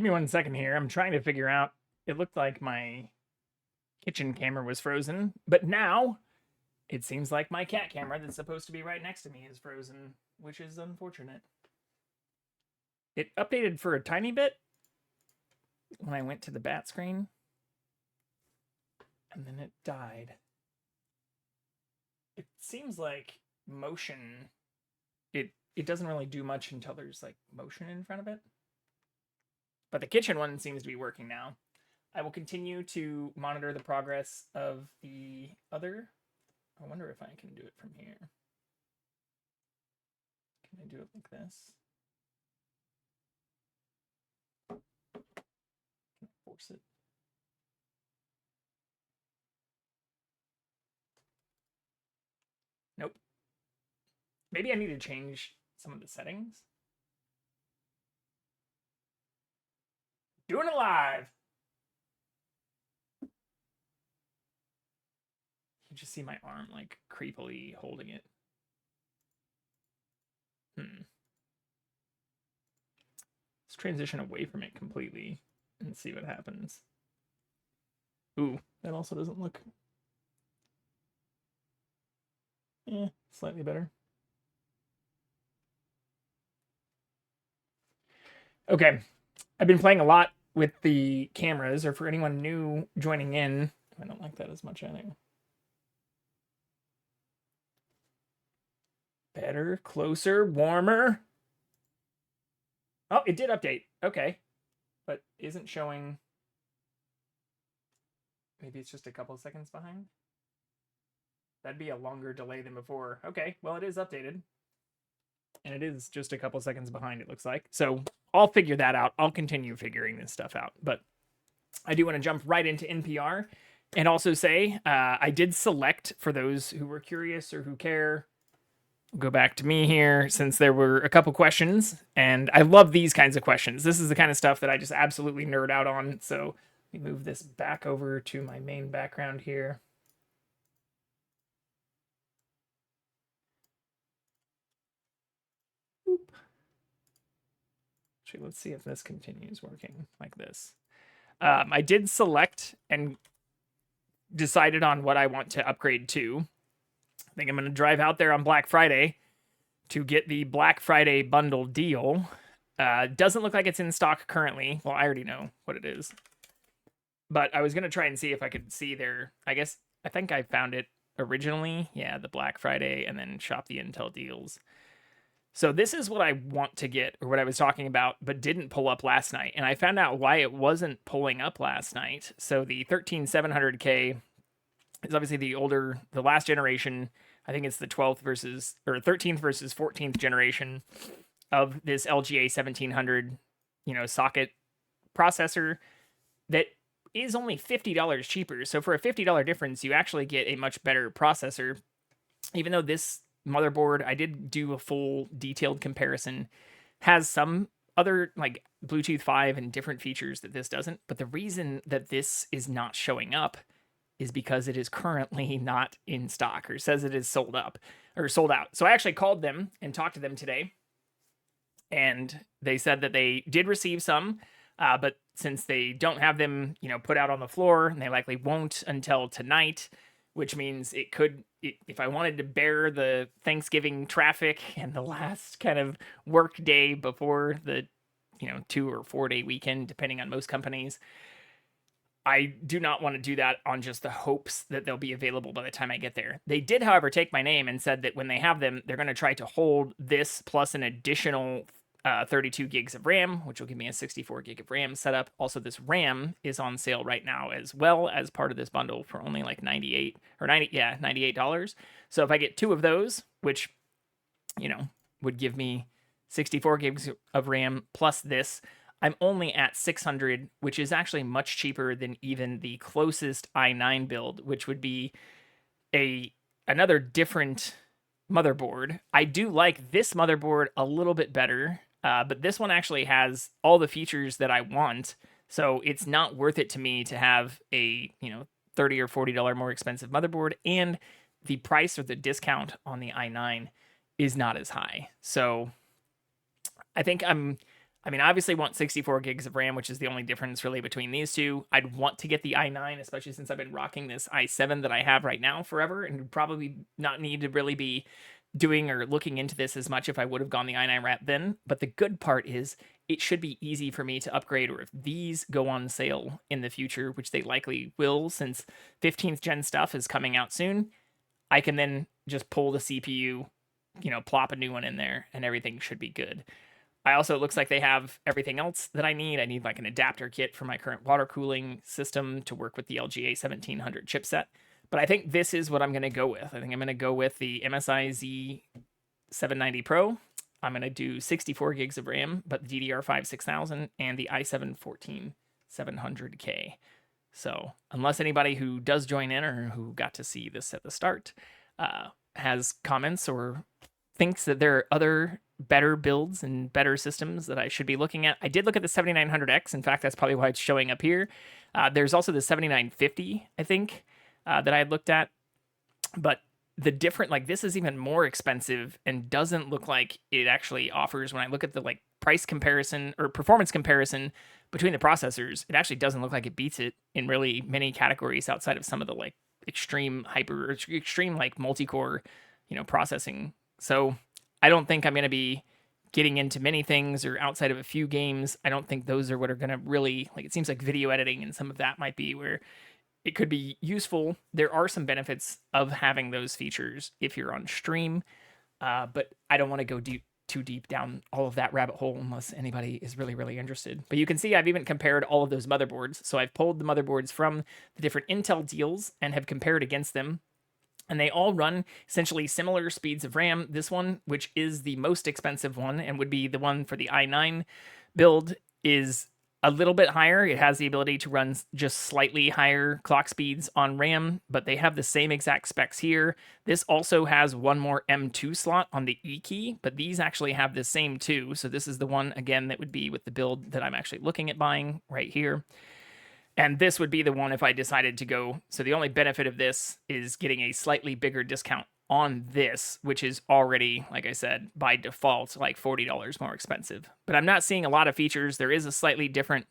me 1 second here. I'm trying to figure out. It looked like my kitchen camera was frozen, but now it seems like my cat camera that's supposed to be right next to me is frozen, which is unfortunate. It updated for a tiny bit when I went to the bat screen, and then it died. It seems like motion, it doesn't really do much until there's like motion in front of it. But the kitchen one seems to be working now. I will continue to monitor the progress of the other. I wonder if I can do it from here. Can I do it like this? Can I force it? Nope. Maybe I need to change some of the settings. Doing it live. You just see my arm like creepily holding it. Let's transition away from it completely and see what happens. Ooh, that also doesn't look... slightly better. Okay, I've been playing a lot with the cameras, or for anyone new joining in, I don't like that as much either. Better, closer, warmer. Oh, it did update. Okay, but isn't showing... Maybe it's just a couple seconds behind? That'd be a longer delay than before. Okay, well, it is updated. And it is just a couple seconds behind, it looks like. So I'll figure that out. I'll continue figuring this stuff out. But I do want to jump right into NPR and also say I did select, for those who were curious or who care, I'll go back to me here, since there were a couple questions. And I love these kinds of questions. This is the kind of stuff that I just absolutely nerd out on. So let me move this back over to my main background here. Actually, let's see if this continues working like this. I did select and decided on what I want to upgrade to. I think I'm going to drive out there on Black Friday to get the Black Friday bundle deal. Doesn't look like it's in stock currently. Well, I already know what it is. But I was going to try and see if I could see their... I think I found it originally. Yeah, the Black Friday, and then shop the Intel deals. So this is what I want to get, or what I was talking about, but didn't pull up last night. And I found out why it wasn't pulling up last night. So the 13700K is obviously the last generation. I think it's the 13th versus 14th generation of this LGA 1700, socket processor that is only $50 cheaper. So for a $50 difference, you actually get a much better processor, even though this motherboard, I did do a full detailed comparison, has some other like Bluetooth 5 and different features that this doesn't. But the reason that this is not showing up is because it is currently not in stock, or says it is sold out. So I actually called them and talked to them today, and they said that they did receive some, but since they don't have them, put out on the floor, and they likely won't until tonight, which means if I wanted to bear the Thanksgiving traffic and the last kind of work day before the 2 or 4 day weekend, depending on most companies, I do not want to do that on just the hopes that they'll be available by the time I get there. They did, however, take my name and said that when they have them, they're going to try to hold this plus an additional 32 gigs of RAM, which will give me a 64 gig of RAM setup. Also, this RAM is on sale right now as well as part of this bundle for only like $98. So if I get 2 of those, which, would give me 64 gigs of RAM plus this, I'm only at 600, which is actually much cheaper than even the closest i9 build, which would be another different motherboard. I do like this motherboard a little bit better, but this one actually has all the features that I want, so it's not worth it to me to have a $30 or $40 more expensive motherboard, and the price or the discount on the i9 is not as high. So I think I'm I mean, I obviously want 64 gigs of RAM, which is the only difference really between these two. I'd want to get the i9, especially since I've been rocking this i7 that I have right now forever, and would probably not need to really be doing or looking into this as much if I would have gone the i9 wrap then. But the good part is it should be easy for me to upgrade, or if these go on sale in the future, which they likely will since 15th gen stuff is coming out soon, I can then just pull the CPU, plop a new one in there, and everything should be good. It looks like they have everything else that I need. I need like an adapter kit for my current water cooling system to work with the LGA 1700 chipset. But I think this is what I'm going to go with. I think I'm going to go with the MSI Z790 Pro. I'm going to do 64 gigs of RAM, but the DDR5 6000 and the i7 14700K. So unless anybody who does join in or who got to see this at the start has comments or thinks that there are other better builds and better systems that I should be looking at. I did look at the 7900X. In fact, that's probably why it's showing up here. There's also the 7950, I think, that I had looked at. But the different, like, this is even more expensive and doesn't look like it actually offers, when I look at the like price comparison or performance comparison between the processors, it actually doesn't look like it beats it in really many categories outside of some of the like extreme like multi-core, processing. So I don't think I'm going to be getting into many things, or outside of a few games. I don't think those are what are going to really, like, it seems like video editing and some of that might be where it could be useful. There are some benefits of having those features if you're on stream, but I don't want to go too deep down all of that rabbit hole unless anybody is really, really interested. But you can see I've even compared all of those motherboards. So I've pulled the motherboards from the different Intel deals and have compared against them. And they all run essentially similar speeds of RAM. This one, which is the most expensive one and would be the one for the i9 build, is a little bit higher. It has the ability to run just slightly higher clock speeds on RAM, but they have the same exact specs here. This also has one more M2 slot on the E key, but these actually have the same too. So this is the one, again, that would be with the build that I'm actually looking at buying right here. And this would be the one if I decided to go. So the only benefit of this is getting a slightly bigger discount on this, which is already, like I said, by default, like $40 more expensive. But I'm not seeing a lot of features. There is a slightly different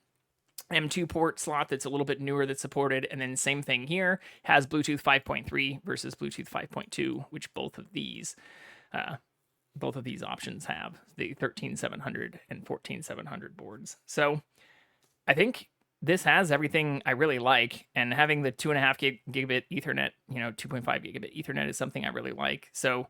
M2 port slot that's a little bit newer that's supported. And then same thing here, has Bluetooth 5.3 versus Bluetooth 5.2, which both of these options have, the 13700 and 14700 boards. So I think this has everything I really like, and having the 2.5 gigabit Ethernet, 2.5 gigabit Ethernet is something I really like. So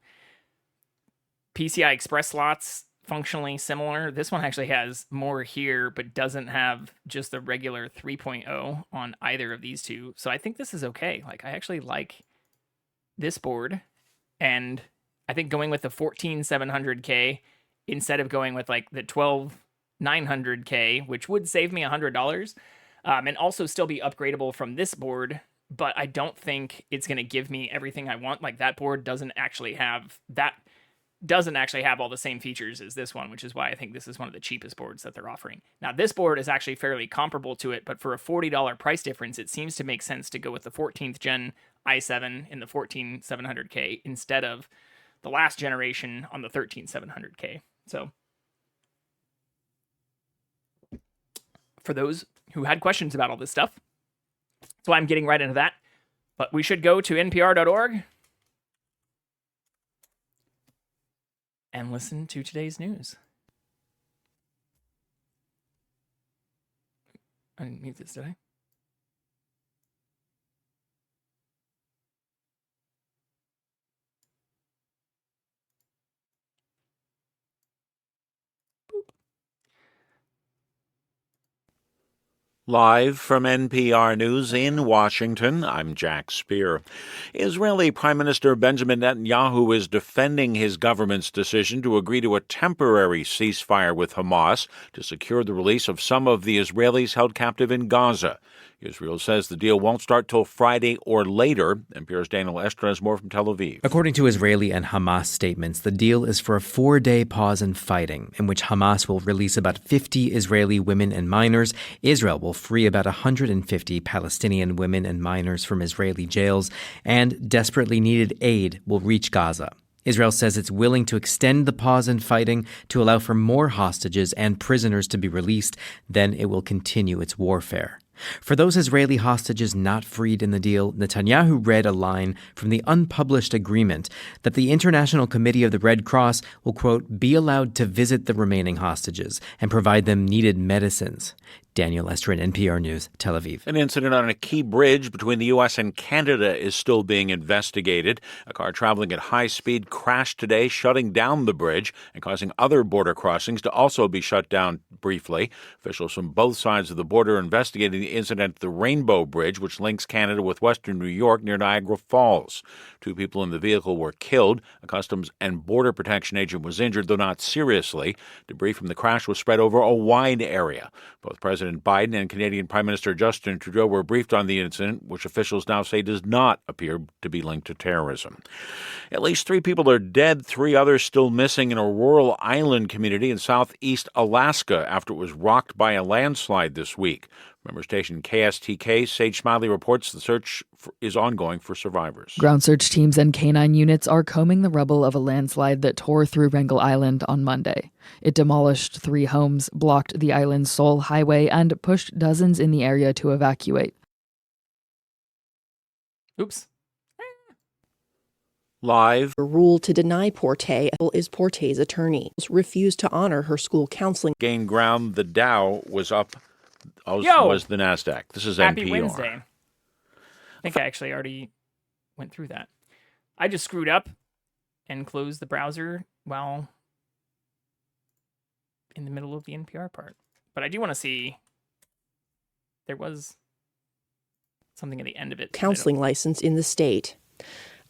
PCI Express slots, functionally similar. This one actually has more here, but doesn't have just the regular 3.0 on either of these two. So I think this is okay. Like, I actually like this board, and I think going with the 14700K instead of going with like the 12900K, which would save me $100, and also still be upgradable from this board, but I don't think it's going to give me everything I want. Like, that board doesn't actually have all the same features as this one, which is why I think this is one of the cheapest boards that they're offering. Now, this board is actually fairly comparable to it, but for a $40 price difference, it seems to make sense to go with the 14th gen i7 in the 14700K instead of the last generation on the 13700K. So for those who had questions about all this stuff, so I'm getting right into that. But we should go to npr.org and listen to today's news. I didn't mute this, did I? Live from NPR News in Washington, I'm Jack Speer. Israeli Prime Minister Benjamin Netanyahu is defending his government's decision to agree to a temporary ceasefire with Hamas to secure the release of some of the Israelis held captive in Gaza. Israel says the deal won't start till Friday or later. NPR's Daniel Estra has more from Tel Aviv. According to Israeli and Hamas statements, the deal is for a 4-day pause in fighting, in which Hamas will release about 50 Israeli women and minors. Israel will free about 150 Palestinian women and minors from Israeli jails, and desperately needed aid will reach Gaza. Israel says it's willing to extend the pause in fighting to allow for more hostages and prisoners to be released. Then it will continue its warfare. For those Israeli hostages not freed in the deal, Netanyahu read a line from the unpublished agreement that the International Committee of the Red Cross will, quote, be allowed to visit the remaining hostages and provide them needed medicines. Daniel Estrin, NPR News, Tel Aviv. An incident on a key bridge between the U.S. and Canada is still being investigated. A car traveling at high speed crashed today, shutting down the bridge and causing other border crossings to also be shut down briefly. Officials from both sides of the border are investigating the incident at the Rainbow Bridge, which links Canada with western New York near Niagara Falls. 2 people in the vehicle were killed. A Customs and Border Protection agent was injured, though not seriously. Debris from the crash was spread over a wide area. Both President Biden and Canadian Prime Minister Justin Trudeau were briefed on the incident, which officials now say does not appear to be linked to terrorism. At least 3 people are dead, 3 others still missing in a rural island community in southeast Alaska after it was rocked by a landslide this week. Member station KSTK, Sage Smiley reports the search is ongoing for survivors. Ground search teams and canine units are combing the rubble of a landslide that tore through Wrangell Island on Monday. It demolished 3 homes, blocked the island's sole highway, and pushed dozens in the area to evacuate. Oops. Live. A rule to deny Porte is Porte's attorney. Refused to honor her school counseling. Gained ground. The Dow was up. Yo! Was the NASDAQ. This is Happy NPR. Wednesday. I think I actually already went through that. I just screwed up and closed the browser while in the middle of the NPR part. But I do want to see. There was something at the end of it. Counseling license in the state.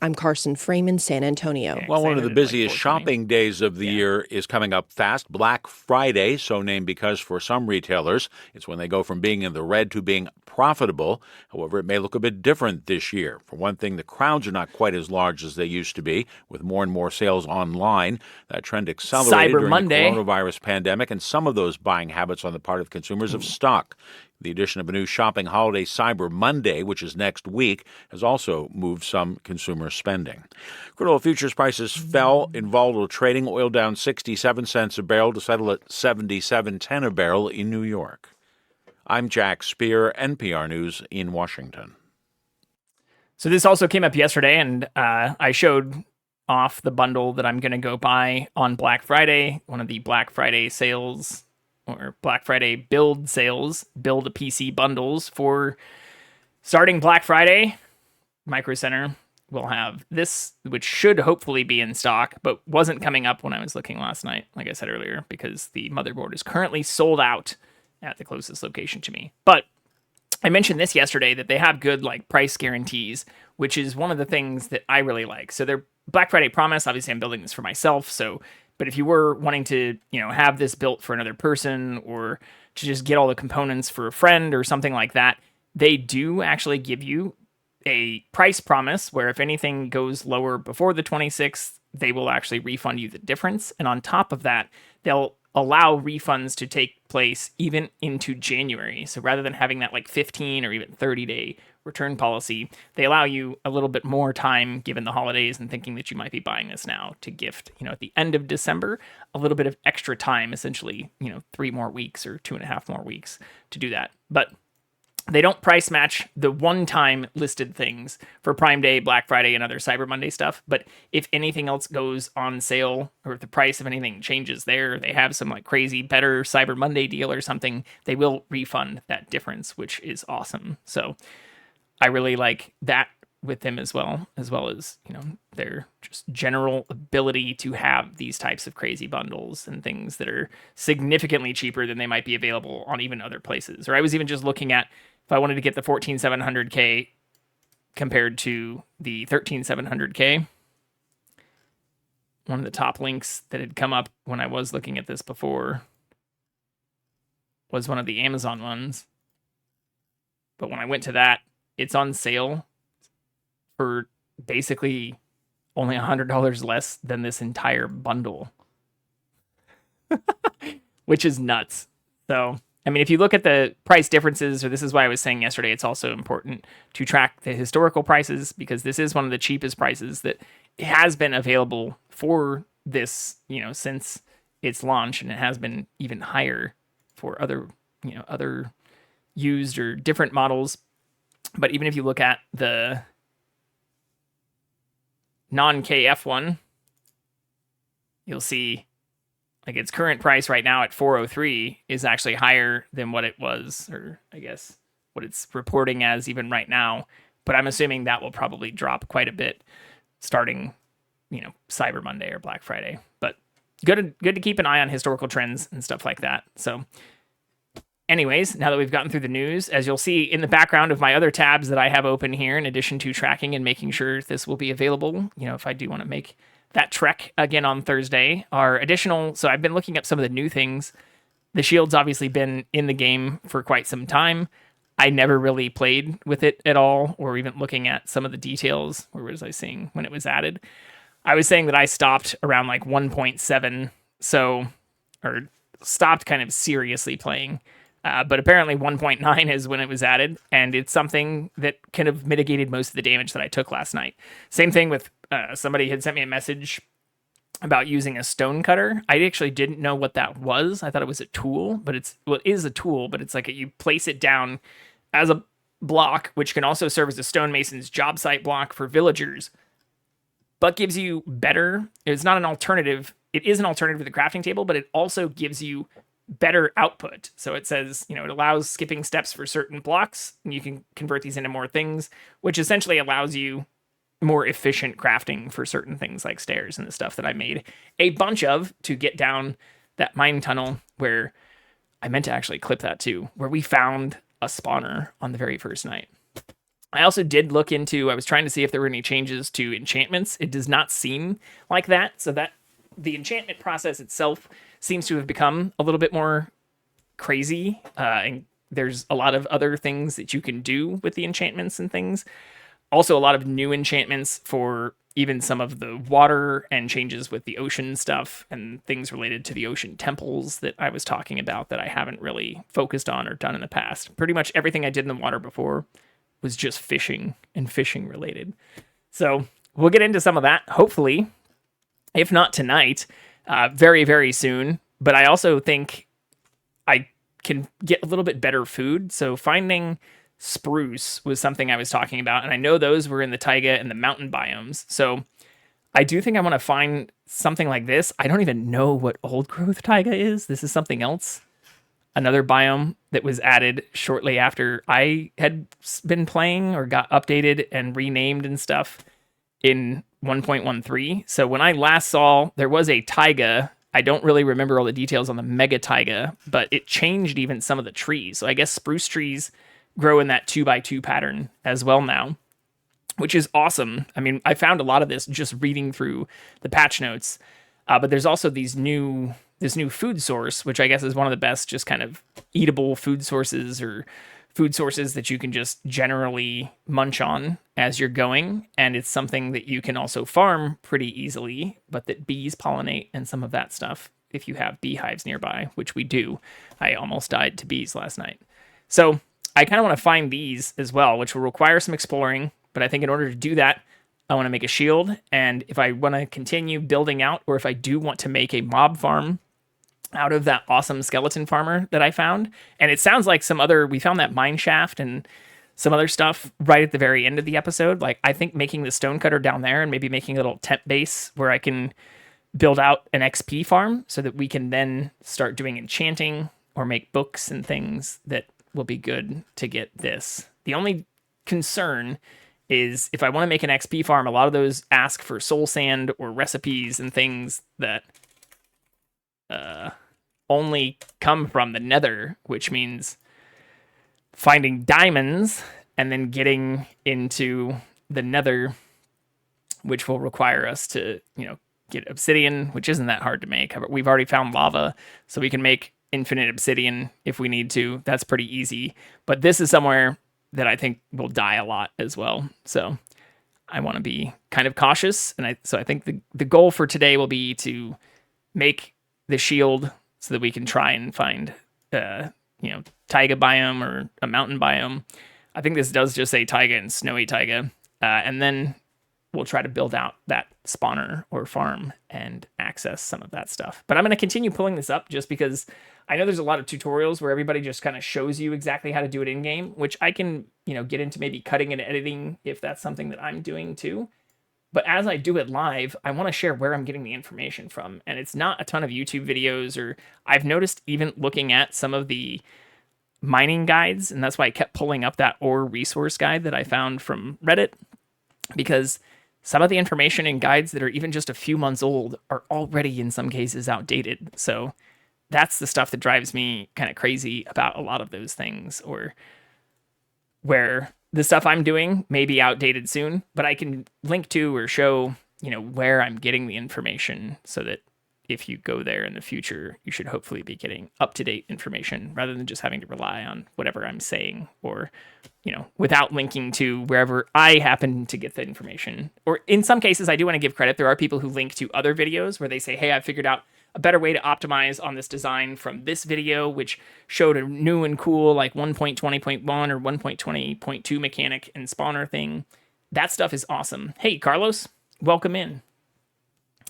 I'm Carson Frame in San Antonio. Yeah, Well, one of the busiest like shopping days of the year is coming up fast. Black Friday, so named because for some retailers, it's when they go from being in the red to being profitable. However, it may look a bit different this year. For one thing, the crowds are not quite as large as they used to be, with more and more sales online. That trend accelerated Cyber during Monday. the coronavirus pandemic, and some of those buying habits on the part of consumers have stuck. The addition of a new shopping holiday, Cyber Monday, which is next week, has also moved some consumer spending. Crude oil futures prices fell in volatile trading. Oil down 67 cents a barrel to settle at $77.10 a barrel in New York. I'm Jack Speer, NPR News in Washington. So this also came up yesterday, and I showed off the bundle that I'm going to go buy on Black Friday, one of the Black Friday sales or Black Friday build sales, build a PC bundles for starting Black Friday. Micro Center will have this, which should hopefully be in stock, but wasn't coming up when I was looking last night, like I said earlier, because the motherboard is currently sold out at the closest location to me. But I mentioned this yesterday, that they have good like price guarantees, which is one of the things that I really like. So their Black Friday promise, obviously I'm building this for myself, but if you were wanting to, have this built for another person or to just get all the components for a friend or something like that, they do actually give you a price promise where if anything goes lower before the 26th, they will actually refund you the difference. And on top of that, they'll allow refunds to take place even into January. So rather than having that like 15 or even 30-day return policy, they allow you a little bit more time given the holidays and thinking that you might be buying this now to gift, at the end of December, a little bit of extra time, essentially, 3 more weeks or 2.5 more weeks to do that. But they don't price match the one-time listed things for Prime Day, Black Friday, and other Cyber Monday stuff. But if anything else goes on sale, or if the price of anything changes there, they have some like crazy better Cyber Monday deal or something, they will refund that difference, which is awesome. So I really like that with them as well as, their just general ability to have these types of crazy bundles and things that are significantly cheaper than they might be available on even other places. Or I was even just looking at if I wanted to get the 14700K compared to the 13700K. One of the top links that had come up when I was looking at this before was one of the Amazon ones. But when I went to that, it's on sale for basically only $100 less than this entire bundle, which is nuts. So, I mean, if you look at the price differences, or this is why I was saying yesterday, it's also important to track the historical prices, because this is one of the cheapest prices that has been available for this, since its launch, and it has been even higher for other used or different models. But even if you look at the non-KF one, you'll see like its current price right now at 403 is actually higher than what it was, or I guess what it's reporting as even right now. But I'm assuming that will probably drop quite a bit starting, Cyber Monday or Black Friday. But good to keep an eye on historical trends and stuff like that. So anyways, now that we've gotten through the news, as you'll see in the background of my other tabs that I have open here, in addition to tracking and making sure this will be available, if I do want to make that trek again on Thursday, are additional. So I've been looking up some of the new things. The shield's obviously been in the game for quite some time. I never really played with it at all, or even looking at some of the details. Where was I seeing when it was added? I was saying that I stopped around like 1.7, or stopped kind of seriously playing. But apparently 1.9 is when it was added, and it's something that kind of mitigated most of the damage that I took last night. Same thing with somebody had sent me a message about using a stone cutter. I actually didn't know what that was. I thought it was a tool, but it is a tool, but it's like you place it down as a block, which can also serve as a stonemason's job site block for villagers, but gives you better. It's not an alternative. It is an alternative to the crafting table, but it also gives you better output. So it says, it allows skipping steps for certain blocks, and you can convert these into more things, which essentially allows you more efficient crafting for certain things like stairs and the stuff that I made a bunch of to get down that mine tunnel, where I meant to actually clip that too, where we found a spawner on the very first night. I also did look into, I was trying to see if there were any changes to enchantments. It does not seem like that. So that the enchantment process itself seems to have become a little bit more crazy. And there's a lot of other things that you can do with the enchantments and things. Also, a lot of new enchantments for even some of the water, and changes with the ocean stuff and things related to the ocean temples that I was talking about that I haven't really focused on or done in the past. Pretty much everything I did in the water before was just fishing and fishing related. So we'll get into some of that, hopefully, if not tonight, very, very soon. But I also think I can get a little bit better food. So finding spruce was something I was talking about, and I know those were in the taiga and the mountain biomes. So I do think I want to find something like this. I don't even know what old growth taiga is. This is something else. Another biome that was added shortly after I had been playing, or got updated and renamed and stuff in 1.13. So when I last saw, there was a taiga. I don't really remember all the details on the mega taiga, but it changed even some of the trees. So I guess spruce trees grow in that 2x2 pattern as well now, which is awesome. I mean, I found a lot of this just reading through the patch notes, but there's also this new food source, which I guess is one of the best just kind of eatable food sources, or food sources that you can just generally munch on as you're going. And it's something that you can also farm pretty easily, but that bees pollinate and some of that stuff if you have beehives nearby, which we do. I almost died to bees last night. So I kind of want to find these as well, which will require some exploring. But I think in order to do that, I want to make a shield. And if I want to continue building out, or if I do want to make a mob farm out of that awesome skeleton farmer that I found, and it sounds like we found that mine shaft and some other stuff right at the very end of the episode. Like, I think making the stonecutter down there and maybe making a little tent base where I can build out an XP farm so that we can then start doing enchanting or make books and things that will be good to get this. The only concern is if I want to make an XP farm, a lot of those ask for soul sand or recipes and things that only come from the nether, which means finding diamonds and then getting into the nether, which will require us to, get obsidian, which isn't that hard to make. We've already found lava, so we can make infinite obsidian if we need to. That's pretty easy. But this is somewhere that I think will die a lot as well. So I want to be kind of cautious. And I think the goal for today will be to make the shield so that we can try and find, taiga biome or a mountain biome. I think this does just say taiga and snowy taiga. And then we'll try to build out that spawner or farm and access some of that stuff. But I'm going to continue pulling this up just because I know there's a lot of tutorials where everybody just kind of shows you exactly how to do it in game, which I can, get into maybe cutting and editing if that's something that I'm doing too. But as I do it live, I want to share where I'm getting the information from. And it's not a ton of YouTube videos, or I've noticed even looking at some of the mining guides, and that's why I kept pulling up that ore resource guide that I found from Reddit, because some of the information in guides that are even just a few months old are already in some cases outdated. So that's the stuff that drives me kind of crazy about a lot of those things, or where the stuff I'm doing may be outdated soon, but I can link to or show, where I'm getting the information so that if you go there in the future, you should hopefully be getting up-to-date information rather than just having to rely on whatever I'm saying, or, without linking to wherever I happen to get the information. Or in some cases, I do want to give credit. There are people who link to other videos where they say, hey, I figured out a better way to optimize on this design from this video, which showed a new and cool like 1.20.1 or 1.20.2 mechanic and spawner thing. That stuff is awesome. Hey, Carlos, welcome in.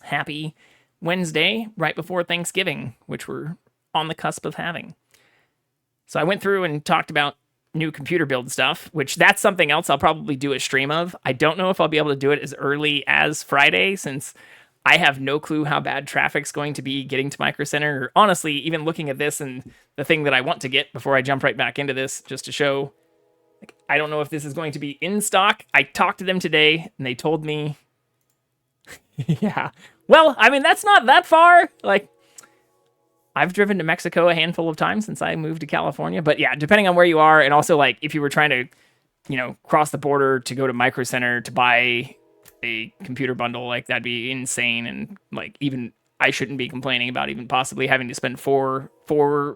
Happy Wednesday, right before Thanksgiving, which we're on the cusp of having. So I went through and talked about new computer build stuff, which that's something else I'll probably do a stream of. I don't know if I'll be able to do it as early as Friday, since I have no clue how bad traffic's going to be getting to Micro Center, or honestly, even looking at this and the thing that I want to get before I jump right back into this, just to show, I don't know if this is going to be in stock. I talked to them today and they told me, yeah, well, I mean, that's not that far. Like, I've driven to Mexico a handful of times since I moved to California, but yeah, depending on where you are, and also like if you were trying to, cross the border to go to Micro Center to buy a computer bundle, like that'd be insane. And like, even I shouldn't be complaining about even possibly having to spend four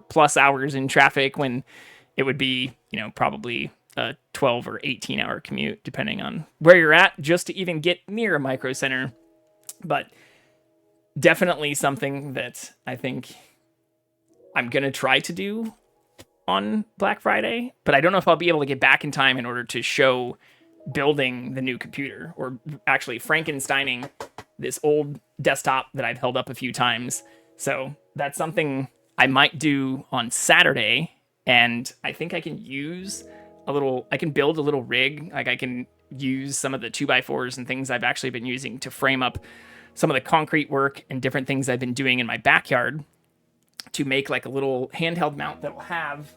plus hours in traffic when it would be, probably a 12 or 18 hour commute, depending on where you're at, just to even get near a Micro Center. But definitely something that I think I'm going to try to do on Black Friday, but I don't know if I'll be able to get back in time in order to show building the new computer, or actually Frankensteining this old desktop that I've held up a few times. So that's something I might do on Saturday. And I think I can build a little rig. Like I can use some of the 2x4s and things I've actually been using to frame up some of the concrete work and different things I've been doing in my backyard to make like a little handheld mount that will have,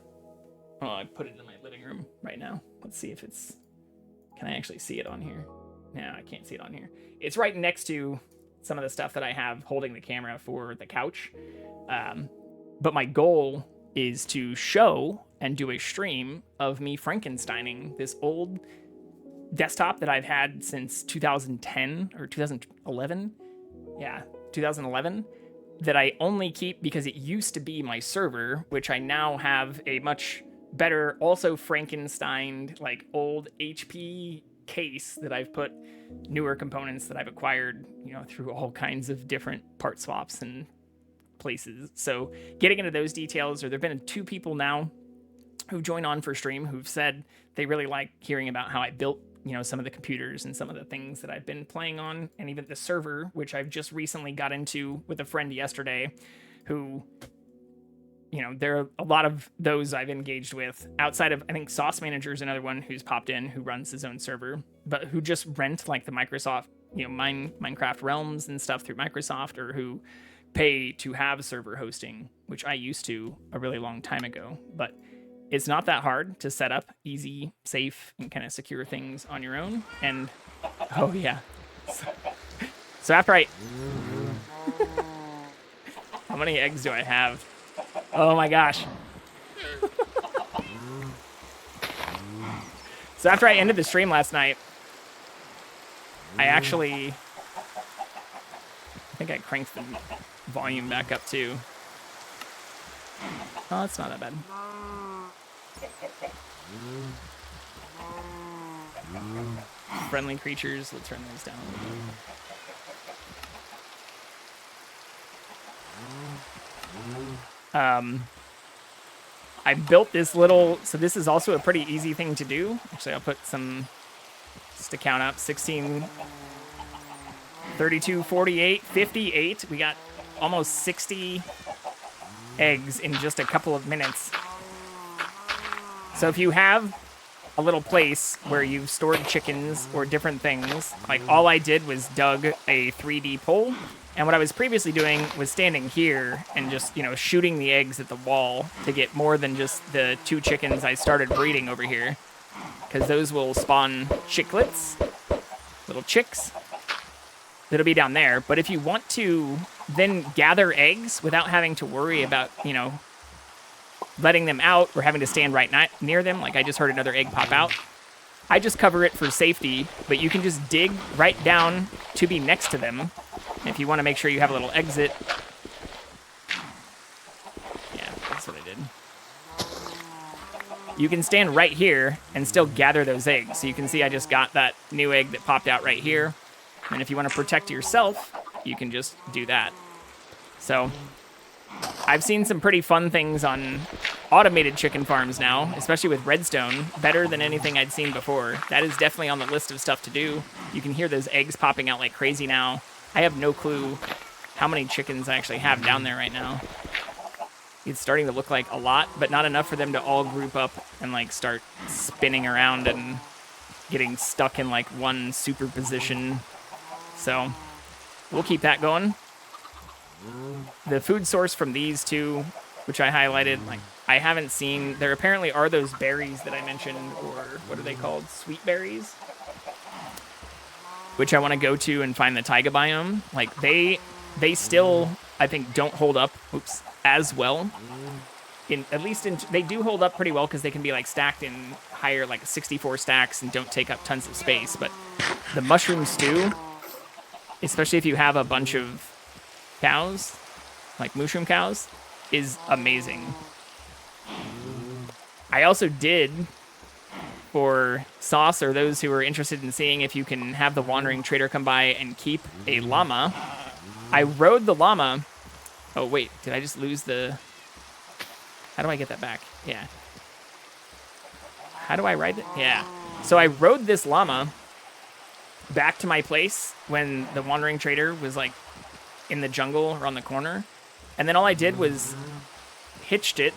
I put it in my living room right now. Let's see if can I actually see it on here? No, I can't see it on here. It's right next to some of the stuff that I have holding the camera for the couch. But my goal is to show and do a stream of me Frankensteining this old desktop that I've had since 2010 or 2011. Yeah, 2011. That I only keep because it used to be my server, which I now have a much better, also Frankensteined, like old HP case that I've put newer components that I've acquired, through all kinds of different part swaps and places. So getting into those details, or there've been 2 people now who joined on for stream who've said they really like hearing about how I built, some of the computers and some of the things that I've been playing on, and even the server, which I've just recently got into with a friend yesterday who, there are a lot of those I've engaged with outside of, I think Sauce Manager is another one who's popped in, who runs his own server, but who just rent like the Microsoft, Minecraft Realms and stuff through Microsoft, or who pay to have server hosting, which I used to a really long time ago. But it's not that hard to set up, easy, safe, and kind of secure things on your own. And, oh yeah. So after how many eggs do I have? Oh my gosh. So after I ended the stream last night, I think I cranked the volume back up too. Oh, it's not that bad. Friendly creatures, let's turn those down a little bit. I built this little, so this is also a pretty easy thing to do. Actually, I'll put some, just to count up, 16 32, 48, 58. We got almost 60 eggs in just a couple of minutes. So if you have a little place where you've stored chickens or different things, like all I did was dug a 3D pole, and what I was previously doing was standing here and just, you know, shooting the eggs at the wall to get more than just the 2 chickens I started breeding over here, because those will spawn chicklets, little chicks, that'll be down there. But if you want to then gather eggs without having to worry about, you know, letting them out or having to stand right near them, like I just heard another egg pop out, I just cover it for safety, but you can just dig right down to be next to them. If you want to make sure you have a little exit. Yeah, that's what I did. You can stand right here and still gather those eggs. So you can see I just got that new egg that popped out right here. And if you want to protect yourself, you can just do that. So I've seen some pretty fun things on automated chicken farms now, especially with redstone, better than anything I'd seen before. That is definitely on the list of stuff to do. You can hear those eggs popping out like crazy now. I have no clue how many chickens I actually have down there right now. It's starting to look like a lot, but not enough for them to all group up and like start spinning around and getting stuck in like one superposition. So we'll keep that going. The food source from these two, which I highlighted, like I haven't seen. There apparently are those berries that I mentioned, or what are they called? Sweet berries, which I want to go to and find the taiga biome. Like they still, I think, don't hold up. Oops, as well. They do hold up pretty well because they can be like stacked in higher, like 64 stacks, and don't take up tons of space. But the mushroom stew, especially if you have a bunch of cows, like mushroom cows, is amazing. I also did, for sauce or those who are interested in seeing if you can have the wandering trader come by and keep a llama, I rode the llama. Oh wait, did I just lose the... How do I get that back? Yeah. How do I ride it? Yeah. So I rode this llama back to my place when the wandering trader was like in the jungle around the corner. And then all I did was hitched it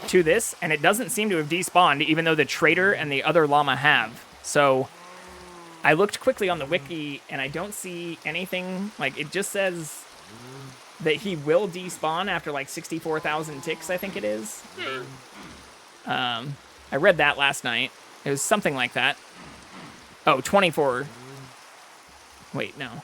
to this, and it doesn't seem to have despawned, even though the trader and the other llama have. So I looked quickly on the wiki, and I don't see anything. Like, it just says that he will despawn after like 64,000 ticks, I think it is. I read that last night. It was something like that. Oh, 24. Wait, no.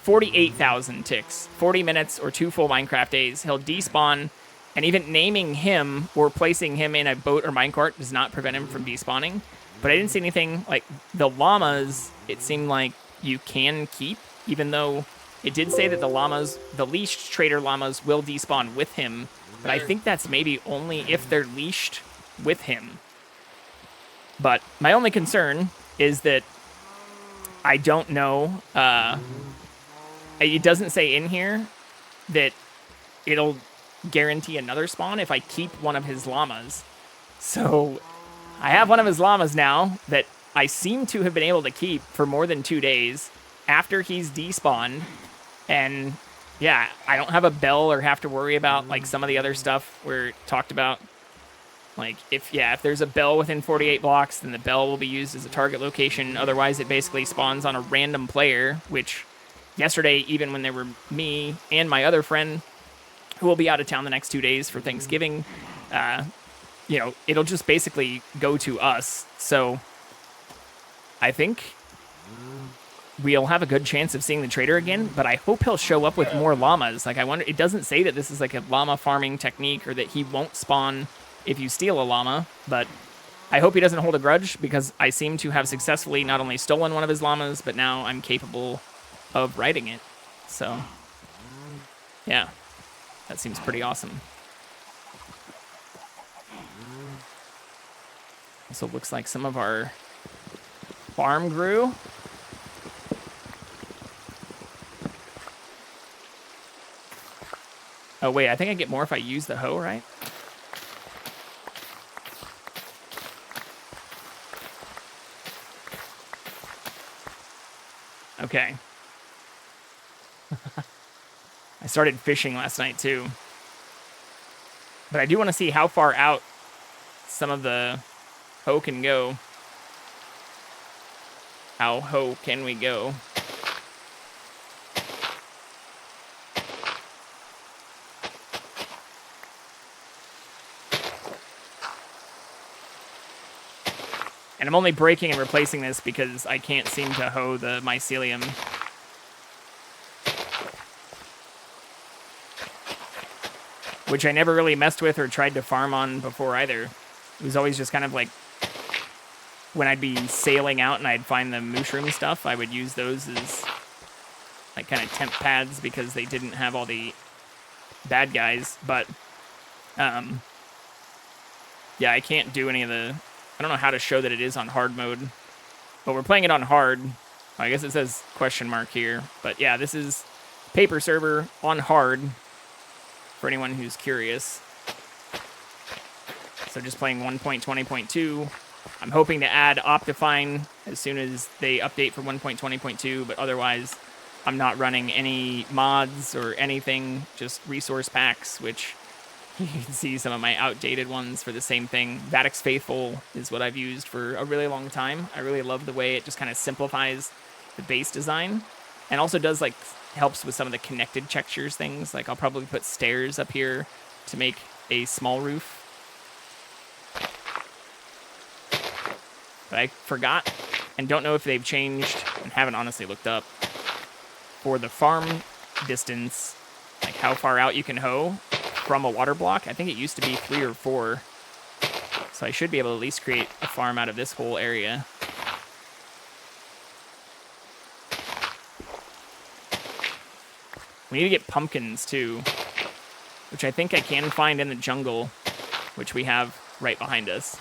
48,000 ticks. 40 minutes or 2 full Minecraft days. He'll despawn, and even naming him or placing him in a boat or minecart does not prevent him from despawning. But I didn't see anything. Like, the llamas, it seemed like you can keep, even though it did say that the llamas, the leashed trader llamas, will despawn with him. But I think that's maybe only if they're leashed with him. But my only concern is that I don't know. It doesn't say in here that it'll guarantee another spawn if I keep one of his llamas. So I have one of his llamas now that I seem to have been able to keep for more than 2 days after he's despawned. And yeah, I don't have a bell or have to worry about like some of the other stuff where it talked about. Like, if there's a bell within 48 blocks, then the bell will be used as a target location. Otherwise, it basically spawns on a random player, which yesterday, even when there were me and my other friend, who will be out of town the next 2 days for Thanksgiving, it'll just basically go to us. So I think we'll have a good chance of seeing the trader again, but I hope he'll show up with more llamas. Like, I wonder, it doesn't say that this is like a llama farming technique or that he won't spawn if you steal a llama, but I hope he doesn't hold a grudge, because I seem to have successfully not only stolen one of his llamas, but now I'm capable of riding it. So yeah, that seems pretty awesome. Also looks like some of our farm grew. Oh wait, I think I get more if I use the hoe, right? Okay. I started fishing last night too. But I do want to see how far out some of the hoe can go. How hoe can we go? And I'm only breaking and replacing this because I can't seem to hoe the mycelium. Which I never really messed with or tried to farm on before either. It was always just kind of like when I'd be sailing out and I'd find the mushroom stuff, I would use those as like kind of temp pads because they didn't have all the bad guys. But yeah, I can't do any of the... I don't know how to show that it is on hard mode. But we're playing it on hard. I guess it says question mark here. But yeah, this is paper server on hard for anyone who's curious. So just playing 1.20.2. I'm hoping to add Optifine as soon as they update for 1.20.2, but otherwise I'm not running any mods or anything, just resource packs, which you can see some of my outdated ones for the same thing. Vadix Faithful is what I've used for a really long time. I really love the way it just kind of simplifies the base design and also does like helps with some of the connected textures things. Like I'll probably put stairs up here to make a small roof. But I forgot and don't know if they've changed and haven't honestly looked up for the farm distance, like how far out you can hoe from a water block. I think it used to be 3 or 4. So I should be able to at least create a farm out of this whole area. We need to get pumpkins too, which I think I can find in the jungle, which we have right behind us.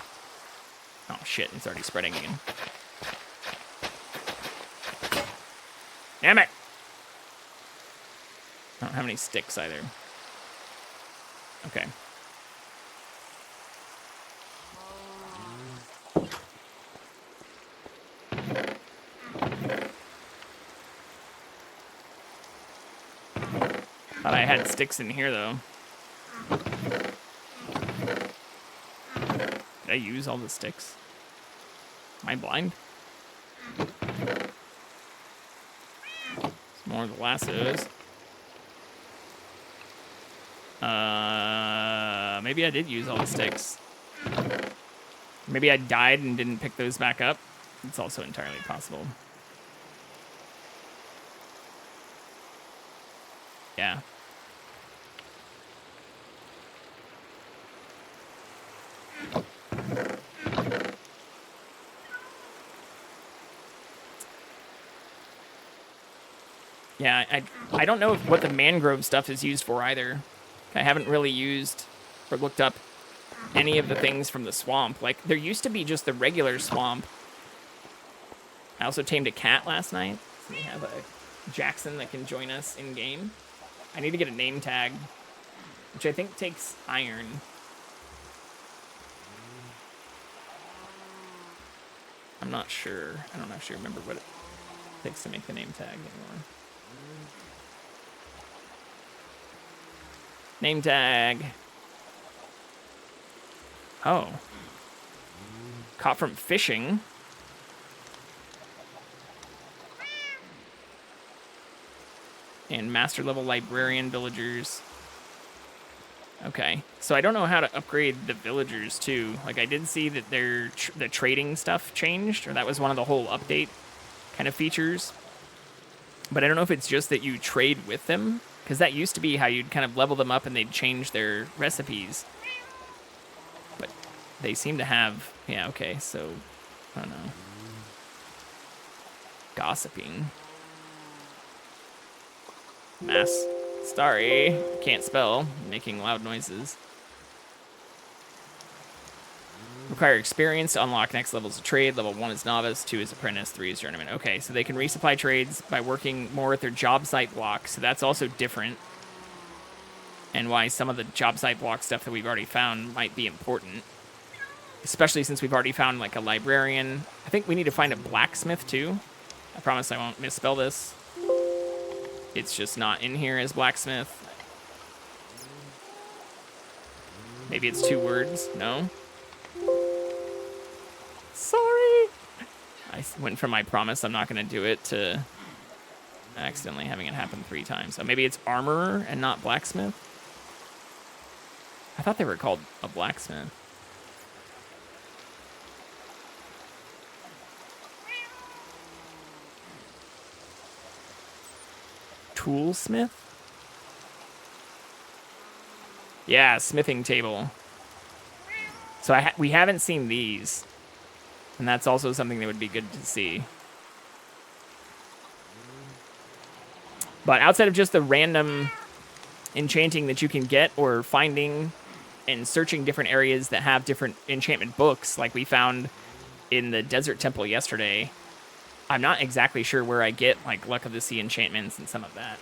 Oh shit, it's already spreading again. Damn it! I don't have any sticks either. Okay. Thought I had sticks in here though. Did I use all the sticks? Am I blind? Some more of the lassos. Maybe I did use all the sticks. Maybe I died and didn't pick those back up. It's also entirely possible. Yeah. Yeah, I don't know what the mangrove stuff is used for either. I haven't really used or looked up any of the things from the swamp. Like, there used to be just the regular swamp. I also tamed a cat last night. So we have a Jackson that can join us in-game. I need to get a name tag, which I think takes iron. I'm not sure. I don't actually remember what it takes to make the name tag anymore. Name tag. Oh. Caught from fishing. And master level librarian villagers. Okay. So I don't know how to upgrade the villagers too. Like I did see that the trading stuff changed, or that was one of the whole update kind of features. But I don't know if it's just that you trade with them, because that used to be how you'd kind of level them up and they'd change their recipes. But they seem to have... Yeah, okay, so... I don't know. Gossiping. Mass... Sorry. Can't spell. Making loud noises. Require experience to unlock next levels of trade. Level 1 is novice, 2 is apprentice, 3 is journeyman. Okay, so they can resupply trades by working more at their job site blocks. So that's also different. And why some of the job site block stuff that we've already found might be important. Especially since we've already found like a librarian. I think we need to find a blacksmith too. I promise I won't misspell this. It's just not in here as blacksmith. Maybe it's 2 words. No? Sorry! I went from my promise I'm not going to do it to accidentally having it happen 3 times. So maybe it's armorer and not blacksmith? I thought they were called a blacksmith. Toolsmith? Yeah, smithing table. So we haven't seen these. And that's also something that would be good to see. But outside of just the random enchanting that you can get or finding and searching different areas that have different enchantment books, like we found in the desert temple yesterday, I'm not exactly sure where I get like Luck of the Sea enchantments and some of that.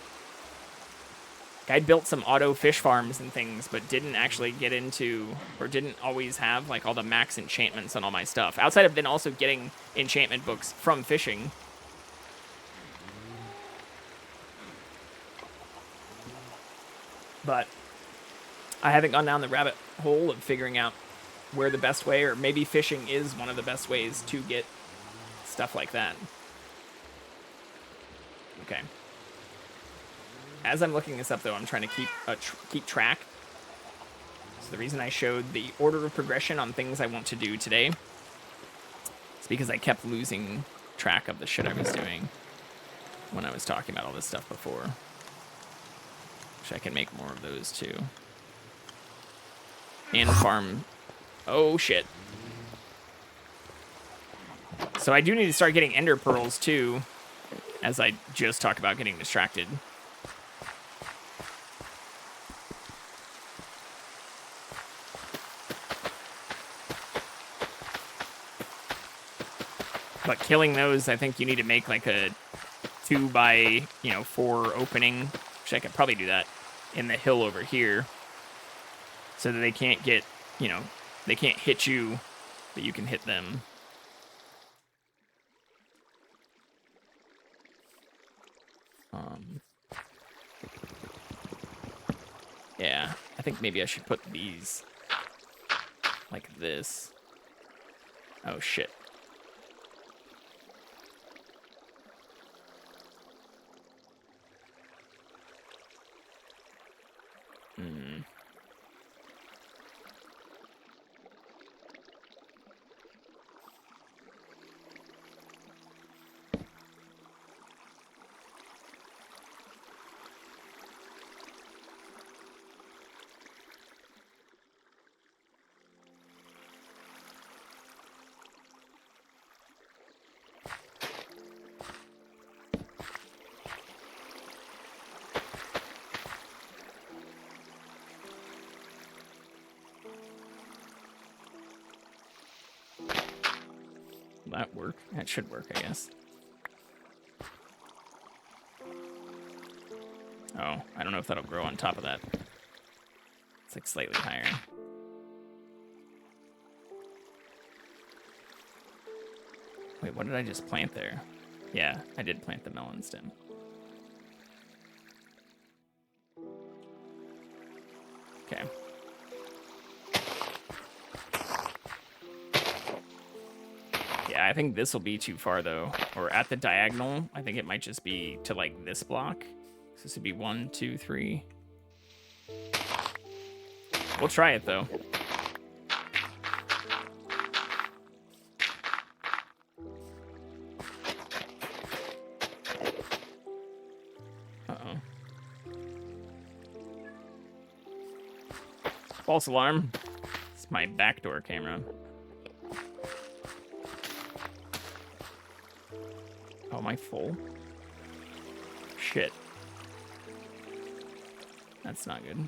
I built some auto fish farms and things, but didn't actually get into, or didn't always have like all the max enchantments on all my stuff. Outside of then also getting enchantment books from fishing. But I haven't gone down the rabbit hole of figuring out where the best way, or maybe fishing is one of the best ways to get stuff like that. Okay. As I'm looking this up, though, I'm trying to keep track. So the reason I showed the order of progression on things I want to do today is because I kept losing track of the shit I was doing when I was talking about all this stuff before. Which I can make more of those, too. And farm... Oh, shit. So I do need to start getting ender pearls, too, as I just talked about getting distracted. But killing those, I think you need to make like a 2 by 4 opening, which I could probably do that in the hill over here, so that they can't get, they can't hit you, but you can hit them. Yeah, I think maybe I should put these like this. Oh shit. Will that work? That should work, I guess. Oh, I don't know if that'll grow on top of that. It's like slightly higher. Wait, what did I just plant there? Yeah, I did plant the melon stem. Okay. Yeah, I think this will be too far, though. Or at the diagonal, I think it might just be to, like, this block. So this would be 1, 2, 3. We'll try it, though. Uh-oh. False alarm. It's my backdoor camera. Oh, am I full? Shit. That's not good.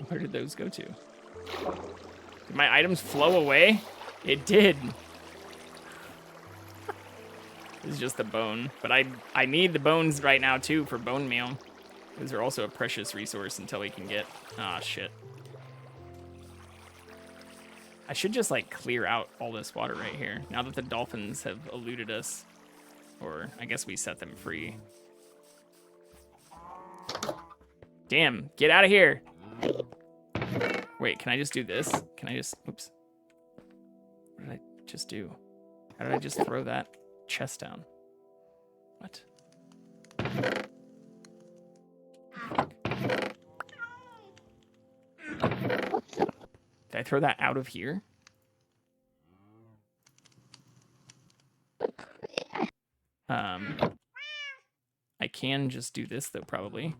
Where did those go to? Did my items flow away? It did. This is just the bone. But I need the bones right now, too, for bone meal. Those are also a precious resource until we can get... Ah, shit. I should just, like, clear out all this water right here. Now that the dolphins have eluded us. Or, I guess we set them free. Damn, get out of here. Wait, can I just do this? Can I just... Oops. What did I just do? How did I just throw that chest down? What? Did I throw that out of here? I can just do this, though, probably.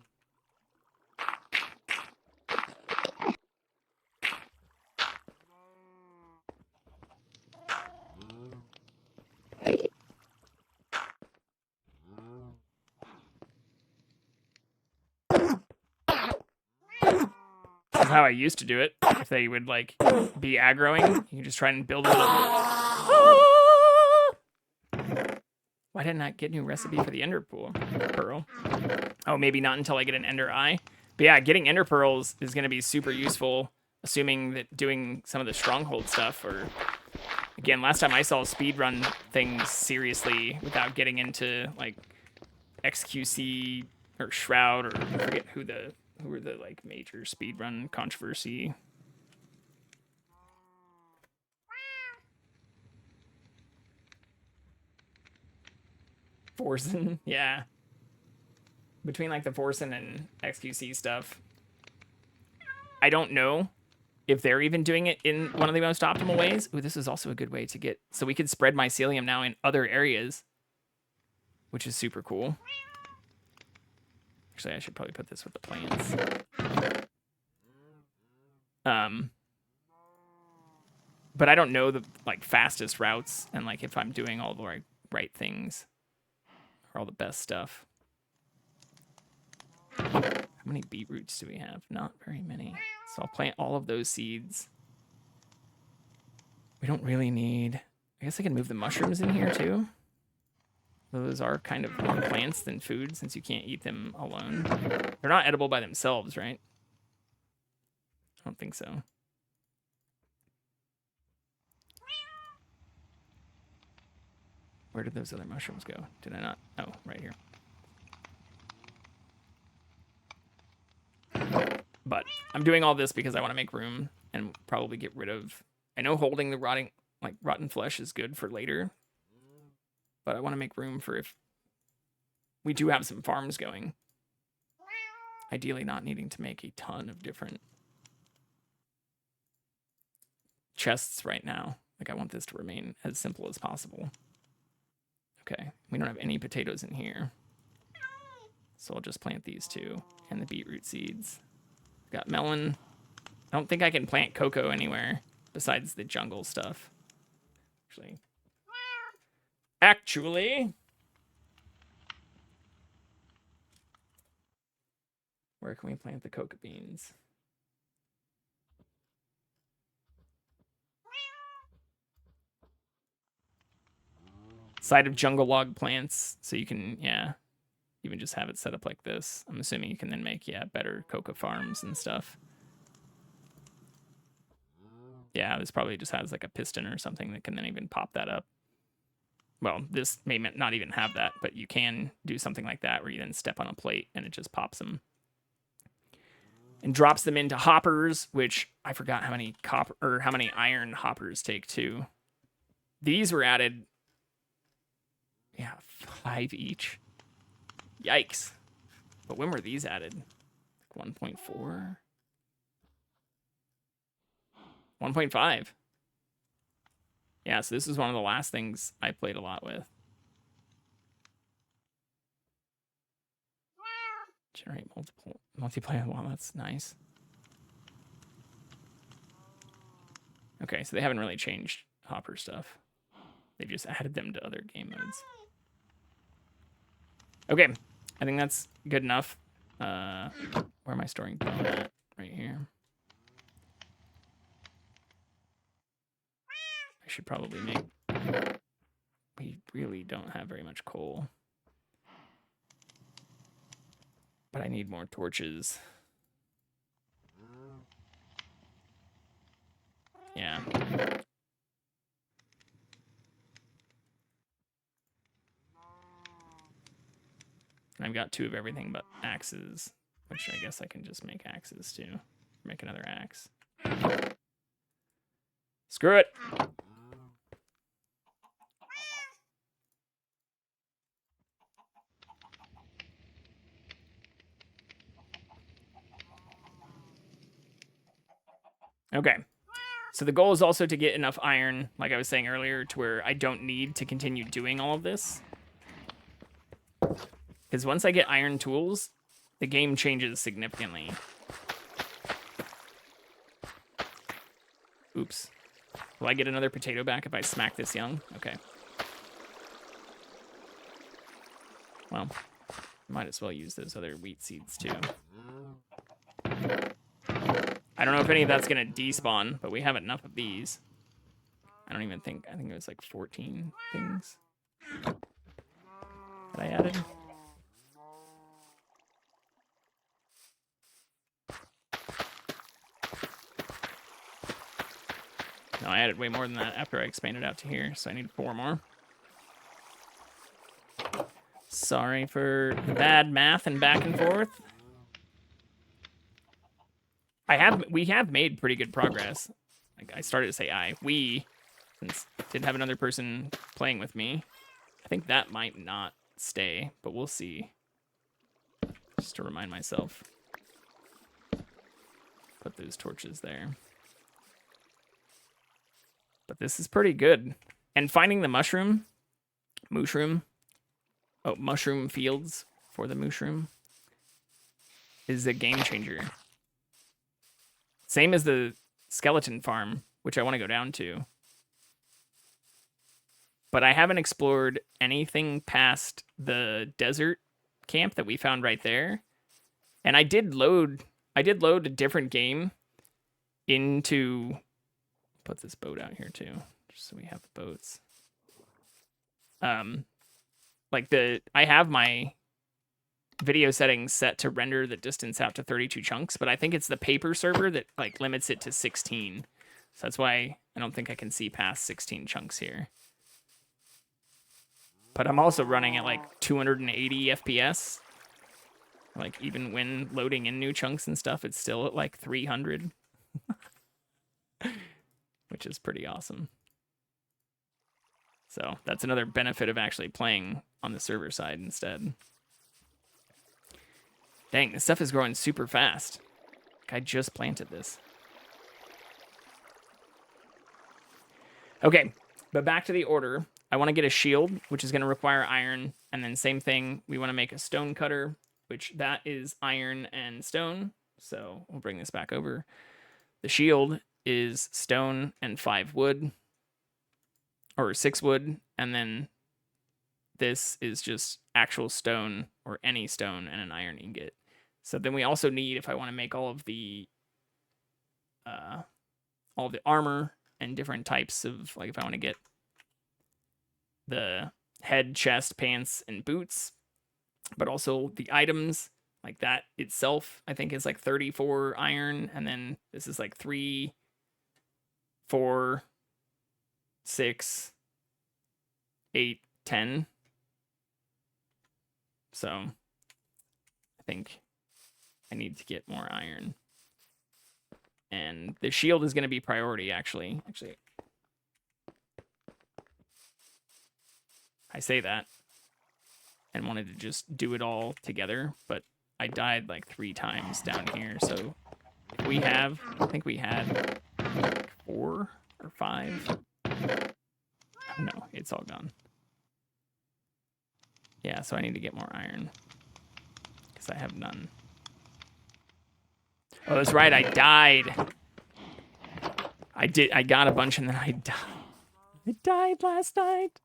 That's how I used to do it. If they would, like, be aggroing, you just try and build a little... Why didn't I get a new recipe for the ender pearl? Oh, maybe not until I get an ender eye. But yeah, getting ender pearls is going to be super useful, assuming that doing some of the stronghold stuff, or... Again, last time I saw speedrun things seriously without getting into, like, XQC or Shroud, or I forget who were the, like, major speedrun controversy. Forsen, yeah. Between, like, the Forsen and XQC stuff, I don't know if they're even doing it in one of the most optimal ways. Ooh, this is also a good way to get... So we could spread mycelium now in other areas, which is super cool. Actually, I should probably put this with the plants. But I don't know the, like, fastest routes and, like, if I'm doing all the right things or all the best stuff. How many beetroots do we have? Not very many. So I'll plant all of those seeds. We don't really need... I guess I can move the mushrooms in here, too. Those are kind of more plants than food, since you can't eat them alone. They're not edible by themselves, right? I don't think so. Where did those other mushrooms go? Did I not? Oh, right here. But I'm doing all this because I want to make room and probably get rid of... I know holding the rotten flesh is good for later, but I want to make room for if we do have some farms going. Ideally not needing to make a ton of different chests right now. Like, I want this to remain as simple as possible. Okay, we don't have any potatoes in here, so I'll just plant these two and the beetroot seeds. Got melon. I don't think I can plant cocoa anywhere besides the jungle stuff. Actually, where can we plant the cocoa beans? Side of jungle log plants, so you can, yeah, even just have it set up like this. I'm assuming you can then make, yeah, better cocoa farms and stuff. Yeah, this probably just has like a piston or something that can then even pop that up. Well, this may not even have that, but you can do something like that where you then step on a plate and it just pops them. And drops them into hoppers, which I forgot how many copper or how many iron hoppers take too. These were added, yeah, 5 each. Yikes. But when were these added? Like 1.4? 1.5. Yeah, so this is one of the last things I played a lot with. Generate multiplayer. Wow, that's nice. Okay, so they haven't really changed hopper stuff. They've just added them to other game modes. Okay, I think that's good enough. Where am I storing bone at? Right here. I should probably make we really don't have very much coal. But I need more torches. Yeah. And I've got 2 of everything but axes, which I guess I can just make axes too. Make another axe. Screw it. Okay. So the goal is also to get enough iron, like I was saying earlier, to where I don't need to continue doing all of this. Because once I get iron tools, the game changes significantly. Oops. Will I get another potato back if I smack this young? Okay. Well, might as well use those other wheat seeds too. I don't know if any of that's going to despawn, but we have enough of these. I don't even think, I think it was like 14 things that I added. No, I added way more than that after I expanded out to here, so I need 4 more. Sorry for the bad math and back and forth. We have made pretty good progress. Like I started to say we, since didn't have another person playing with me. I think that might not stay, but we'll see. Just to remind myself. Put those torches there. But this is pretty good. And finding the mushroom fields for the mushroom is a game changer. Same as the skeleton farm, which I want to go down to. But I haven't explored anything past the desert camp that we found right there. And I did load a different game into... Put this boat out here too, just so we have the boats. I have my video settings set to render the distance out to 32 chunks, but I think it's the paper server that like limits it to 16. So that's why I don't think I can see past 16 chunks here. But I'm also running at like 280 FPS. Like even when loading in new chunks and stuff, it's still at like 300. Which is pretty awesome. So that's another benefit of actually playing on the server side instead. Dang, this stuff is growing super fast. Like I just planted this. Okay, but back to the order. I want to get a shield, which is going to require iron. And then same thing, we want to make a stone cutter, which that is iron and stone. So we'll bring this back over. The shield is stone and 5 wood. Or 6 wood. And then this is just actual stone or any stone and an iron ingot. So then we also need, if I want to make all of the armor and different types of, like if I want to get the head, chest, pants, and boots, but also the items, like that itself, I think is like 34 iron, and then this is like 3, 4, 6, 8, 10. So I think I need to get more iron. And the shield is going to be priority, actually. I say that and wanted to just do it all together, but I died like 3 times down here. So I think we had like 4 or 5. No, it's all gone. Yeah, so I need to get more iron because I have none. Oh, that's right, I died. I got a bunch and then I died. I died last night.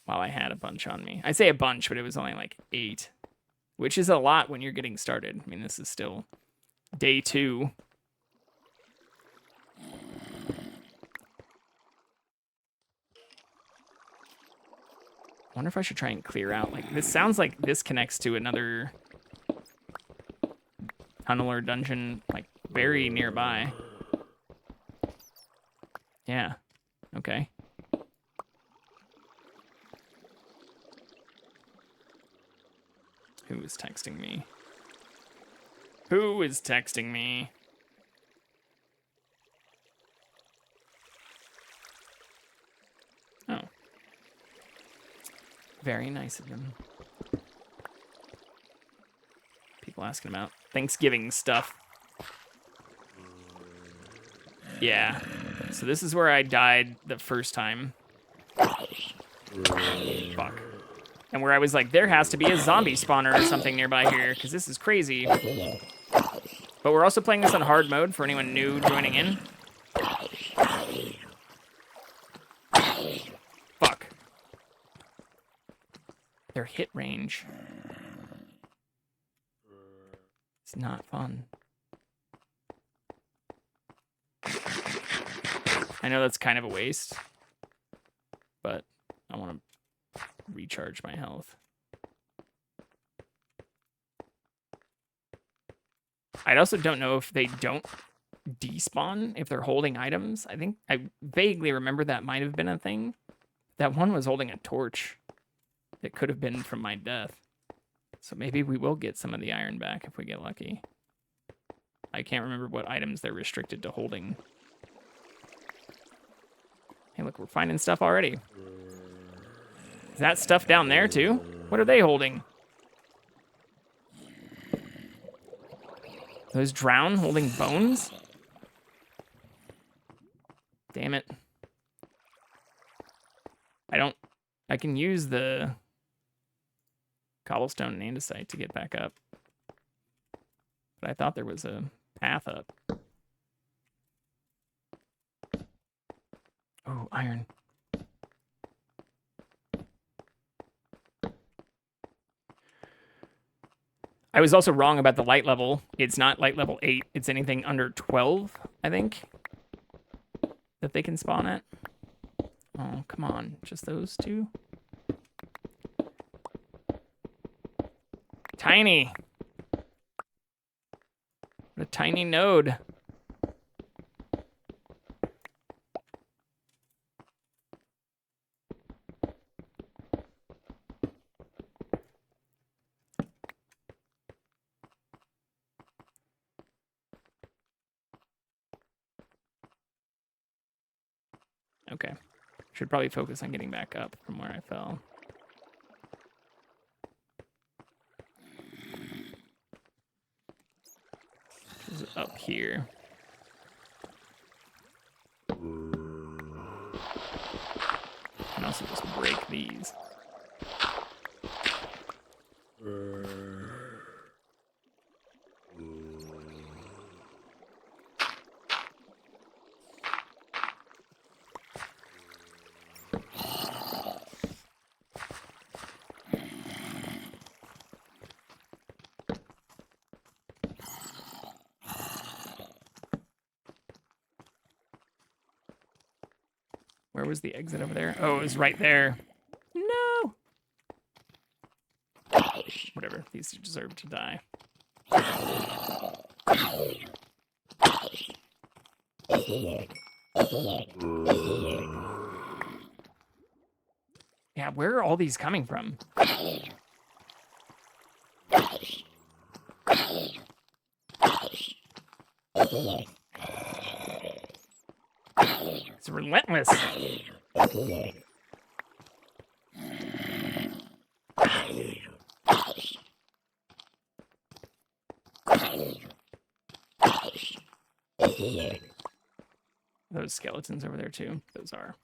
While I had a bunch on me. I say a bunch, but it was only like 8. Which is a lot when you're getting started. I mean, this is still day 2. I wonder if I should try and clear out. Like, this sounds like this connects to another tunnel or dungeon, like, very nearby. Yeah. Okay. Who is texting me? Who is texting me? Oh. Very nice of them. People asking about Thanksgiving stuff. Yeah. So this is where I died the first time. Fuck. And where I was like, there has to be a zombie spawner or something nearby here, because this is crazy. But we're also playing this on hard mode for anyone new joining in. Fuck. Their hit range. It's not fun. I know that's kind of a waste, but I want to recharge my health. I also don't know if they don't despawn if they're holding items. I think I vaguely remember that might have been a thing. That one was holding a torch. It could have been from my death. So maybe we will get some of the iron back if we get lucky. I can't remember what items they're restricted to holding. Hey, look, we're finding stuff already. Is that stuff down there, too? What are they holding? Those drown holding bones? Damn it. I can use the cobblestone and andesite to get back up. But I thought there was a path up. Oh, iron. I was also wrong about the light level. It's not light level 8. It's anything under 12, I think, that they can spawn at. Oh, come on. Just those two? Tiny. What a tiny node. Okay. Should probably focus on getting back up from where I fell. This is up here. I can also just break these. Where was the exit over there? Oh, it was right there. No! Whatever, these deserve to die. Yeah, where are all these coming from? It's relentless. Those skeletons over there too. Those are.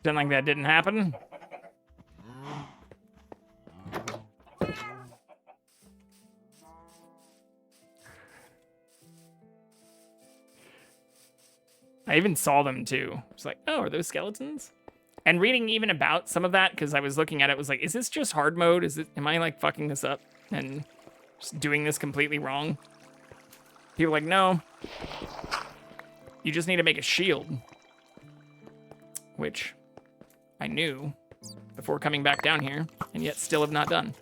Pretend like that didn't happen. I even saw them too. It's like, oh, are those skeletons? And reading even about some of that, because I was looking at it, was like, is this just hard mode? Am I like fucking this up and just doing this completely wrong? People are like, no. You just need to make a shield. Which I knew before coming back down here, and yet still have not done.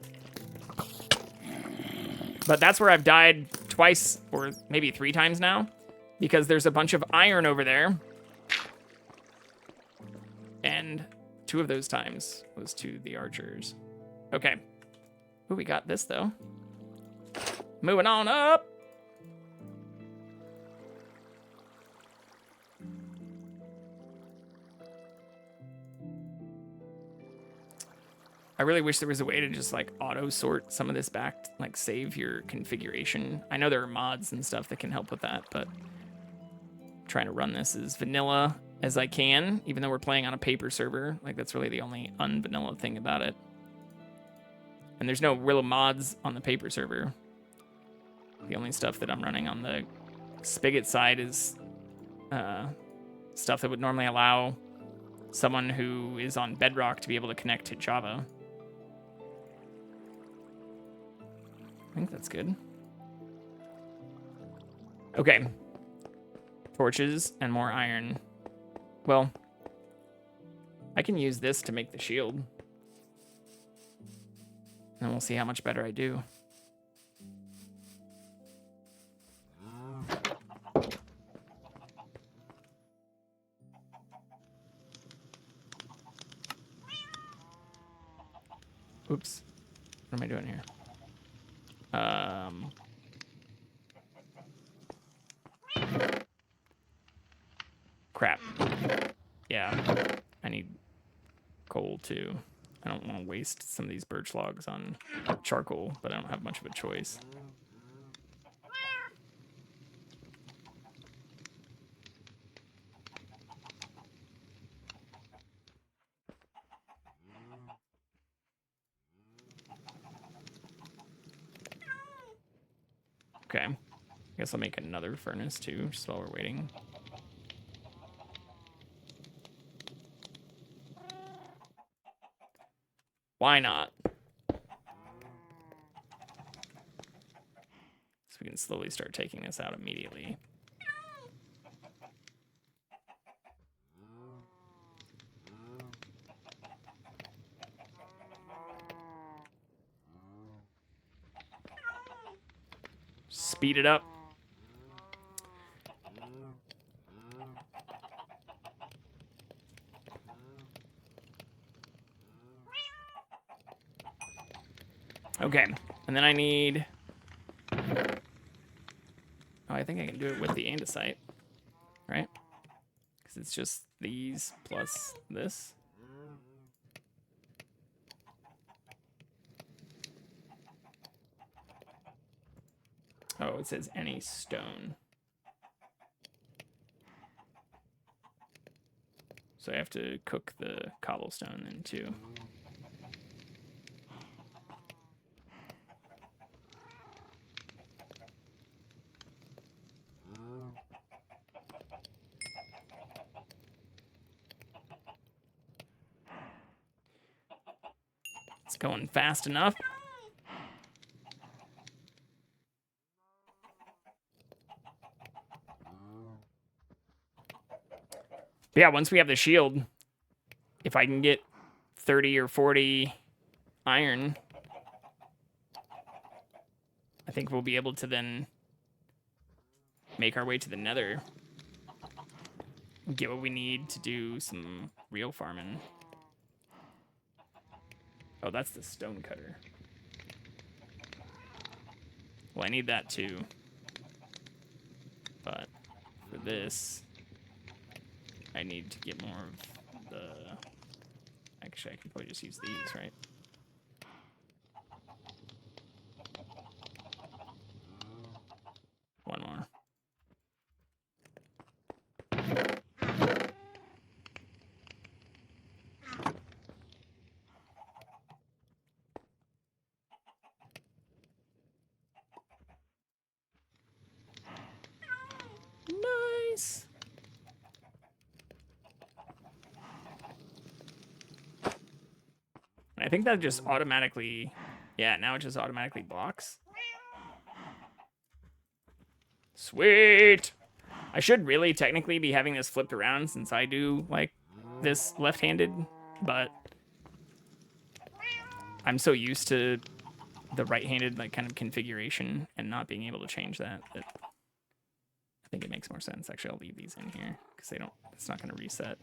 But that's where I've died twice, or maybe 3 times now, because there's a bunch of iron over there. And 2 of those times was to the archers. Okay. Ooh, we got this, though. Moving on up. I really wish there was a way to just like auto sort some of this back, like save your configuration. I know there are mods and stuff that can help with that, but I'm trying to run this as vanilla as I can, even though we're playing on a paper server. Like that's really the only unvanilla thing about it. And there's no real mods on the paper server. The only stuff that I'm running on the Spigot side is stuff that would normally allow someone who is on Bedrock to be able to connect to Java. I think that's good. Okay. Torches and more iron. Well, I can use this to make the shield. And we'll see how much better I do. Oops. What am I doing here? Crap. Yeah. I need coal too. I don't want to waste some of these birch logs on charcoal, but I don't have much of a choice. Okay. I guess I'll make another furnace too, just while we're waiting. Why not? So we can slowly start taking this out immediately. Speed it up. Okay, and then I need... Oh, I think I can do it with the andesite, right? Because it's just these plus this. Oh, it says any stone. So I have to cook the cobblestone then too. It's going fast enough. But yeah, once we have the shield, if I can get 30 or 40 iron, I think we'll be able to then make our way to the nether. Get what we need to do some real farming. Oh, that's the stone cutter. Well, I need that too. But for this, I need to get more of the... Actually, I can probably just use these, right? One more. Nice. I think that just automatically... Yeah, now it just automatically blocks. Sweet! I should really technically be having this flipped around since I do, like, this left-handed, but I'm so used to the right-handed, like, kind of configuration and not being able to change that I think it makes more sense. Actually, I'll leave these in here because it's not going to reset.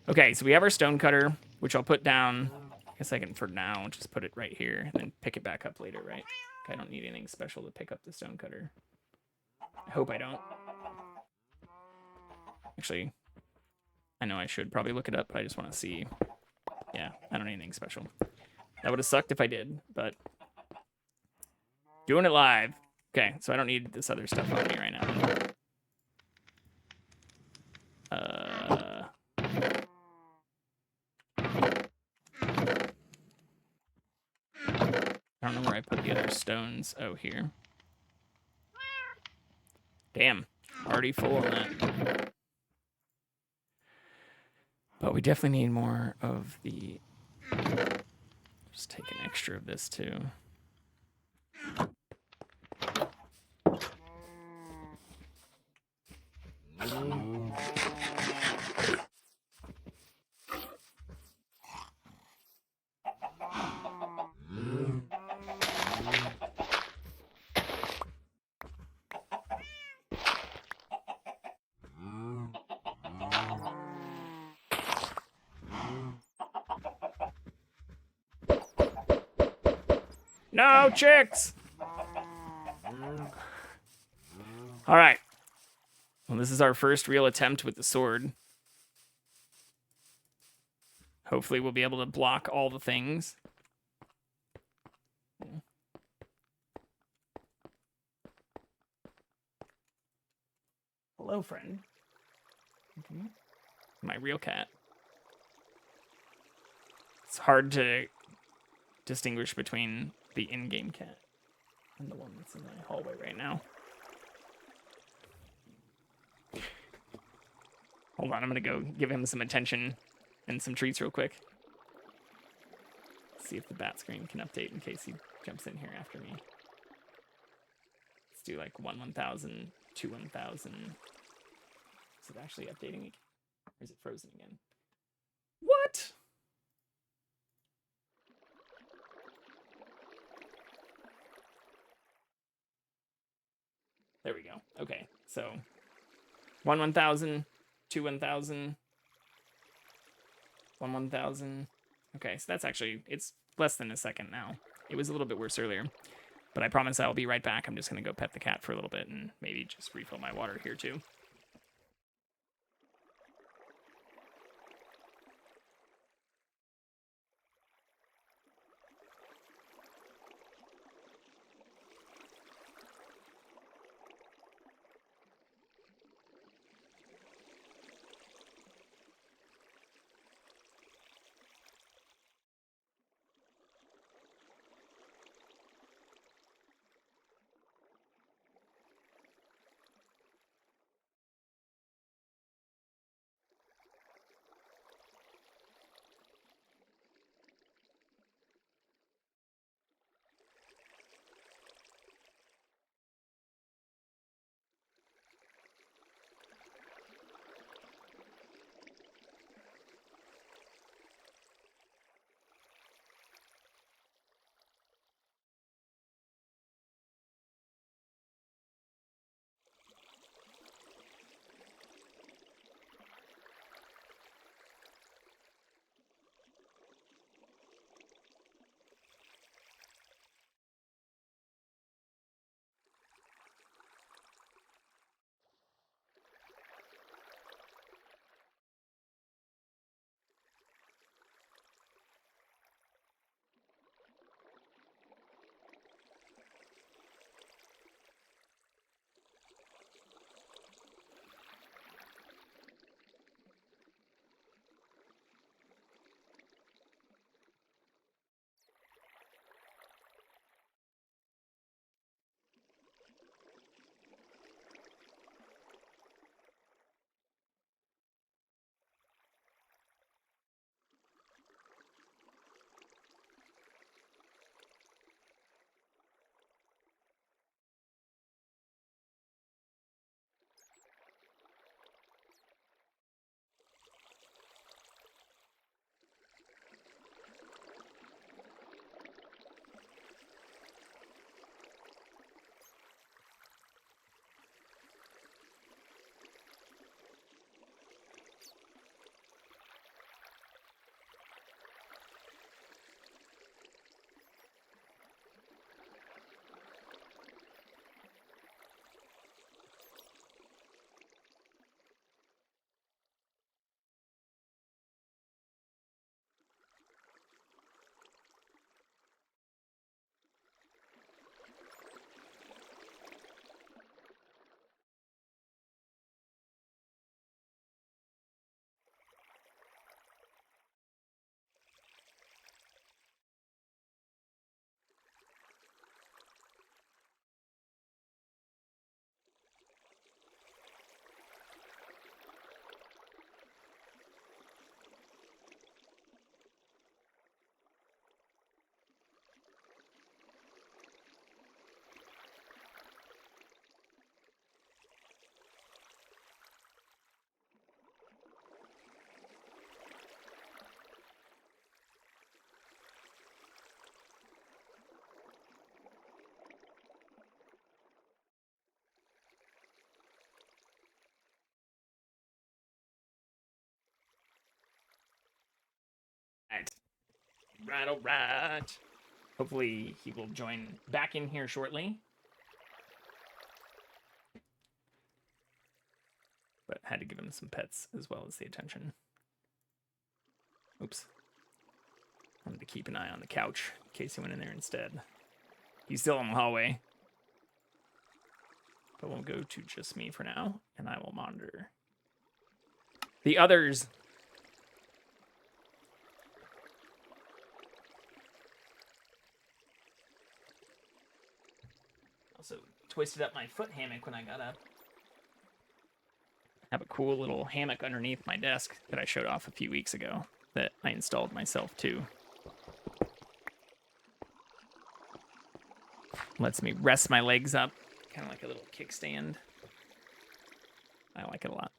Okay, so we have our stone cutter, which I'll put down. I guess I can, for now, just put it right here and then pick it back up later, right? I don't need anything special to pick up the stone cutter. I hope I don't. Actually, I know I should probably look it up, but I just want to see. Yeah, I don't need anything special. That would have sucked if I did, but doing it live. Okay, so I don't need this other stuff on me right now. I don't know where I put the other stones. Oh, here. Damn, already full on that. But we definitely need more of the... Just take an extra of this, too. No chicks! All right. Well, this is our first real attempt with the sword. Hopefully we'll be able to block all the things. Hello, friend. My real cat. It's hard to distinguish between the in-game cat and the one that's in my hallway right now. Hold on, I'm gonna go give him some attention and some treats real quick. See if the bat screen can update in case he jumps in here after me. Let's do like 1,000, 1,000. Is it actually updating again? Or is it frozen again? What? There we go. Okay, so 1,000, 1,000, 1,000. Okay, so that's actually, it's less than a second now. It was a little bit worse earlier, but I promise I'll be right back. I'm just going to go pet the cat for a little bit and maybe just refill my water here too. Right, all right. Hopefully he will join back in here shortly. But had to give him some pets as well as the attention. Oops. Wanted to keep an eye on the couch in case he went in there instead. He's still in the hallway. But we'll go to just me for now, and I will monitor the others. Also twisted up my foot hammock when I got up. I have a cool little hammock underneath my desk that I showed off a few weeks ago that I installed myself too. Lets me rest my legs up, kind of like a little kickstand. I like it a lot.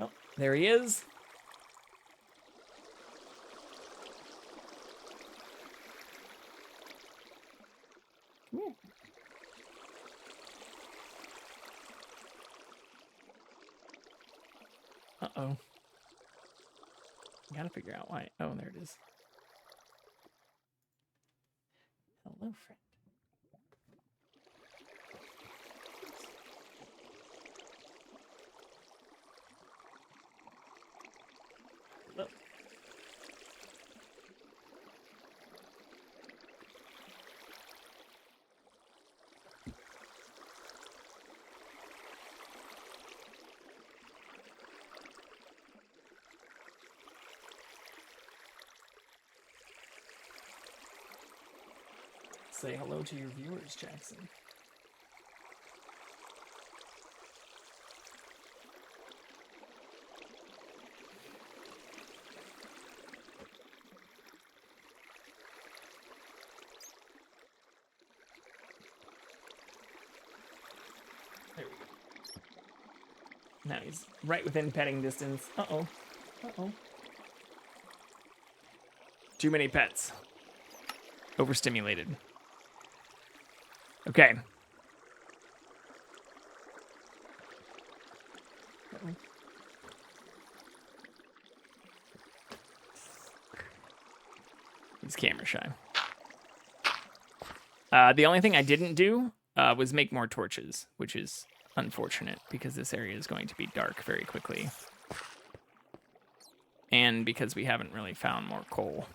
Oh, there he is. Come here. Uh-oh. Gotta figure out why. Oh, there it is. Hello, friend. Hello. Say hello to your viewers, Jackson. There we go. Now he's right within petting distance. Uh-oh. Uh-oh. Too many pets. Overstimulated. Okay. Uh-oh. He's camera shy. The only thing I didn't do was make more torches, which is unfortunate because this area is going to be dark very quickly. And because we haven't really found more coal.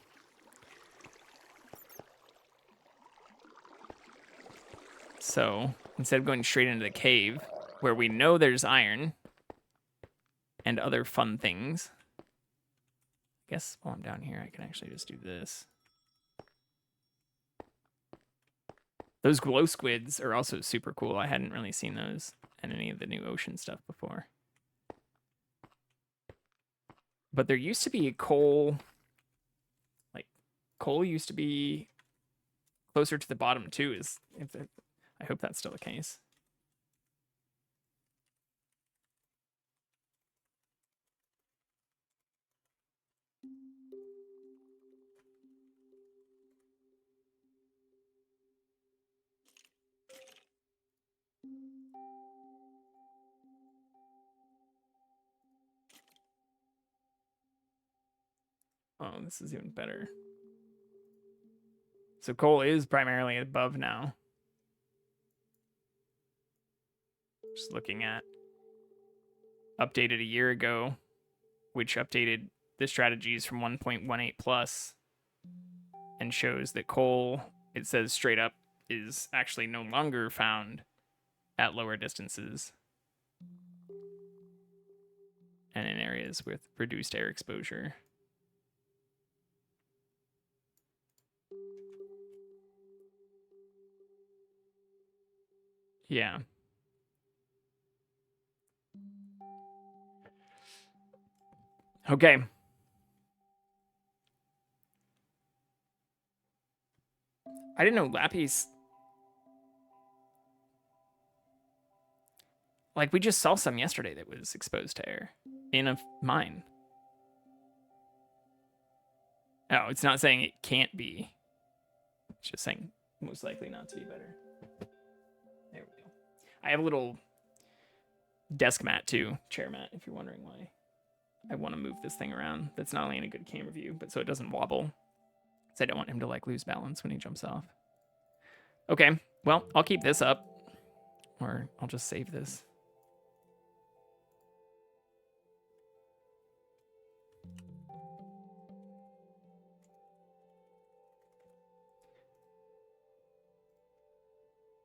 So instead of going straight into the cave, where we know there's iron and other fun things, I guess while I'm down here, I can actually just do this. Those glow squids are also super cool. I hadn't really seen those in any of the new ocean stuff before. But there used to be a coal, like coal used to be closer to the bottom too. I hope that's still the case. Oh, this is even better. So coal is primarily above now. Just looking at updated a year ago, which updated the strategies from 1.18 plus and shows that coal, it says straight up, is actually no longer found at lower distances and in areas with reduced air exposure. Yeah. Okay. I didn't know lapis. Like, we just saw some yesterday that was exposed to air in a mine. Oh, it's not saying it can't be. It's just saying most likely not to be better. There we go. I have a little desk mat too, chair mat, if you're wondering why I want to move this thing around. That's not only in a good camera view, but so it doesn't wobble I don't want him to like lose balance when he jumps off. Okay, well, I'll keep this up. Or I'll just save this.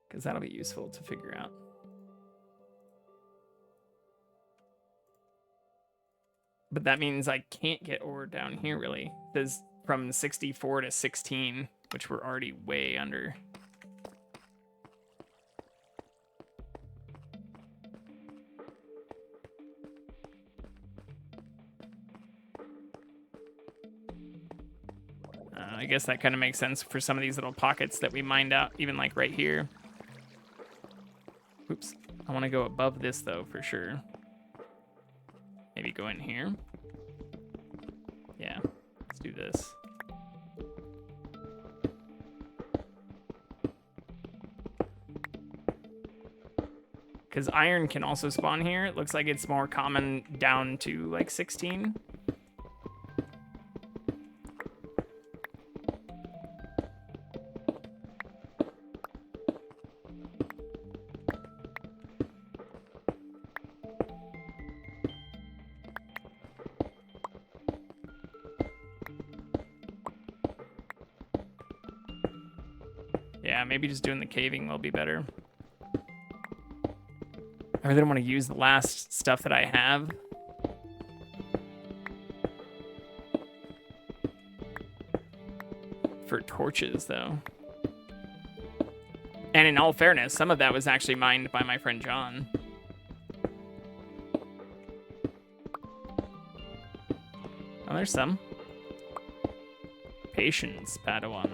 Because that'll be useful to figure out. But that means I can't get ore down here, really. There's from 64 to 16, which we're already way under. I guess that kind of makes sense for some of these little pockets that we mined out, even like right here. Oops. I want to go above this, though, for sure. Maybe go in here. Yeah, let's do this. Because iron can also spawn here. It looks like it's more common down to like 16. Yeah, maybe just doing the caving will be better. I really don't want to use the last stuff that I have. For torches, though. And in all fairness, some of that was actually mined by my friend John. Oh, there's some. Patience, Padawan.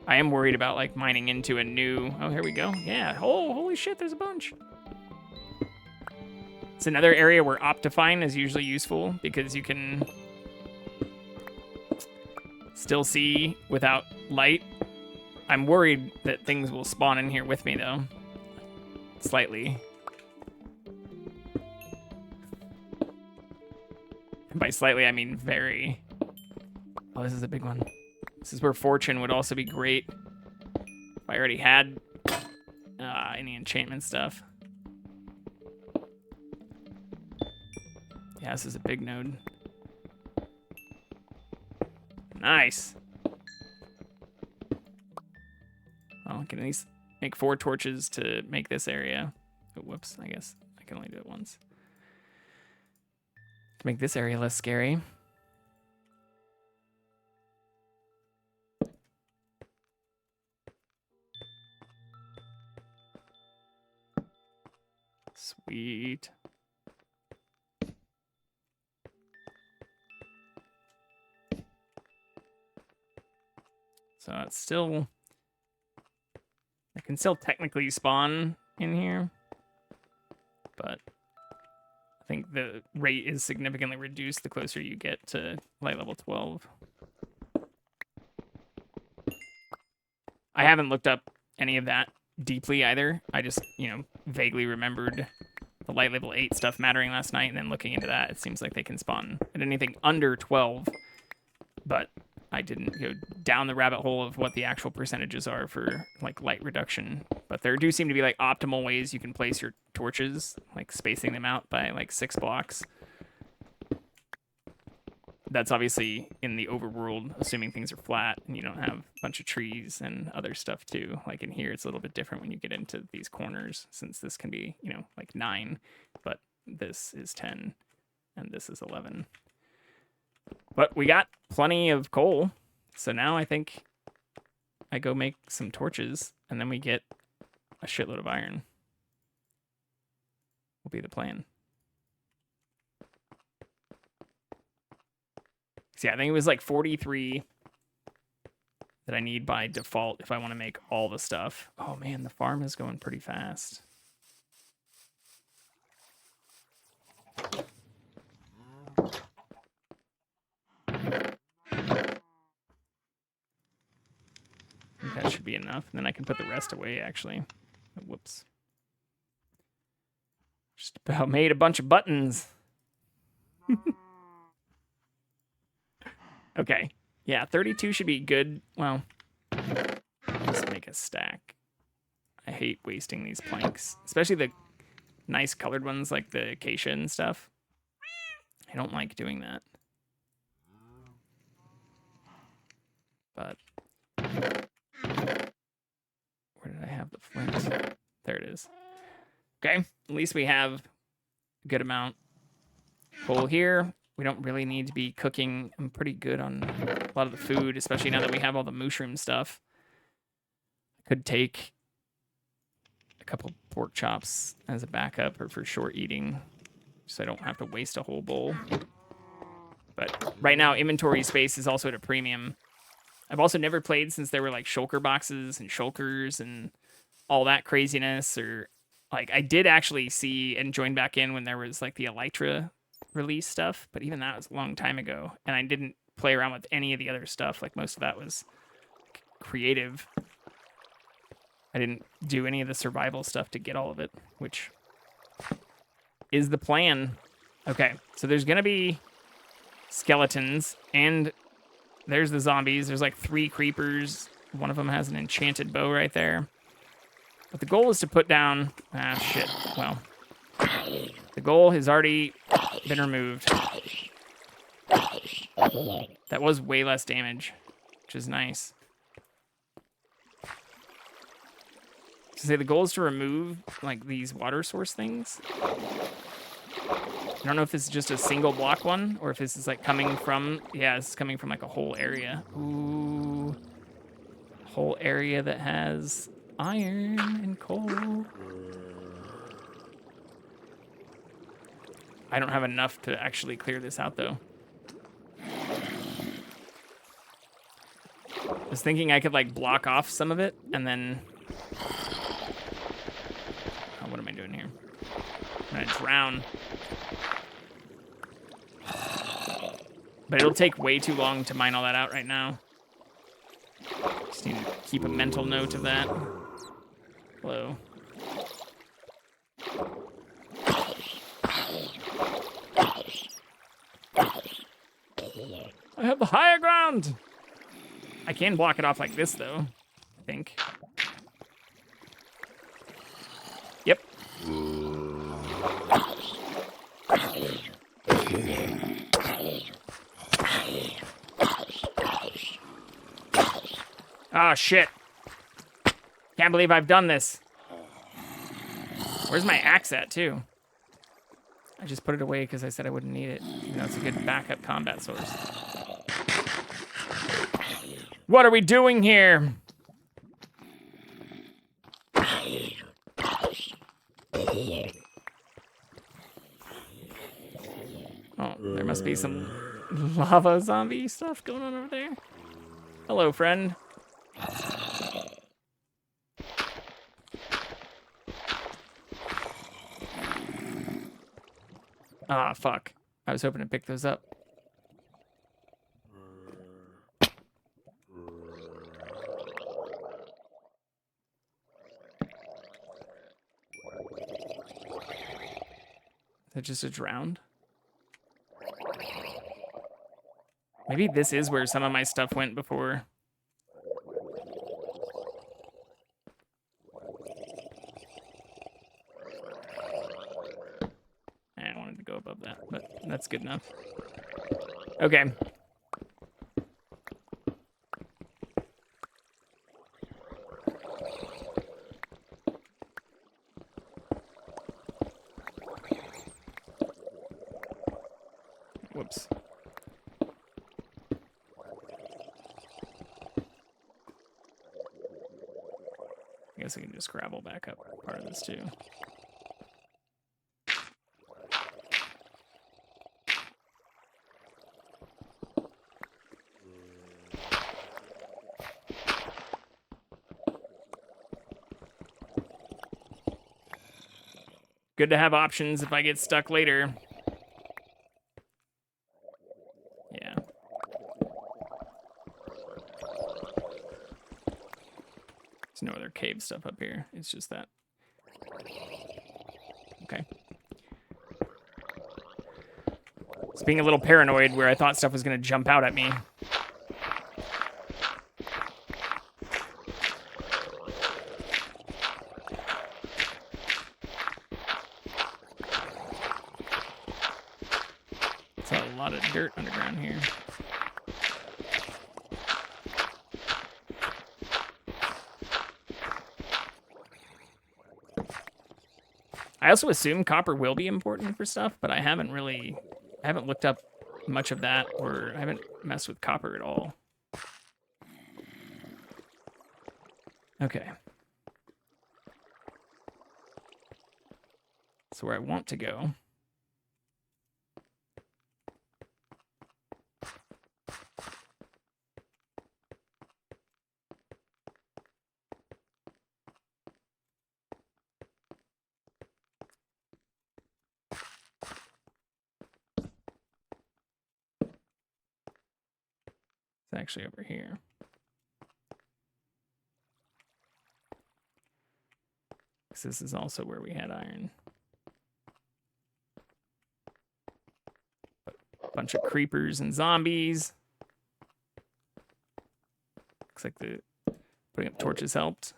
I am worried about like mining into a new. Oh, here we go. Yeah. Oh, holy shit! There's a bunch. It's another area where Optifine is usually useful because you can still see without light. I'm worried that things will spawn in here with me though. Slightly. And by slightly, I mean very. Oh, this is a big one. This is where Fortune would also be great. If I already had any enchantment stuff. Yeah, this is a big node. Nice. Well, I can at least make 4 torches to make this area. Oh, whoops, I guess I can only do it once. To make this area less scary. Sweet. So it's still... I can still technically spawn in here. But I think the rate is significantly reduced the closer you get to light level 12. I haven't looked up any of that deeply either. I just, vaguely remembered the light level 8 stuff mattering last night, and then looking into that, it seems like they can spawn at anything under 12, but I didn't go down the rabbit hole of what the actual percentages are for like light reduction. But there do seem to be like optimal ways you can place your torches, like spacing them out by like 6 blocks. That's obviously in the overworld, assuming things are flat and you don't have a bunch of trees and other stuff too. Like in here, it's a little bit different when you get into these corners, since this can be, like 9, but this is 10 and this is 11. But we got plenty of coal, so now I think I go make some torches and then we get a shitload of iron. Will be the plan. So yeah, I think it was like 43 that I need by default if I want to make all the stuff. Oh man, the farm is going pretty fast. That should be enough. And then I can put the rest away, actually. Whoops. Just about made a bunch of buttons. Okay. Yeah, 32 should be good. Well, let's make a stack. I hate wasting these planks, especially the nice colored ones like the acacia and stuff. I don't like doing that. But where did I have the flint? There it is. Okay, at least we have a good amount. Coal here. We don't really need to be cooking. I'm pretty good on a lot of the food, especially now that we have all the mushroom stuff. Could take a couple pork chops as a backup or for short eating, so I don't have to waste a whole bowl. But right now, inventory space is also at a premium. I've also never played since there were like shulker boxes and shulkers and all that craziness. Or like I did actually see and join back in when there was like the Elytra release stuff, but even that was a long time ago, and I didn't play around with any of the other stuff. Like most of that was creative. I didn't do any of the survival stuff to get all of it, which is the plan. Okay, so there's gonna be skeletons, and there's the zombies. There's like 3 creepers. One of them has an enchanted bow right there. But the goal is to put down... Ah, shit. Well, the goal has already been removed. That was way less damage, which is nice. To say the goal is to remove like these water source things. I don't know if this is just a single block one or if this is like coming from, yeah, it's coming from like a whole area. Ooh, whole area that has iron and coal. I don't have enough to actually clear this out though. I was thinking I could like block off some of it and then... Oh, what am I doing here? I'm gonna drown. But it'll take way too long to mine all that out right now. Just need to keep a mental note of that. Hello. I have the higher ground! I can block it off like this, though. I think. Yep. Oh, shit. Can't believe I've done this. Where's my axe at, too? I just put it away because I said I wouldn't need it. You know, it's a good backup combat source. What are we doing here? Oh, there must be some lava zombie stuff going on over there. Hello, friend. Ah, fuck. I was hoping to pick those up. Is that just a drowned? Maybe this is where some of my stuff went before. I wanted to go above that, but that's good enough. Okay. Whoops. I guess I can just gravel back up part of this too. Good to have options if I get stuck later. Yeah. There's no other cave stuff up here. It's just that. Okay. was being a little paranoid where I thought stuff was going to jump out at me. It's a lot of dirt underground here. I also assume copper will be important for stuff, but I haven't looked up much of that, or I haven't messed with copper at all. Okay. So where I want to go. It's actually over here. Because this is also where we had iron. A bunch of creepers and zombies. Looks like the putting up torches helped.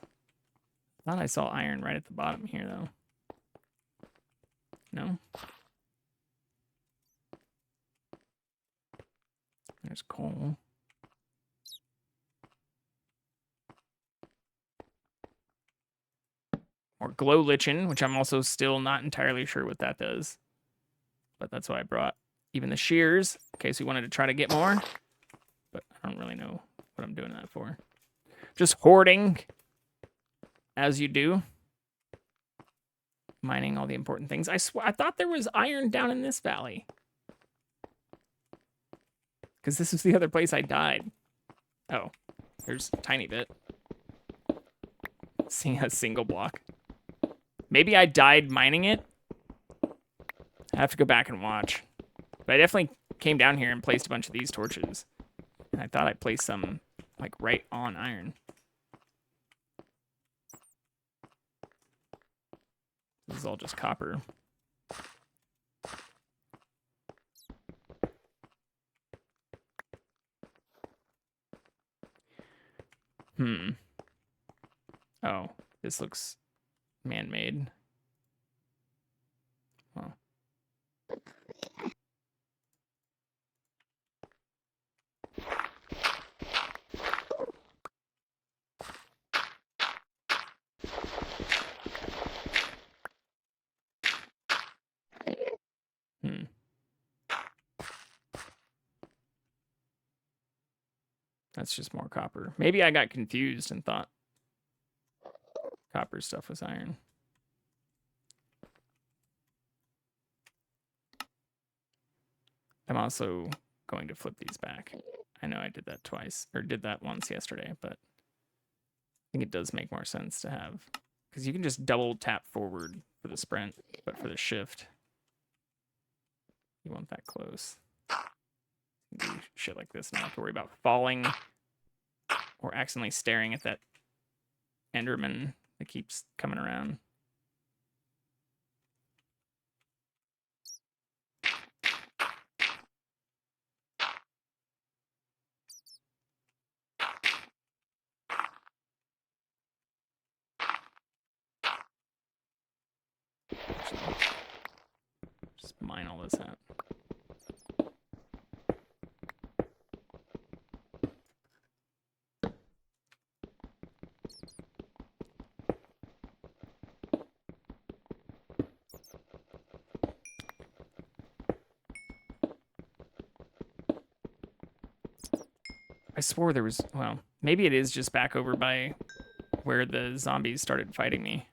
Thought I saw iron right at the bottom here, though. No? There's coal. Or glow lichen, which I'm also still not entirely sure what that does. But that's why I brought even the shears, in case we wanted to try to get more. But I don't really know what I'm doing that for. Just hoarding, as you do. Mining all the important things. I thought there was iron down in this valley. Because this is the other place I died. Oh, there's a tiny bit. Seeing a single block. Maybe I died mining it. I have to go back and watch. But I definitely came down here and placed a bunch of these torches. And I thought I placed some, like, right on iron. This is all just copper. Oh, this looks man-made. Well. That's just more copper. Maybe I got confused and thought copper stuff was iron. I'm also going to flip these back. I know I did that twice, or did that once yesterday, but I think it does make more sense to have, because you can just double tap forward for the sprint, but for the shift, you want that close. Do shit like this, not have to worry about falling or accidentally staring at that Enderman that keeps coming around. Just mine all this out. I swore there was, well, maybe it is just back over by where the zombies started fighting me.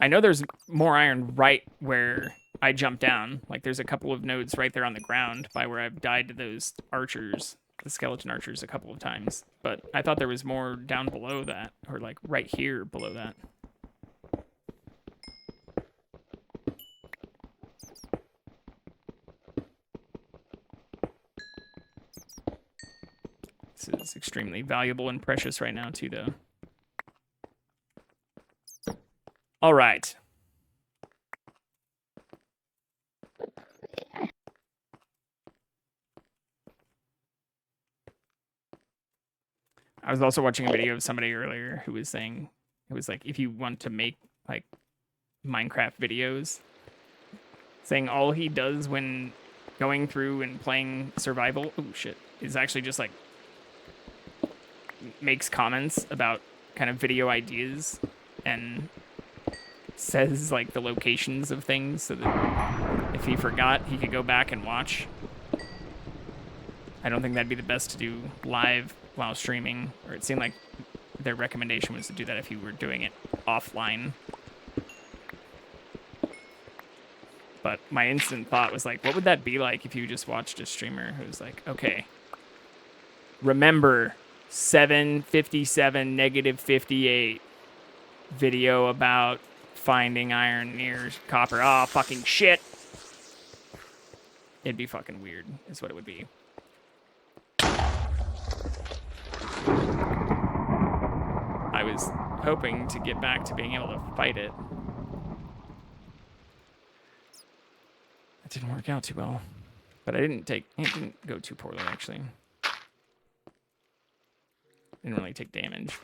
I know there's more iron right where I jumped down. Like, there's a couple of nodes right there on the ground by where I've died to those archers, the skeleton archers, a couple of times. But I thought there was more down below that, or like right here below that. This is extremely valuable and precious right now, too, though. All right. I was also watching a video of somebody earlier who was saying, it was like, if you want to make like Minecraft videos, saying all he does when going through and playing survival, oh shit, is actually just like makes comments about kind of video ideas and says like the locations of things so that if he forgot, he could go back and watch. I don't think that'd be the best to do live while streaming, or it seemed like their recommendation was to do that if you were doing it offline. But my instant thought was like, what would that be like if you just watched a streamer who was like, okay, remember 757 -58 video about finding iron near copper. Oh, fucking shit. It'd be fucking weird, is what it would be. I was hoping to get back to being able to fight it. It didn't work out too well. But it didn't go too poorly, actually. Didn't really take damage.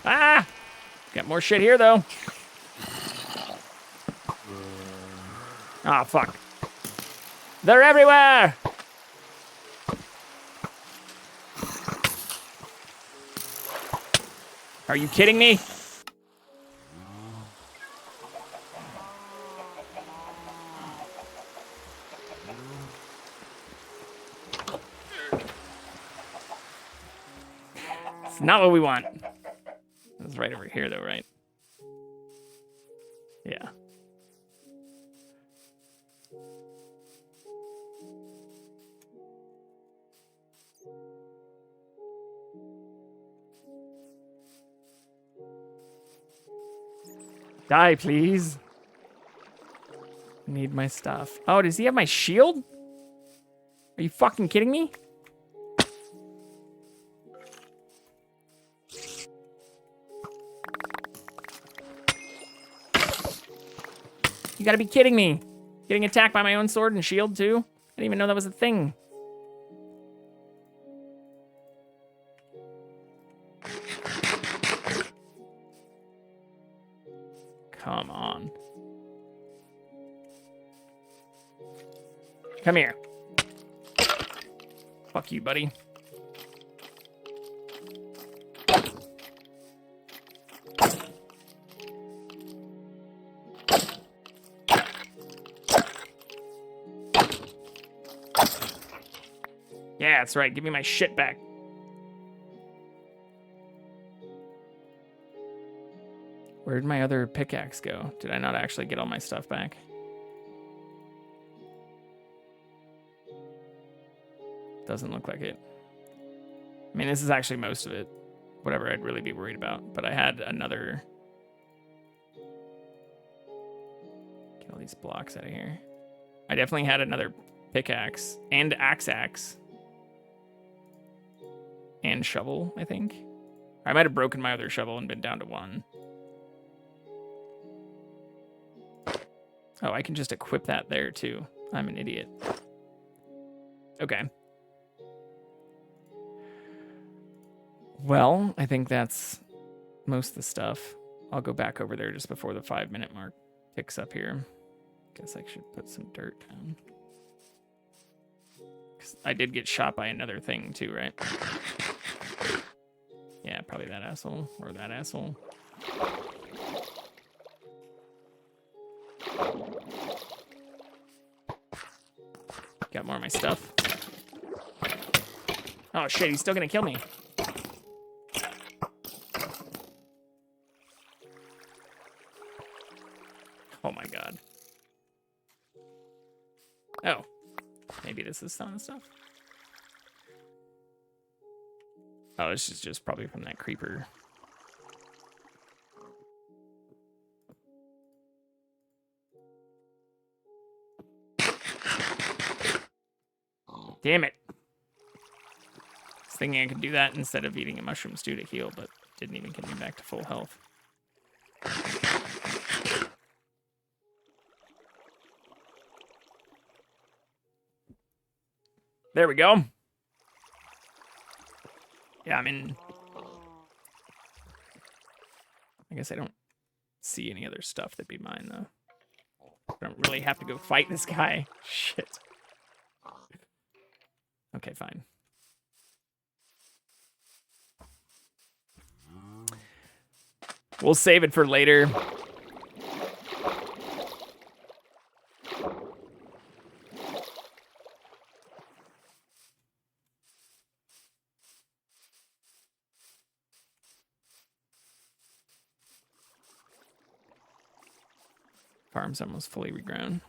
Ah! Got more shit here, though. Ah, oh, fuck. They're everywhere! Are you kidding me? It's not what we want. It's right over here, though, right? Yeah. Die, please. Need my stuff. Oh, does he have my shield? Are you fucking kidding me? You gotta be kidding me. Getting attacked by my own sword and shield, too? I didn't even know that was a thing. Come on. Come here. Fuck you, buddy. Yeah, that's right. Give me my shit back. Where did my other pickaxe go? Did I not actually get all my stuff back? Doesn't look like it. I mean, this is actually most of it. Whatever I'd really be worried about. But I had another... Get all these blocks out of here. I definitely had another pickaxe and axe. And shovel, I think. I might have broken my other shovel and been down to 1. Oh, I can just equip that there, too. I'm an idiot. Okay. Well, I think that's most of the stuff. I'll go back over there just before the 5-minute mark ticks up here. Guess I should put some dirt down. 'Cause I did get shot by another thing, too, right? Yeah, probably that asshole. Or that asshole. Got more of my stuff. Oh shit, he's still gonna kill me. Oh my god. Oh. Maybe this is some of the stuff. Oh, this is just probably from that creeper. Damn it. I was thinking I could do that instead of eating a mushroom stew to heal, but didn't even get me back to full health. There we go. Yeah, I'm in. I guess I don't see any other stuff that'd be mine, though. I don't really have to go fight this guy. Shit. Okay, fine. We'll save it for later. Farm's almost fully regrown.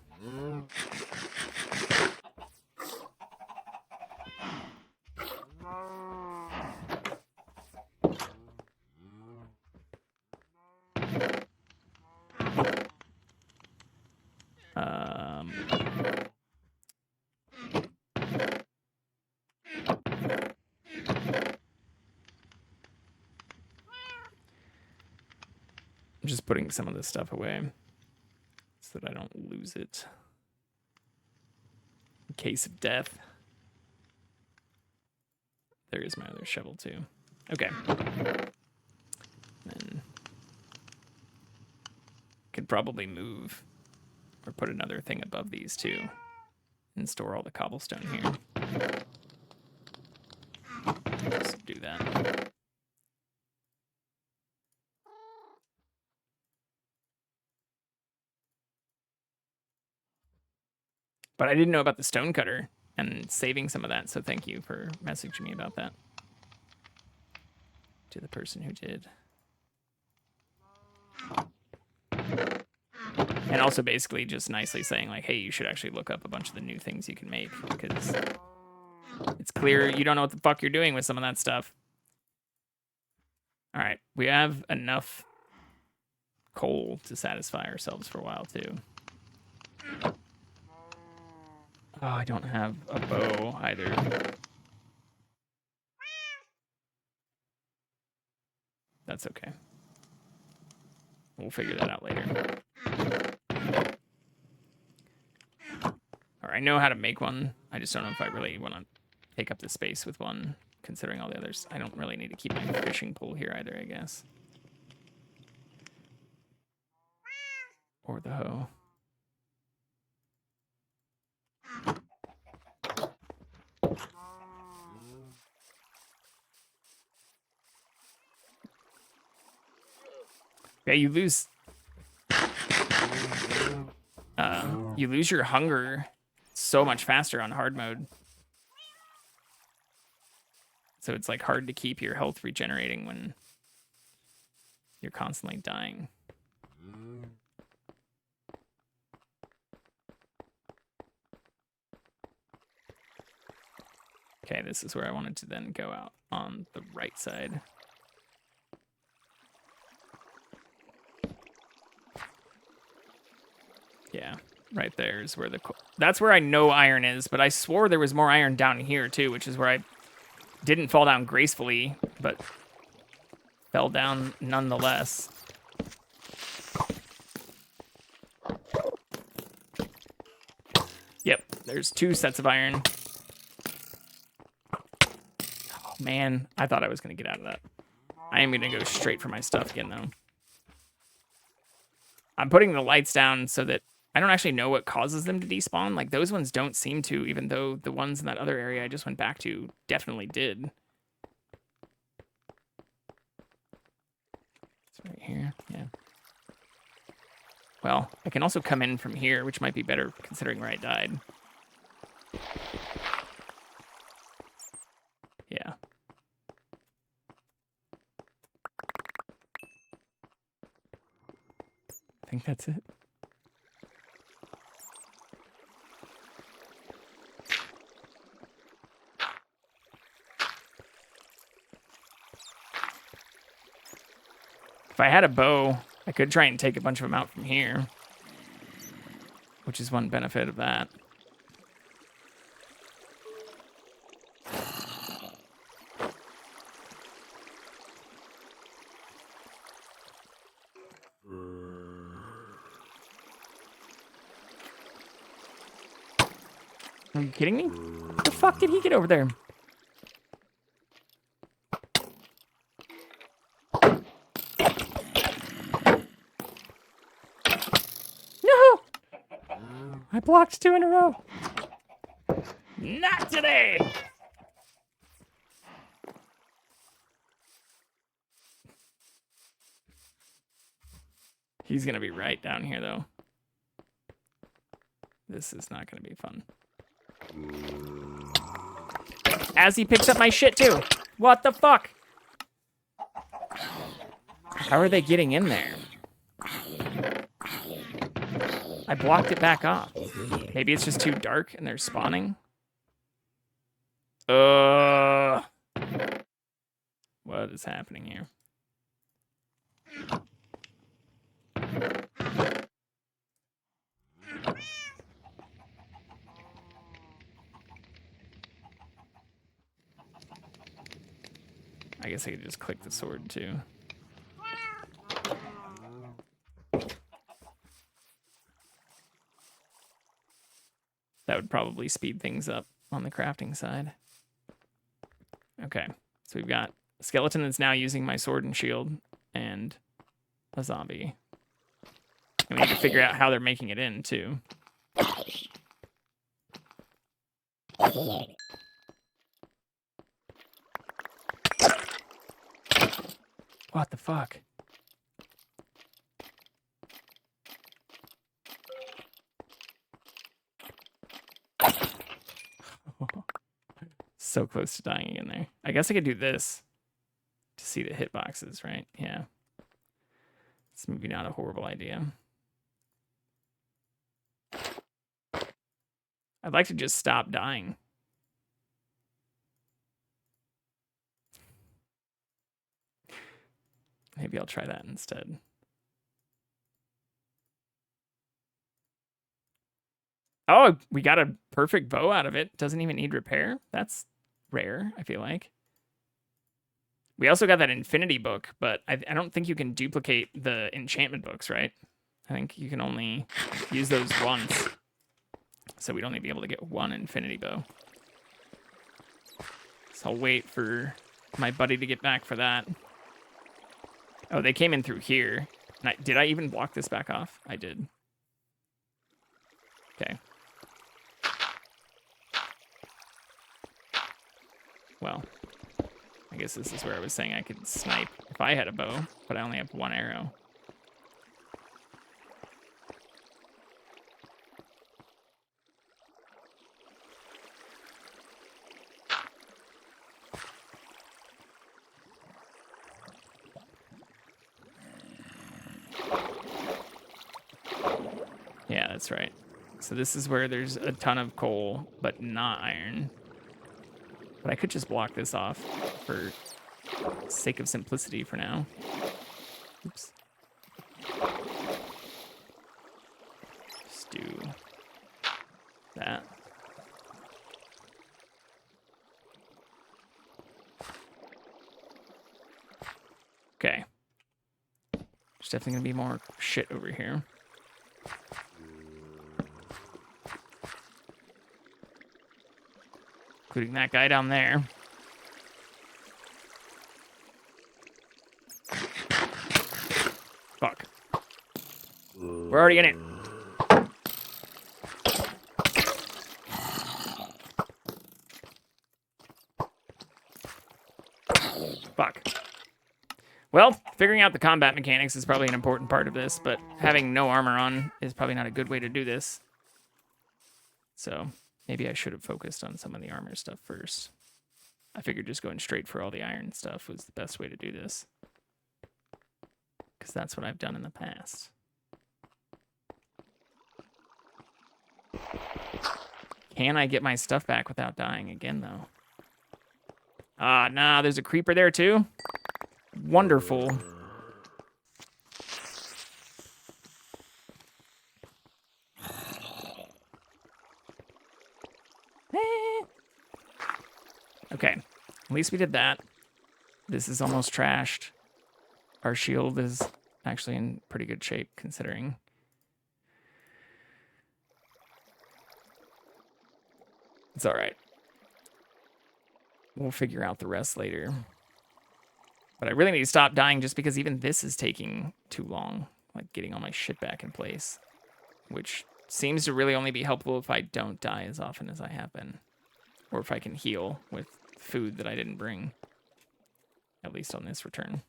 I'm just putting some of this stuff away so that I don't lose it in case of death. There is my other shovel too. Okay. Then could probably move or put another thing above these too and store all the cobblestone here. Just do that. But I didn't know about the stone cutter and saving some of that, so thank you for messaging me about that. To the person who did. And also basically just nicely saying like, hey, you should actually look up a bunch of the new things you can make because it's clear you don't know what the fuck you're doing with some of that stuff. All right, we have enough coal to satisfy ourselves for a while too. Oh, I don't have a bow either. That's okay. We'll figure that out later. Or I know how to make one. I just don't know if I really want to take up the space with one, considering all the others. I don't really need to keep my fishing pole here either, I guess. Or the hoe. Yeah, you lose your hunger so much faster on hard mode. So it's like hard to keep your health regenerating when you're constantly dying. Okay, this is where I wanted to then go out on the right side. Yeah, right there is where that's where I know iron is, but I swore there was more iron down here too, which is where I didn't fall down gracefully, but fell down nonetheless. Yep, there's 2 sets of iron. Oh man, I thought I was gonna get out of that. I am gonna go straight for my stuff again though. I'm putting the lights down so that I don't actually know what causes them to despawn. Like, those ones don't seem to, even though the ones in that other area I just went back to definitely did. It's right here, yeah. Well, I can also come in from here, which might be better considering where I died. Yeah. I think that's it. If I had a bow, I could try and take a bunch of them out from here, which is one benefit of that. Are you kidding me? fuck did he get over there? No! I blocked 2 in a row. Not today! He's gonna be right down here, though. This is not gonna be fun. As he picks up my shit, too. What the fuck? How are they getting in there? I blocked it back off. Maybe it's just too dark and they're spawning. What is happening here? I guess I could just click the sword too. That would probably speed things up on the crafting side. Okay, so we've got a skeleton that's now using my sword and shield, and a zombie. And we need to figure out how they're making it in, too. What the fuck? So close to dying again there. I guess I could do this to see the hitboxes, right? Yeah. It's maybe not a horrible idea. I'd like to just stop dying. Maybe I'll try that instead. Oh, we got a perfect bow out of it. Doesn't even need repair. That's rare, I feel like. We also got that infinity book, but I don't think you can duplicate the enchantment books, right? I think you can only use those once. So we'd only be able to get 1 infinity bow. So I'll wait for my buddy to get back for that. Oh, they came in through here. And did I even block this back off? I did. Okay. Well, I guess this is where I was saying I could snipe if I had a bow, but I only have 1 arrow. Yeah, that's right. So this is where there's a ton of coal, but not iron. But I could just block this off for sake of simplicity for now. Oops. Just do that. Okay. There's definitely gonna be more shit over here. Including that guy down there. Fuck. We're already in it. Fuck. Well, figuring out the combat mechanics is probably an important part of this, but having no armor on is probably not a good way to do this. So maybe I should have focused on some of the armor stuff first. I figured just going straight for all the iron stuff was the best way to do this. Because that's what I've done in the past. Can I get my stuff back without dying again, though? Ah, nah, there's a creeper there, too? Wonderful. Okay, at least we did that. This is almost trashed. Our shield is actually in pretty good shape, considering. It's all right. We'll figure out the rest later. But I really need to stop dying just because even this is taking too long. Like getting all my shit back in place. Which seems to really only be helpful if I don't die as often as I have been. Or if I can heal with food that I didn't bring. At least on this return.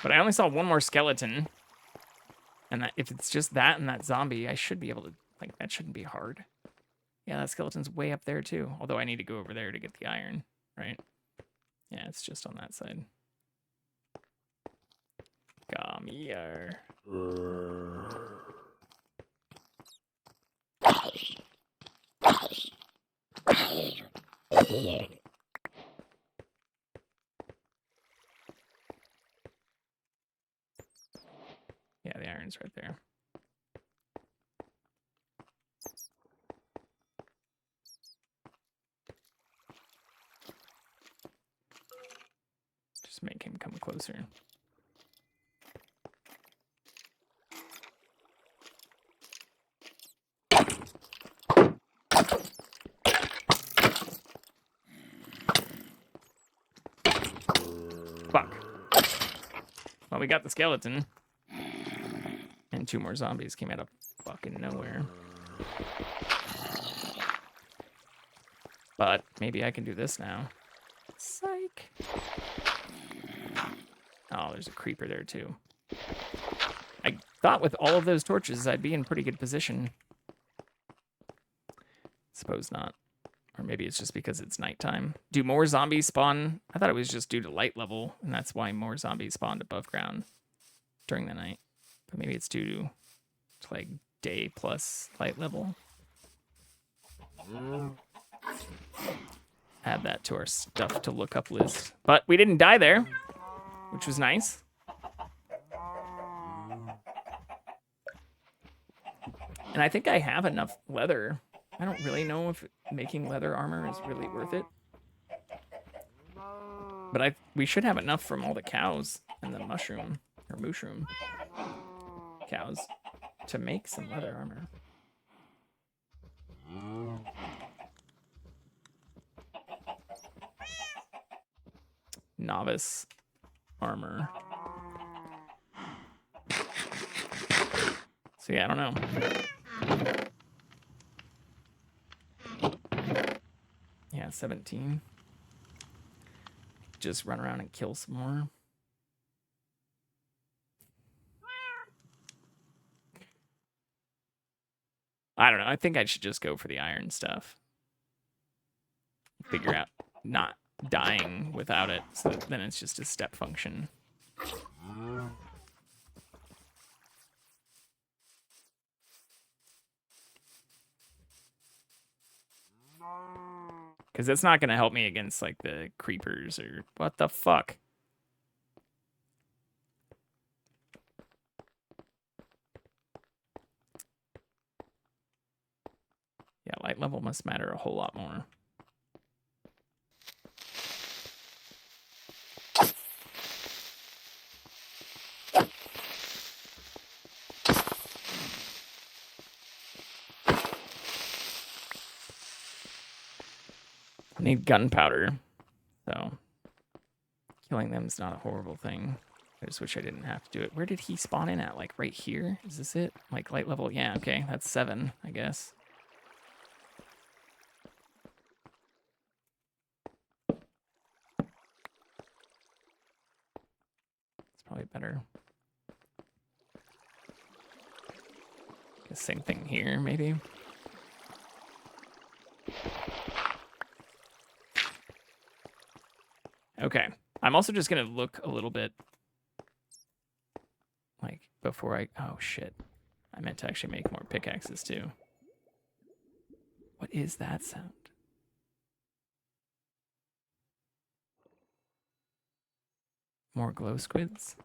But I only saw one more skeleton. And that, if it's just that and that zombie, I should be able to, like, that shouldn't be hard. Yeah, that skeleton's way up there too. Although I need to go over there to get the iron, right? Yeah, it's just on that side. Come here. Yeah, the iron's right there. Just make him come closer. Fuck. Well, we got the skeleton. And 2 more zombies came out of fucking nowhere. But maybe I can do this now. Psych. Oh, there's a creeper there too. I thought with all of those torches I'd be in pretty good position. Suppose not. Or maybe it's just because it's nighttime. Do more zombies spawn? I thought it was just due to light level, and that's why more zombies spawned above ground during the night. But maybe it's due to like day plus light level. Add that to our stuff to look up list. But we didn't die there, which was nice. And I think I have enough leather. I don't really know if making leather armor is really worth it. But we should have enough from all the cows and the mushroom cows to make some leather armor. Novice armor. So yeah, I don't know. Yeah, 17. Just run around and kill some more. I don't know. I think I should just go for the iron stuff. Figure out not dying without it, so that then it's just a step function. Because it's not going to help me against, like, the creepers or... What the fuck? Yeah, light level must matter a whole lot more. I need gunpowder, so killing them is not a horrible thing. I just wish I didn't have to do it. Where did he spawn in at? Like right here? Is this it? Like light level? Yeah, okay, that's 7, I guess. It's probably better. Guess same thing here, maybe. Okay, I'm also just gonna look a little bit, like, before I... Oh, shit. I meant to actually make more pickaxes, too. What is that sound? More glow squids?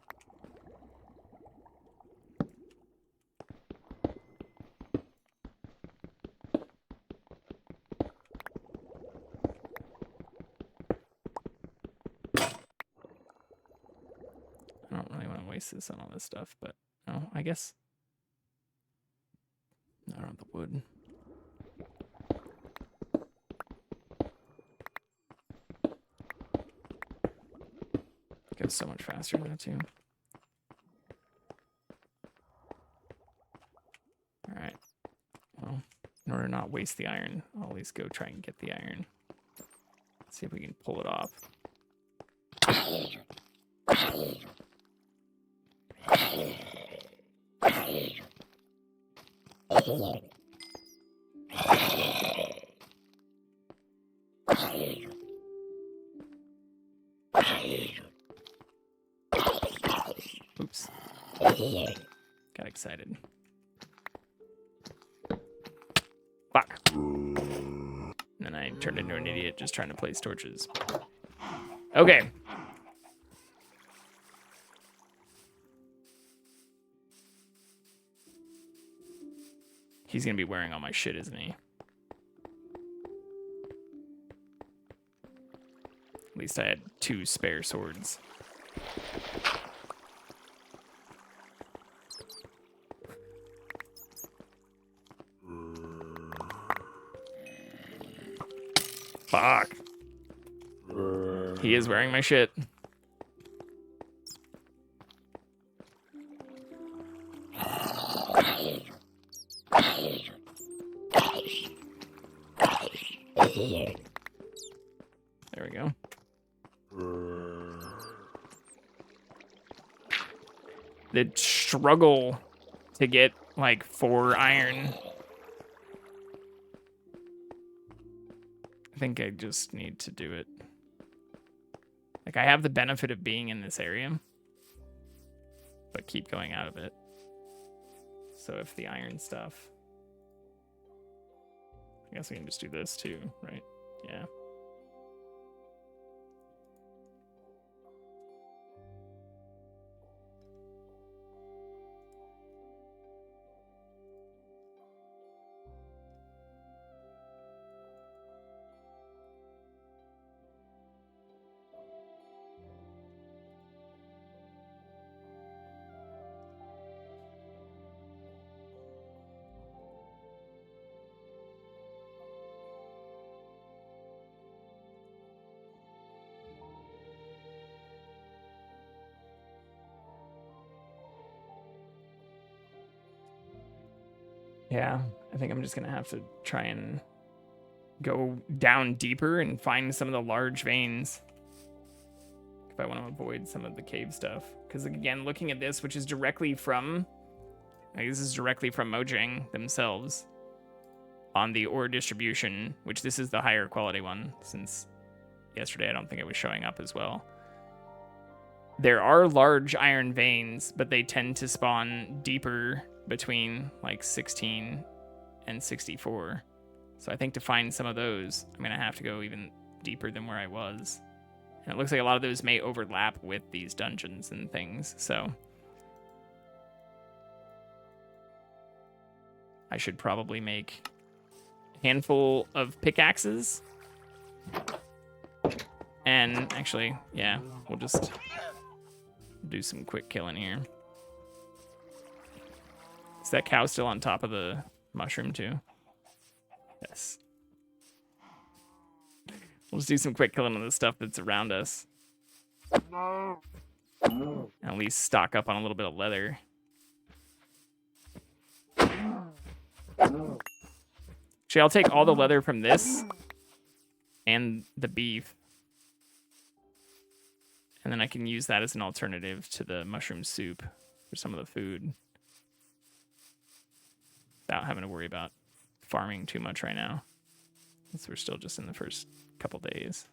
I don't really want to waste this on all this stuff, but no, I guess. I don't have the wood. Goes so much faster now too. All right. Well, in order to not waste the iron, I'll at least go try and get the iron. Let's see if we can pull it off. Oops. Got excited. Fuck. And then I turned into an idiot just trying to place torches. Okay. He's gonna be wearing all my shit, isn't he? At least I had 2 spare swords. Fuck. He is wearing my shit. There we go. The struggle to get like 4 iron. I think I just need to do it. Like, I have the benefit of being in this area, but keep going out of it. So if the iron stuff... I guess I can just do this too, right? Yeah. Yeah, I think I'm just gonna have to try and go down deeper and find some of the large veins if I want to avoid some of the cave stuff. Because again, looking at this, which is directly from, like, this is directly from Mojang themselves on the ore distribution, which this is the higher quality one, since yesterday I don't think it was showing up as well. There are large iron veins, but they tend to spawn deeper between like 16 and 64. So I think to find some of those, I'm going to have to go even deeper than where I was. And it looks like a lot of those may overlap with these dungeons and things, so I should probably make a handful of pickaxes. And actually, yeah, we'll just do some quick killing here. Is that cow still on top of the mushroom too? Yes. We'll just do some quick killing of the stuff that's around us. And at least stock up on a little bit of leather. Actually, I'll take all the leather from this and the beef. And then I can use that as an alternative to the mushroom soup for some of the food, without having to worry about farming too much right now, since we're still just in the first couple days.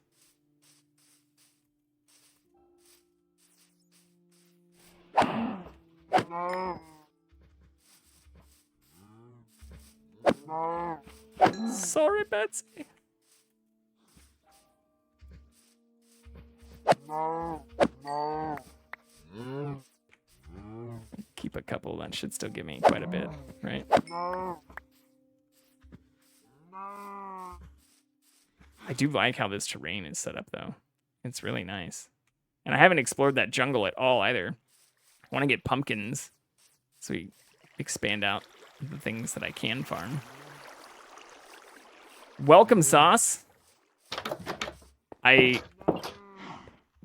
Sorry, Betsy. Keep a couple, that should still give me quite a bit, right? I do like how this terrain is set up, though. It's really nice. And I haven't explored that jungle at all, either. want to get pumpkins so we expand out the things that I can farm. Welcome, Sauce. I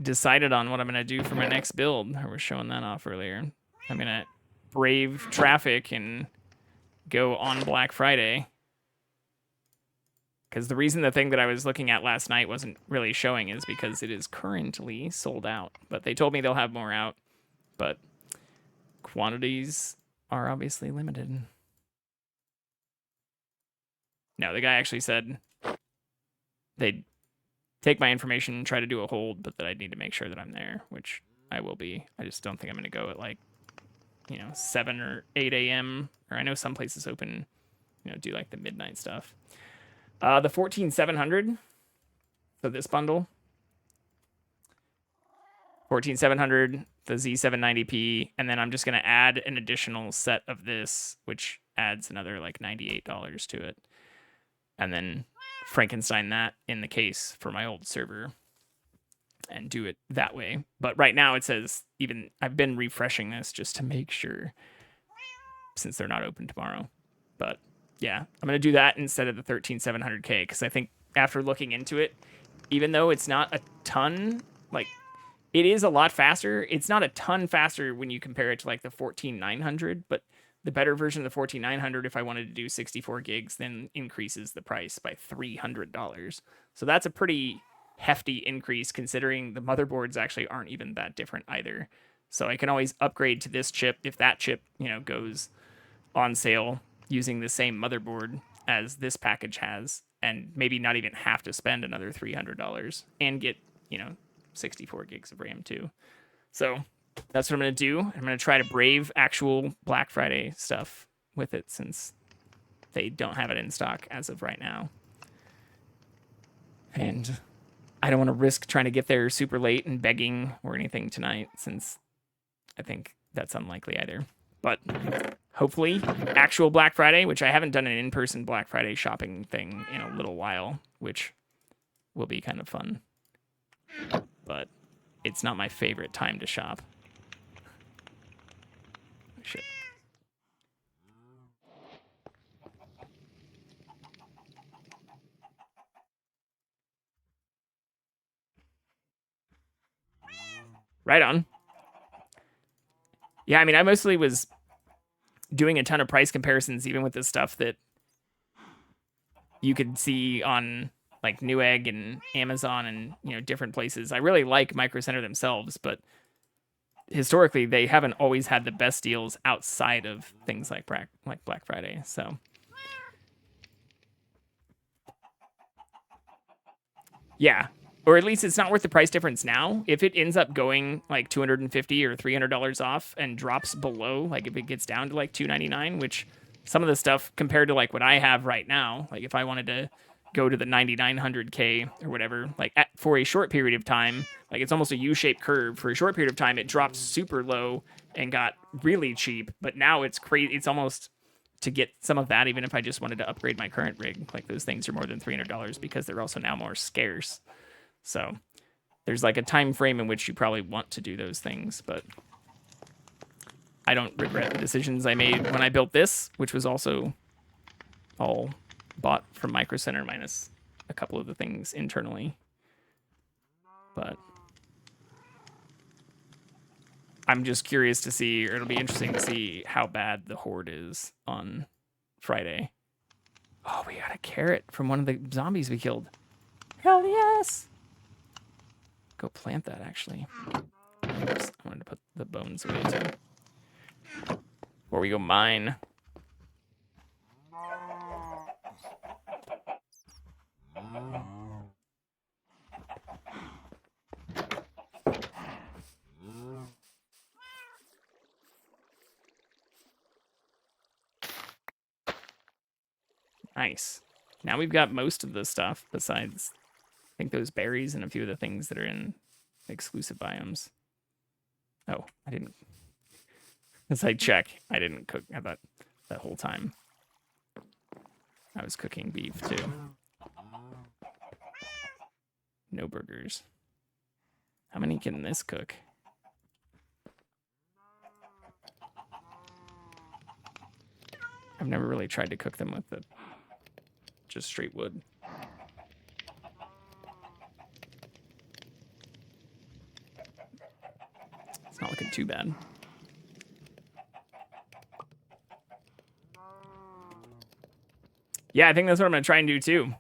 decided on what I'm going to do for my next build. I was showing that off earlier. I'm going to brave traffic and go on Black Friday. Because the reason the thing that I was looking at last night wasn't really showing is because it is currently sold out. But they told me they'll have more out. But quantities are obviously limited. No, the guy actually said they'd take my information and try to do a hold, but that I'd need to make sure that I'm there, which I will be. I just don't think I'm going to go at like, 7 or 8 a.m. Or I know some places open, do like the midnight stuff. The 14700, so this bundle. 14700, the Z790p, and then I'm just going to add an additional set of this, which adds another like $98 to it. And then Frankenstein that in the case for my old server and do it that way. But right now it says, even I've been refreshing this just to make sure, since they're not open tomorrow. But yeah, I'm going to do that instead of the 13700K, because I think after looking into it, even though it's not a ton, like it is a lot faster, it's not a ton faster when you compare it to like the 14900, but the better version of the 14900, if I wanted to do 64 gigs, then increases the price by $300. So that's a pretty hefty increase considering the motherboards actually aren't even that different either. So I can always upgrade to this chip if that chip, goes on sale using the same motherboard as this package has, and maybe not even have to spend another $300 and get, 64 gigs of RAM too. So that's what I'm going to do. I'm going to try to brave actual Black Friday stuff with it since they don't have it in stock as of right now. And I don't want to risk trying to get there super late and begging or anything tonight, since I think that's unlikely either. But hopefully actual Black Friday, which I haven't done an in-person Black Friday shopping thing in a little while, which will be kind of fun. But it's not my favorite time to shop. Shit. Right on. Yeah, I mean, I mostly was doing a ton of price comparisons, even with the stuff that you could see on like Newegg and Amazon and, different places. I really like Micro Center themselves, but historically they haven't always had the best deals outside of things like Black Friday. So yeah, or at least it's not worth the price difference now. If it ends up going like $250 or $300 off and drops below, like if it gets down to like $299, which some of the stuff compared to like what I have right now, like if I wanted to go to the 9900K or whatever, like for a short period of time, like it's almost a U-shaped curve. For a short period of time, it dropped super low and got really cheap, but now it's crazy. It's almost to get some of that, even if I just wanted to upgrade my current rig, like those things are more than $300 because they're also now more scarce. So there's like a time frame in which you probably want to do those things, but I don't regret the decisions I made when I built this, which was also all bought from Micro Center minus a couple of the things internally. But I'm just curious to see, or it'll be interesting to see how bad the horde is on Friday. Oh, we got a carrot from one of the zombies we killed. Hell yes! Go plant that, actually. Oops, I wanted to put the bones away, too. Before we go mine. Nice. Now we've got most of the stuff besides, I think, those berries and a few of the things that are in exclusive biomes. Oh, I didn't. As I check, I didn't cook. I thought that whole time I was cooking beef too. No burgers. How many can this cook? I've never really tried to cook them with the just straight wood. It's not looking too bad. Yeah, I think that's what I'm going to try and do too.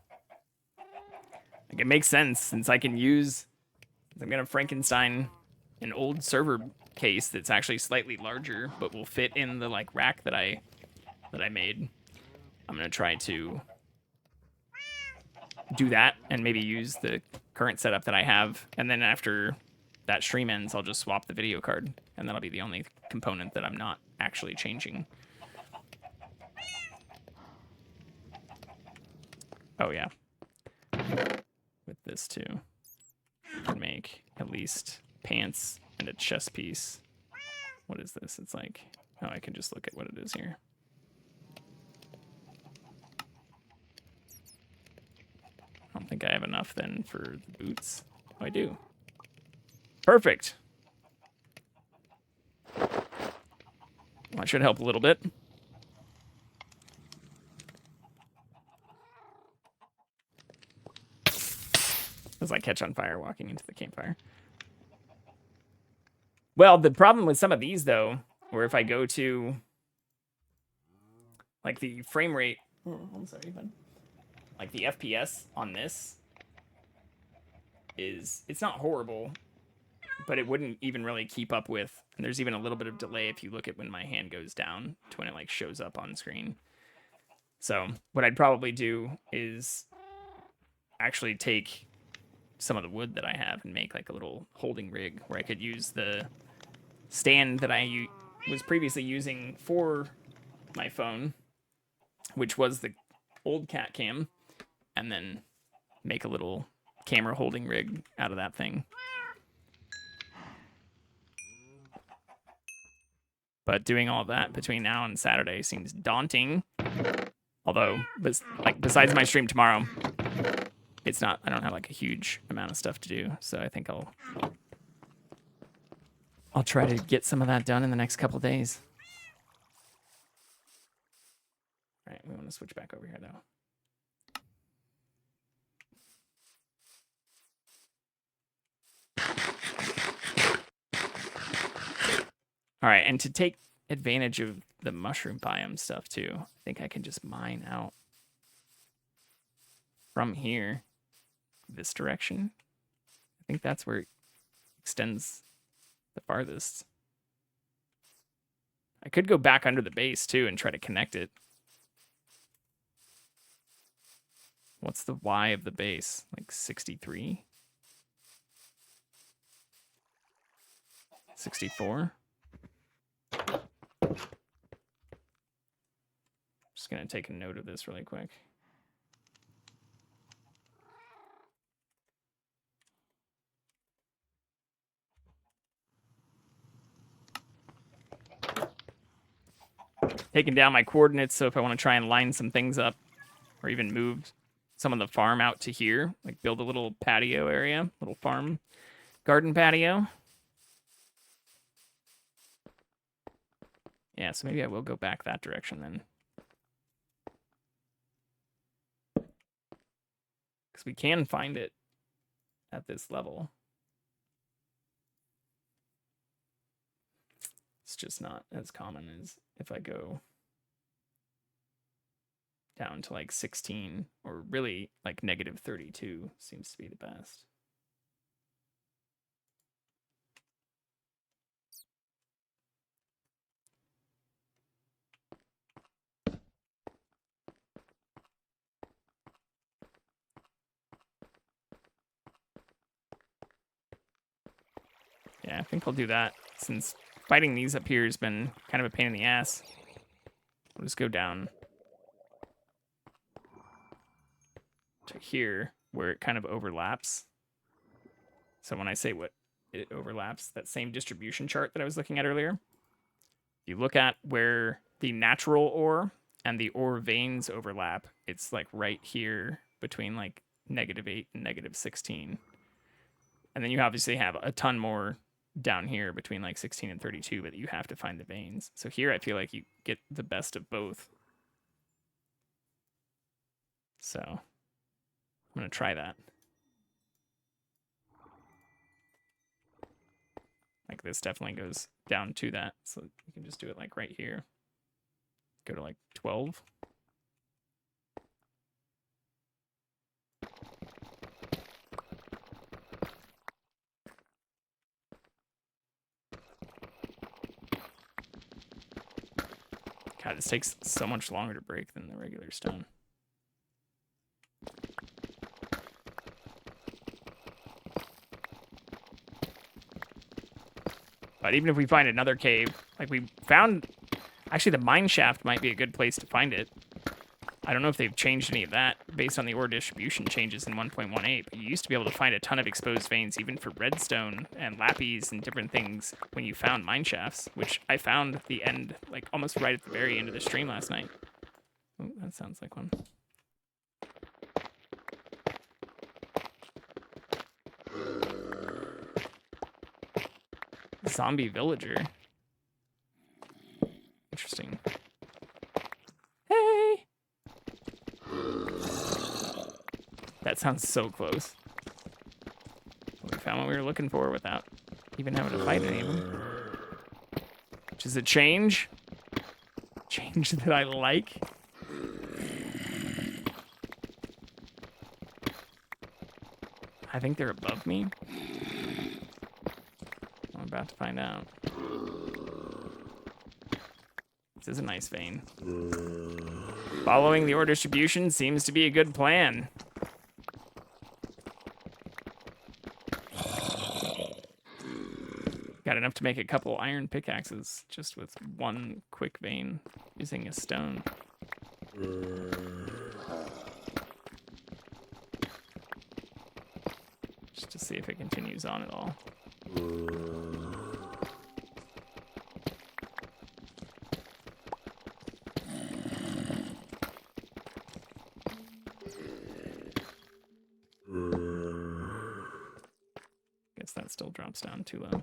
Like, it makes sense since I can use... I'm going to Frankenstein an old server case that's actually slightly larger, but will fit in the like rack that I made. I'm going to try to do that and maybe use the current setup that I have. And then after that stream ends, I'll just swap the video card. And that'll be the only component that I'm not actually changing. Oh, yeah. With this, too. I can make at least pants and a chest piece. What is this? It's like... Oh, I can just look at what it is here. I don't think I have enough, then, for the boots. Oh, I do. Perfect. Well, that should help a little bit. As I catch on fire walking into the campfire. Well, the problem with some of these, though, or if I go to, like, the frame rate... Oh, I'm sorry, bud. Like, the FPS on this is... It's not horrible, but it wouldn't even really keep up with... And there's even a little bit of delay if you look at when my hand goes down to when it, like, shows up on screen. So, what I'd probably do is actually take some of the wood that I have and make like a little holding rig where I could use the stand that I was previously using for my phone, which was the old CatCam, and then make a little camera holding rig out of that thing. But doing all that between now and Saturday seems daunting. Although, besides my stream tomorrow, it's not, I don't have like a huge amount of stuff to do, so I think I'll try to get some of that done in the next couple days. All right, we want to switch back over here though. All right, and to take advantage of the mushroom biome stuff too, I think I can just mine out from here. This direction. I think that's where it extends the farthest. I could go back under the base too and try to connect it. What's the Y of the base? Like 63? 64? Just gonna take a note of this really quick. Taking down my coordinates, so if I want to try and line some things up, or even move some of the farm out to here, like build a little patio area, little farm garden patio. Yeah, so maybe I will go back that direction then. Because we can find it at this level. It's just not as common as if I go down to like 16, or really like negative 32 seems to be the best. Yeah, I think I'll do that since fighting these up here has been kind of a pain in the ass. We'll just go down to here where it kind of overlaps. So when I say what it overlaps, that same distribution chart that I was looking at earlier, if you look at where the natural ore and the ore veins overlap, it's like right here between like -8 and -16. And then you obviously have a ton more down here between like 16 and 32, but you have to find the veins. So here I feel like you get the best of both So I'm going to try that. Like this definitely goes down to that. So you can just do it like right here. Go to like 12. God, this takes so much longer to break than the regular stone. But even if we find another cave, like we found, actually the mine shaft might be a good place to find it. I don't know if they've changed any of that based on the ore distribution changes in 1.18, but you used to be able to find a ton of exposed veins, even for redstone and lapis and different things when you found mine shafts, which I found at the end, like almost right at the very end of the stream last night. Oh, that sounds like one. Zombie villager. Interesting. Hey! That sounds so close. We found what we were looking for without even having to fight any of them. Which is a change. Change that I like. I think they're above me. I'm about to find out. This is a nice vein. Following the ore distribution seems to be a good plan. Got enough to make a couple iron pickaxes just with one quick vein using a stone. Just to see if it continues on at all. Guess that still drops down too low.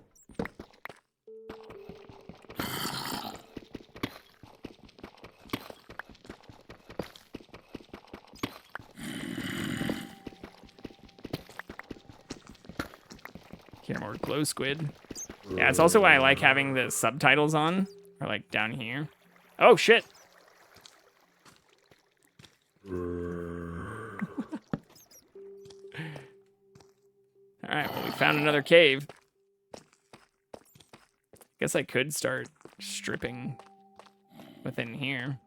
Here, more glow squid. Yeah, it's also why I like having the subtitles on, or like down here. Oh shit! Alright, well we found another cave. Guess I could start stripping within here.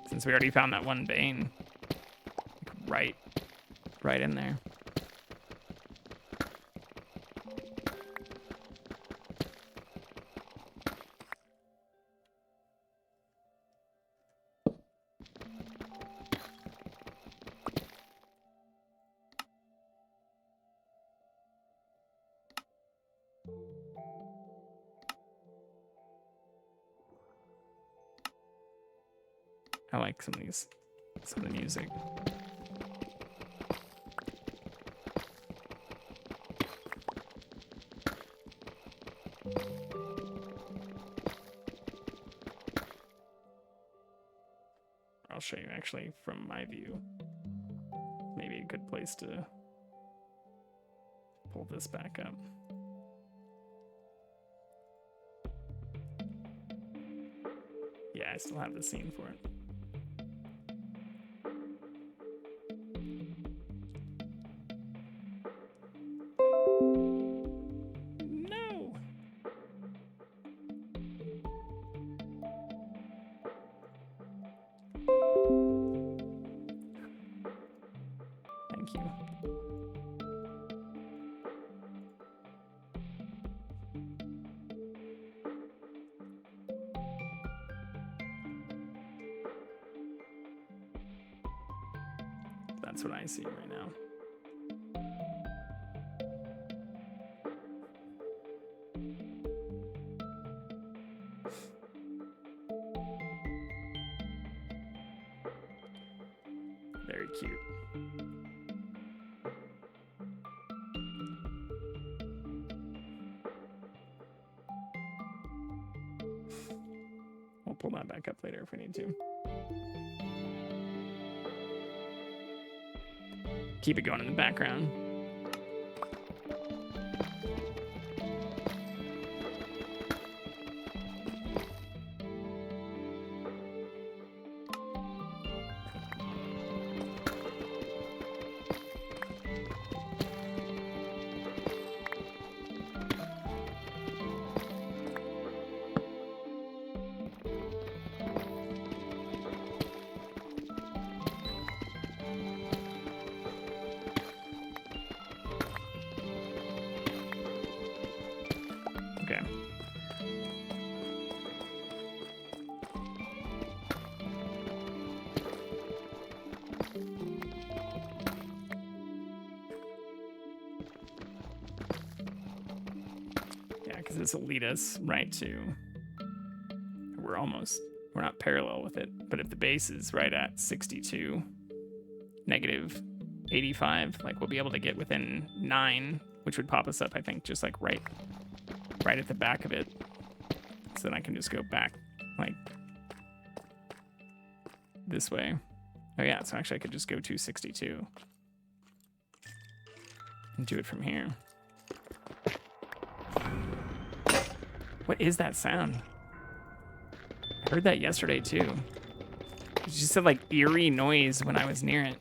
Since we already found that one vein. Right in there. I like some of the music. I'll show you actually from my view. Maybe a good place to pull this back up. Yeah, I still have the scene for it. No. Thank you. That's what I see right now. Very cute. pull that back up later if we need to. Keep it going in the background. Okay. Yeah, because this will lead us right to... We're not parallel with it, but if the base is right at 62, negative 85, like we'll be able to get within 9, which would pop us up, I think, just like right at the back of it. So then I can just go back, like, this way. Oh yeah, so actually I could just go to 62 and do it from here. What is that sound? I heard that yesterday too. It just said like eerie noise when I was near it.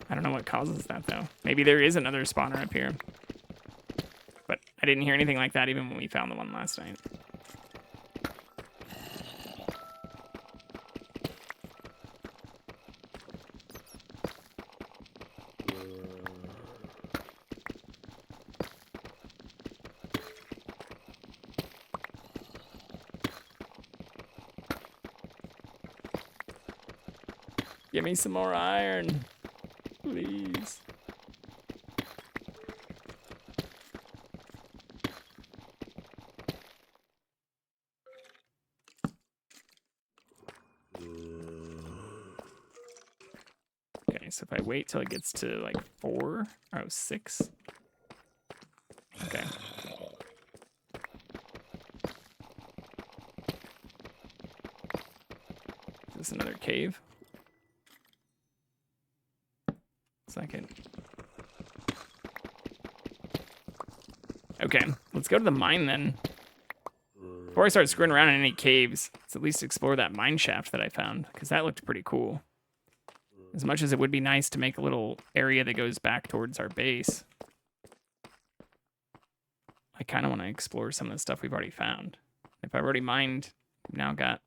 I don't know what causes that though. Maybe there is another spawner up here. But I didn't hear anything like that even when we found the one last night. Give me some more iron, please. Okay, so if I wait till it gets to like 4, oh, 6. Okay. Is this another cave? Second. Okay, let's go to the mine then. Before I start screwing around in any caves, let's at least explore that mine shaft that I found, because that looked pretty cool. As much as it would be nice to make a little area that goes back towards our base, I kind of want to explore some of the stuff we've already found. If I've already mined, I've now got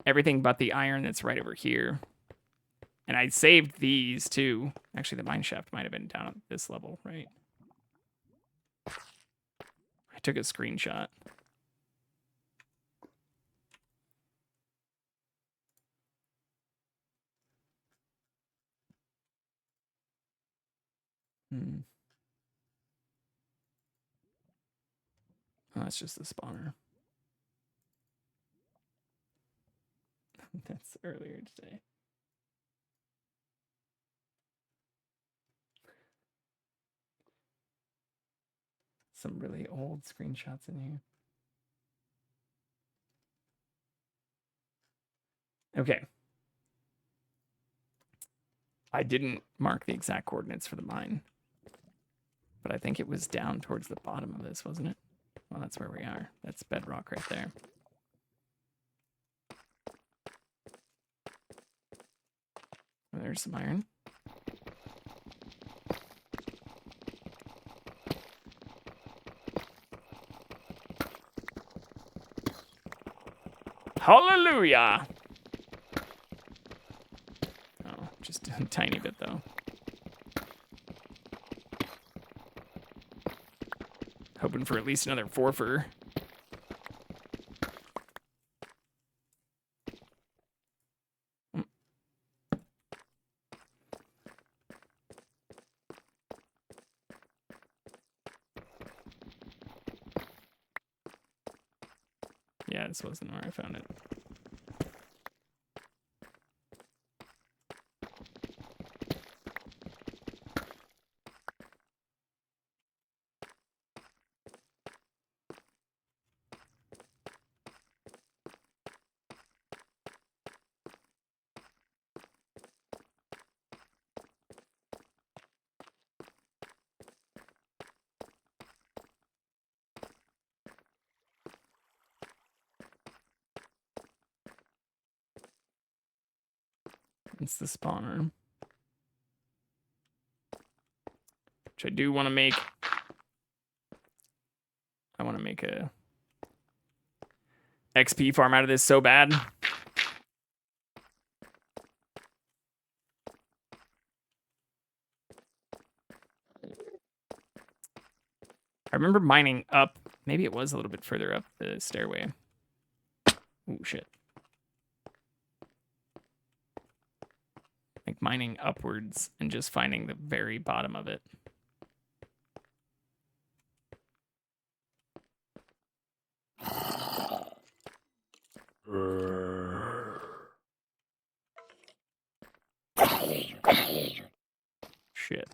everything but the iron that's right over here. And I saved these too. Actually, the mine shaft might have been down at this level, right? I took a screenshot. Oh, that's just the spawner. That's earlier today. Some really old screenshots in here. Okay. I didn't mark the exact coordinates for the mine, but I think it was down towards the bottom of this, wasn't it? Well, that's where we are. That's bedrock right there. Oh, there's some iron. Hallelujah! Oh, just a tiny bit though. Hoping for at least another 4-fer. Yeah, this wasn't where I found it. It's the spawner. Which I do want to make. I want to make a XP farm out of this so bad. I remember mining up. Maybe it was a little bit further up the stairway. Oh, shit. Like mining upwards and just finding the very bottom of it. Shit.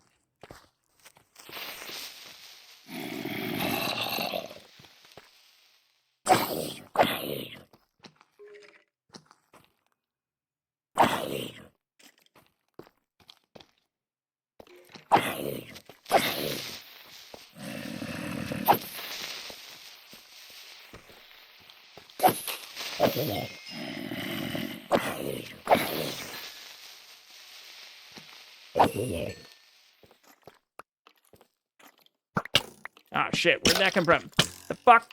Ah, shit. Where'd that come from? The fuck?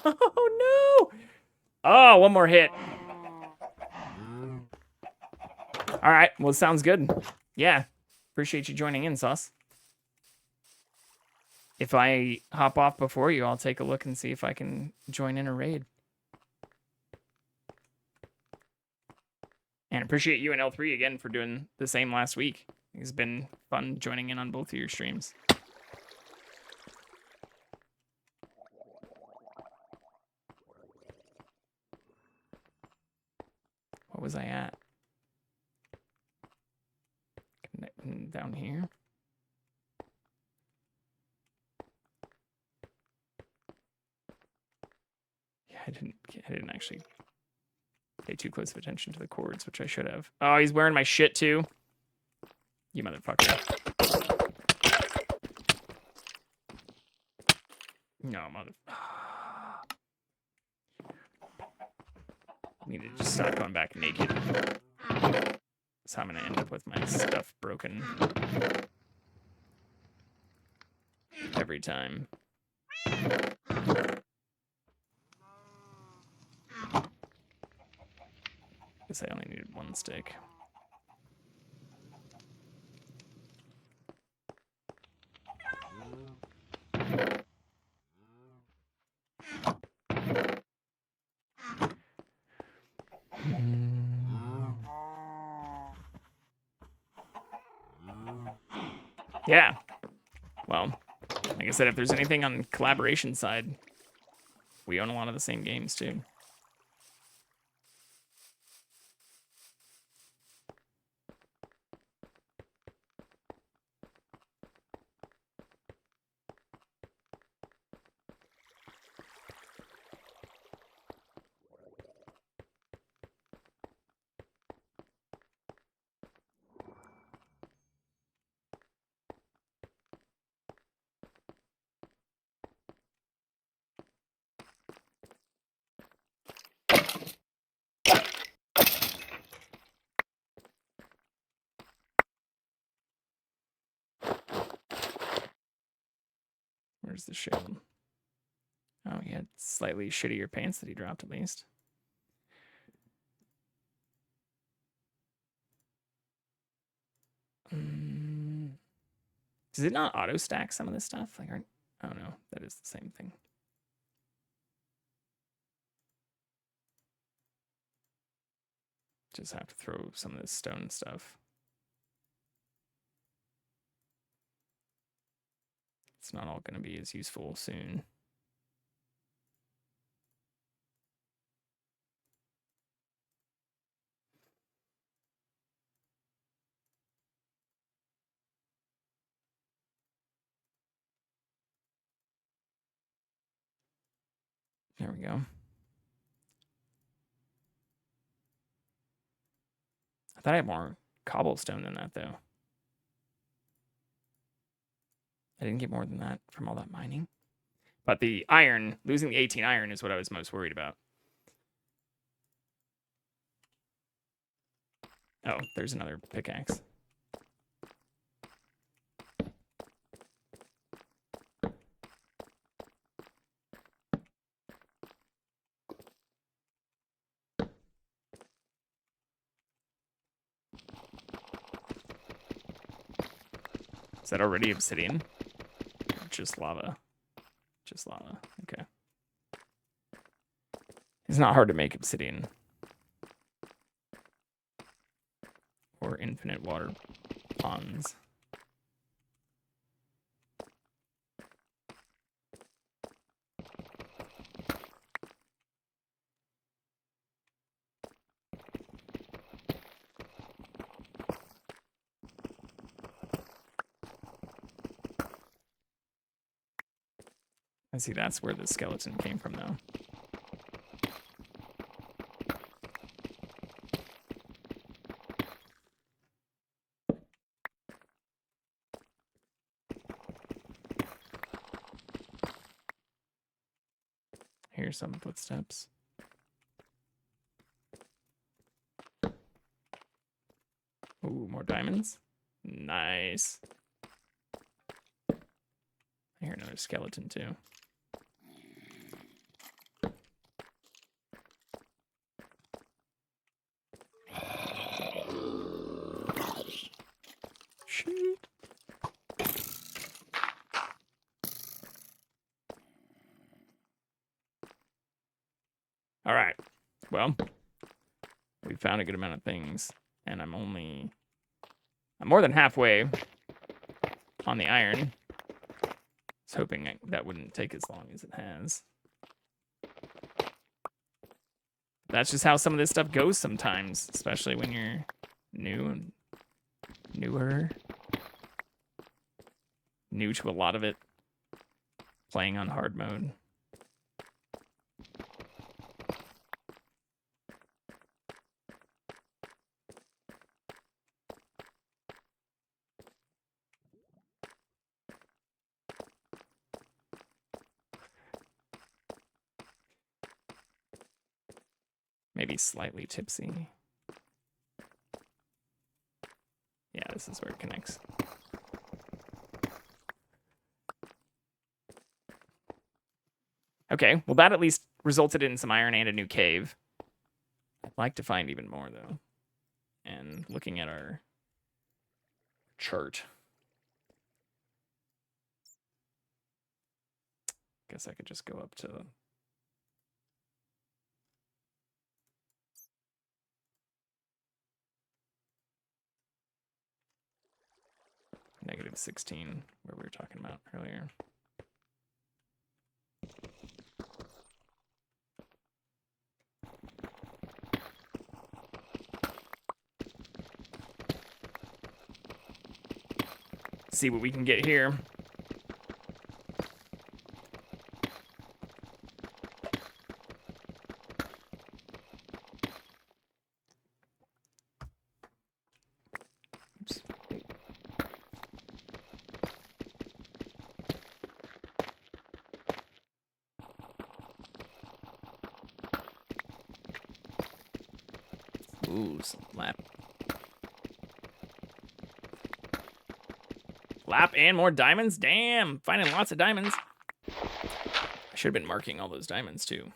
Oh, no. Oh, one more hit. All right. Well, sounds good. Yeah. Appreciate you joining in, Sauce. If I hop off before you, I'll take a look and see if I can join in a raid. And appreciate you and L3 again for doing the same last week. It's been fun joining in on both of your streams. What was I at? Connecting down here. Yeah, I didn't actually pay too close of attention to the cords, which I should have. Oh, he's wearing my shit too. You motherfucker. No, mother. I need to just stop going back naked. That's how I'm gonna end up with my stuff broken every time. Guess I only needed one stick. Yeah. Well, like I said, if there's anything on collaboration side, we own a lot of the same games too. Where's the shield? Oh, he had slightly shittier pants that he dropped at least. Does it not auto stack some of this stuff? Like, I don't know. That is the same thing. Just have to throw some of this stone stuff. It's not all going to be as useful soon. There we go. I thought I had more cobblestone than that, though. I didn't get more than that from all that mining. But the iron, losing the 18 iron is what I was most worried about. Oh, there's another pickaxe. Is that already obsidian? Just lava. Just lava. Okay. It's not hard to make obsidian. Or infinite water ponds. I see that's where the skeleton came from, though. Here's some footsteps. Ooh, more diamonds. Nice. I hear another skeleton, too. Shoot. All right. Well, we found a good amount of things, and I'm more than halfway on the iron. I was hoping that wouldn't take as long as it has. That's just how some of this stuff goes sometimes, especially when you're new and newer. New to a lot of it. Playing on hard mode. Maybe slightly tipsy. Yeah, this is where it connects. Okay, well that at least resulted in some iron and a new cave. I'd like to find even more, though. And looking at our chart. Guess I could just go up to... -16, where we were talking about earlier. See what we can get here. Oops. Ooh, some lap. Lap and more diamonds? Damn, finding lots of diamonds. I should have been marking all those diamonds, too.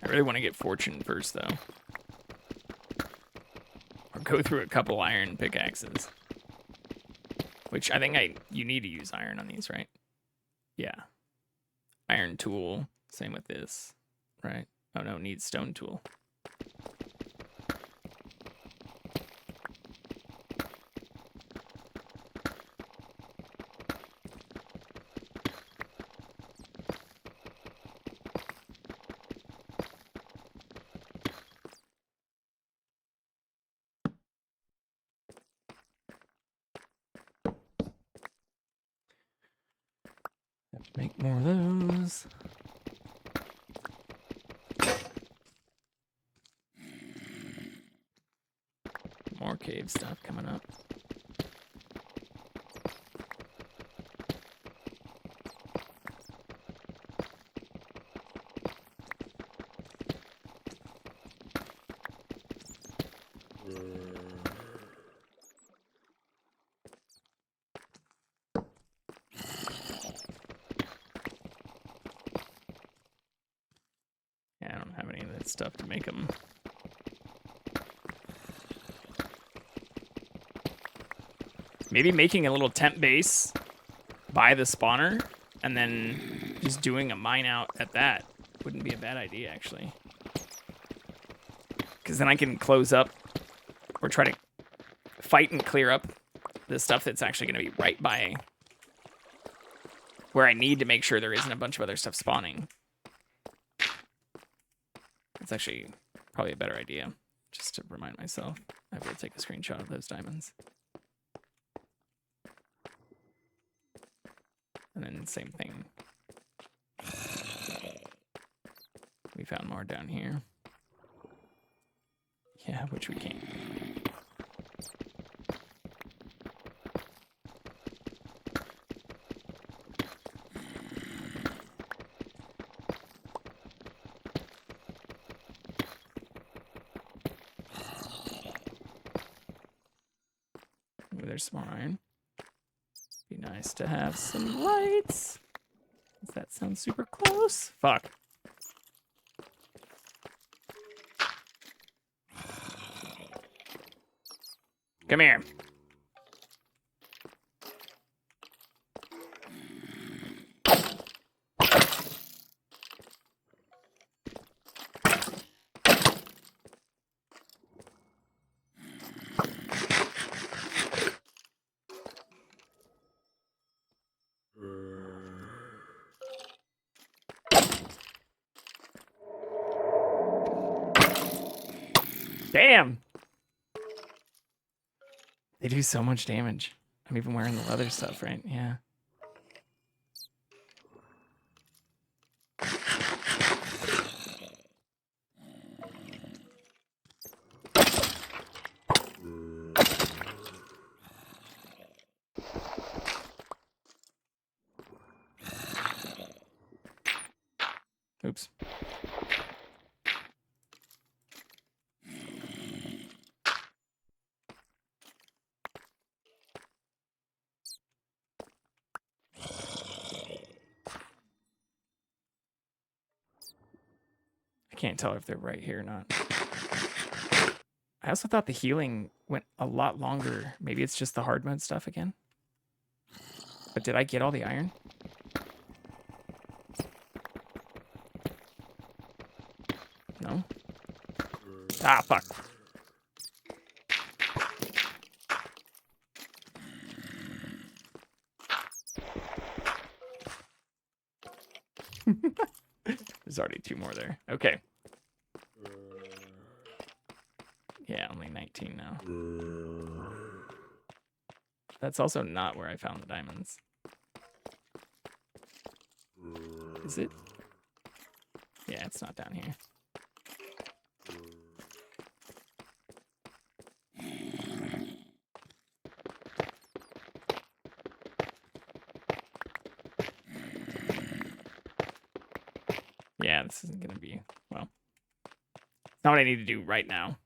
I really want to get fortune first, though. Or go through a couple iron pickaxes. Which I think you need to use iron on these, right? Yeah. Iron tool. Same with this, right? Oh no, needs stone tool. Make more of those. More cave stuff coming up. Yeah, I don't have any of that stuff to make them. Maybe making a little tent base by the spawner and then just doing a mine out at that wouldn't be a bad idea, actually. Because then I can close up or try to fight and clear up the stuff that's actually going to be right by where I need to make sure there isn't a bunch of other stuff spawning. That's actually probably a better idea, just to remind myself. I will take a screenshot of those diamonds. And then same thing. We found more down here. Yeah, which we can't. Ooh, there's some more iron. Be nice to have some lights. Does that sound super close? Fuck. Come here. Damn! They do so much damage. I'm even wearing the leather stuff, right? Yeah. Oops. I can't tell if they're right here or not. I also thought the healing went a lot longer. Maybe it's just the hard mode stuff again. But did I get all the iron? No? Ah, fuck. There's already 2 more there. Okay. Yeah, only 19 now. That's also not where I found the diamonds. Is it? Yeah, it's not down here. Yeah, this isn't gonna be, well, it's not what I need to do right now.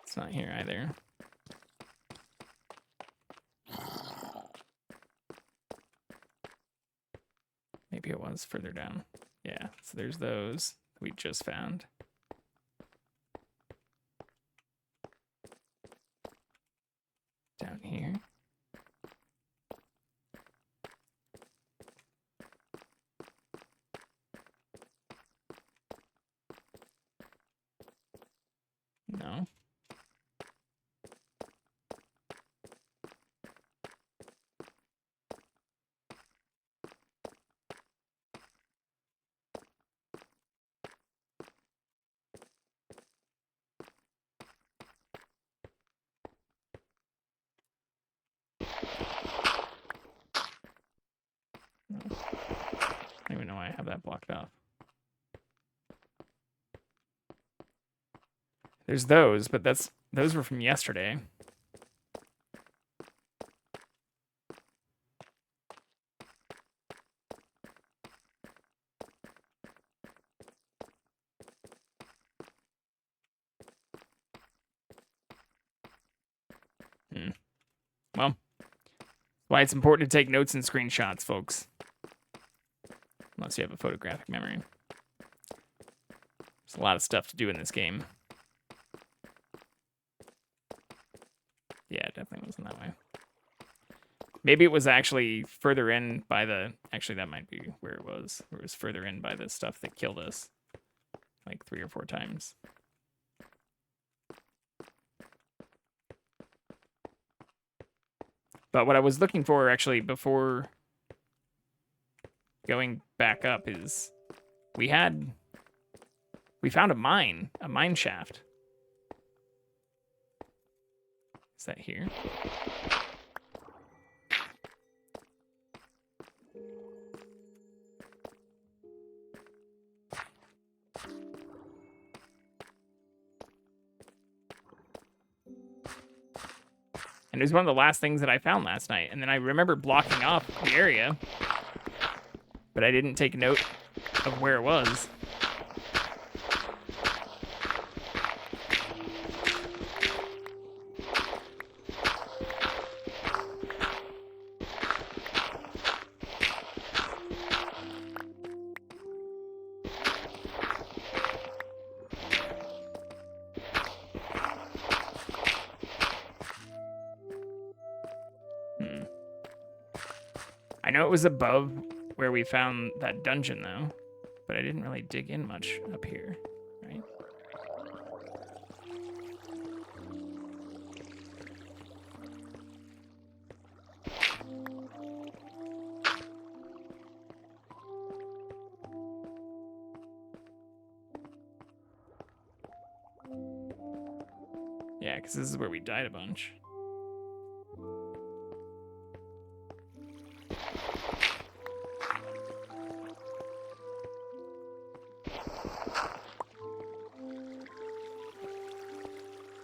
It's not here either. Maybe it was further down. Yeah, so there's those we just found. Down here. No. that blocked off. There's those, but those were from yesterday. Well, why it's important to take notes and screenshots, folks. Unless you have a photographic memory. There's a lot of stuff to do in this game. Yeah, it definitely wasn't that way. Maybe it was actually further in by the... Actually, that might be where it was. It was further in by the stuff that killed us. Like 3 or 4 times. But what I was looking for, actually, before going back up is... We found a mine shaft. Is that here? And it was one of the last things that I found last night. And then I remember blocking off the area, but I didn't take note of where it was. I know it was above where we found that dungeon, though, but I didn't really dig in much up here, right? Yeah, because this is where we died a bunch.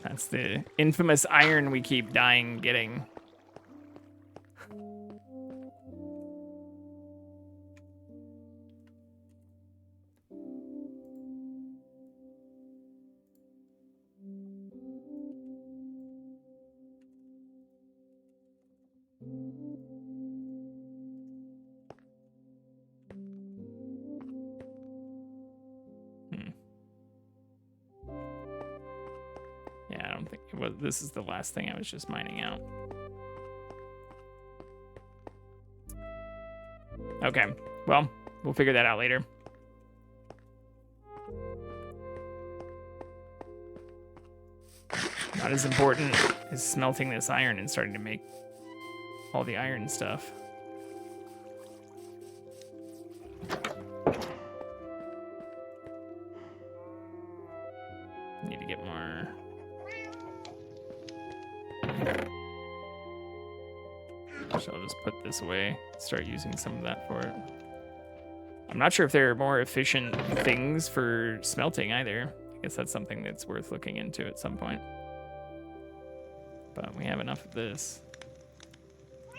That's the infamous iron we keep dying getting. Yeah, I don't think it was. This is the last thing I was just mining out. Okay, well, we'll figure that out later. Not as important as smelting this iron and starting to make all the iron stuff. Need to get more. So I'll just put this away, start using some of that for it. I'm not sure if there are more efficient things for smelting either. I guess that's something that's worth looking into at some point. But we have enough of this.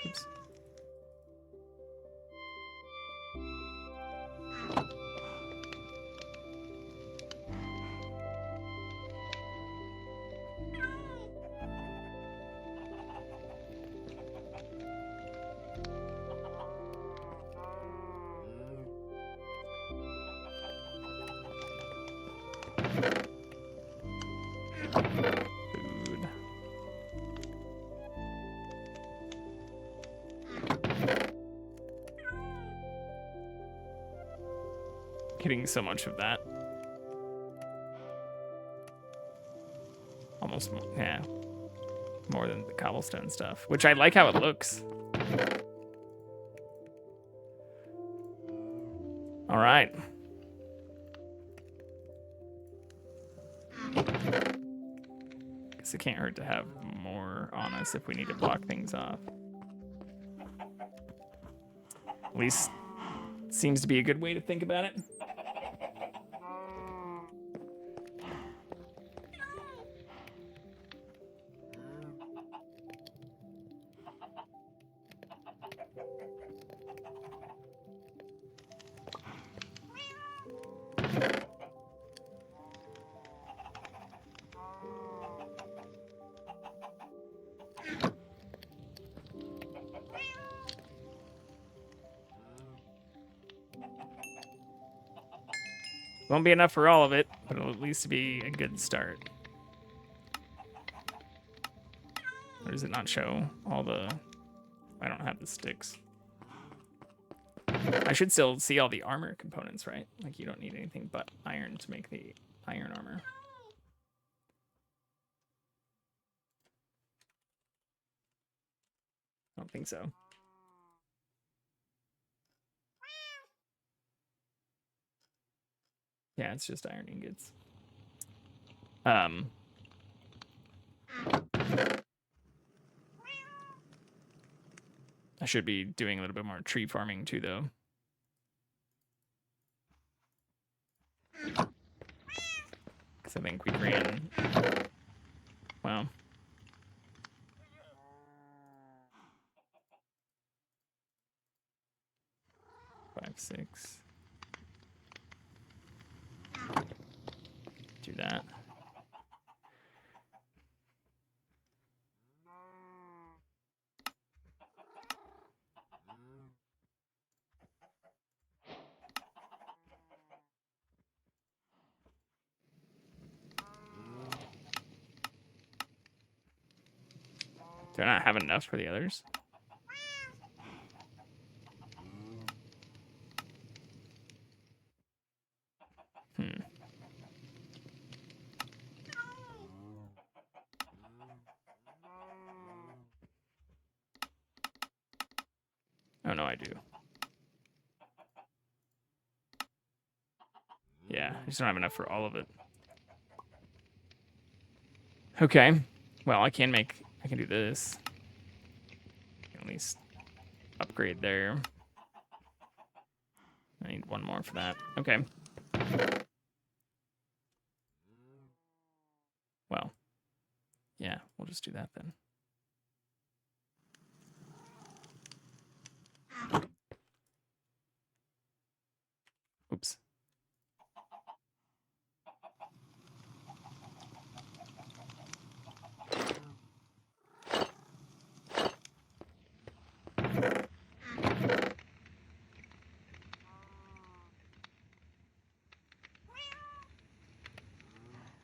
Oops. Food. Getting so much of that. Almost, yeah. More than the cobblestone stuff, which I like how it looks. All right. Guess it can't hurt to have more on us if we need to block things off. At least Seems to be a good way to think about it. Won't be enough for all of it, but it'll at least be a good start. Or does it not show all the... I don't have the sticks. I should still see all the armor components, right? Like, you don't need anything but iron to make the iron armor. I don't think so. Yeah, it's just iron ingots. I should be doing a little bit more tree farming too, though. Because I think we ran... Wow. Five, six. Do that. Do I not have enough for the others? Oh, no, I do. Yeah, I just don't have enough for all of it. Okay. Well, I can do this. At least upgrade there. I need one more for that. Okay. Well, yeah, we'll just do that then. Oops.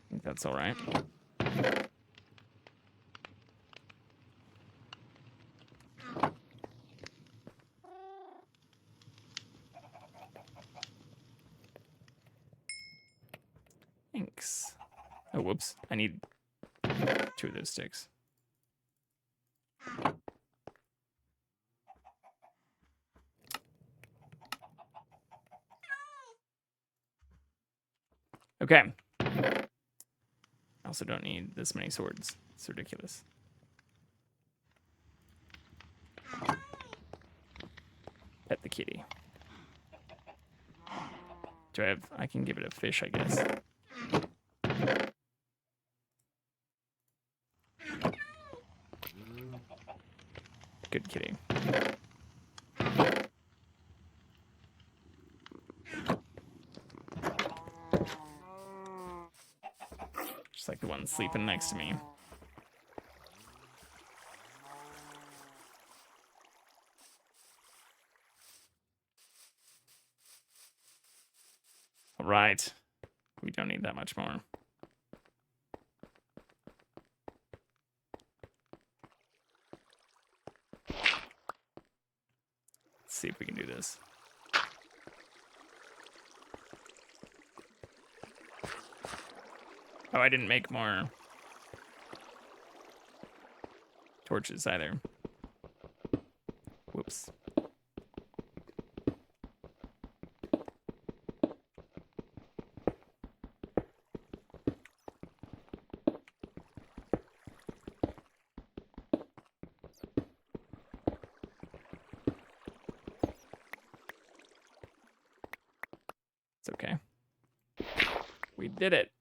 I think that's all right. Thanks. Oh, whoops. I need 2 of those sticks. Okay. I also don't need this many swords. It's ridiculous. Pet the kitty. Do I have... I can give it a fish, I guess. Good kitty. Just like the one sleeping next to me. All right. We don't need that much more. Let's see if we can do this. Oh, I didn't make more torches either. Whoops. It's okay. We did it.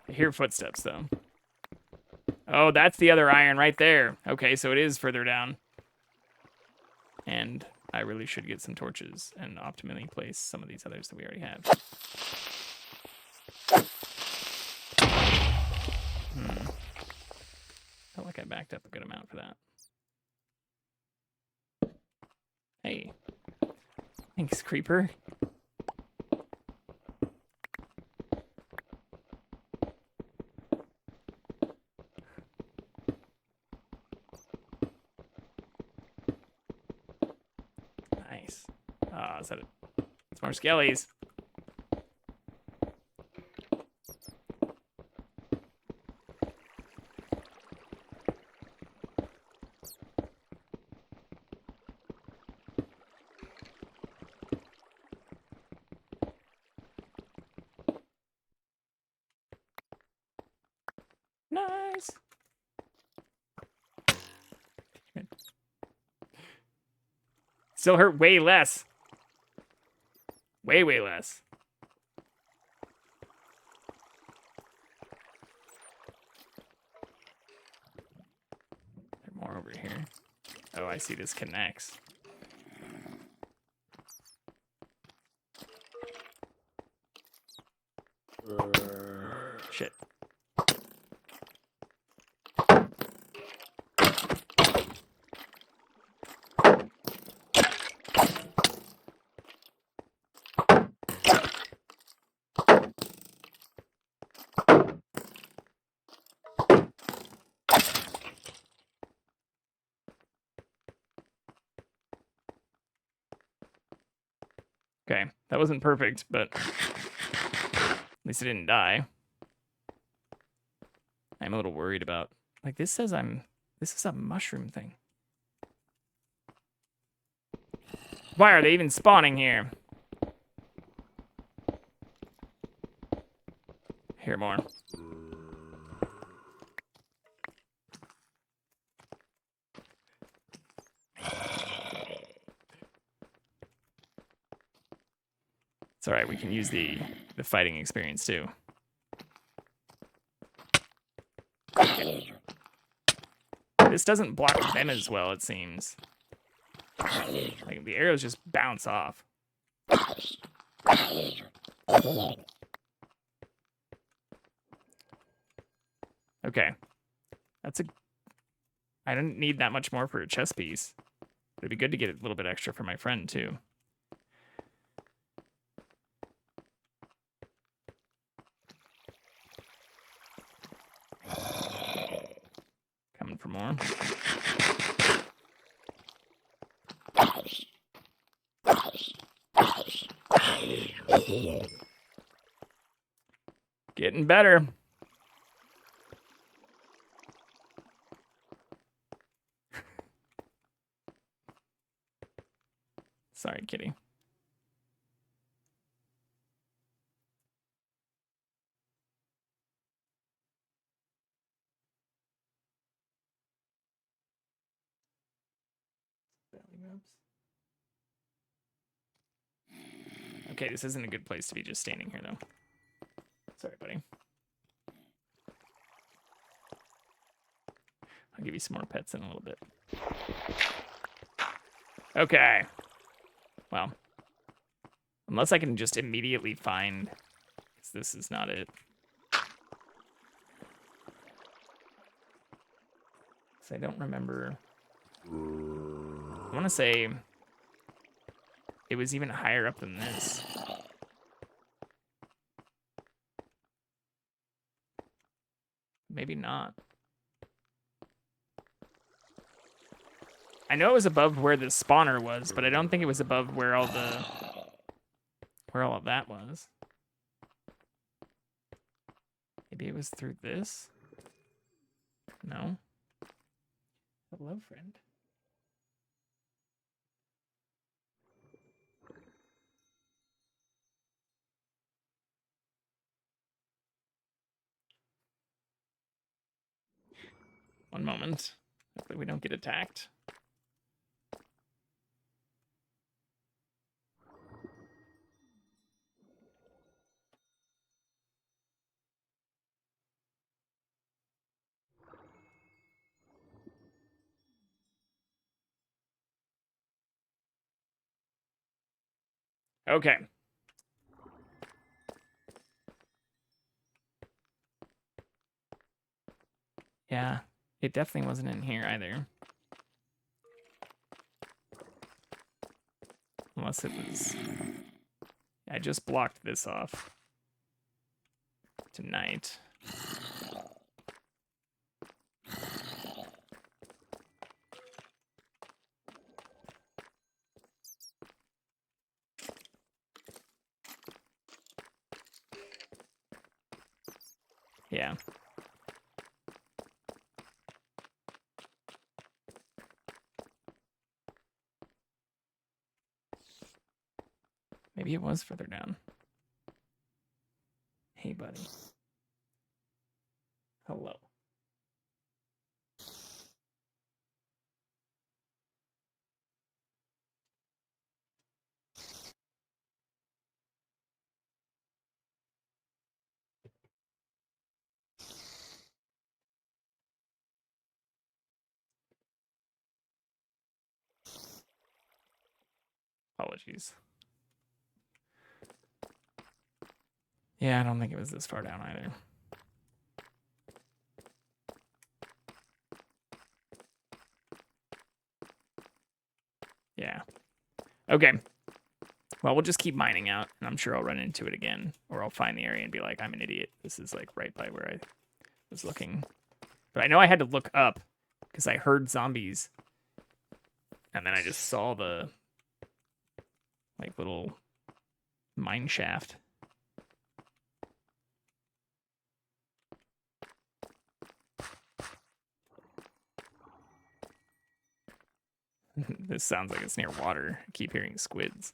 I hear footsteps, though. Oh, that's the other iron right there. Okay, so it is further down. And I really should get some torches and optimally place some of these others that we already have. Felt like I backed up a good amount for that. Hey. Thanks, creeper. Nice. Ah, is that it? It's more skellies. Nice. Still hurt way less. Way, way less. There's more over here. Oh, I see this connects. Shit. Okay, that wasn't perfect, but at least I didn't die. I'm a little worried about, like, this is a mushroom thing. Why are they even spawning here? Hear more. It's all right. We can use the fighting experience too. This doesn't block them as well, it seems. Like the arrows just bounce off. Okay. I didn't need that much more for a chess piece. It'd be good to get a little bit extra for my friend too. Coming for more. Getting better. Sorry, kitty. Okay, this isn't a good place to be just standing here, though. Sorry, buddy. I'll give you some more pets in a little bit. Okay. Well. Unless I can just immediately find... Because this is not it. So I don't remember... I want to say... It was even higher up than this. Maybe not. I know it was above where the spawner was, but I don't think it was above where all of that was. Maybe it was through this? No. Hello, friend. One moment. Hopefully we don't get attacked. Okay. Yeah, it definitely wasn't in here either. Unless it was... I just blocked this off tonight. Yeah. Maybe it was further down. Hey, buddy. Hello. Apologies. Yeah, I don't think it was this far down either. Yeah. Okay. Well, we'll just keep mining out, and I'm sure I'll run into it again, or I'll find the area and be like, I'm an idiot. This is like right by where I was looking. But I know I had to look up because I heard zombies, and then I just saw the like little mine shaft. This sounds like it's near water. I keep hearing squids.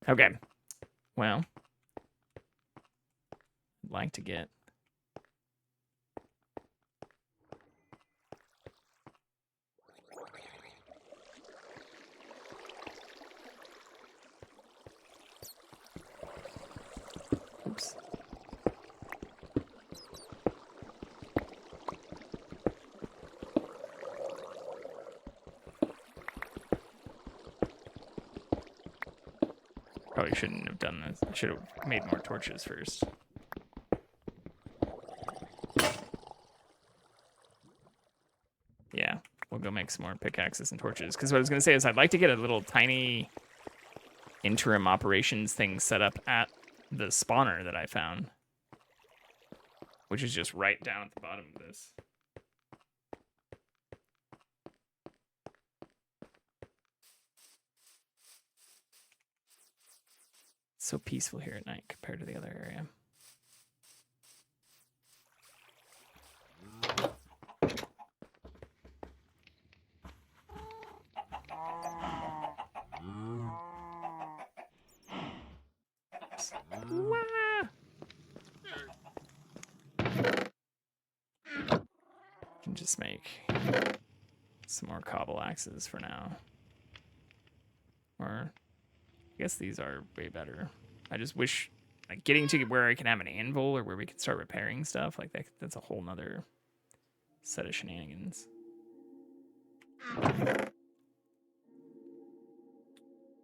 Okay. Well, I'd like to get... Oops. Probably shouldn't have done this. I should have made more torches first. Yeah, we'll go make some more pickaxes and torches. Because what I was going to say is I'd like to get a little tiny interim operations thing set up at the spawner that I found. Which is just right down at the bottom of this. It's so peaceful here at night compared to the other area. Can just make some more cobble axes for now. Or I guess these are way better. I just wish like getting to where I can have an anvil or where we can start repairing stuff like that's a whole nother set of shenanigans.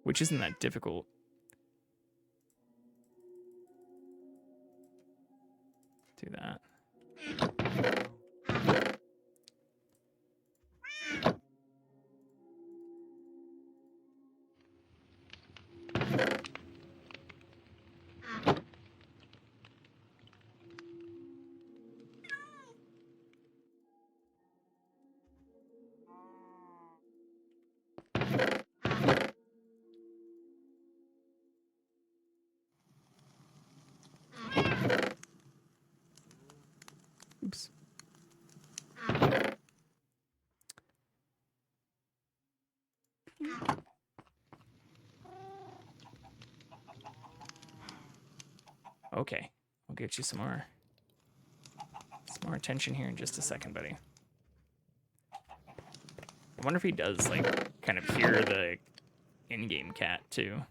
Which isn't that difficult. Do that. Oops. Okay, I'll get you some more attention here in just a second, buddy. I wonder if he does like kind of hear the in-game cat too.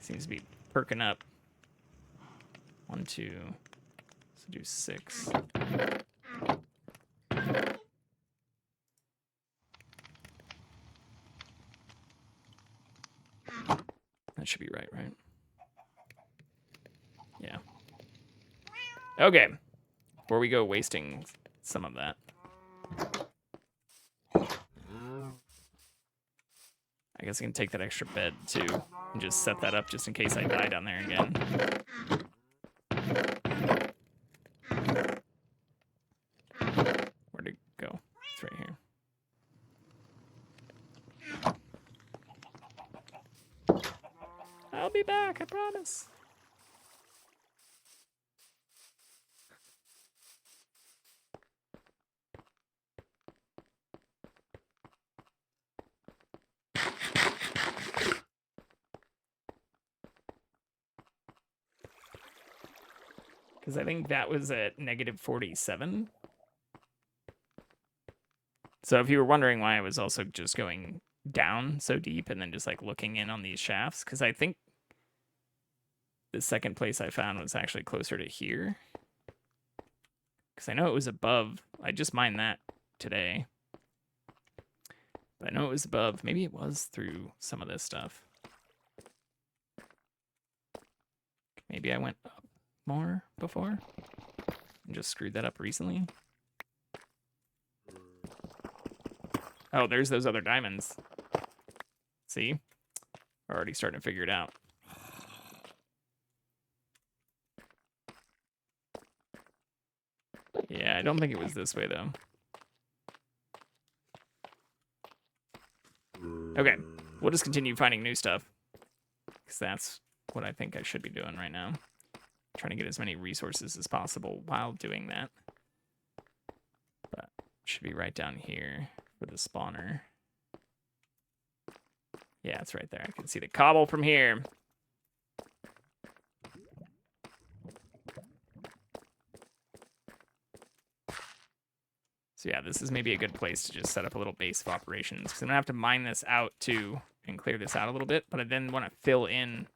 Seems to be perking up. 1, 2. So do 6. That should be right, right? Yeah. Okay. Before we go wasting some of that. I guess I can take that extra bed, too, and just set that up just in case I die down there again. Where'd it go? It's right here. I'll be back, I promise. Because I think that was at -47. So if you were wondering why I was also just going down so deep and then just like looking in on these shafts, because I think the second place I found was actually closer to here. Because I know it was above. I just mined that today. But I know it was above. Maybe it was through some of this stuff. Maybe I went up more before and just screwed that up recently. Oh, there's those other diamonds. See? We're already starting to figure it out. Yeah, I don't think it was this way, though. Okay, we'll just continue finding new stuff. Because that's what I think I should be doing right now. Trying to get as many resources as possible while doing that. But it should be right down here for the spawner. Yeah, it's right there. I can see the cobble from here. So yeah, this is maybe a good place to just set up a little base of operations. Because I'm going to have to mine this out too and clear this out a little bit. But I then want to fill in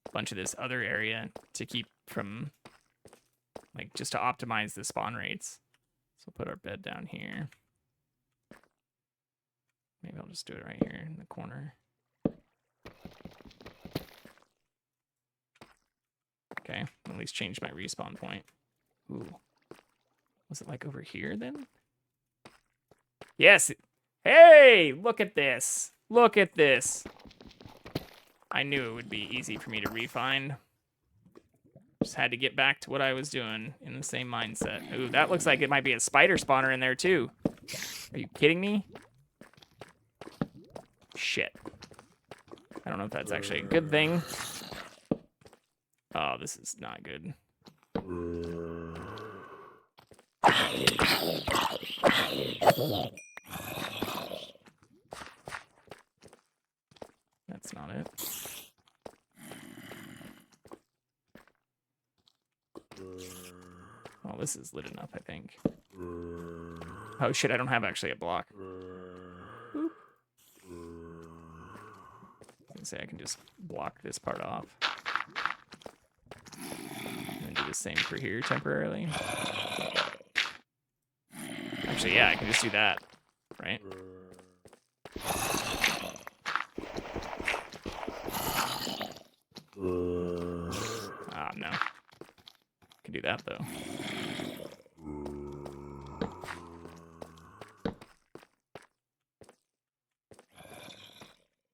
a bunch of this other area to keep from, like, just to optimize the spawn rates. So we'll put our bed down here. Maybe I'll just do it right here in the corner. Okay, at least change my respawn point. Ooh. Was it like over here then? Yes. Hey, look at this. Look at this. I knew it would be easy for me to refine. Just had to get back to what I was doing in the same mindset. Ooh, that looks like it might be a spider spawner in there too. Are you kidding me? Shit. I don't know if that's actually a good thing. Oh, this is not good. That's not it. Well, this is lit enough, I think. Oh shit, I don't have actually a block. Boop. I can say I can just block this part off. And then do the same for here temporarily. Actually, yeah, I can just do that, right? Ah, no. I can do that, though.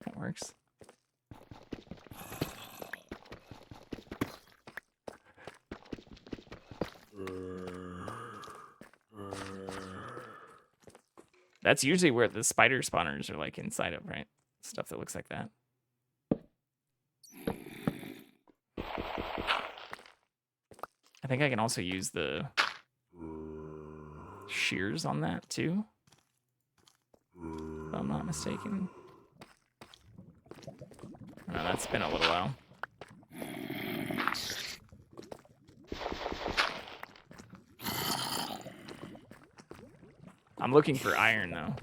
That works. That's usually where the spider spawners are, like, inside of, right? Stuff that looks like that. I think I can also use the shears on that, too. If I'm not mistaken. Oh, that's been a little while. I'm looking for iron, though.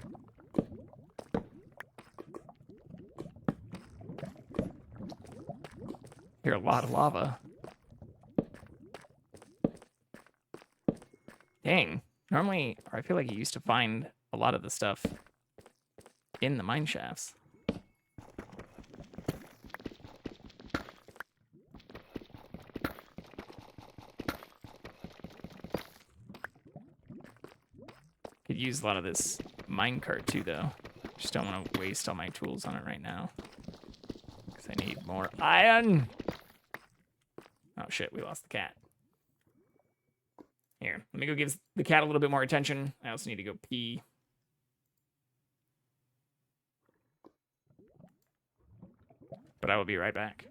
Hear a lot of lava. Dang. Normally, or I feel like you used to find a lot of the stuff in the mine shafts. Could use a lot of this minecart too, though. Just don't want to waste all my tools on it right now. Because I need more iron. Oh shit, we lost the cat. Here, let me go give the cat a little bit more attention. I also need to go pee. But I will be right back.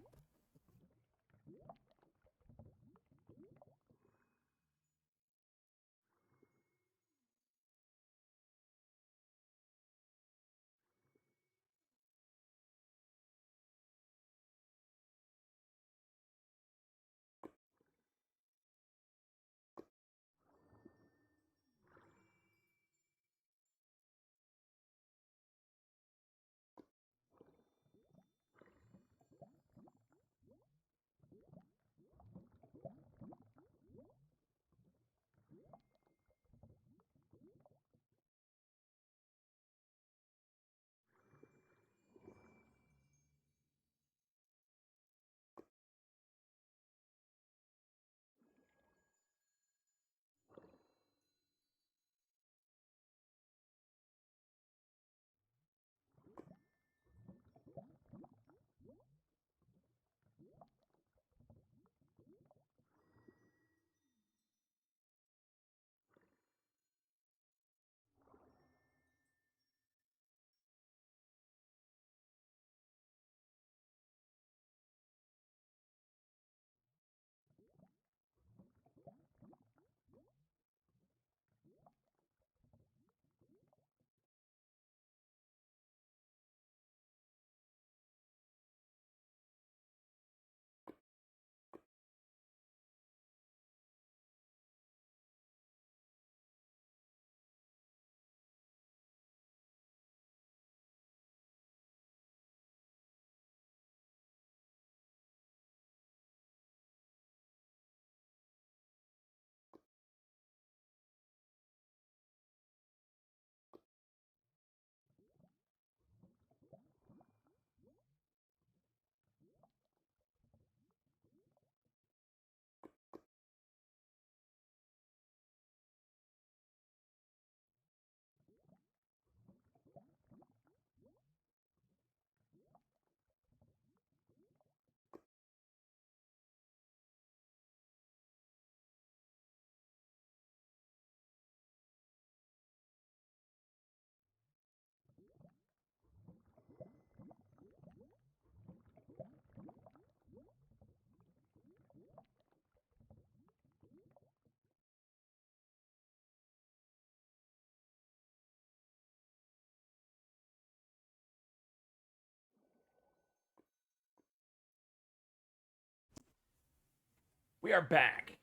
We are back.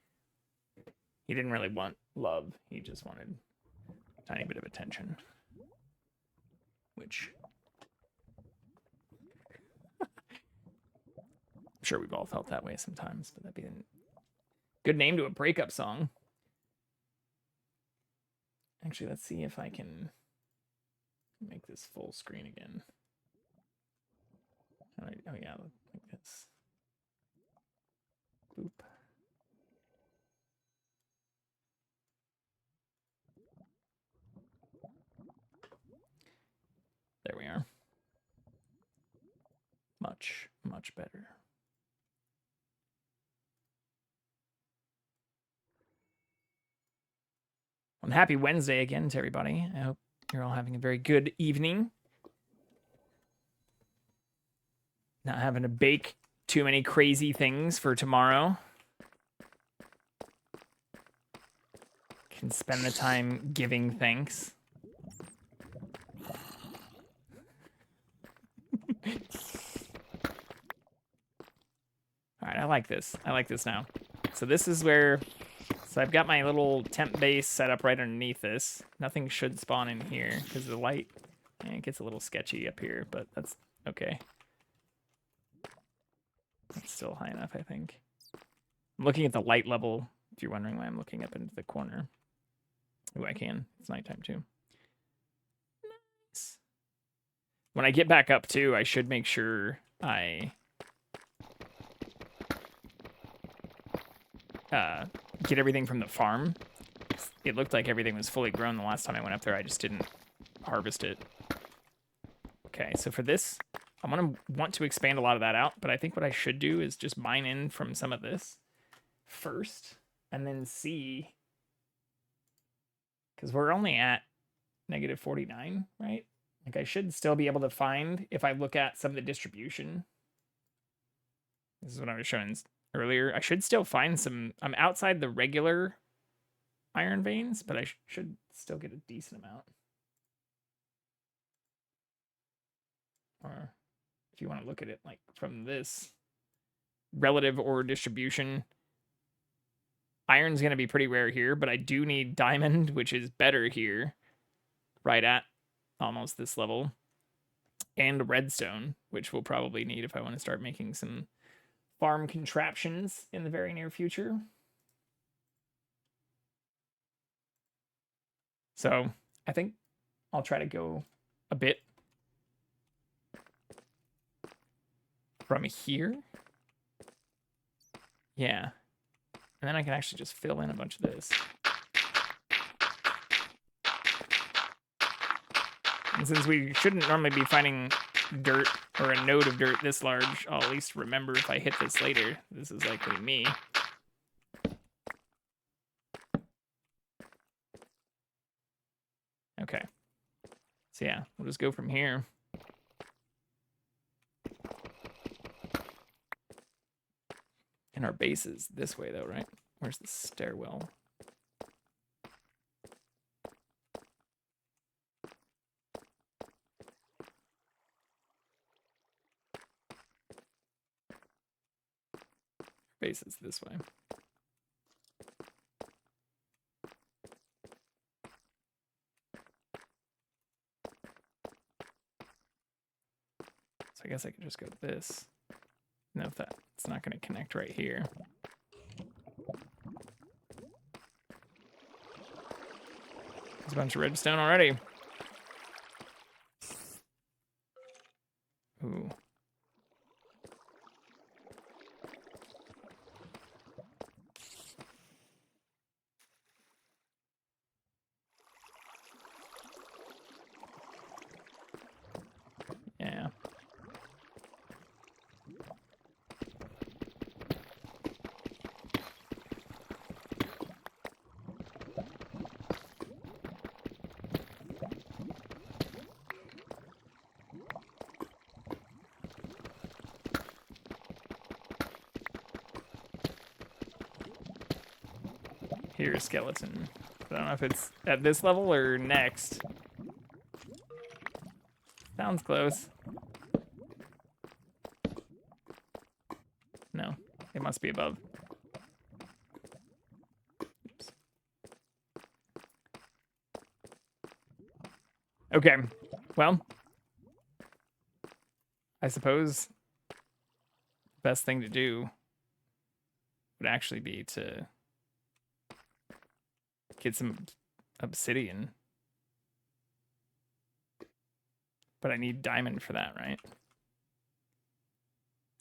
He didn't really want love. He just wanted a tiny bit of attention. Which... I'm sure we've all felt that way sometimes, but that'd be a good name to a breakup song. Actually, let's see if I can make this full screen again. Oh yeah, like this. Boop. There we are. Much, much better. Well, happy Wednesday again to everybody. I hope you're all having a very good evening. Not having to bake too many crazy things for tomorrow. Can spend the time giving thanks. All right, I like this. I like this now. So this is where... So I've got my little temp base set up right underneath this. Nothing should spawn in here because the light... it gets a little sketchy up here, but that's okay. That's still high enough, I think. I'm looking at the light level, if you're wondering why I'm looking up into the corner. Ooh, I can. It's nighttime, too. Nice. When I get back up, too, I should make sure I... get everything from the farm. it looked like everything was fully grown the last time I went up there. I just didn't harvest it. Okay, so for this, I'm going to want to expand a lot of that out, but I think what I should do is just mine in from some of this first and then see, because we're only at -49, right? Like I should still be able to find, if I look at some of the distribution, this is what I was showing earlier, I should still find some, I'm outside the regular iron veins, but I should still get a decent amount. Or if you want to look at it like from this relative ore distribution, iron's going to be pretty rare here, but I do need diamond, which is better here, right at almost this level, and redstone, which we'll probably need if I want to start making some farm contraptions in the very near future. So I think I'll try to go a bit from here. Yeah. And then I can actually just fill in a bunch of this. And since we shouldn't normally be finding dirt or a node of dirt this large, I'll at least remember if I hit this later. This is likely me. Okay. So yeah, we'll just go from here. And our base is this way though, right? Where's the stairwell? Base is this way. So I guess I could just go this. No, if that's not going to connect right here. There's a bunch of redstone already. Ooh. Yeah. Here's skeleton. I don't know if it's at this level or next. Sounds close. No, it must be above. Oops. Okay, well, I suppose the best thing to do would actually be to get some obsidian. But I need diamond for that, right?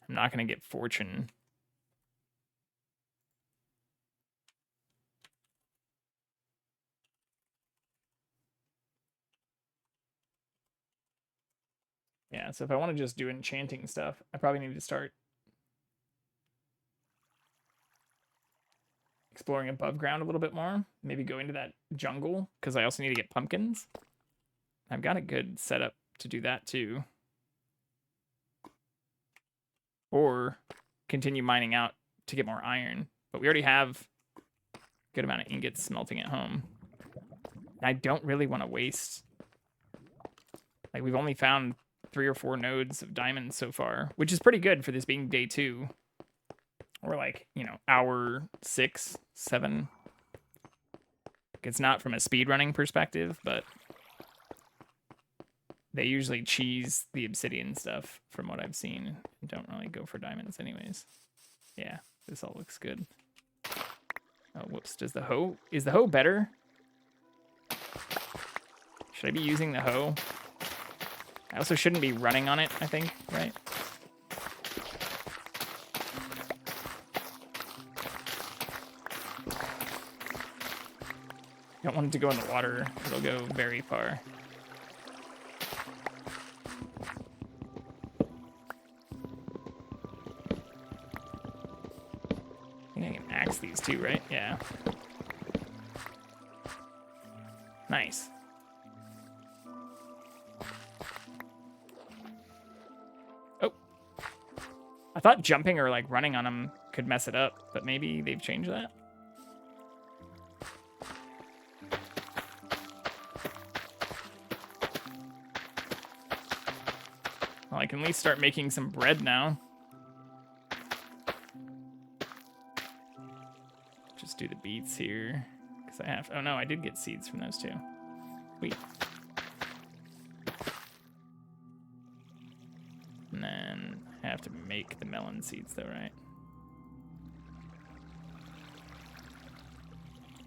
I'm not going to get fortune. Yeah, so if I want to just do enchanting stuff, I probably need to start exploring above ground a little bit more. Maybe go into that jungle, because I also need to get pumpkins. I've got a good setup to do that too. Or continue mining out to get more iron. But we already have a good amount of ingots smelting at home. And I don't really want to waste... Like, we've only found 3 or 4 nodes of diamonds so far, which is pretty good for this being day 2. Or like, you know, hour 6, 7. It's not from a speedrunning perspective, but they usually cheese the obsidian stuff from what I've seen and don't really go for diamonds anyways. Yeah, this all looks good. Oh, whoops. Is the hoe better? Should I be using the hoe? I also shouldn't be running on it, I think, right? Don't want it to go in the water. It'll go very far. I think I can axe these too, right? Yeah. Nice. Oh. I thought jumping or like running on them could mess it up, but maybe they've changed that. Well, I can at least start making some bread now. Just do the beets here. Because I have... Oh, no, I did get seeds from those two. Wheat. And then I have to make the melon seeds, though, right?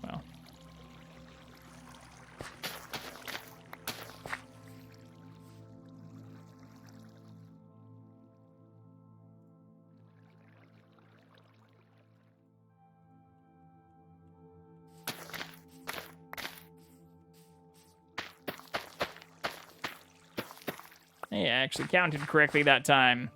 Well. Hey, I actually counted correctly that time.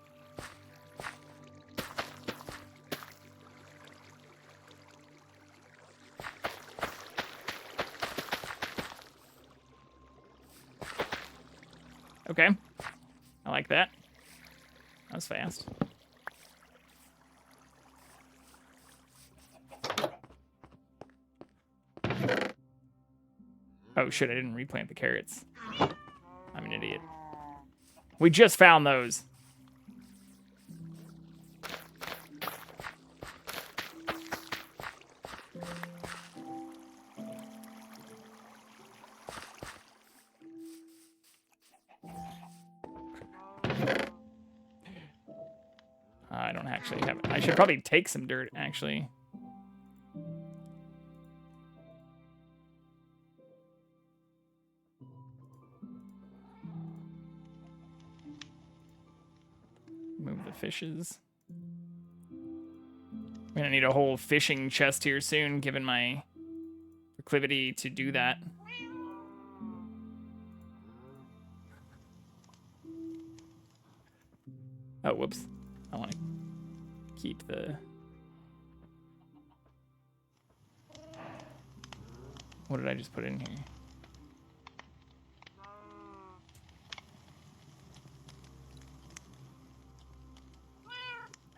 Okay. I like that. That was fast. Oh shit, I didn't replant the carrots. I'm an idiot. We just found those. I don't actually have it. I should probably take some dirt, actually. Move the fishes. I'm gonna need a whole fishing chest here soon, given my proclivity to do that. Oh, whoops. I want to keep the... What did I just put in here?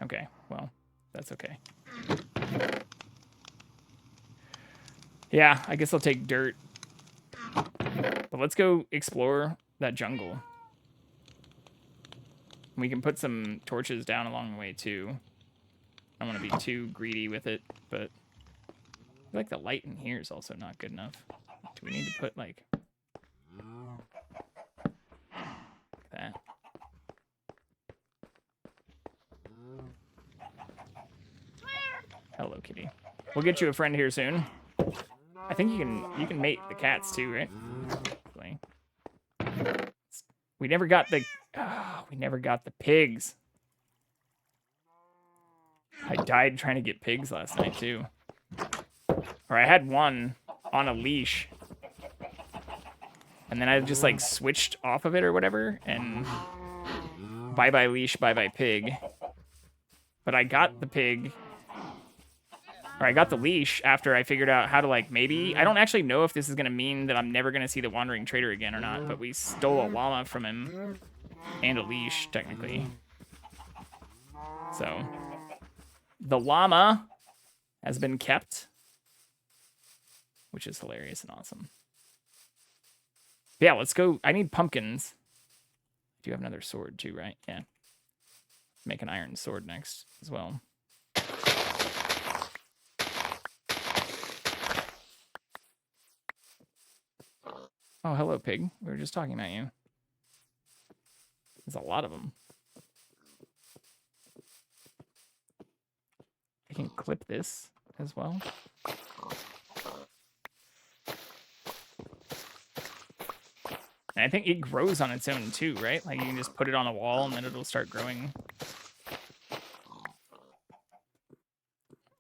Okay, well, that's okay. Yeah, I guess I'll take dirt. But let's go explore that jungle. We can put some torches down along the way, too. I don't want to be too greedy with it, but I feel like the light in here is also not good enough. Do we need to put, like that? Hello, kitty. We'll get you a friend here soon. I think you can mate the cats too, right? We never got the pigs. I died trying to get pigs last night too. Or I had one on a leash. And then I just like switched off of it or whatever, and bye-bye leash, bye-bye pig. But I got the pig, or I got the leash after I figured out how to, like, maybe... I don't actually know if this is going to mean that I'm never going to see the Wandering Trader again or not, but we stole a llama from him. And a leash, technically. So, the llama has been kept, which is hilarious and awesome. Yeah, let's go. I need pumpkins. I do have another sword too, right? Yeah. Make an iron sword next as well. Oh, hello, pig. We were just talking about you. There's a lot of them. I can clip this as well. And I think it grows on its own too, right? Like you can just put it on a wall and then it'll start growing.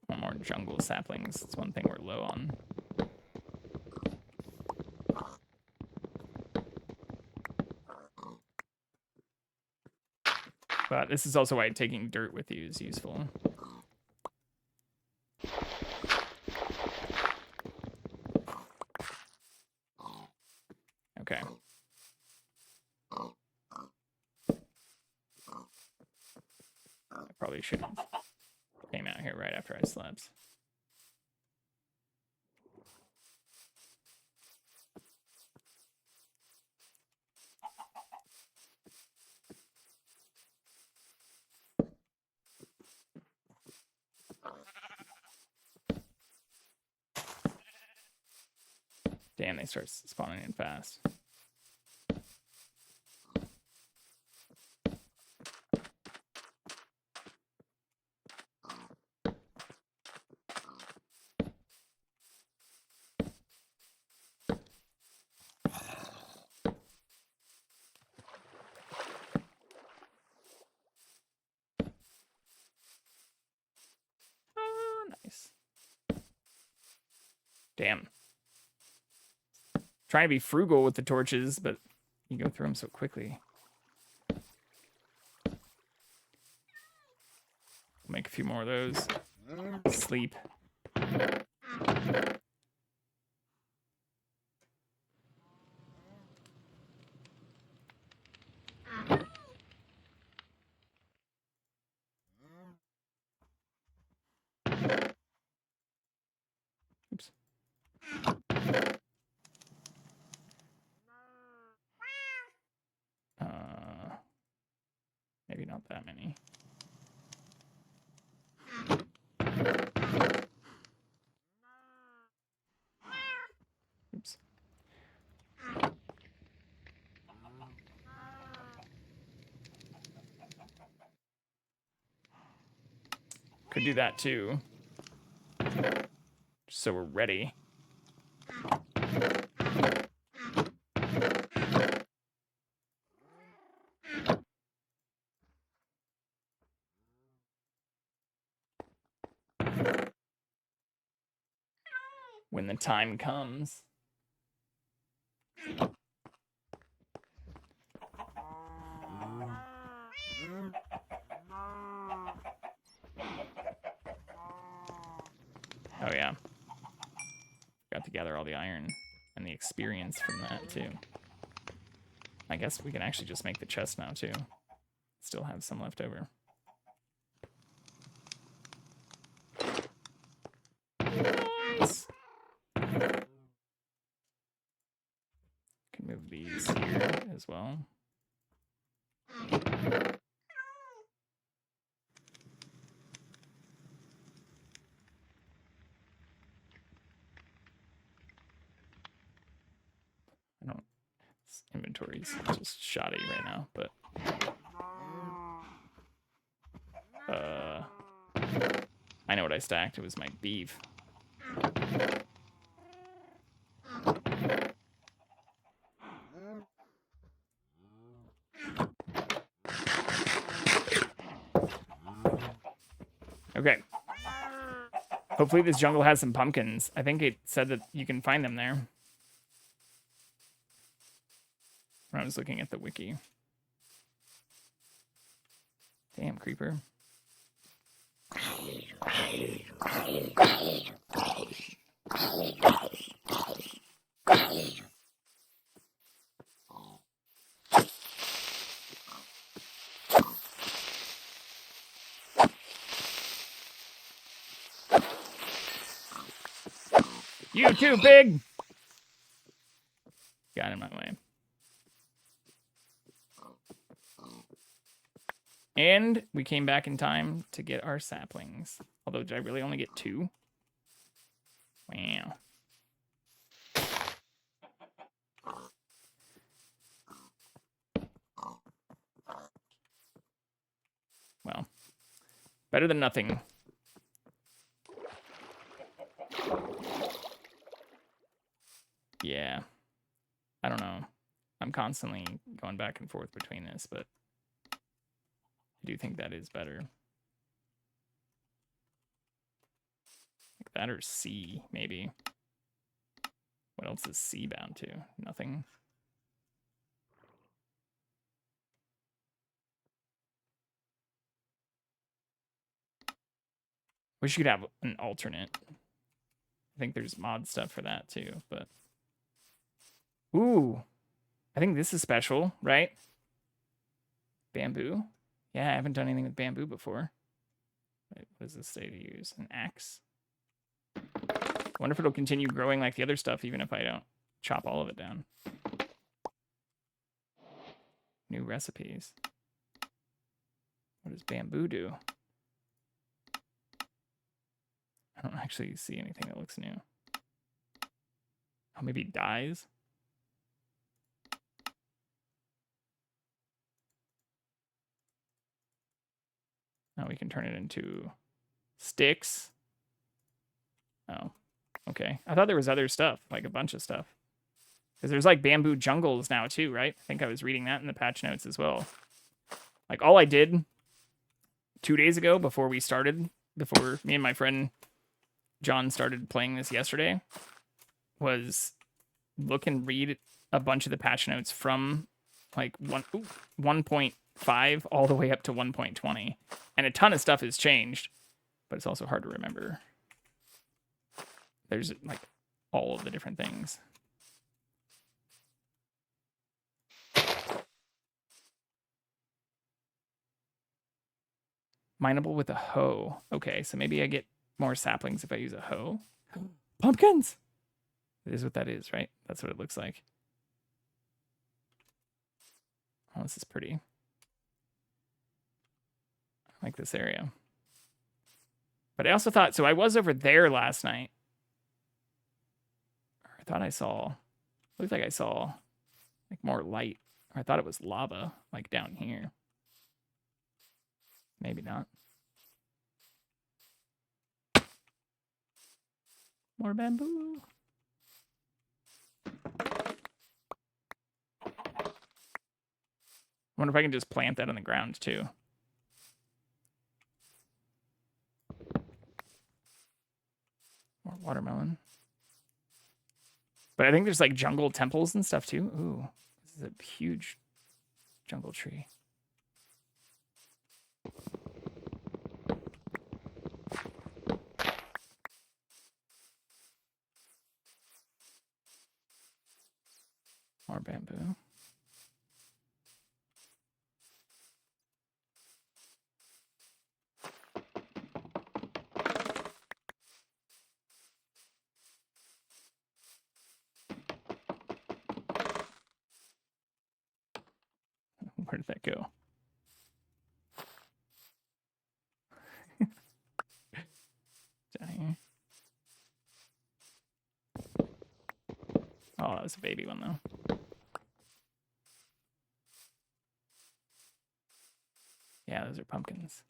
One more jungle saplings. It's one thing we're low on. But this is also why taking dirt with you is useful. Okay. I probably should have came out here right after I slept. Damn, they start spawning in fast. Oh, nice. Damn. Trying to be frugal with the torches, but you go through them so quickly. Make a few more of those. Sleep. Oops. Maybe not that many. Oops. Could do that too. Just so we're ready. When the time comes. Oh yeah. Got to gather all the iron and the experience from that too. I guess we can actually just make the chest now too. Still have some left over. Nice. Can move these here as well. I don't. This inventory's just shoddy right now, but I know what I stacked. It was my beef. Okay. Hopefully this jungle has some pumpkins. I think it said that you can find them there. When I was looking at the wiki. Damn, creeper. You too, pig! Got in my way. And we came back in time to get our saplings. Although, did I really only get 2? Wow. Well, better than nothing. Yeah. I don't know. I'm constantly going back and forth between this, but I do think that is better. Like that or C, maybe. What else is C bound to? Nothing. Wish you could have an alternate. I think there's mod stuff for that too, but... Ooh. I think this is special, right? Bamboo. Yeah, I haven't done anything with bamboo before. Wait, what does this say to use? An axe? I wonder if it'll continue growing like the other stuff, even if I don't chop all of it down. New recipes. What does bamboo do? I don't actually see anything that looks new. Oh, maybe dyes? Oh, we can turn it into sticks. Oh, okay. I thought there was other stuff, like a bunch of stuff. Because there's like bamboo jungles now too, right? I think I was reading that in the patch notes as well. Like all I did 2 days ago before me and my friend John started playing this yesterday, was look and read a bunch of the patch notes from like 1.5 all the way up to 1.20. And a ton of stuff has changed, but it's also hard to remember. There's like all of the different things. Mineable with a hoe. Okay, so maybe I get more saplings if I use a hoe. Pumpkins! It is what that is, right? That's what it looks like. Oh, this is pretty. I like this area. But I also thought, so I was over there last night. I thought I saw, looked like I saw like more light. Or I thought it was lava, like down here. Maybe not. More bamboo. I wonder if I can just plant that on the ground too. More watermelon. But I think there's like jungle temples and stuff too. Ooh, this is a huge jungle tree. More bamboo. Where did that go? Down here. Oh, that was a baby one though. Yeah, those are pumpkins.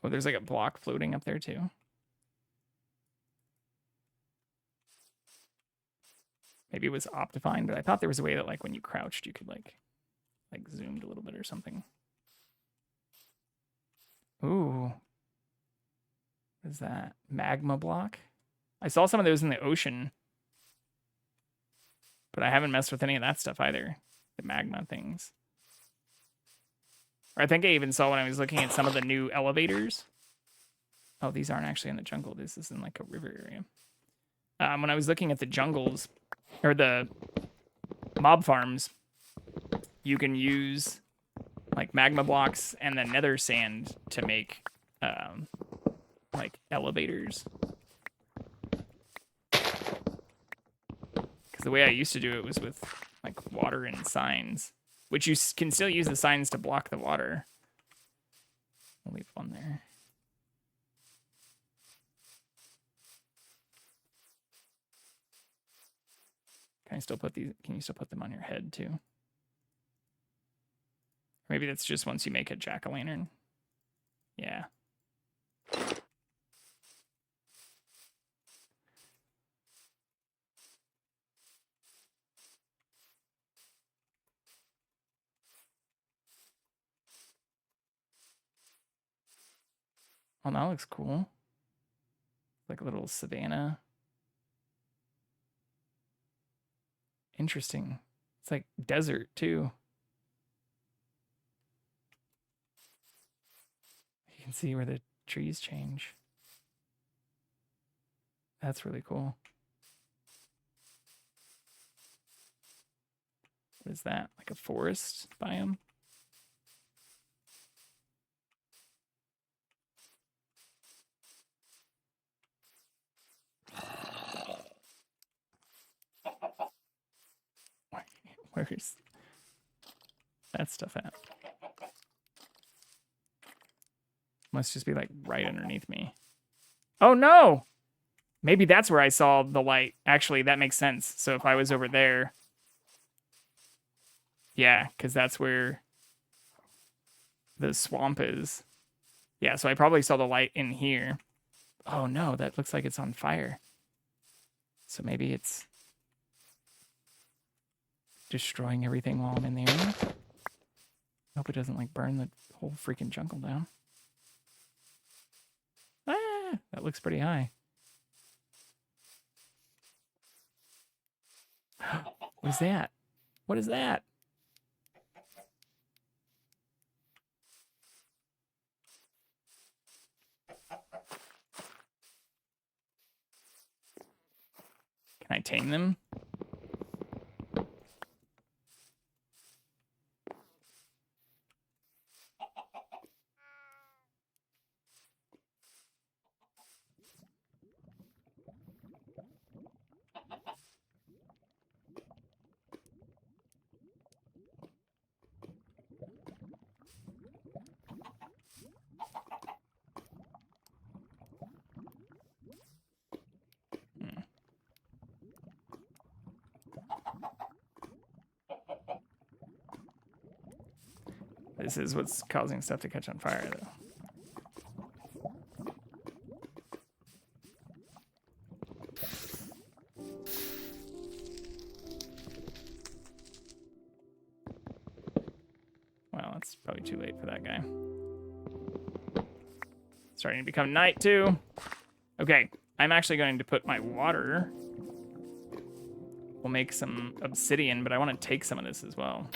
Oh, there's like a block floating up there too. Maybe it was Optifine, but I thought there was a way that like when you crouched, you could like zoomed a little bit or something. Ooh. What is that? Magma block? I saw some of those in the ocean, but I haven't messed with any of that stuff either. The magma things. Or I think I even saw when I was looking at some of the new elevators. Oh, these aren't actually in the jungle. This is in like a river area. When I was looking at the jungles, or the mob farms, you can use like magma blocks and then nether sand to make like elevators. Because the way I used to do it was with like water and signs, which you can still use the signs to block the water. I'll leave one there. Can I still put these? Can you still put them on your head too? Maybe that's just once you make a jack-o'-lantern. Yeah. Oh, that looks cool. Like a little savanna. Interesting. It's like desert too. You can see where the trees change. That's really cool. What is that? Like a forest biome? Where's that stuff at? Must just be like right underneath me. Oh no! Maybe that's where I saw the light. Actually, that makes sense. So if I was over there... Yeah, because that's where the swamp is. Yeah, so I probably saw the light in here. Oh no, that looks like it's on fire. So maybe it's destroying everything while I'm in the area. Hope it doesn't like burn the whole freaking jungle down. Ah, that looks pretty high. What is that? What is that? Can I tame them? This is what's causing stuff to catch on fire, though. Well, it's probably too late for that guy. Starting to become night, too. Okay, I'm actually going to put my water. We'll make some obsidian, but I want to take some of this as well.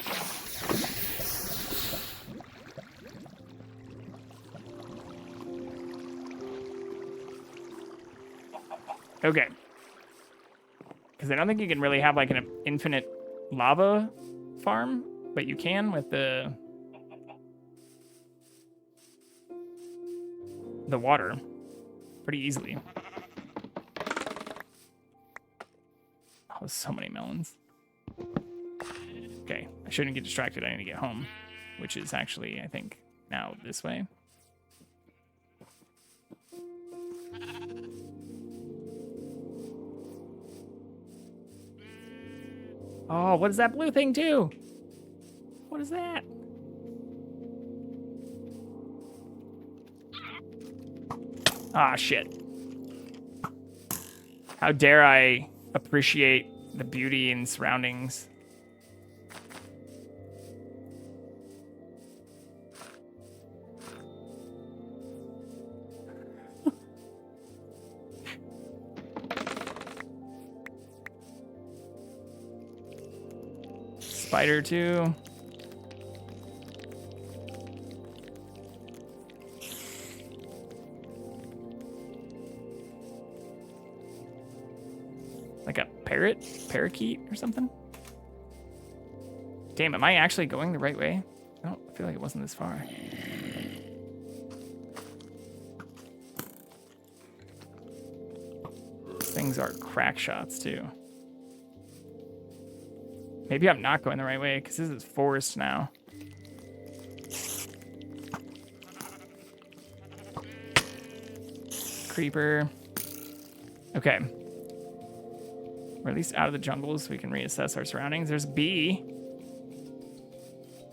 Okay. Because I don't think you can really have like an infinite lava farm, but you can with the water pretty easily. Oh, so many melons. Okay, I shouldn't get distracted. I need to get home, which is actually, I think, now this way. Oh, what does that blue thing do? What is that? Ah, shit. How dare I appreciate the beauty in surroundings? Spider too. Like a parakeet or something? Damn, am I actually going the right way? I don't feel like it wasn't this far. These things are crack shots too. Maybe I'm not going the right way because this is forest now. Creeper. Okay. We're at least out of the jungle so we can reassess our surroundings. There's a bee.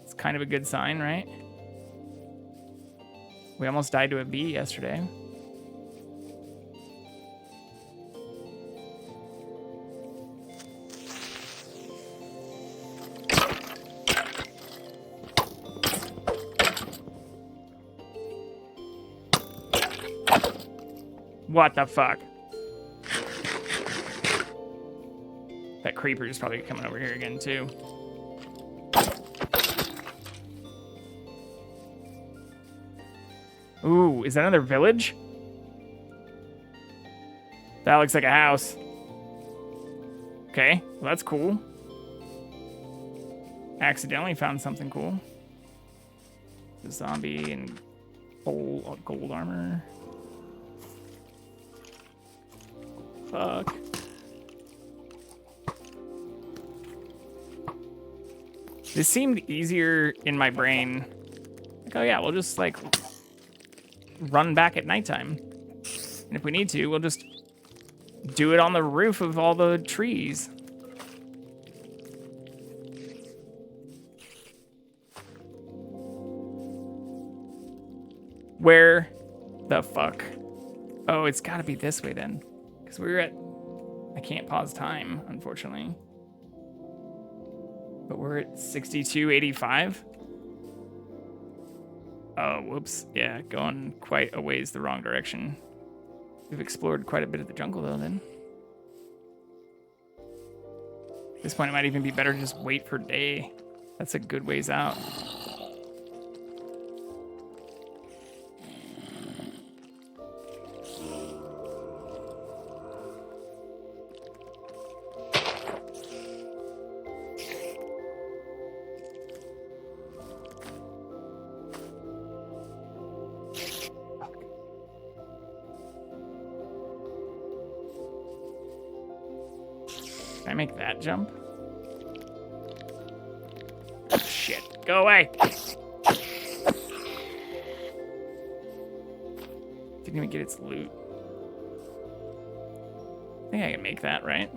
It's kind of a good sign, right? We almost died to a bee yesterday. What the fuck? That creeper is probably coming over here again, too. Ooh, is that another village? That looks like a house. Okay, well, that's cool. Accidentally found something cool. The zombie and gold armor. Fuck. This seemed easier in my brain. Like, oh yeah, we'll just like run back at nighttime. And if we need to, we'll just do it on the roof of all the trees. Where the fuck? Oh, it's gotta be this way then. Because we were at... I can't pause time, unfortunately. But we're at 62:85. Oh, whoops. Yeah, going quite a ways the wrong direction. We've explored quite a bit of the jungle, though, then. At this point, it might even be better to just wait for day. That's a good ways out. Can I make that jump? Shit. Go away. Didn't even get its loot. I think I can make that, right?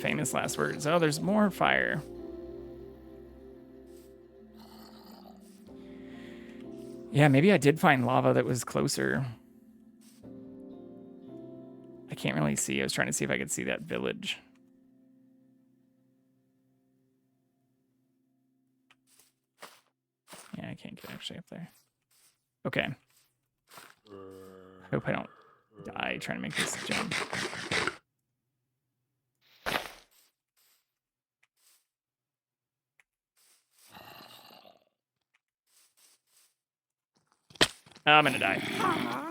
Famous last words. Oh, there's more fire. Yeah, maybe I did find lava that was closer. I can't really see. I was trying to see if I could see that village. Yeah, I can't get actually up there. Okay. Hope I don't die trying to make this jump. I'm gonna die.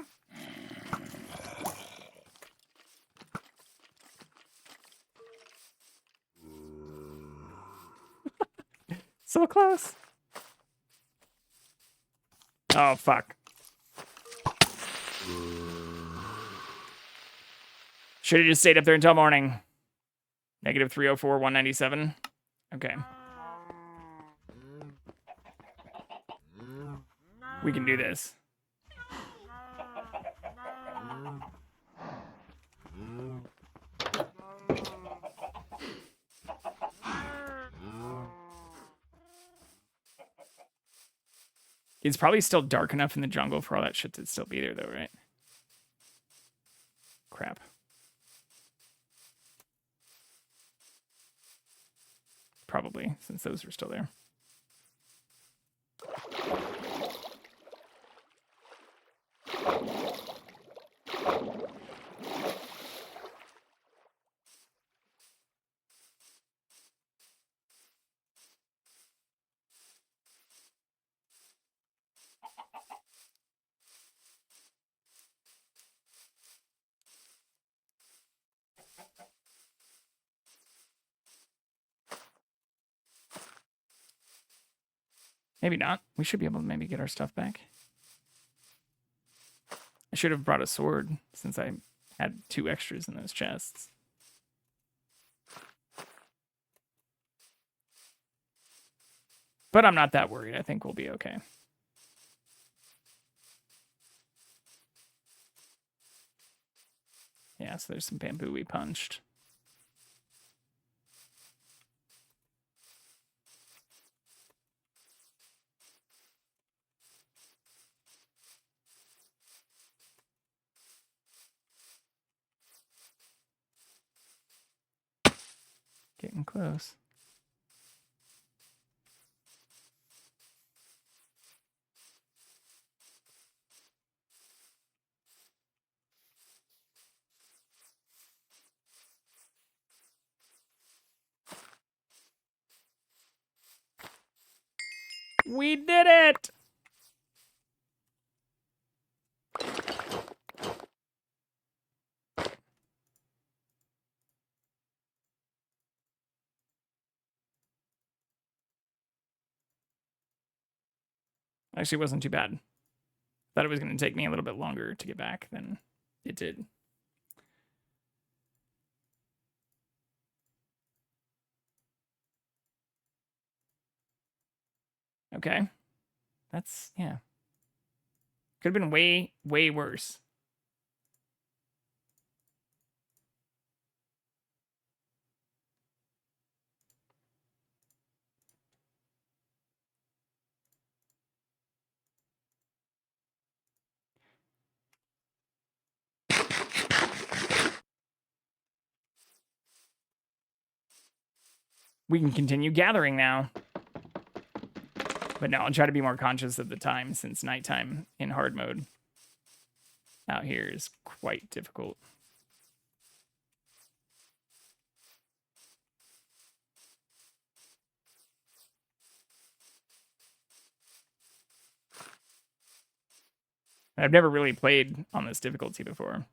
So close. Oh, fuck. Should have just stayed up there until morning. Negative 304, 197. Okay. We can do this. It's probably still dark enough in the jungle for all that shit to still be there, though, right? Crap. Probably, since those are still there. Maybe not. We should be able to maybe get our stuff back. I should have brought a sword since I had 2 extras in those chests. But I'm not that worried. I think we'll be okay. Yeah, so there's some bamboo we punched. Getting close. We did it! Actually, it wasn't too bad. Thought it was going to take me a little bit longer to get back than it did. Okay. That's, yeah. Could have been way, way worse. We can continue gathering now. But no, I'll try to be more conscious of the time, since nighttime in hard mode out here is quite difficult. I've never really played on this difficulty before.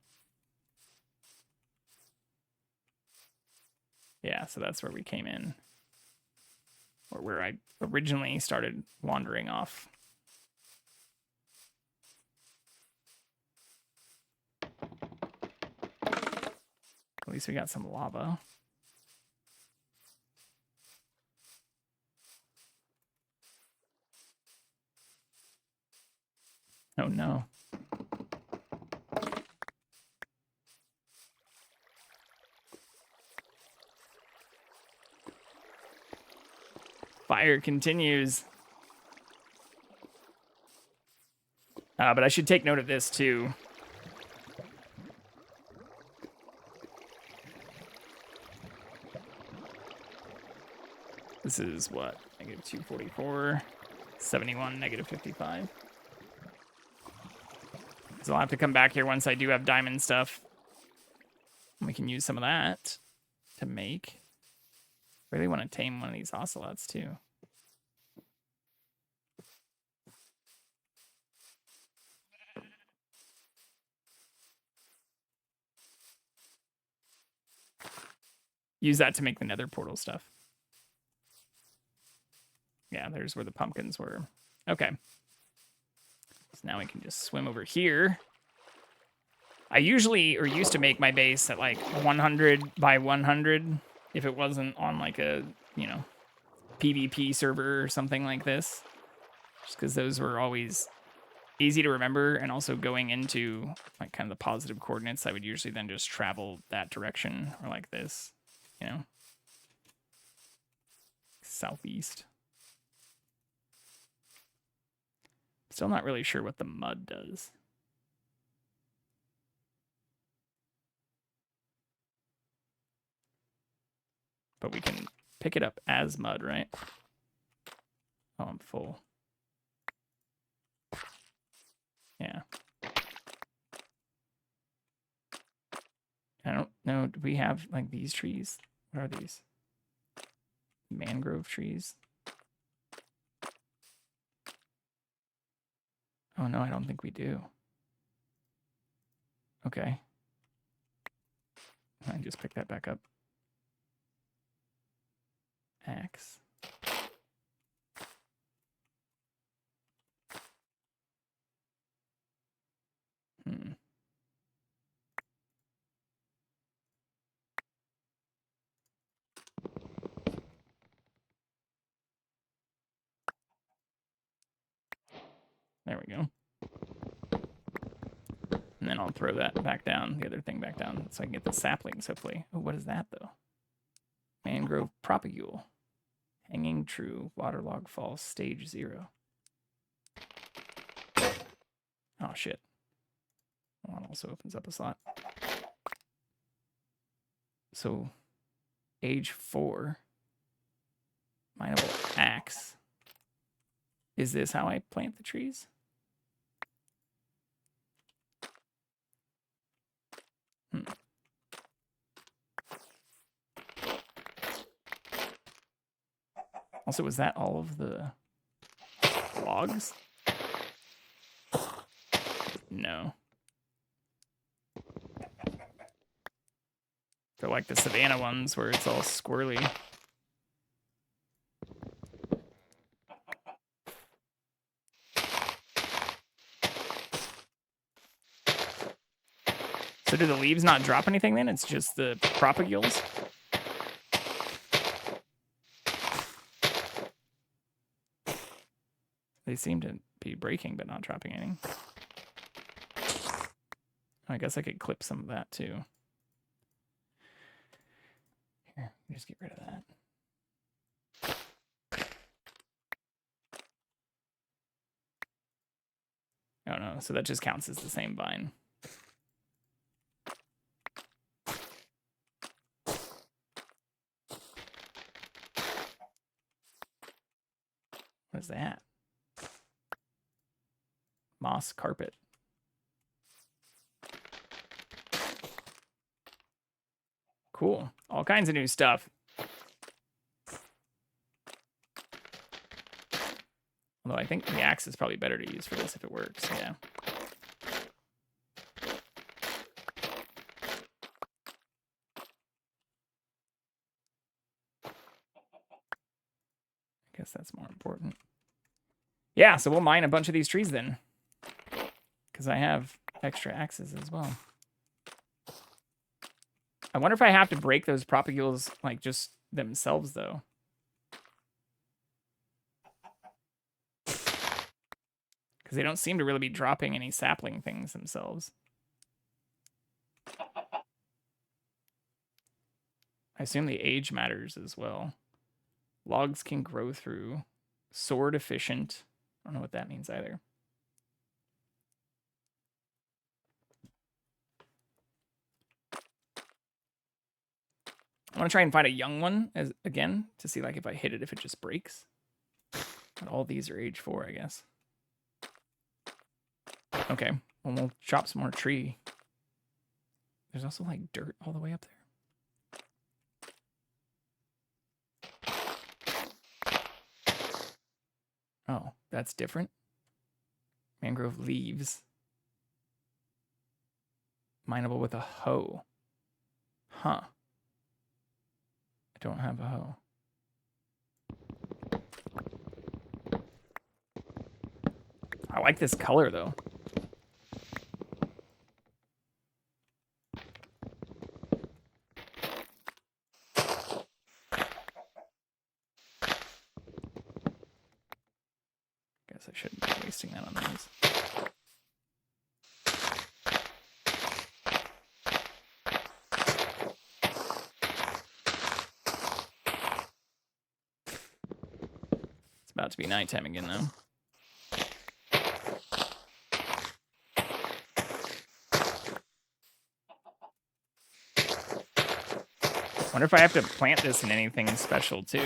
Yeah, so that's where we came in. Or where I originally started wandering off. At least we got some lava. Oh no. Fire continues. But I should take note of this too. This is what? Negative 244, 71, negative 55. So I'll have to come back here once I do have diamond stuff. We can use some of that to make. Really want to tame one of these ocelots too. Use that to make the nether portal stuff. Yeah, there's where the pumpkins were. Okay. So now we can just swim over here. I usually, or used to make my base at like 100 by 100 if it wasn't on like a, you know, PvP server or something like this. Just because those were always easy to remember, and also going into like kind of the positive coordinates, I would usually then just travel that direction or like this, you know, southeast. Still not really sure what the mud does. But we can pick it up as mud, right? Oh, I'm full. Yeah. I don't know. Do we have like these trees? What are these? Mangrove trees? Oh no, I don't think we do. Okay. I just pick that back up. Axe. There we go. And then I'll throw that back down, the other thing back down, so I can get the saplings, hopefully. Oh, what is that, though? Mangrove propagule. Hanging true. Waterlog falls. Stage 0. Oh, shit. Well, that also opens up a slot. So, age 4. Mineable axe. Is this how I plant the trees? Also, was that all of the... Logs? No. They're like the savanna ones where it's all squirrely. So do the leaves not drop anything then? It's just the propagules? They seem to be breaking but not dropping anything. I guess I could clip some of that too. Here, just get rid of that. Oh no, so that just counts as the same vine. What is that? Moss carpet. Cool. All kinds of new stuff. Although I think the axe is probably better to use for this if it works. Yeah. I guess that's more important. Yeah, so we'll mine a bunch of these trees then. Because I have extra axes as well. I wonder if I have to break those propagules, like, just themselves, though. Because they don't seem to really be dropping any sapling things themselves. I assume the age matters as well. Logs can grow through. Sword efficient. I don't know what that means either. I want to try and find a young one again to see like if I hit it, if it just breaks. But all these are age 4, I guess. Okay, well, we'll chop some more tree. There's also like dirt all the way up there. Oh, that's different. Mangrove leaves. Mineable with a hoe. Huh. I don't have a hoe. I like this color, though. Guess I shouldn't be wasting that on these. It's about to be nighttime again, though. Wonder if I have to plant this in anything special, too.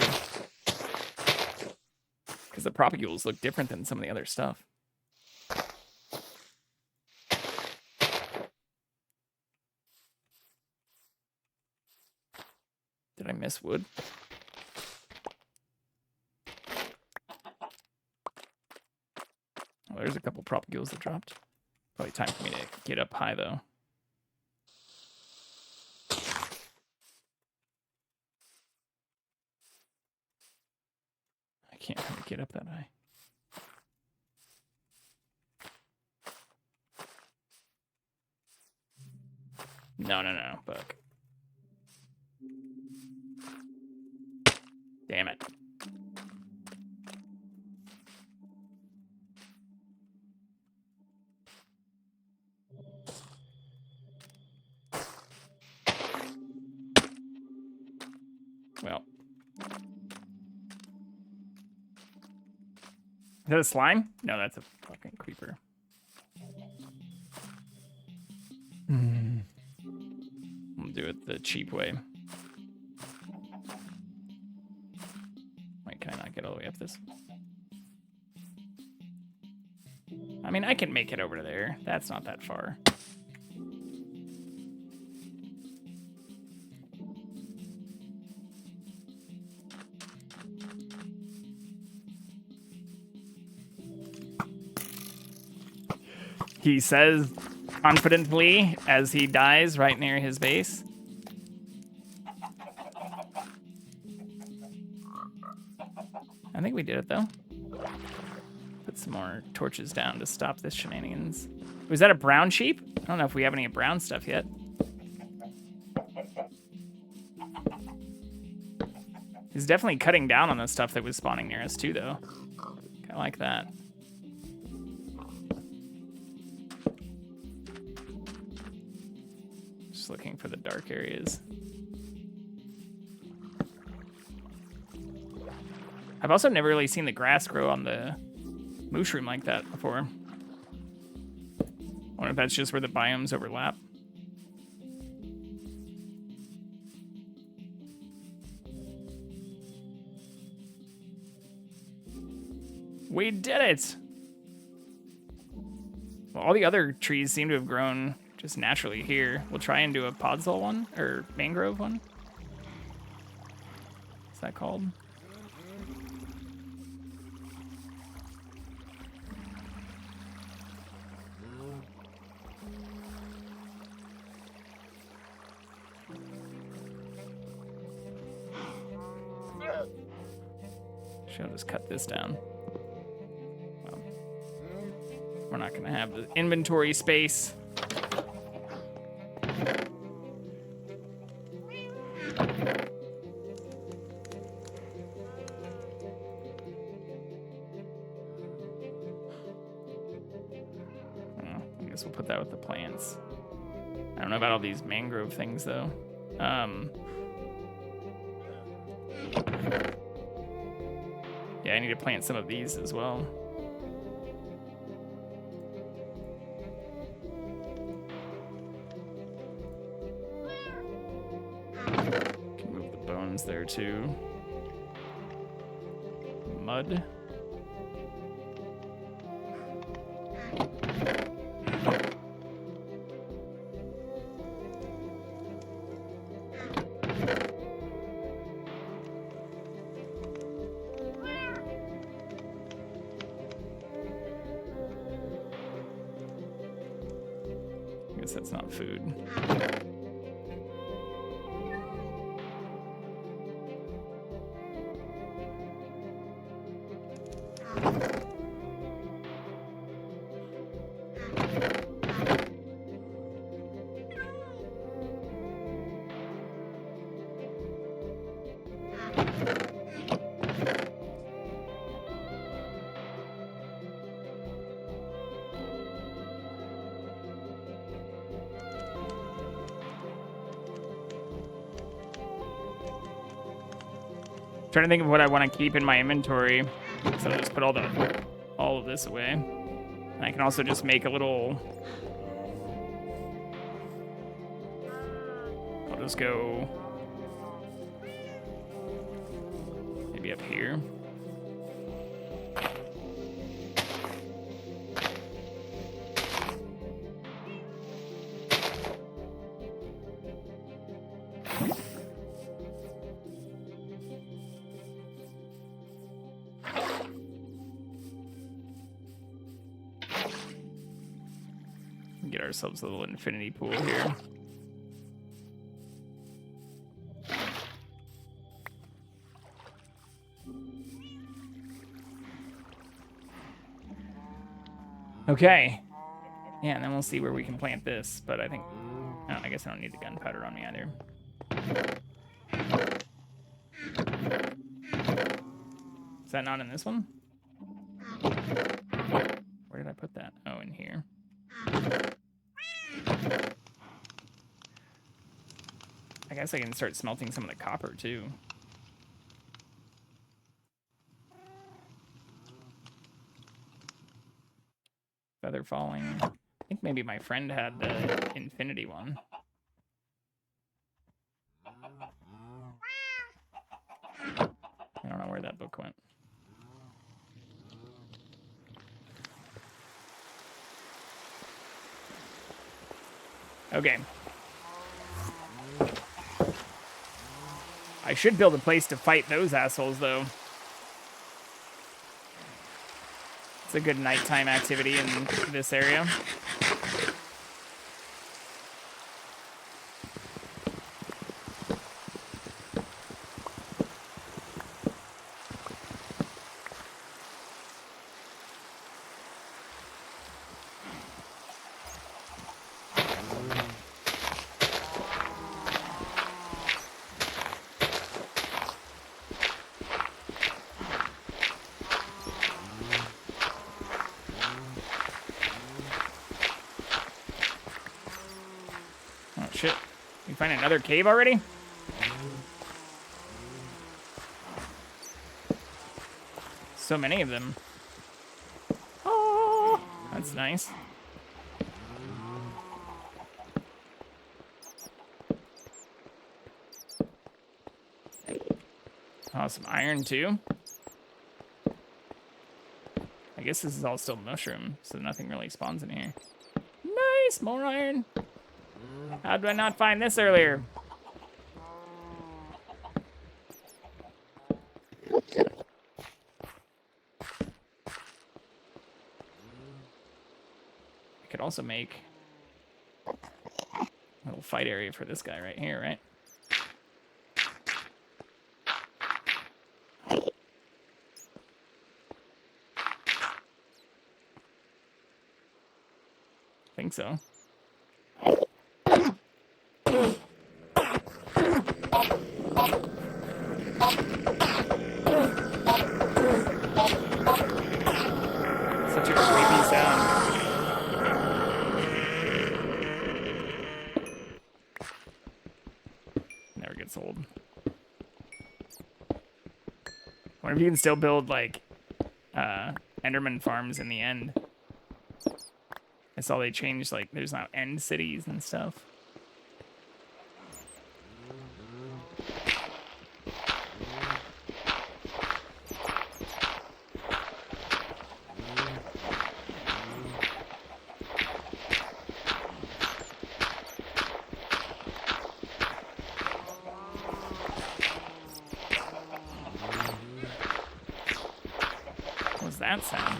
Because the propagules look different than some of the other stuff. Did I miss wood? Oh, there's a couple propagules that dropped. Probably time for me to get up high, though. I can't really get up that high. No, fuck. Damn it. Well. Is that a slime? No, that's a fucking creeper. We'll do it the cheap way. Wait, can I not get all the way up this? I mean, I can make it over to there. That's not that far. he says confidently as he dies right near his base. I think we did it, though. Put some more torches down to stop this shenanigans. Was that a brown sheep? I don't know if we have any brown stuff yet. He's definitely cutting down on the stuff that was spawning near us, too, though. Kind of like that. Just looking for the dark areas. I've also never really seen the grass grow on the mushroom like that before. I wonder if that's just where the biomes overlap. We did it! Well, all the other trees seem to have grown just naturally here. We'll try and do a podzol one, or mangrove one. What's that called? Should I just cut this down? Well, we're not going to have the inventory space. I guess we'll put that with the plants. I don't know about all these mangrove things, though. Yeah, I need to plant some of these as well. Can move the bones there too. Mud. I guess that's not food. Trying to think of what I want to keep in my inventory. So I'll just put all of this away. And I can also just make a little... I'll just go... maybe up here. Get ourselves a little infinity pool here. Okay. Yeah, and then we'll see where we can plant this, but I think... oh, I guess I don't need the gunpowder on me either. Is that not in this one? Where did I put that? Oh, in here. I guess I can start smelting some of the copper too. Feather falling. I think maybe my friend had the infinity one. I don't know where that book went. Okay. I should build a place to fight those assholes, though. It's a good nighttime activity in this area. Oh shit. You find another cave already? So many of them. Oh, that's nice. Oh, some iron too. I guess this is all still mushroom, so nothing really spawns in here. Nice, more iron. How did I not find this earlier? I could also make a little fight area for this guy right here, right? I think so. Such a creepy sound. Never gets old. Wonder if you can still build like Enderman farms in the end. I saw they changed, like there's now end cities and stuff. What was that sound?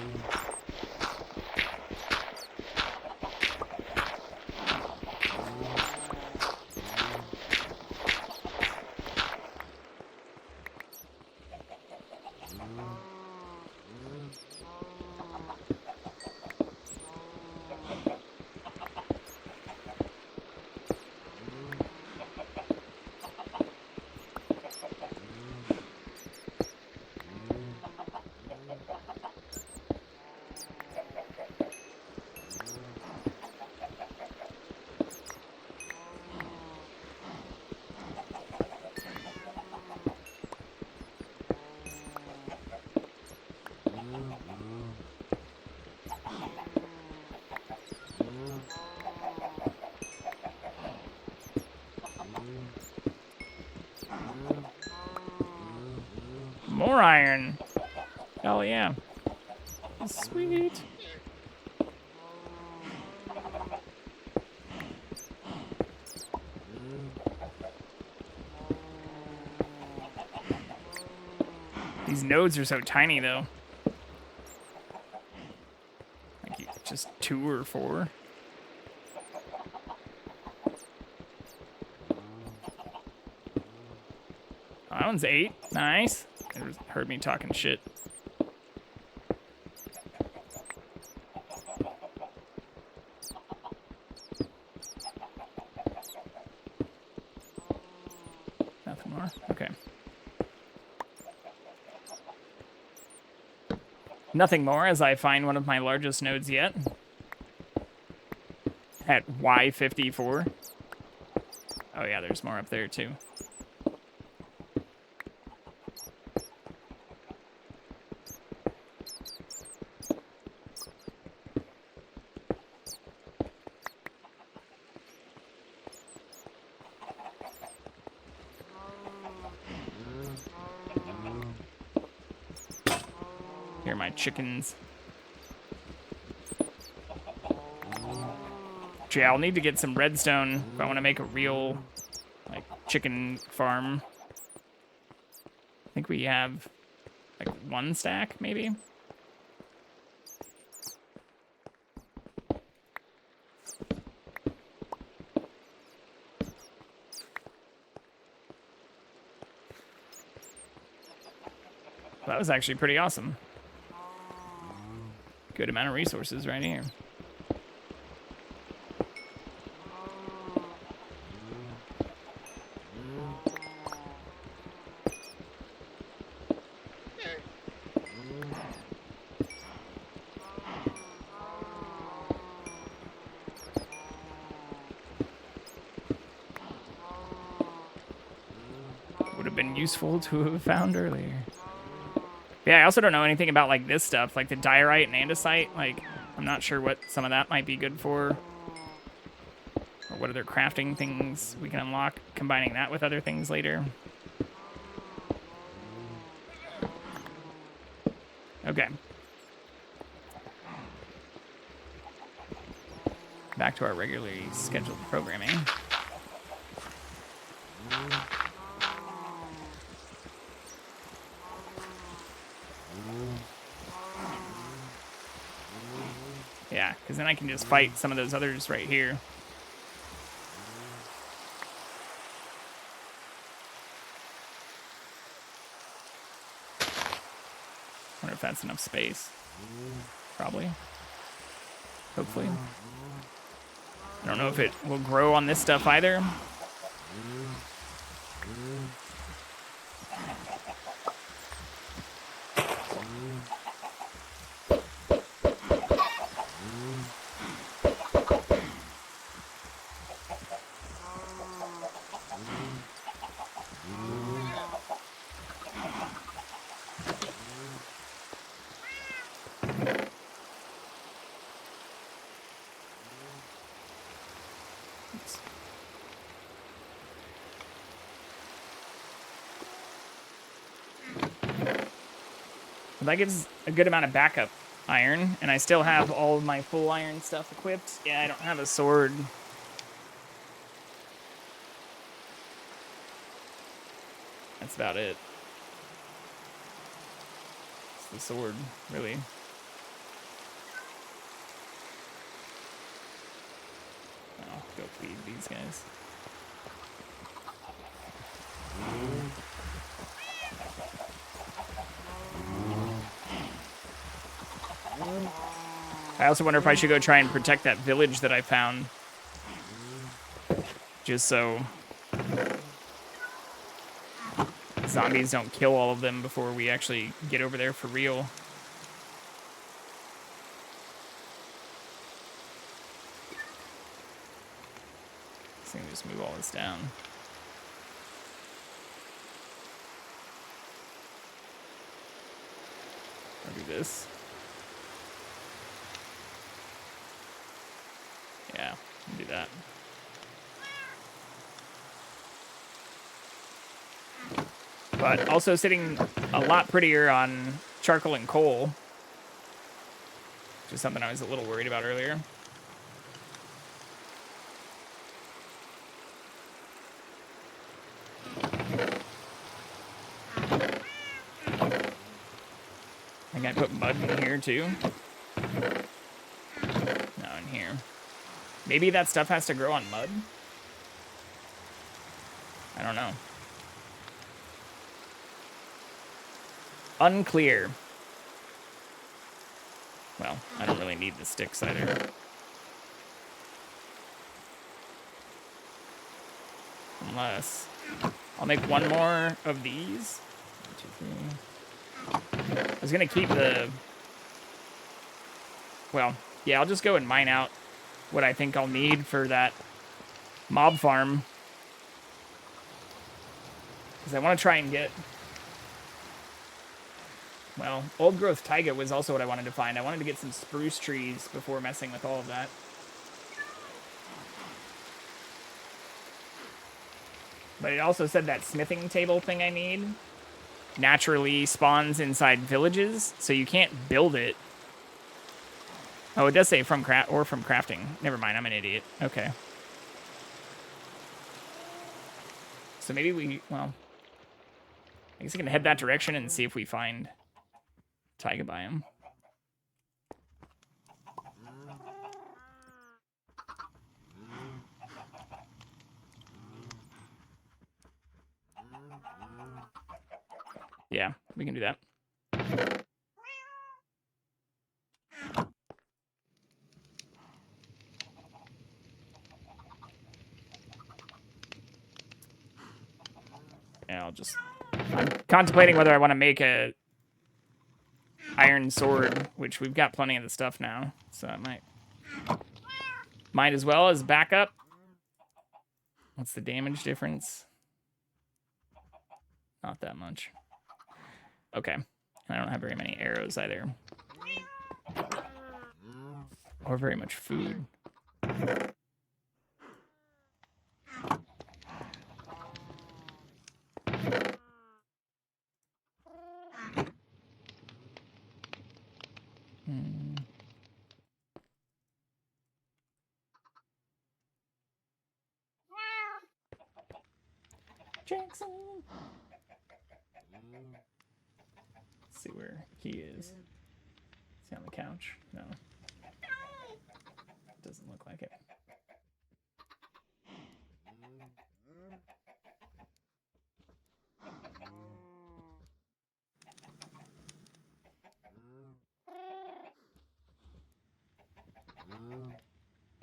More iron. Hell yeah. Sweet. These nodes are so tiny though. Like just 2 or 4. Oh, that one's 8. Nice. It heard me talking shit. Nothing more? Okay. Nothing more as I find one of my largest nodes yet. At Y54. Oh yeah, there's more up there too. Here are my chickens. Actually, I'll need to get some redstone if I want to make a real, like, chicken farm. I think we have, like, 1 stack, maybe? was actually pretty awesome. Good amount of resources right here. Would have been useful to have found earlier. Yeah, I also don't know anything about like this stuff, like the diorite and andesite. Like, I'm not sure what some of that might be good for. Or what other crafting things we can unlock, combining that with other things later. Okay. Back to our regularly scheduled programming. Yeah, because then I can just fight some of those others right here. Wonder if that's enough space. Probably. Hopefully. I don't know if it will grow on this stuff either. Well, that gives a good amount of backup iron, and I still have all of my full iron stuff equipped. Yeah, I don't have a sword. That's about it. It's the sword, really. I'll go feed these guys. I also wonder if I should go try and protect that village that I found. Just so zombies don't kill all of them before we actually get over there for real. So I'm gonna just move all this down. I'll do this. Yeah, I'll do that. But also sitting a lot prettier on charcoal and coal, which is something I was a little worried about earlier. I think I put mud in here too. No, in here. Maybe that stuff has to grow on mud? I don't know. Unclear. Well, I don't really need the sticks either. Unless I'll make one more of these. 1, 2, 3. I was gonna keep the... Well, yeah, I'll just go and mine out what I think I'll need for that mob farm. Because I want to try and get... Well, old growth taiga was also what I wanted to find. I wanted to get some spruce trees before messing with all of that. But it also said that smithing table thing I need naturally spawns inside villages, so you can't build it. Oh, it does say from crafting. Never mind, I'm an idiot. Okay. So maybe we, well, I guess I can head that direction and see if we find taiga biome. Yeah, we can do that. I'm contemplating whether I want to make a iron sword, which we've got plenty of the stuff now, so I might as well as backup. What's the damage difference? Not that much. Okay. And I don't have very many arrows either. Or very much food. Jackson. Let's see where he is. Is he on the couch? No. Doesn't look like it.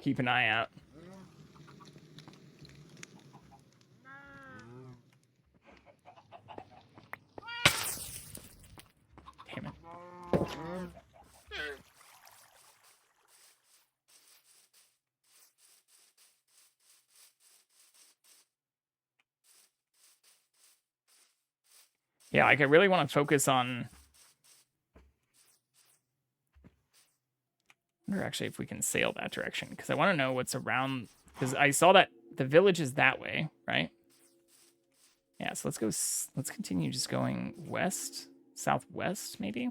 Keep an eye out. Damn it. Yeah, like I really want to focus on... I wonder actually if we can sail that direction, because I want to know what's around, because I saw that the village is that way, right? Yeah, so let's continue just going west, southwest, maybe?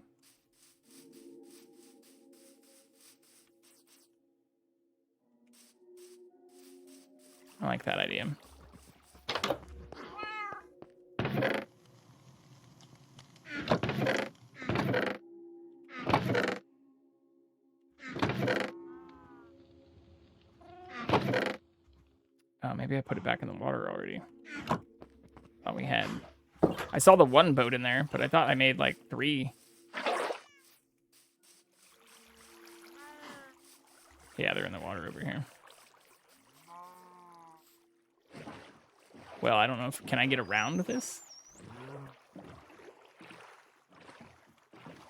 I like that idea. Oh, maybe I put it back in the water already. Thought we had. I saw the one boat in there, but I thought I made like 3. Yeah, they're in the water over here. Well, I don't know if... Can I get around this?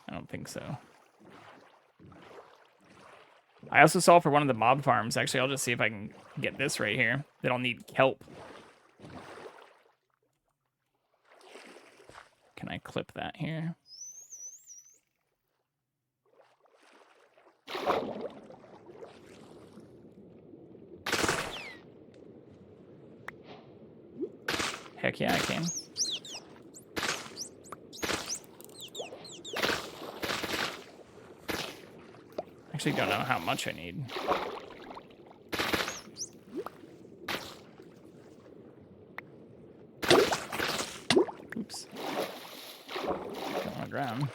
I don't think so. I also saw for one of the mob farms. Actually, I'll just see if I can get this right here. That I'll need kelp. Can I clip that here? Heck yeah, I can. Actually don't know how much I need. Oops. Don't want to drown.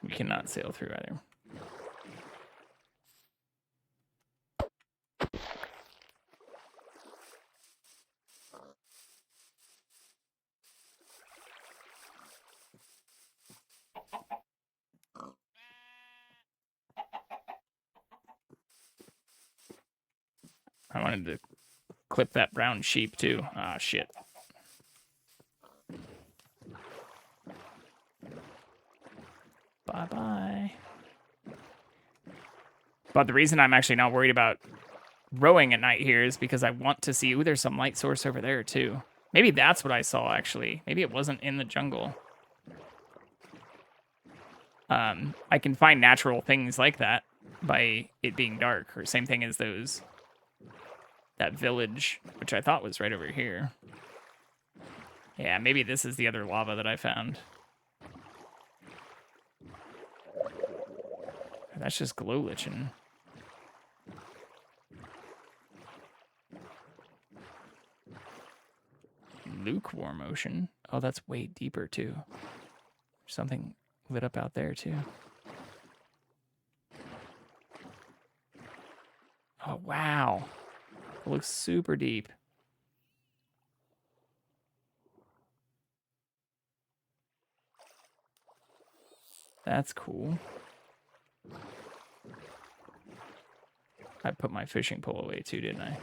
We cannot sail through either. I wanted to clip that brown sheep too. Ah, shit. Bye-bye. But the reason I'm actually not worried about rowing at night here is because I want to see... Ooh, there's some light source over there too. Maybe that's what I saw, actually. Maybe it wasn't in the jungle. I can find natural things like that by it being dark, or same thing as those... That village, which I thought was right over here. Yeah, maybe this is the other lava that I found. That's just glow lichen. Lukewarm ocean. Oh, that's way deeper too. Something lit up out there too. Oh, wow. It looks super deep. That's cool. I put my fishing pole away too, didn't I?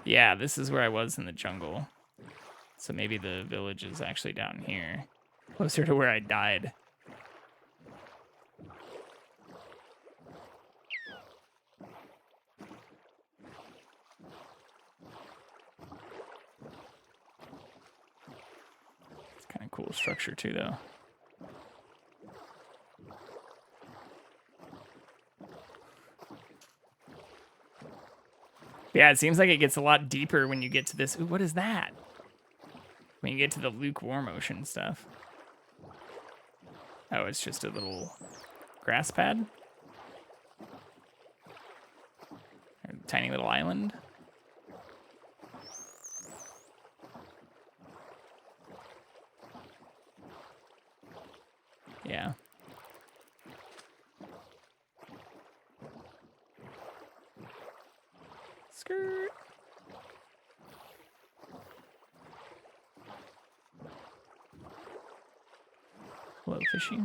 Yeah, this is where I was in the jungle. So maybe the village is actually down here. Closer to where I died. It's kind of cool structure too, though. Yeah, it seems like it gets a lot deeper when you get to this. Ooh, what is that? When you get to the lukewarm ocean stuff. Oh, it's just a little grass pad? Or a tiny little island? Yeah. Skirt. Hello, fishy.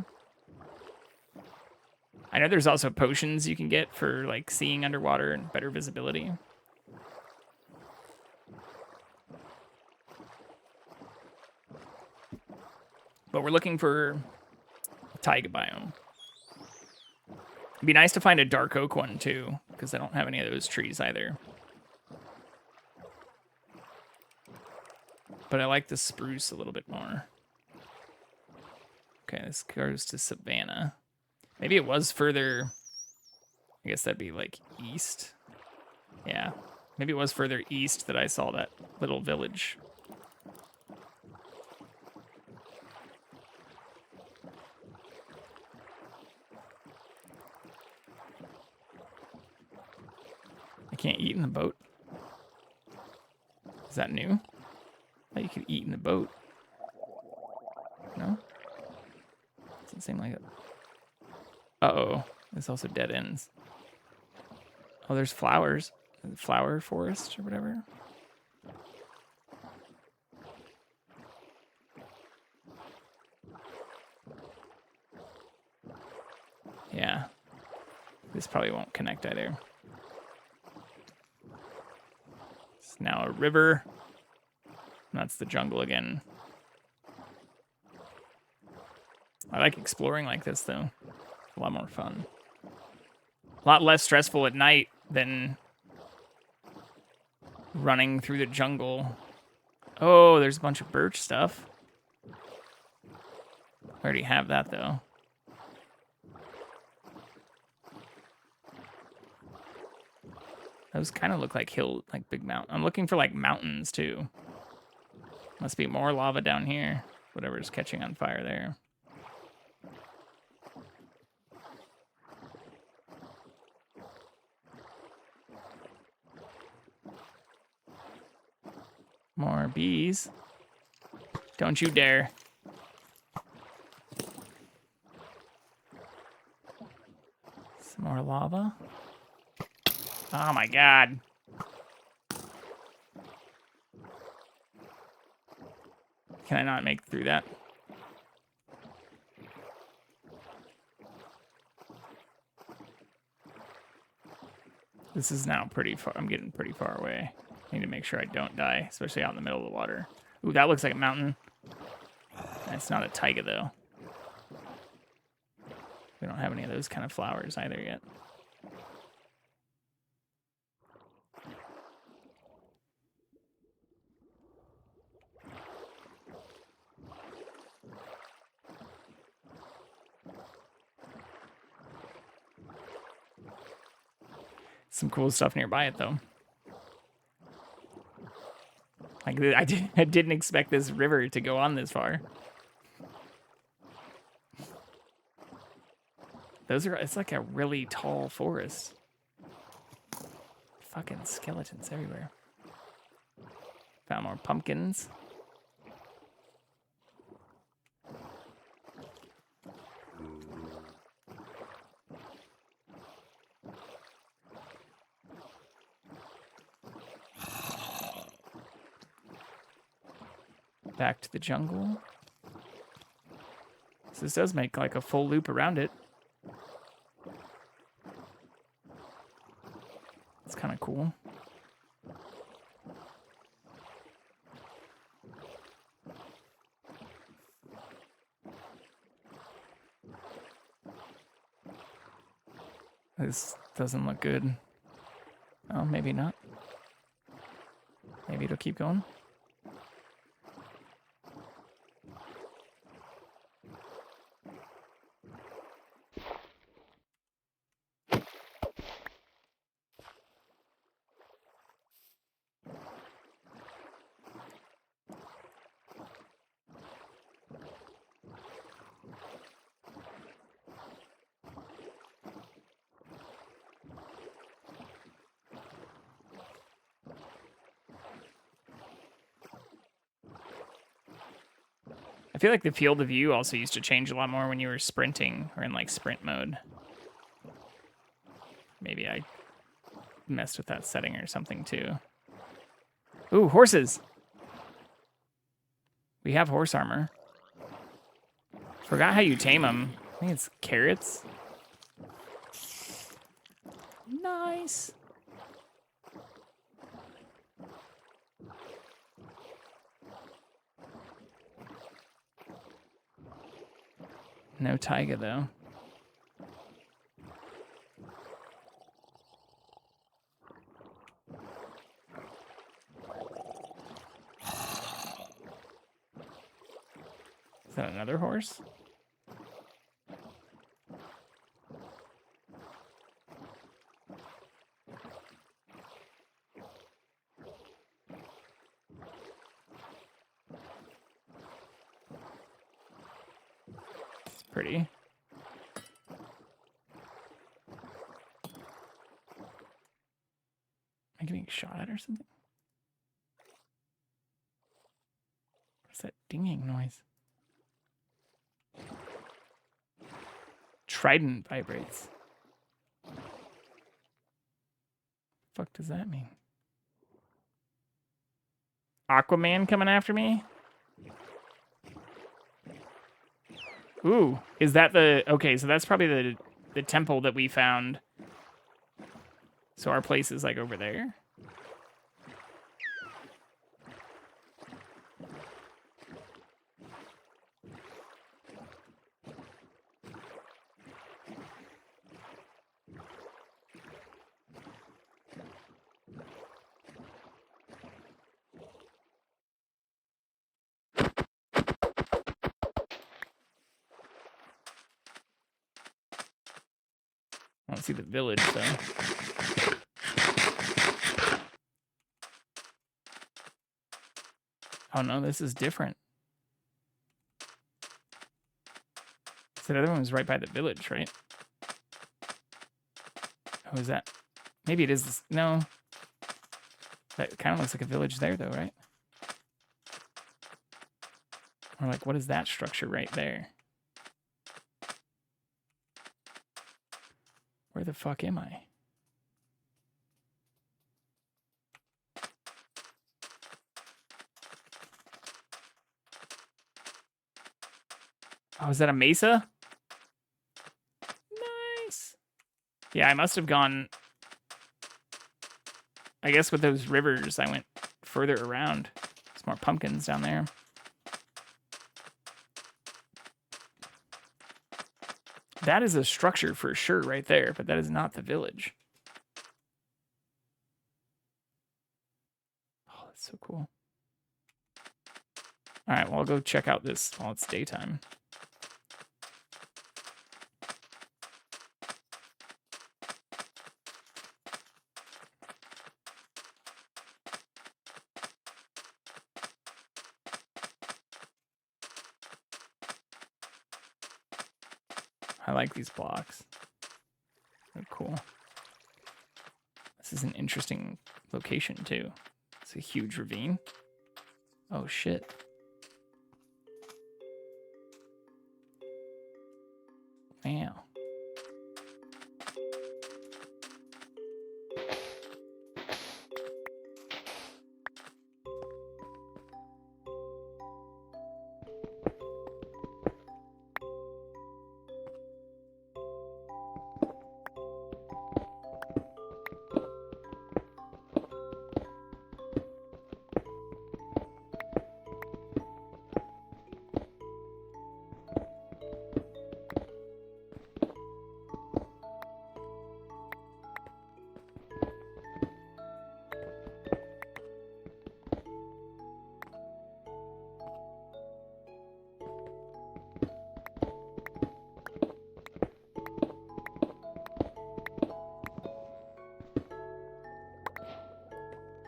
I know there's also potions you can get for like seeing underwater and better visibility. But we're looking for taiga biome. It'd be nice to find a dark oak one too, because I don't have any of those trees either. But I like the spruce a little bit more. Okay, this goes to Savannah. Maybe it was further... I guess that'd be like east. Yeah. Maybe it was further east that I saw that little village. I can't eat in the boat. Is that new? Oh, you could eat in the boat. No? Doesn't seem like it. Uh-oh. This also dead ends. Oh, there's flowers. Flower forest or whatever. Yeah. This probably won't connect either. It's now a river. That's the jungle again. I like exploring like this, though. A lot more fun. A lot less stressful at night than running through the jungle. Oh, there's a bunch of birch stuff. I already have that, though. Those kind of look like big mountain. I'm looking for, like, mountains, too. Must be more lava down here. Whatever's catching on fire there. More bees. Don't you dare. Some more lava. Oh my god. Can I not make it through that? This is now pretty far. I'm getting pretty far away. I need to make sure I don't die, especially out in the middle of the water. Ooh, that looks like a mountain. That's not a taiga, though. We don't have any of those kind of flowers either yet. Some cool stuff nearby it, though. Like, I didn't expect this river to go on this far. It's like a really tall forest. Fucking skeletons everywhere. Found more pumpkins. back to the jungle. So this does make like a full loop around it. It's kind of cool. This doesn't look good. Oh, maybe not. Maybe it'll keep going. I feel like the field of view also used to change a lot more when you were sprinting or in like sprint mode. Maybe I messed with that setting or something too. Ooh, horses. We have horse armor. Forgot how you tame them. I think it's carrots. Nice. No taiga, though. Is that another horse? It's pretty. Am I getting shot at or something? What's that dinging noise? Trident vibrates. Fuck does that mean? Aquaman coming after me? Ooh, is that the... Okay, so that's probably the temple that we found. So our place is like over there. I don't see the village, though. Oh, no, this is different. So the other one was right by the village, right? Oh, is that? Maybe it is this. No. That kind of looks like a village there, though, right? Or like, what is that structure right there? Where the fuck am I? Oh, is that a mesa? Nice. Yeah, I must have gone... I guess with those rivers, I went further around. There's more pumpkins down there. That is a structure for sure right there, but that is not the village. Oh, that's so cool. All right, well, I'll go check out this while it's daytime. I like these blocks. They're cool. This is an interesting location, too. It's a huge ravine. Oh, shit. Wow.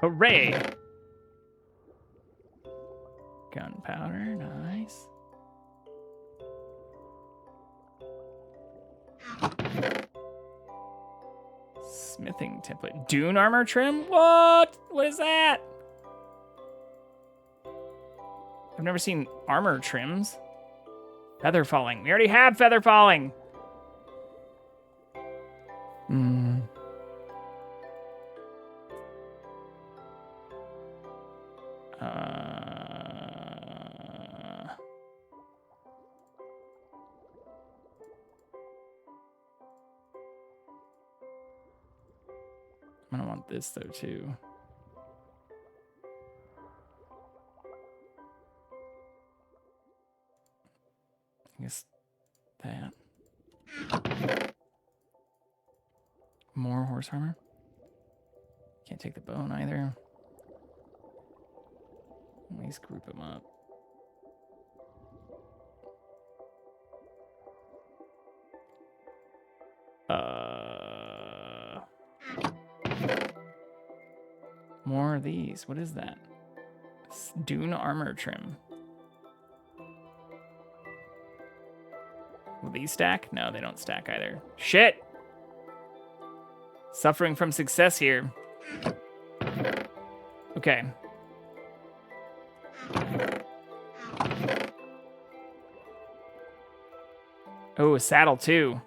Hooray! Gunpowder, nice. Smithing template. Dune armor trim? What? What is that? I've never seen armor trims. Feather falling. We already have feather falling. Hmm. I'm gonna want this though too. I guess that. More horse armor. Can't take the bone either. At least group them up. More of these. What is that? Dune armor trim. Will these stack? No, they don't stack either. Shit! Suffering from success here. Okay. Oh, a saddle too.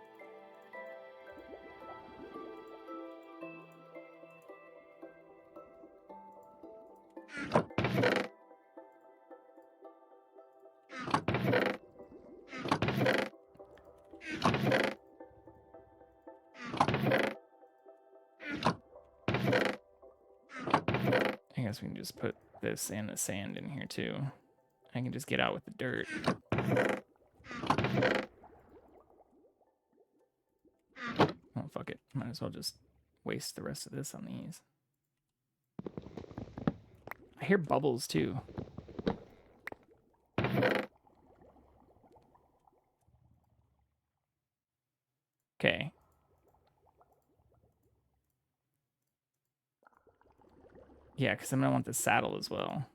I guess we can just put this and the sand in here too. I can just get out with the dirt. Oh, fuck it. Might as well just waste the rest of this on these. I hear bubbles too. Okay. Yeah, because I'm going to want the saddle as well.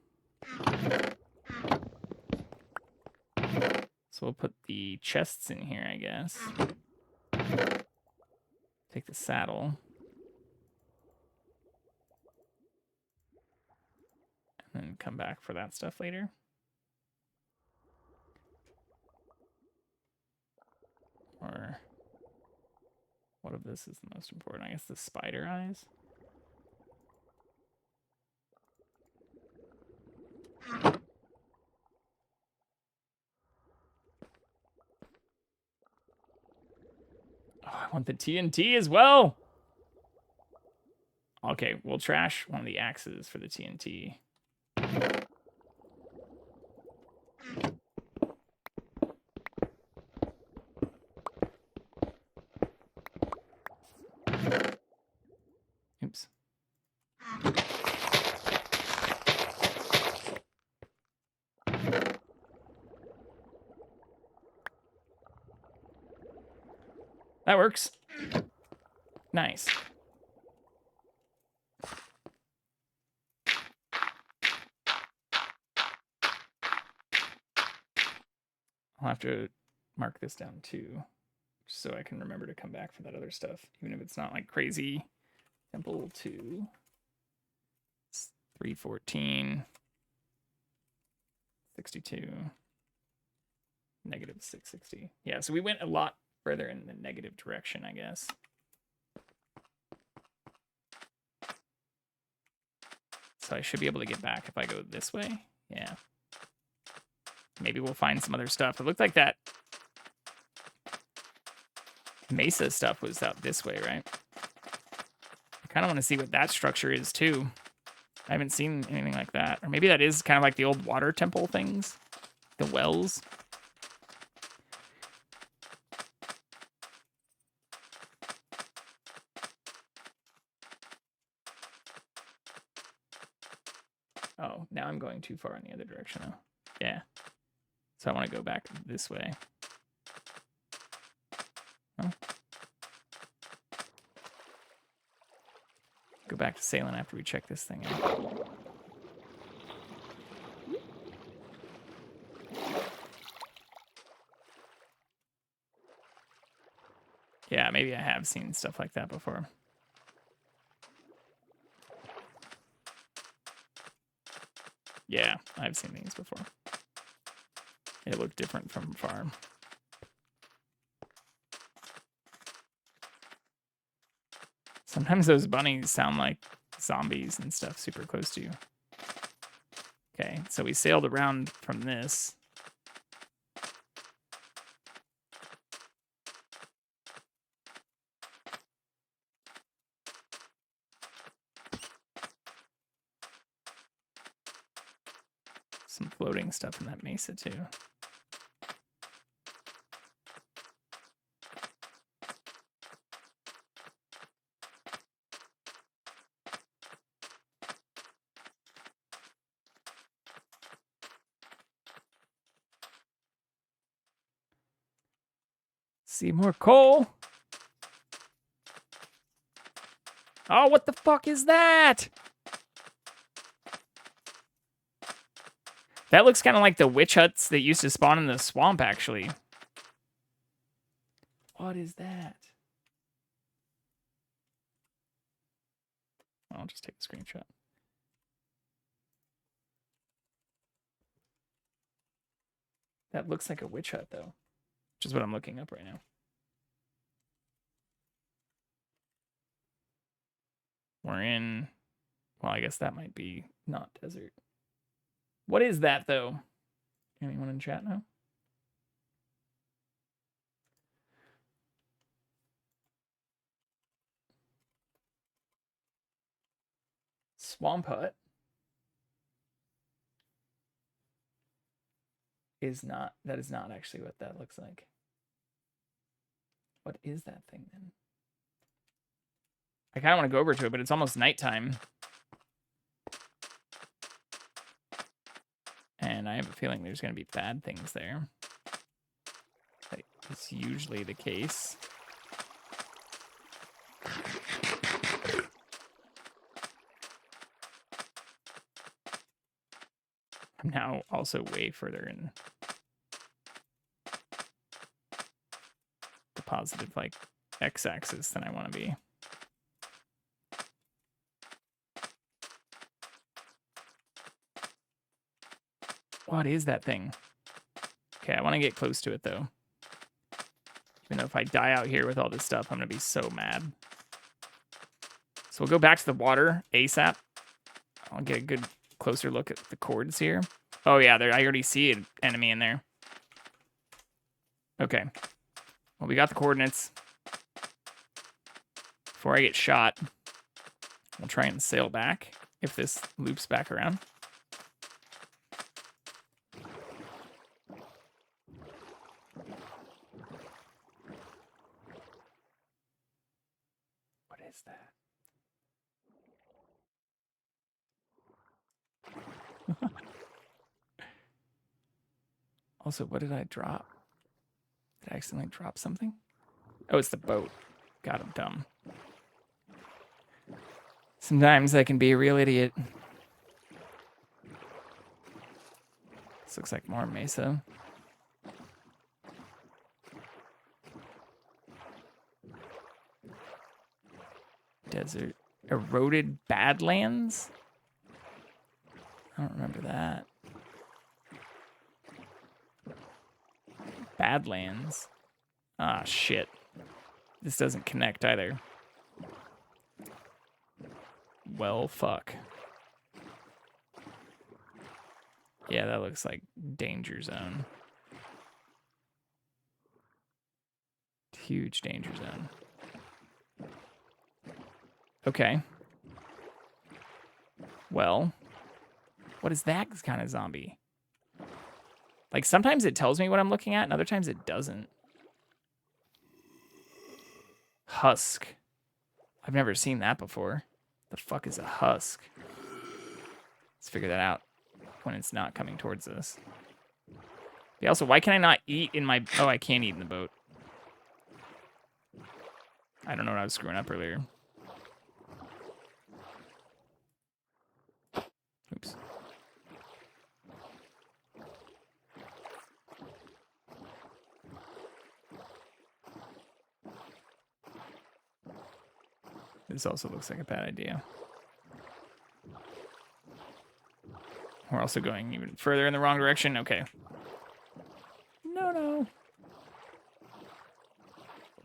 So we'll put the chests in here, I guess. Take the saddle. And then come back for that stuff later. Or what of this is the most important? I guess the spider eyes. Oh, I want the TNT as well. Okay, we'll trash one of the axes for the TNT. Oops. That works. Nice. I'll have to mark this down too, so I can remember to come back for that other stuff, even if it's not like crazy. Temple 2. It's 314. 62. Negative 660. Yeah, so we went a lot further in the negative direction, I guess. So I should be able to get back if I go this way. Yeah. Maybe we'll find some other stuff. It looked like that mesa stuff was out this way, right? I kind of want to see what that structure is, too. I haven't seen anything like that. Or maybe that is kind of like the old water temple things. The wells. Oh, now I'm going too far in the other direction, though. Yeah. So I want to go back this way. Oh. Go back to sailing after we check this thing out. Yeah, maybe I have seen stuff like that before. Yeah, I've seen these before. They look different from afar. Sometimes those bunnies sound like zombies and stuff super close to you. Okay, so we sailed around from this. Some floating stuff in that mesa too. See more coal. Oh, what the fuck is that? That looks kind of like the witch huts that used to spawn in the swamp, actually. What is that? I'll just take a screenshot. That looks like a witch hut, though, which is what I'm looking up right now. We're in... Well, I guess that might be not desert. What is that, though? Anyone in chat know? Swamp hut is not... That is not actually what that looks like. What is that thing, then? I kind of want to go over to it, but it's almost nighttime. And I have a feeling there's going to be bad things there. Like, it's usually the case. I'm now also way further in the positive, like, x-axis than I want to be. What is that thing? Okay, I want to get close to it, though. Even though if I die out here with all this stuff, I'm going to be so mad. So we'll go back to the water ASAP. I'll get a good closer look at the cords here. Oh, yeah, there. I already see an enemy in there. Okay. Well, we got the coordinates. Before I get shot, we'll try and sail back if this loops back around. Is that? Also, what did I drop? Did I accidentally drop something? Oh, it's the boat. God, I'm dumb. Sometimes I can be a real idiot. This looks like more mesa. Desert. Eroded Badlands? I don't remember that. Badlands. Ah, shit. This doesn't connect either. Well, fuck. Yeah, that looks like danger zone. Huge danger zone. Okay. Well, what is that kind of zombie? Like, sometimes it tells me what I'm looking at, and other times it doesn't. Husk. I've never seen that before. The fuck is a husk? Let's figure that out when it's not coming towards us. Yeah, also, why can I not eat in my... Oh, I can't eat in the boat. I don't know what I was screwing up earlier. This also looks like a bad idea. We're also going even further in the wrong direction. Okay. No.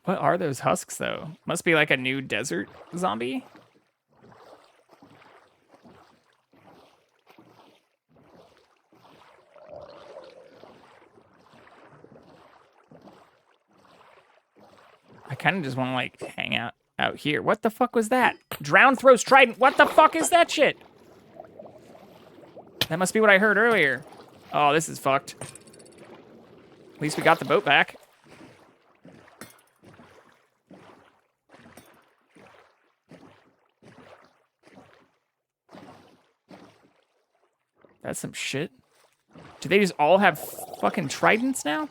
What are those husks, though? Must be like a new desert zombie? I kind of just want to, like, hang out here. What the fuck was that? Drown throws trident. What the fuck is that shit? That must be what I heard earlier. Oh, this is fucked. At least we got the boat back. That's some shit. Do they just all have fucking tridents now?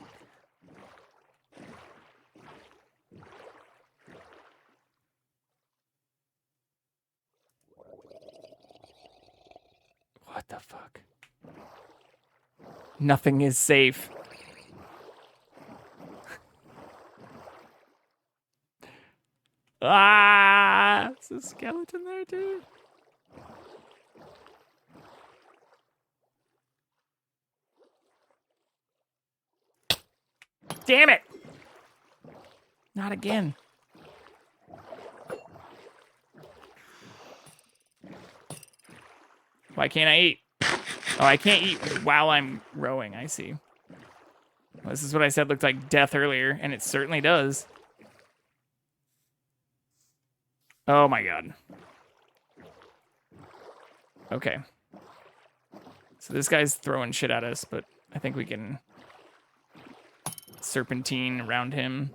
What the fuck? Nothing is safe. Ah! There's a skeleton there, too. Damn it! Not again. Why can't I eat? Oh, I can't eat while I'm rowing. I see. Well, this is what I said looked like death earlier, and it certainly does. Oh my god. Okay. So this guy's throwing shit at us, but I think we can serpentine around him.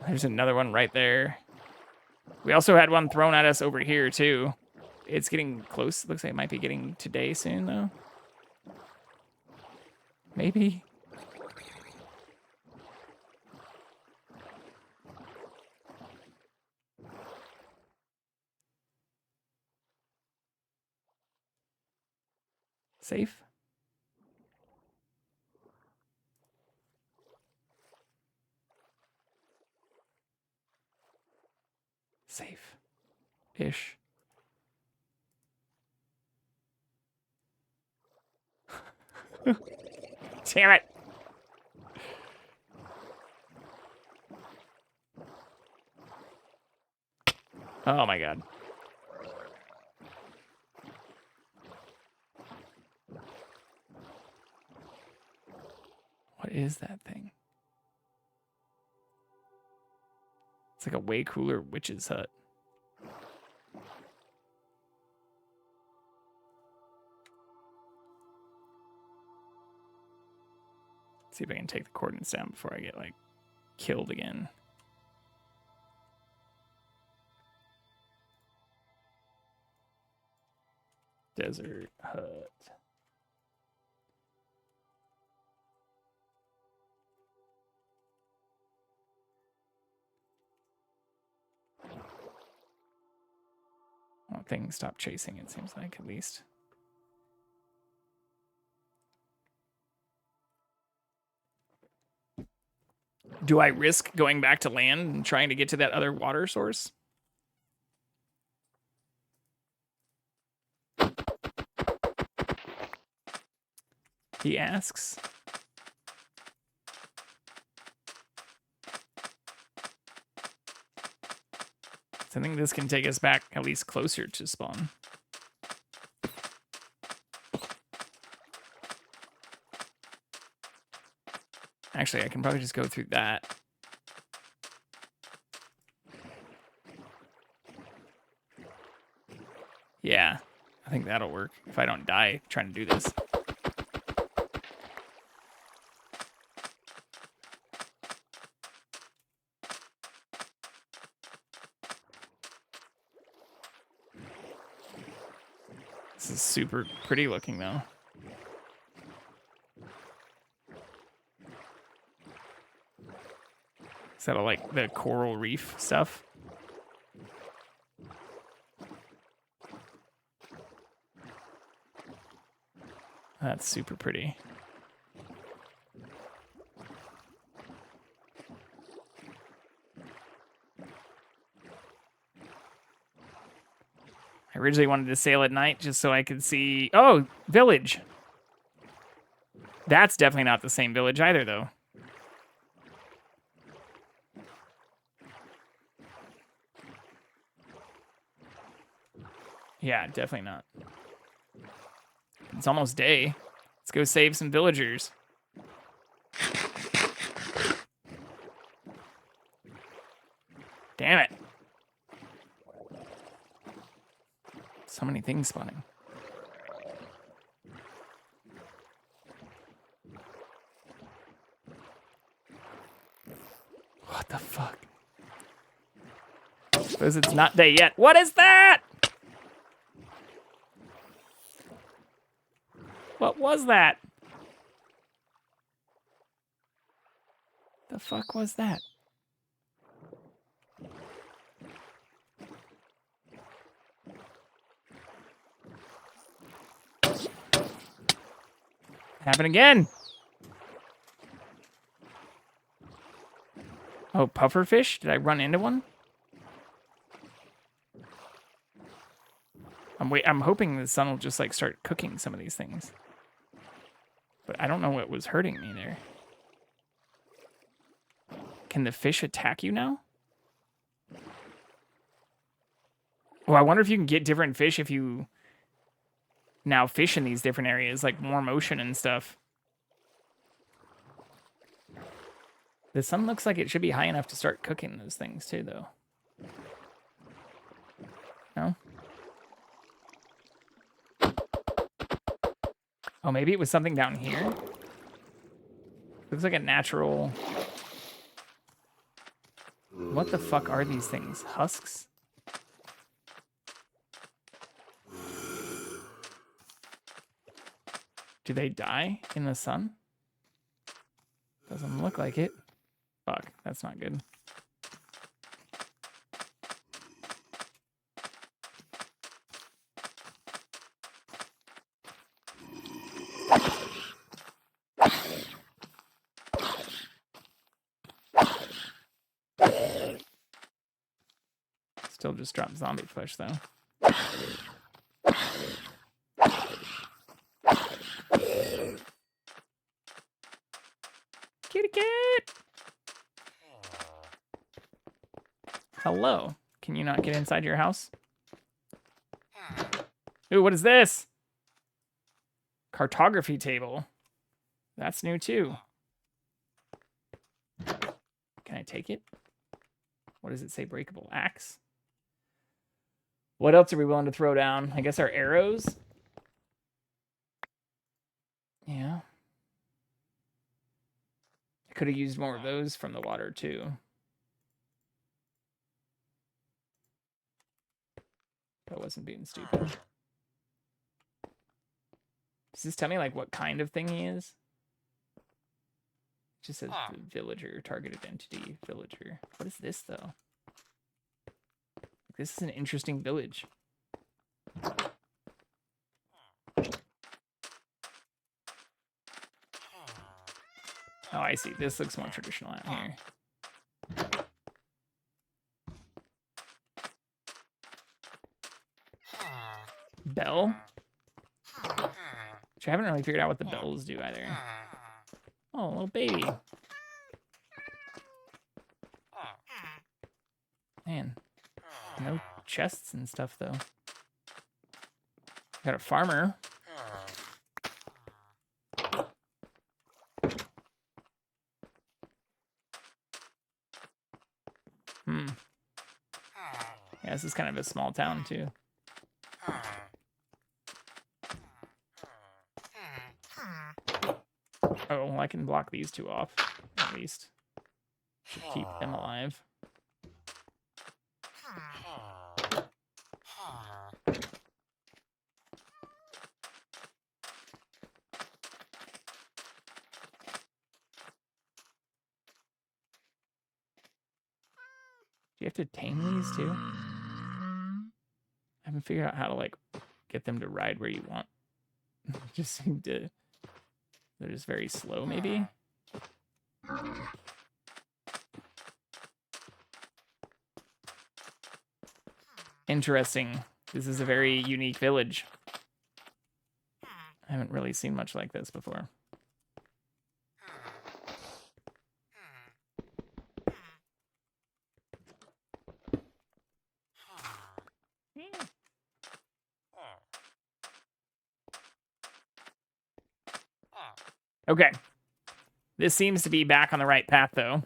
There's another one right there. We also had one thrown at us over here, too. It's getting close. Looks like it might be getting today soon, though. Maybe. Safe? Safe-ish. Damn it! Oh my god. What is that thing? It's like a way cooler witch's hut. Let's see if I can take the coordinates down before I get, like, killed again. Desert hut. Well, things stop chasing, it seems like, at least. Do I risk going back to land and trying to get to that other water source? He asks. So I think this can take us back at least closer to spawn. Actually, I can probably just go through that. Yeah, I think that'll work if I don't die trying to do this. This is super pretty looking, though. Is that like the coral reef stuff? That's super pretty. I originally wanted to sail at night just so I could see... Oh, village. That's definitely not the same village either, though. Yeah, definitely not. It's almost day. Let's go save some villagers. Damn it. So many things spawning. What the fuck? Suppose it's not day yet. What is that? What was that? The fuck was that? Happen again. Oh, pufferfish? Did I run into one? I'm hoping the sun will just like start cooking some of these things. But I don't know what was hurting me there. Can the fish attack you now? Oh, I wonder if you can get different fish if you now fish in these different areas, like more motion and stuff. The sun looks like it should be high enough to start cooking those things too, though. No? Oh, maybe it was something down here? Looks like a natural... What the fuck are these things? Husks? Do they die in the sun? Doesn't look like it. Fuck, that's not good. Still just drop zombie flesh, though. Kitty cat! Hello. Can you not get inside your house? Ooh, what is this? Cartography table. That's new, too. Can I take it? What does it say? Breakable axe? What else are we willing to throw down? I guess our arrows? Yeah. I could have used more of those from the water, too. I wasn't being stupid. Does this tell me, like, what kind of thing he is? It just says villager, targeted entity, villager. What is this, though? This is an interesting village. Oh, I see. This looks more traditional out here. Bell? Which I haven't really figured out what the bells do either. Oh, a little baby. Man. No chests and stuff, though. Got a farmer. Yeah, this is kind of a small town, too. Oh, well, I can block these two off, at least. Should keep them alive. Do you have to tame these too? I haven't figured out how to like get them to ride where you want. Just seem to... They're just very slow, maybe? Interesting This is a very unique village. I haven't really seen much like this before. Okay. This seems to be back on the right path, though.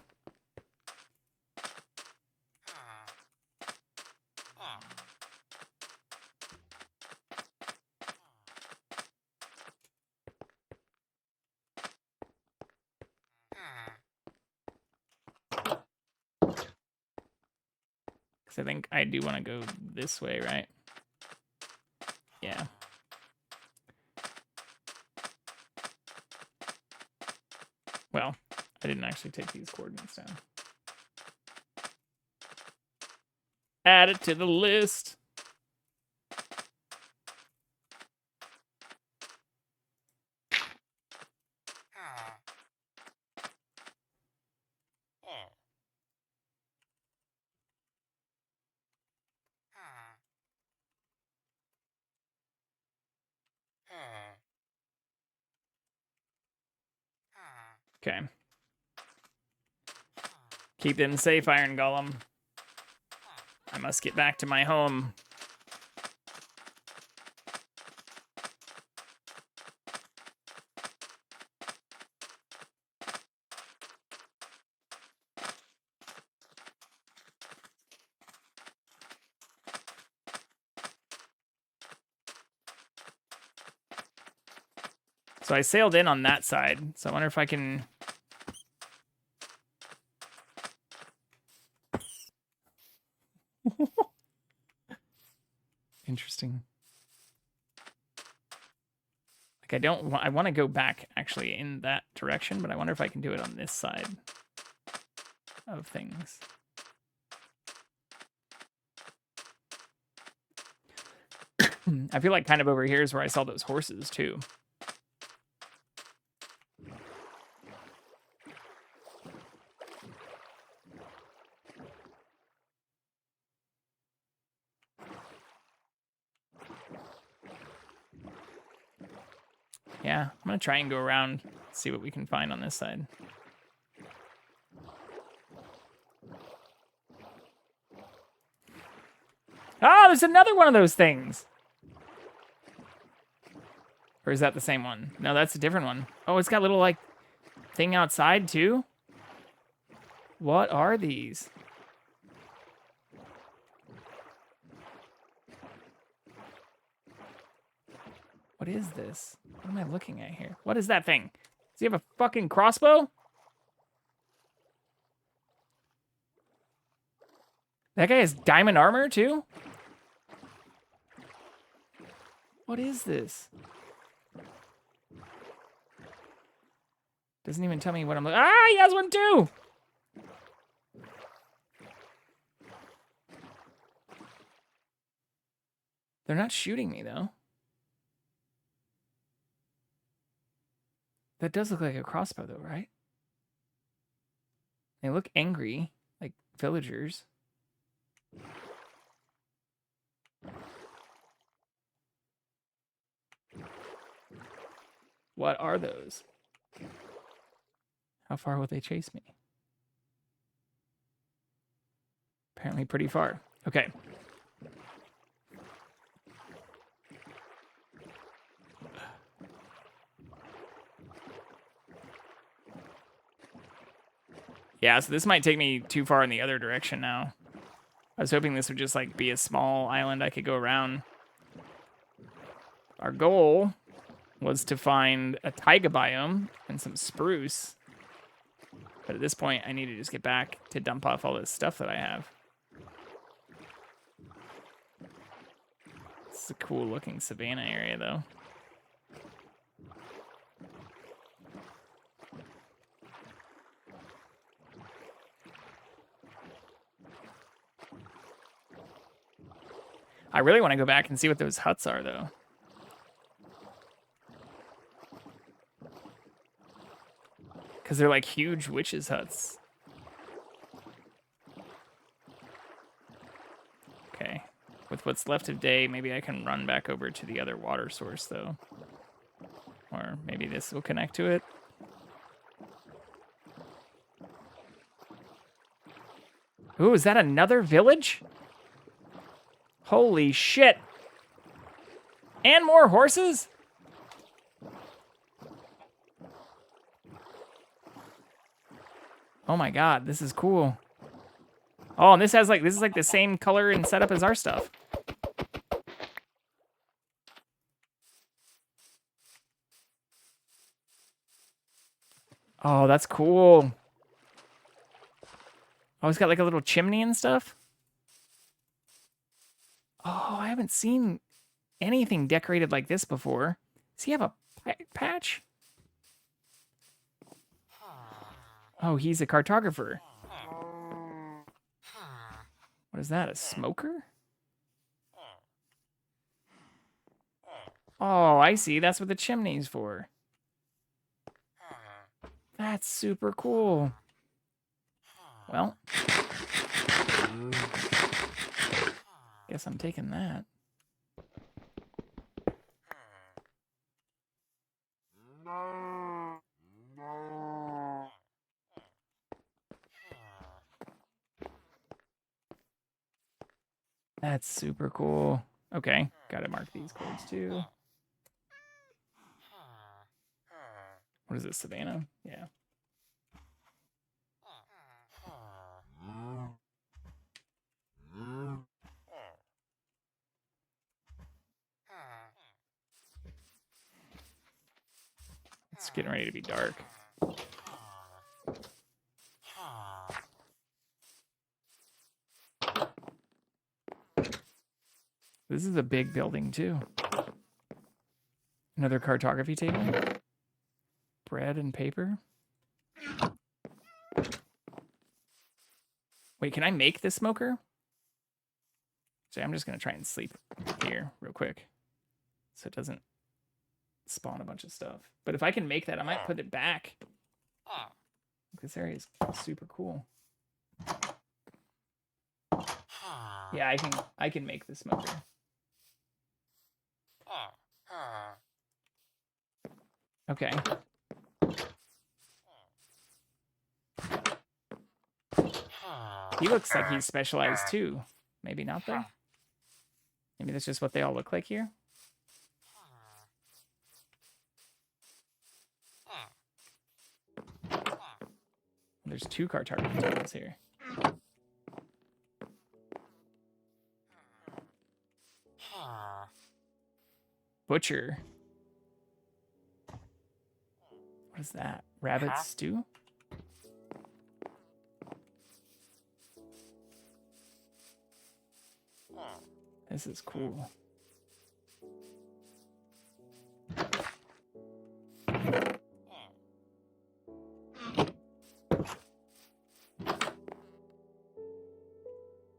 Because I think I do want to go this way, right? Yeah. Well, I didn't actually take these coordinates down. Add it to the list. Okay. Keep them safe, Iron Golem. I must get back to my home. So I sailed in on that side, so I wonder if I can... Interesting. Like, I don't want... I want to go back, actually, in that direction, but I wonder if I can do it on this side of things. I feel like kind of over here is where I saw those horses, too. Yeah, I'm going to try and go around, see what we can find on this side. Ah, there's another one of those things. Or is that the same one? No, that's a different one. Oh, it's got a little, like, thing outside, too? What are these? What is this? What am I looking at here? What is that thing? Does he have a fucking crossbow? That guy has diamond armor, too? What is this? Doesn't even tell me what I'm looking. Ah, he has one too! They're not shooting me, though. That does look like a crossbow, though, right? They look angry, like villagers. What are those? How far will they chase me? Apparently pretty far. Okay. Yeah, so this might take me too far in the other direction now. I was hoping this would just like be a small island I could go around. Our goal was to find a taiga biome and some spruce. But at this point, I need to just get back to dump off all this stuff that I have. It's a cool looking savanna area, though. I really want to go back and see what those huts are, though. Because they're like huge witches' huts. Okay. With with what's left of day. Maybe I can run back over to the other water source, though. Or maybe this will connect to it. Ooh, is that another village? Holy shit. And more horses? Oh my god, this is cool. Oh, and this is like the same color and setup as our stuff. Oh, that's cool. Oh, it's got like a little chimney and stuff. Oh, I haven't seen anything decorated like this before. Does he have a patch? Oh, he's a cartographer. What is that, a smoker? Oh, I see. That's what the chimney's for. That's super cool. Well, guess I'm taking that. That's super cool. Okay, gotta mark these codes too. What is this, Savannah? Yeah. It's getting ready to be dark. This is a big building too. Another cartography table. Bread and paper. Wait, can I make the smoker? So I'm just gonna try and sleep here real quick, so it doesn't spawn a bunch of stuff. But if I can make that, I might put it back. This area is super cool. Yeah, I can make the smoker. Okay. He looks like he's specialized too. Maybe not though. Maybe that's just what they all look like here. There's 2 cartography tables here. Butcher. What is that? Rabbit stew? This is cool.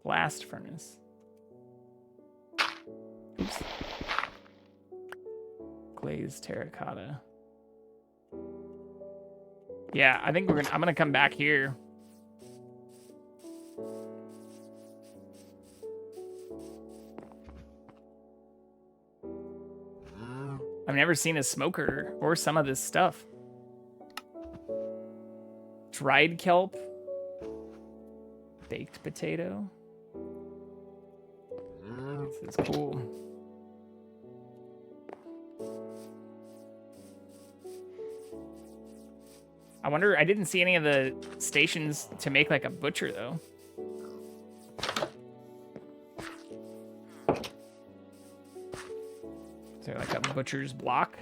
Blast furnace. Oops. Glazed terracotta. Yeah, I think I'm gonna come back here. I've never seen a smoker or some of this stuff. Dried kelp. Baked potato. This is cool. I wonder, I didn't see any of the stations to make like a butcher though. Is there like a butcher's block?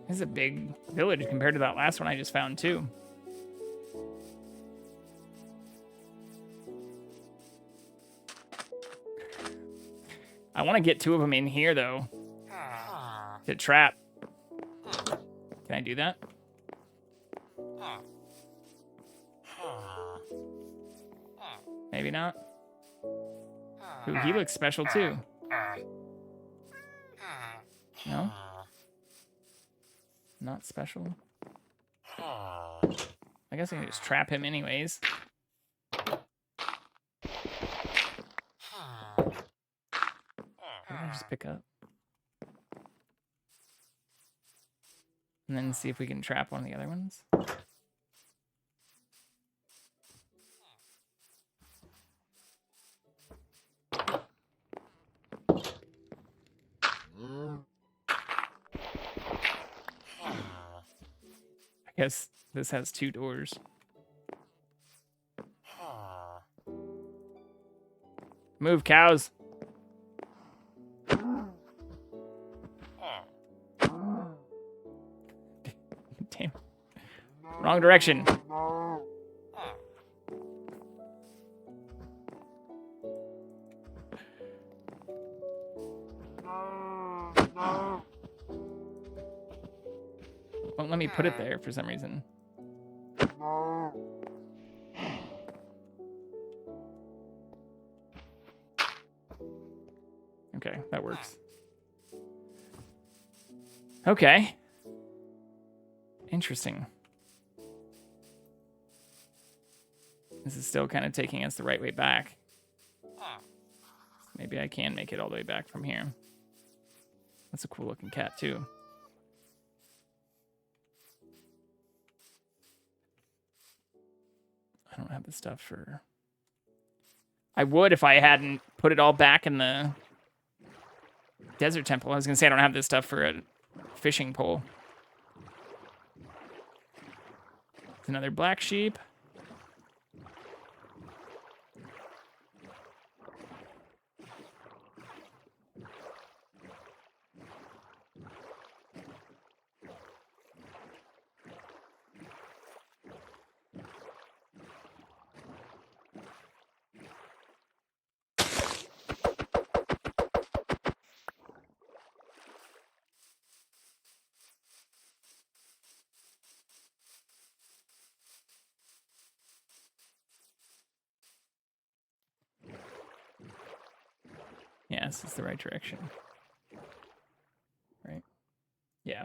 This is a big village compared to that last one I just found too. I want to get 2 of them in here though. To trap. Can I do that? Maybe not. Ooh, he looks special too. No? Not special? I guess I can just trap him anyways. just pick up. And then see if we can trap one of the other ones. I guess this has 2 doors. Move, cows. Damn. Wrong direction. Won't let me put it there for some reason. Okay, that works. Okay. Interesting. This is still kind of taking us the right way back. Maybe I can make it all the way back from here. That's a cool looking cat too. I don't have the stuff for... I would if I hadn't put it all back in the desert temple. I was going to say I don't have this stuff for a fishing pole. It's another black sheep. Yeah, this is the right direction. Right? Yeah.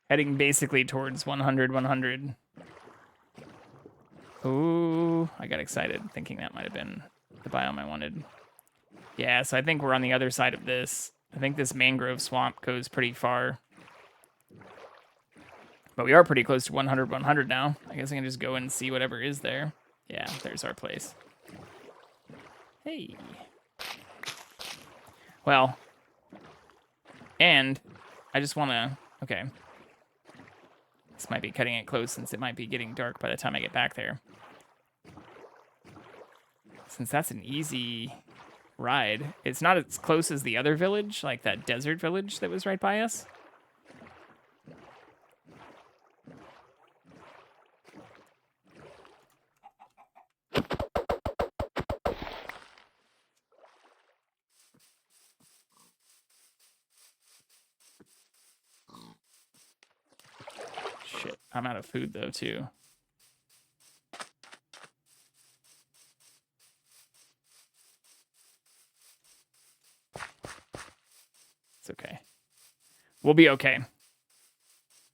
Heading basically towards 100, 100. Ooh, I got excited thinking that might have been the biome I wanted. Yeah, so I think we're on the other side of this. I think this mangrove swamp goes pretty far. But we are pretty close to 100, 100 now. I guess I can just go and see whatever is there. Yeah, there's our place. Hey. Well, and I just want to... Okay. This might be cutting it close since it might be getting dark by the time I get back there. Since that's an easy ride. It's not as close as the other village, like that desert village that was right by us. Shit, I'm out of food though too. It's okay. We'll be okay.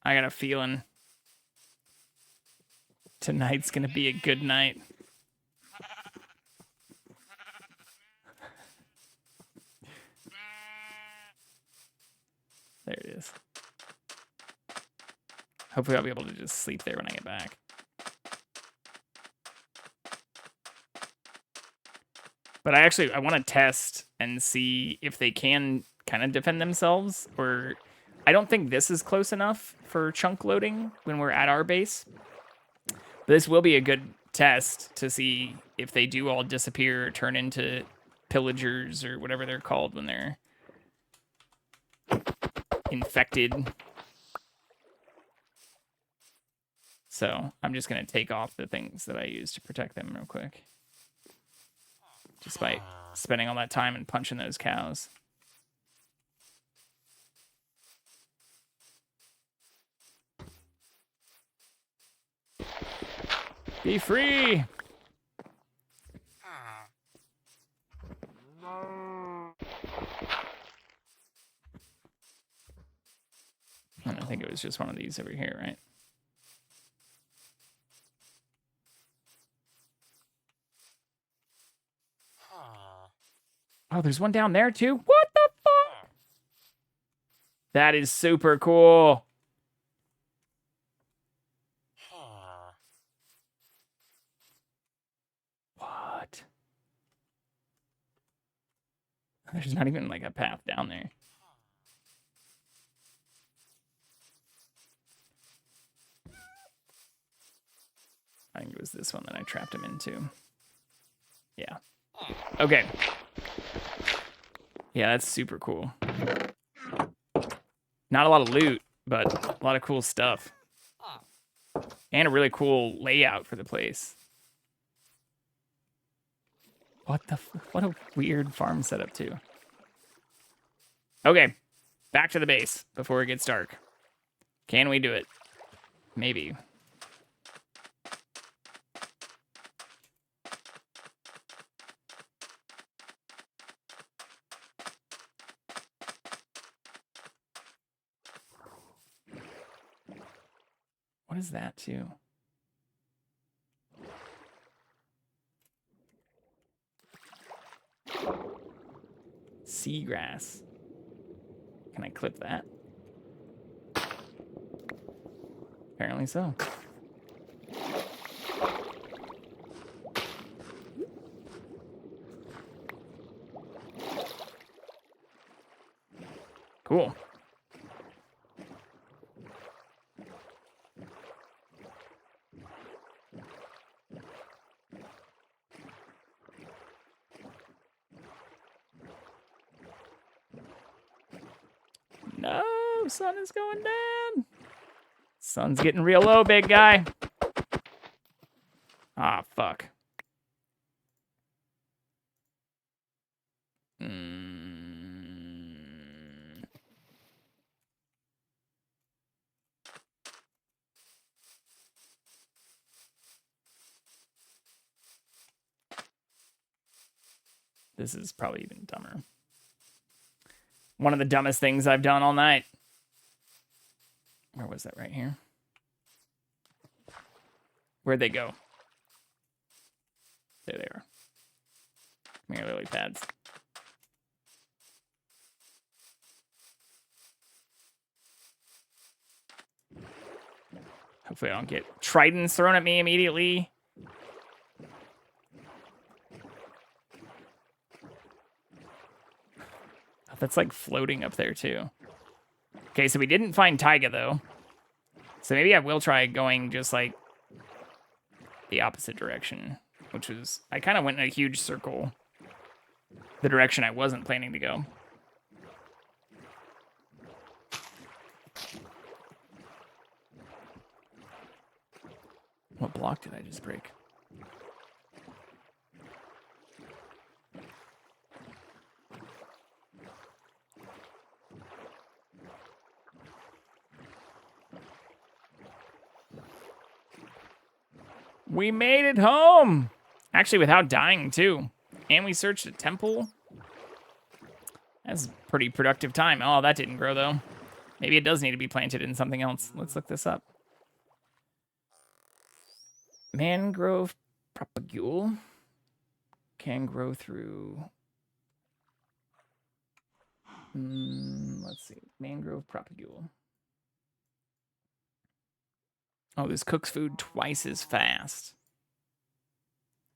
I got a feeling tonight's gonna be a good night. There it is. Hopefully I'll be able to just sleep there when I get back. But I want to test and see if they can kind of defend themselves, or I don't think this is close enough for chunk loading when we're at our base. But this will be a good test to see if they do all disappear or turn into pillagers or whatever they're called when they're infected. So I'm just going to take off the things that I use to protect them real quick. Despite spending all that time and punching those cows. Be free! And I think it was just one of these over here, right? Oh, there's one down there too? What the fuck? That is super cool. What? There's not even like a path down there. I think it was this one that I trapped him into. Yeah. Okay. Yeah, that's super cool. Not a lot of loot, but a lot of cool stuff. And a really cool layout for the place. What a weird farm setup too. Okay. Back to the base before it gets dark. Can we do it? Maybe. What is that too? Seagrass. Can I clip that? Apparently so. Cool. No, sun is going down. Sun's getting real low, big guy. Ah, fuck. This is probably even dumber. One of the dumbest things I've done all night. Where was that? Right here? Where'd they go? There they are. Come here, lily pads. Hopefully I don't get tridents thrown at me immediately. Oh, that's like floating up there too. Okay, so we didn't find taiga though. So maybe I will try going just like the opposite direction, which was, I kind of went in a huge circle the direction I wasn't planning to go. What block did I just break? We made it home! Actually, without dying, too. And we searched a temple. That's a pretty productive time. Oh, that didn't grow, though. Maybe it does need to be planted in something else. Let's look this up. Mangrove propagule can grow through... let's see. Mangrove propagule. Oh, this cooks food twice as fast.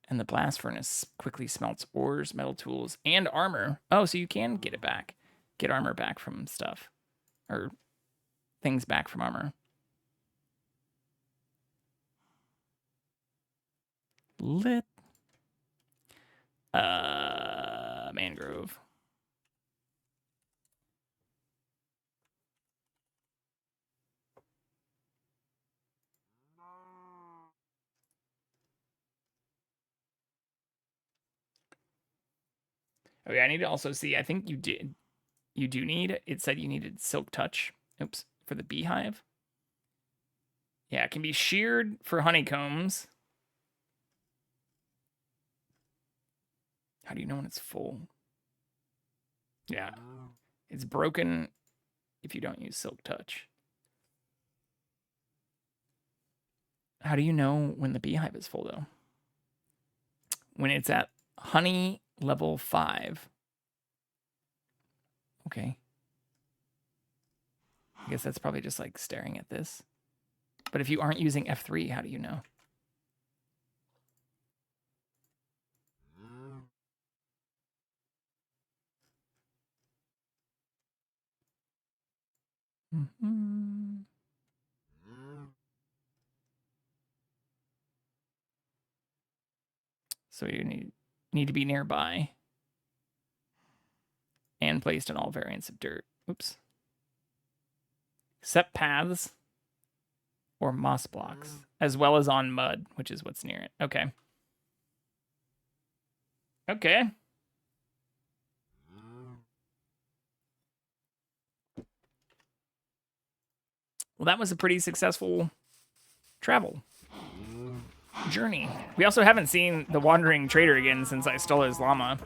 And the blast furnace quickly smelts ores, metal tools, and armor. Oh, so you can get it back. Get armor back from stuff. Or things back from armor. Lit. Mangrove. Okay, I need to also see, I think you do need, it said you needed silk touch. Oops, for the beehive. Yeah, it can be sheared for honeycombs. How do you know when it's full? Yeah, it's broken if you don't use silk touch. How do you know when the beehive is full, though? When it's at honey level 5. Okay. I guess that's probably just like staring at this. But if you aren't using F3, how do you know? Mm-hmm. So you need to be nearby and placed in all variants of dirt. Oops. Except paths or moss blocks, as well as on mud, which is what's near it. Okay. Okay. Well, that was a pretty successful travel journey. We also haven't seen the wandering trader again since I stole his llama.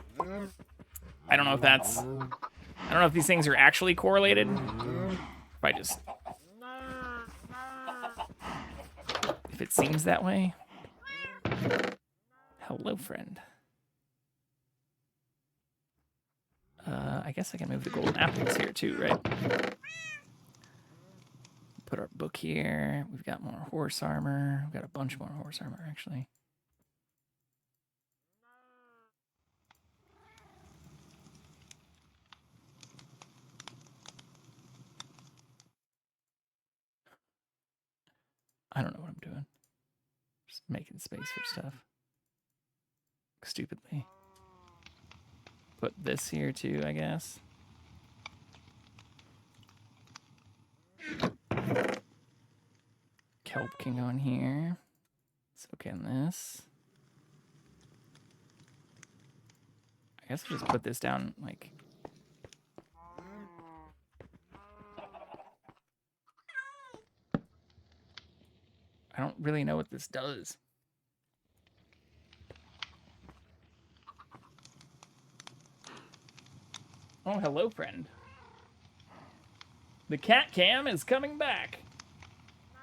I don't know if these things are actually correlated. If it seems that way. Hello, friend. I guess I can move the golden apples here too, right? Put our book here. We've got more horse armor. We've got a bunch more horse armor, actually. I don't know what I'm doing. Just making space for stuff. Stupidly. Put this here too, I guess. Kelp can go in here. So can this. I guess I'll just put this down like... I don't really know what this does. Oh, hello, friend. The CatCam is coming back.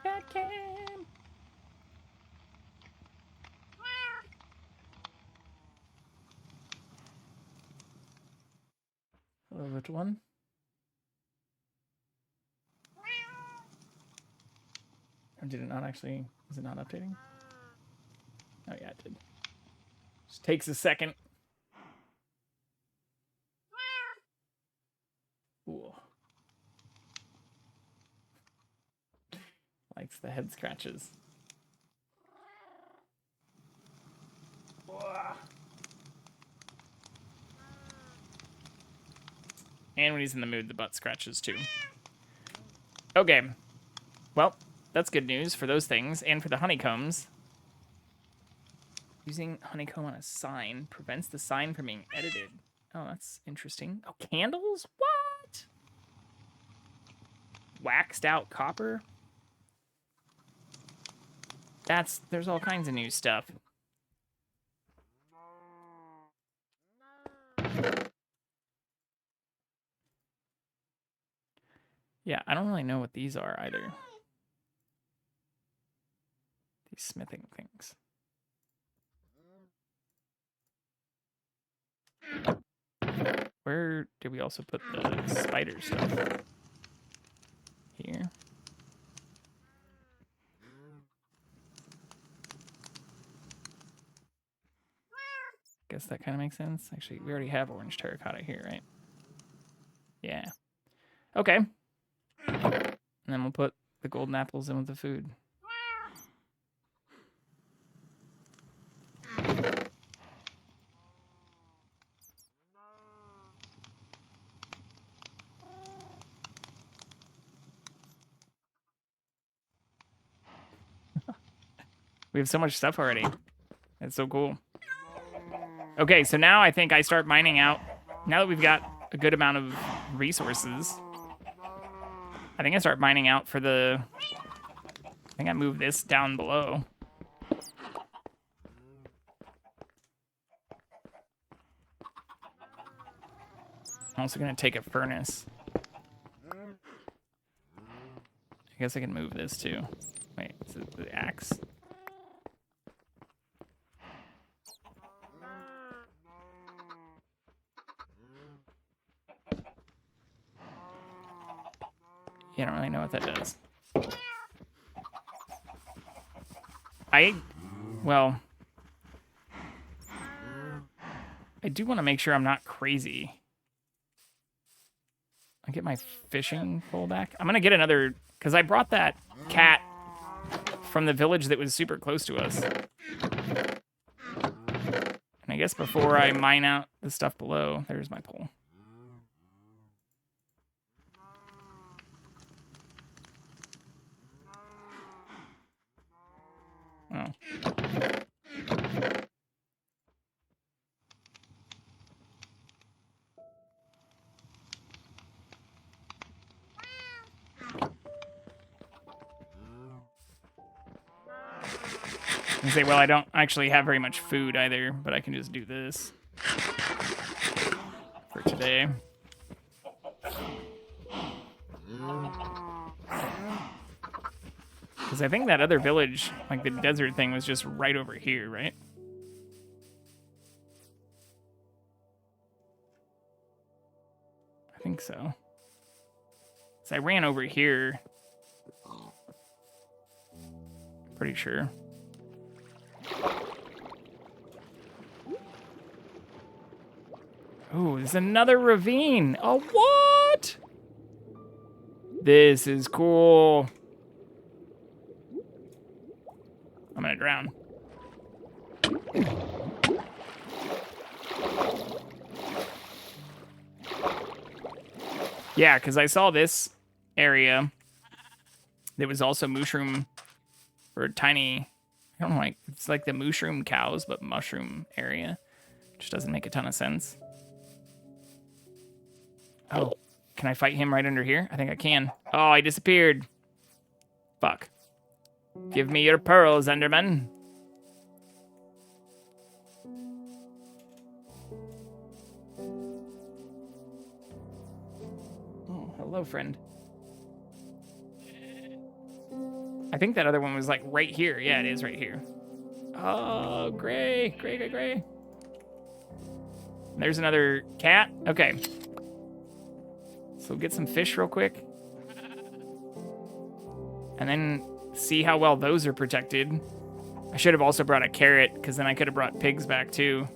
CatCam. Hello, little one. Or did it not actually... Is it not updating? Oh, yeah, it did. Just takes a second. Ooh. Likes the head scratches. And when he's in the mood, the butt scratches too. Okay. Well, that's good news for those things. And for the honeycombs. Using honeycomb on a sign prevents the sign from being edited. Oh, that's interesting. Oh, candles? What? Waxed out copper? There's all kinds of new stuff. Yeah, I don't really know what these are either. These smithing things. Where did we also put the spider stuff? Here. Guess that kind of makes sense. Actually, we already have orange terracotta here, right? Yeah. Okay. And then we'll put the golden apples in with the food. We have so much stuff already. That's so cool. Okay, so now I think I start mining out. Now that we've got a good amount of resources, I think I start mining out for the... I think I move this down below. I'm also going to take a furnace. I guess I can move this too. Wait, is it the axe? Yeah, I don't really know what that does. Well, I do want to make sure I'm not crazy. I get my fishing pole back. I'm going to get another, because I brought that cat from the village that was super close to us. And I guess before I mine out the stuff below, there's my pole. Oh. And say, well, I don't actually have very much food either, but I can just do this for today. Because I think that other village, like the desert thing, was just right over here, right? I think so. So I ran over here. Pretty sure. Oh, there's another ravine. Oh, what? This is cool. I'm gonna drown. Yeah, because I saw this area that was also mushroom for tiny, I don't know, like, it's like the mushroom cows, but mushroom area. Which doesn't make a ton of sense. Oh, can I fight him right under here? I think I can. Oh, I disappeared. Fuck. Give me your pearls, Enderman. Oh, hello, friend. I think that other one was like right here. Yeah, it is right here. Oh, gray, gray, gray, gray. There's another cat. Okay. So get some fish real quick. And then see how well those are protected. I should have also brought a carrot, because then I could have brought pigs back too.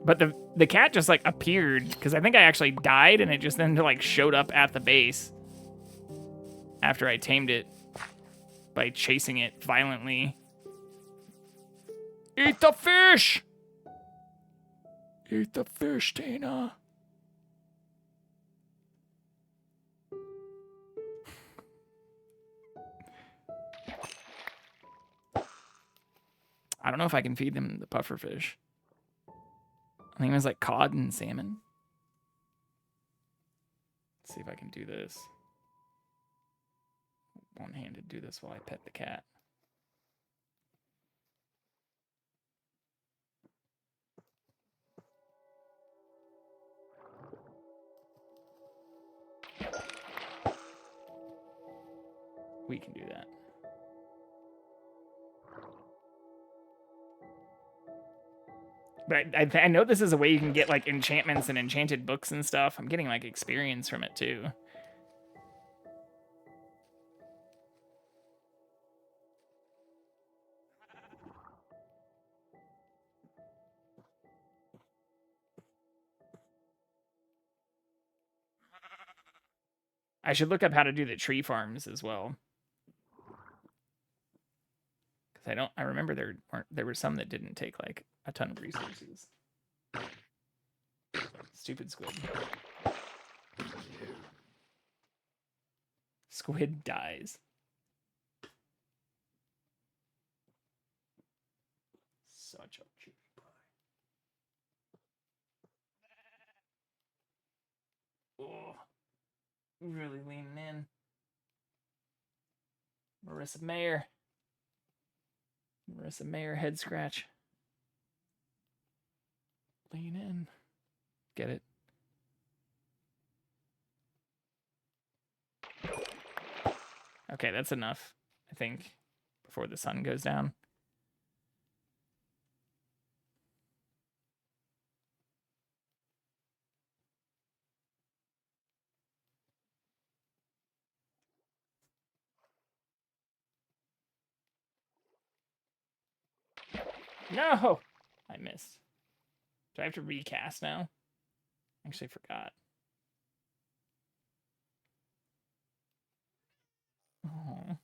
But the cat just like appeared, because I think I actually died and it just then like showed up at the base after I tamed it by chasing it violently. Eat the fish! Eat the fish, Tina. I don't know if I can feed them the puffer fish. I think it was like cod and salmon. Let's see if I can do this. One-handed do this while I pet the cat. We can do that. But I know this is a way you can get like enchantments and enchanted books and stuff. I'm getting like experience from it too. I should look up how to do the tree farms as well. Because I remember there were some that didn't take like a ton of resources. Stupid squid. Squid dies. Such a cutie pie. Oh, really leaning in. Marissa Mayer. Marissa Mayer head scratch. Lean in. Get it? Okay, that's enough, I think, before the sun goes down. No! I missed. Do I have to recast now? Actually, I forgot. Oh.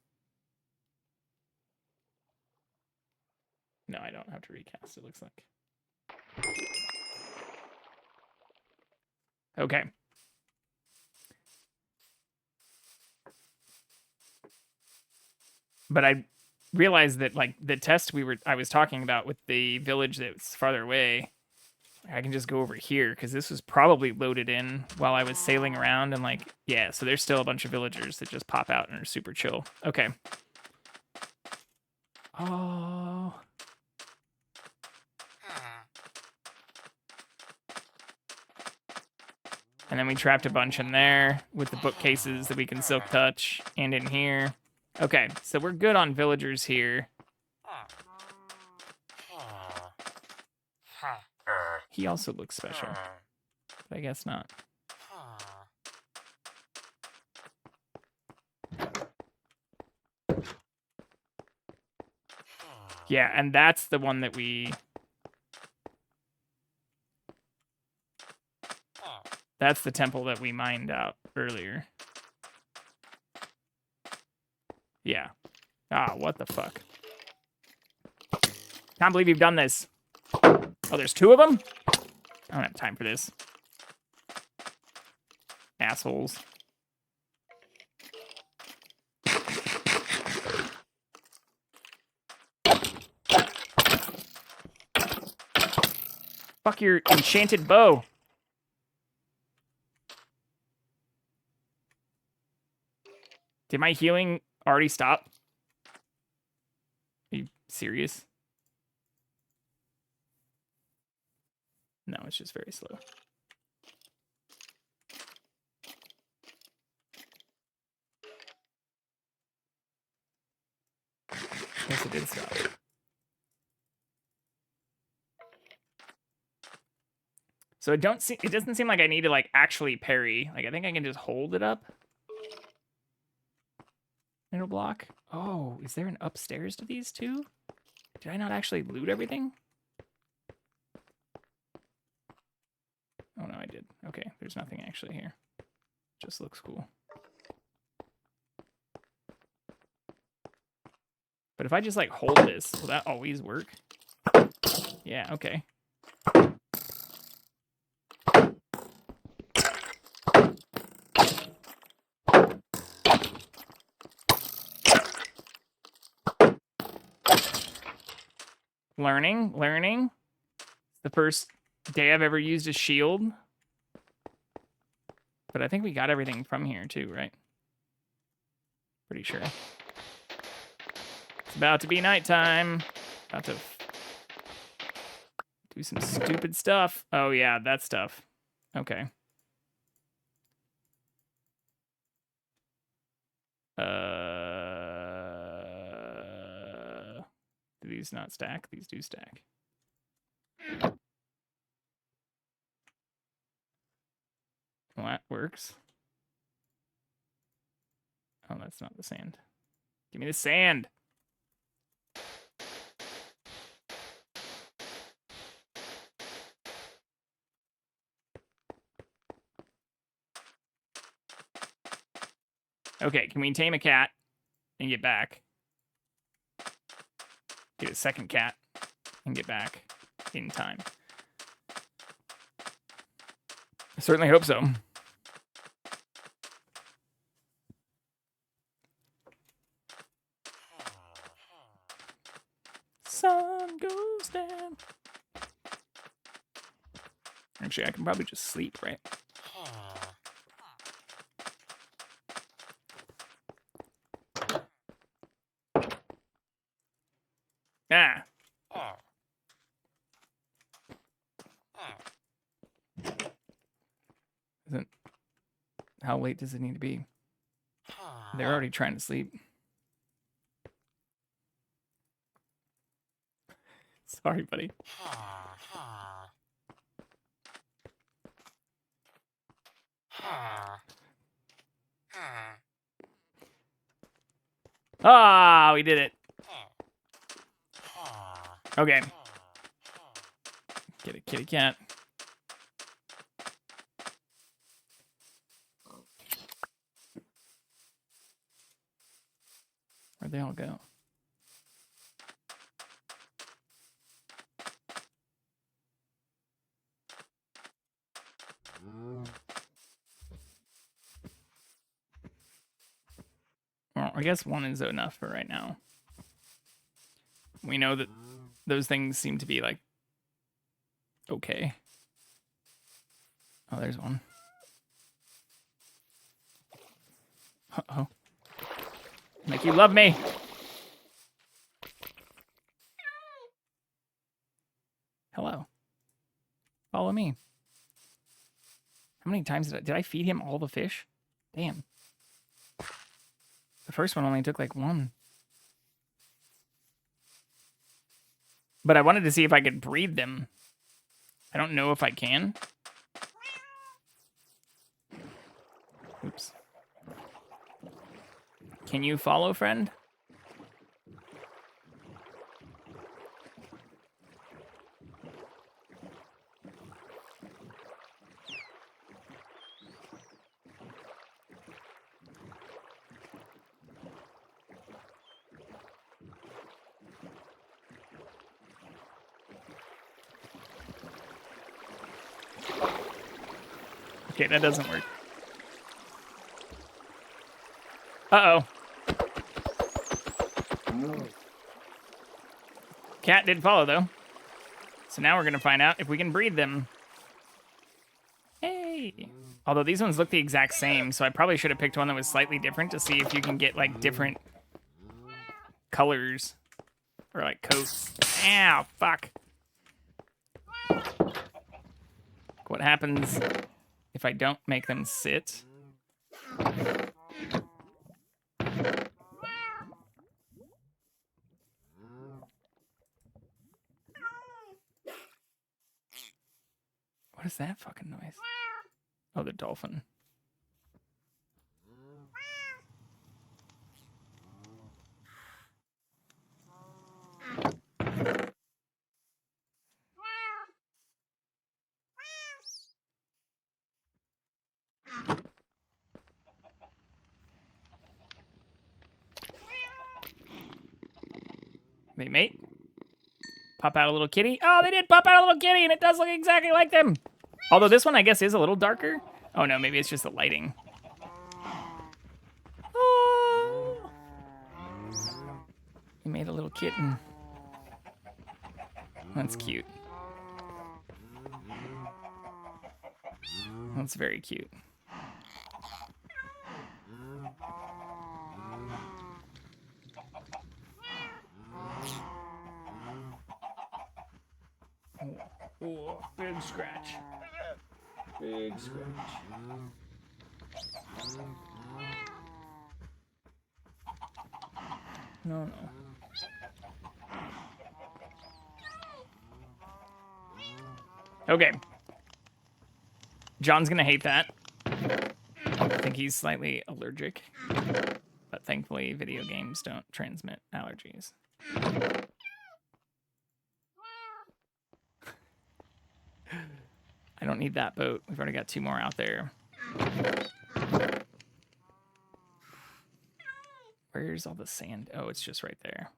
No, I don't have to recast, it looks like. Okay. But I realized that, like, the test I was talking about with the village that's farther away, I can just go over here, because this was probably loaded in while I was sailing around, and, like, yeah, so there's still a bunch of villagers that just pop out and are super chill. Okay. Oh. And then we trapped a bunch in there with the bookcases that we can silk touch, and in here. Okay, so we're good on villagers here. He also looks special, but I guess not. Yeah, and that's the one that we... That's the temple that we mined out earlier. Yeah. Ah, what the fuck. Can't believe you've done this. Oh, there's 2 of them? I don't have time for this. Assholes. Fuck your enchanted bow. Did my healing already stop? Are you serious? No, it's just very slow. Yes, it did stop. So it doesn't seem like I need to, like, actually parry. Like, I think I can just hold it up. It'll block. Oh, is there an upstairs to these 2? Did I not actually loot everything? Oh, no, I did. Okay, there's nothing actually here. Just looks cool. But if I just, like, hold this, will that always work? Yeah, okay. Learning. The first day I've ever used a shield. But I think we got everything from here too, right? Pretty sure. It's about to be nighttime. About to do some stupid stuff. Oh yeah, that stuff. Okay. Do these not stack? These do stack. Well, that works. Oh, that's not the sand. Give me the sand. Okay, can we tame a cat and get back? Get a second cat and get back in time. I certainly hope so. Sun goes down. Actually, I can probably just sleep, right? Ah. How late does it need to be? They're already trying to sleep. Sorry, buddy. Ah, we did it. Okay. Kitty cat. Where'd they all go? Well, I guess one is enough for right now. We know that those things seem to be like okay. Oh, there's one. Uh-oh. Make you love me. Hello. Follow me. How many times did I feed him all the fish? Damn. The first one only took like one. But I wanted to see if I could breed them. I don't know if I can. Oops. Can you follow, friend? Okay, that doesn't work. Uh-oh. Cat did follow, though. So now we're going to find out if we can breed them. Hey! Although these ones look the exact same, so I probably should have picked one that was slightly different to see if you can get, like, different colors. Or, like, coats. Ow, fuck. What happens if I don't make them sit? What is that fucking noise? Oh, the dolphin. They mate. Pop out a little kitty. Oh, they did pop out a little kitty, and it does look exactly like them. Although this one, I guess, is a little darker. Oh, no, maybe it's just the lighting. Oh. He made a little kitten. That's cute. That's very cute. Oh, big scratch. Big scratch. No, no. Okay. John's gonna hate that. I think he's slightly allergic. But thankfully, video games don't transmit allergies. I don't need that boat. We've already got 2 more out there. Where's all the sand? Oh, it's just right there.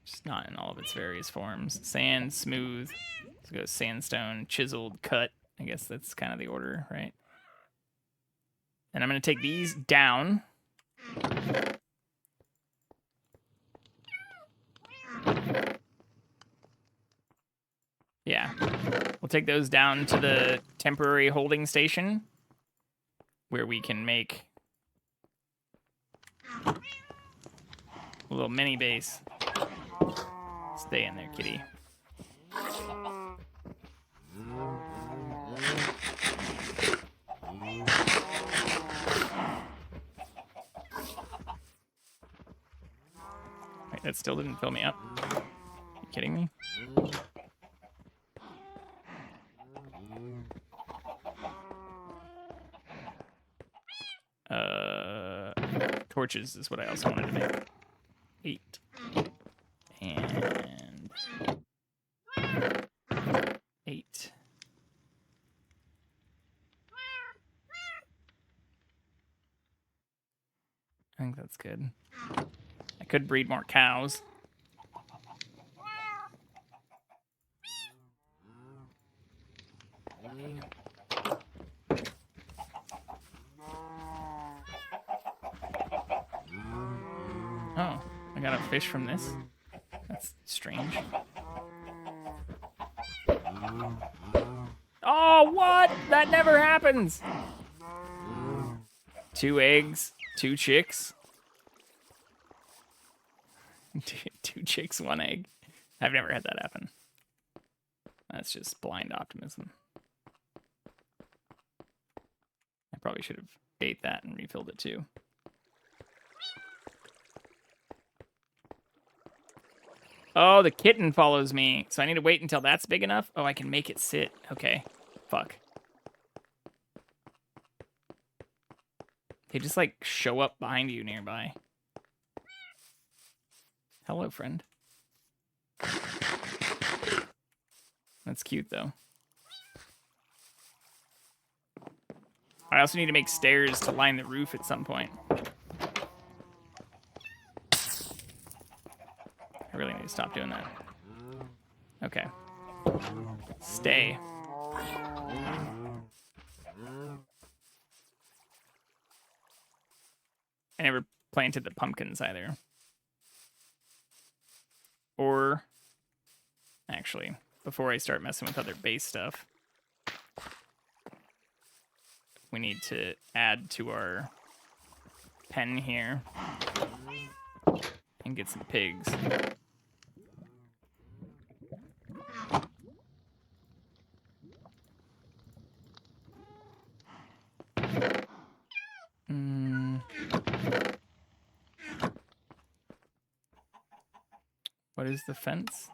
Just not in all of its various forms. Sand, smooth. Let's go sandstone, chiseled, cut. I guess that's kind of the order, right? And I'm going to take these down. Yeah. We'll take those down to the temporary holding station where we can make a little mini base. Stay in there, kitty. Wait, that still didn't fill me up. Are you kidding me? Torches is what I also wanted to make. 8. And I think that's good. I could breed more cows. Oh, I got a fish from this. That's strange. Oh, what? That never happens. 2 eggs, 2 chicks. 2 chicks, 1 egg. I've never had that happen. That's just blind optimism. I probably should have ate that and refilled it too. Oh, the kitten follows me. So I need to wait until that's big enough? Oh, I can make it sit. Okay. Fuck. They just, like, show up behind you nearby. Hello, friend. That's cute, though. I also need to make stairs to line the roof at some point. I really need to stop doing that. Okay. Stay. I never planted the pumpkins either. Or, actually, before I start messing with other base stuff, we need to add to our pen here and get some pigs. What is the fence?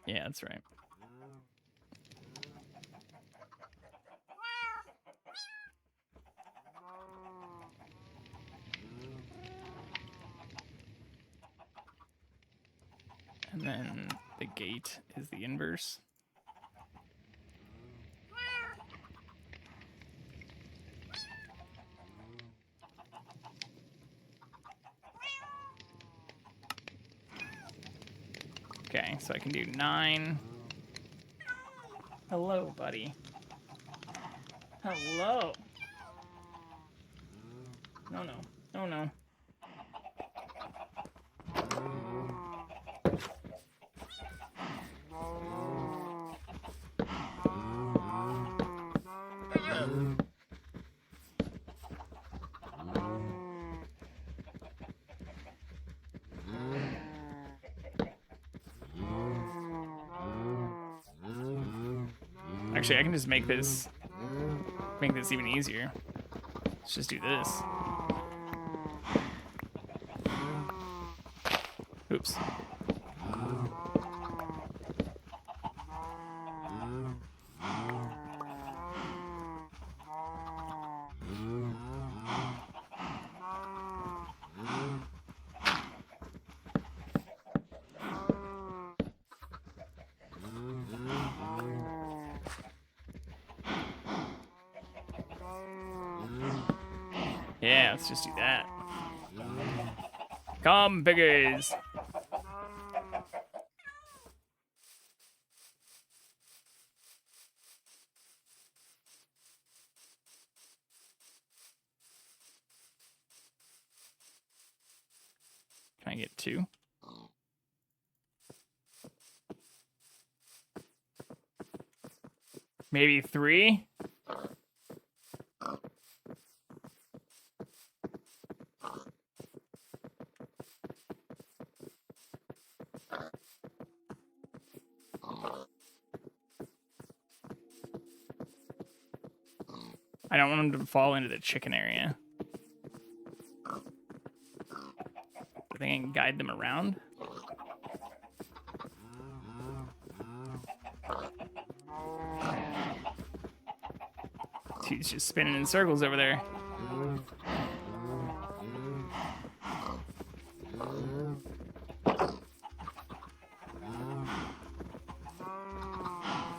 Yeah, that's right. And then the gate is the inverse. Okay, so I can do 9. Hello, buddy. Hello. No, no. No, no. Actually, I can just make this even easier. Let's just do this. Oops. Yeah, let's just do that. Come, piggies. Can I get 2? Maybe 3? I don't want them to fall into the chicken area. I think I can guide them around. He's just spinning in circles over there.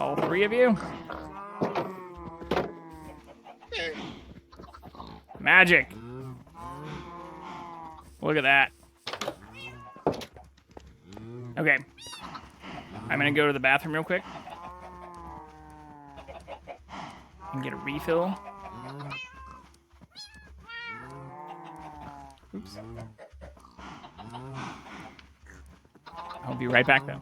All 3 of you? Magic. Look at that. Okay. I'm gonna go to the bathroom real quick. And get a refill. Oops. I'll be right back though.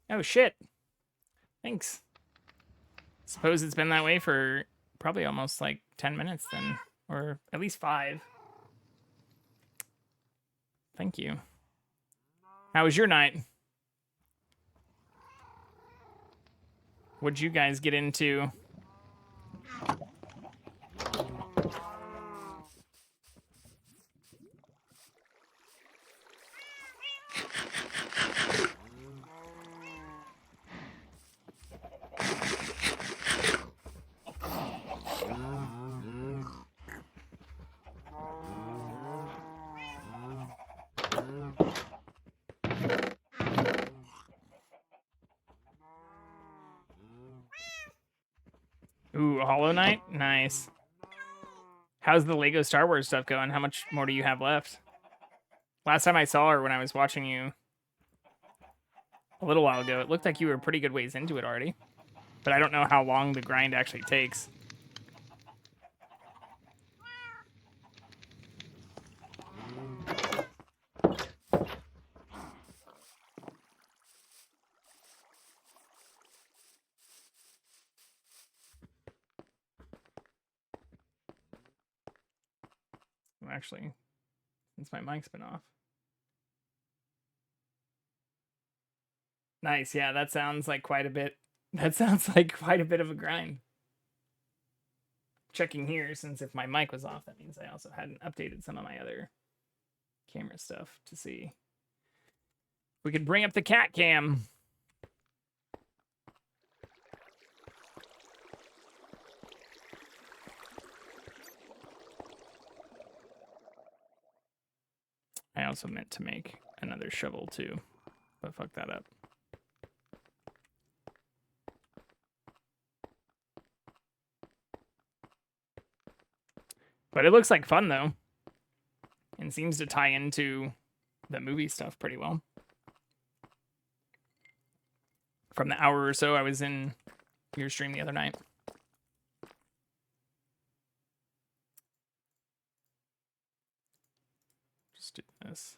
Oh, shit. Thanks. Suppose it's been that way for probably almost like 10 minutes then, or at least 5. Thank you. How was your night? What'd you guys get into? Ooh, a Hollow Knight? Nice. How's the Lego Star Wars stuff going? How much more do you have left? Last time I saw her when I was watching you a little while ago, it looked like you were a pretty good ways into it already. But I don't know how long the grind actually takes. Actually, since my mic's been off. Nice, yeah, that sounds like quite a bit. That sounds like quite a bit of a grind. Checking here, since if my mic was off, that means I also hadn't updated some of my other camera stuff to see. We could bring up the CatCam. I also meant to make another shovel too, but fuck that up. But it looks like fun though, and seems to tie into the movie stuff pretty well. From the hour or so I was in your stream the other night. Just do this.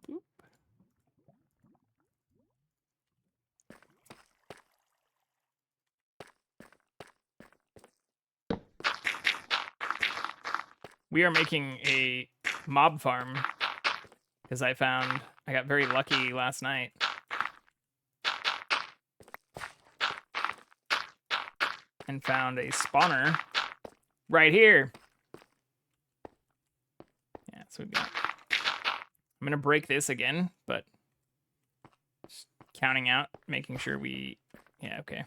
Boop. We are making a mob farm because I got very lucky last night. And found a spawner right here. Yeah, that's what we got. I'm gonna break this again, but just counting out, making sure yeah, okay.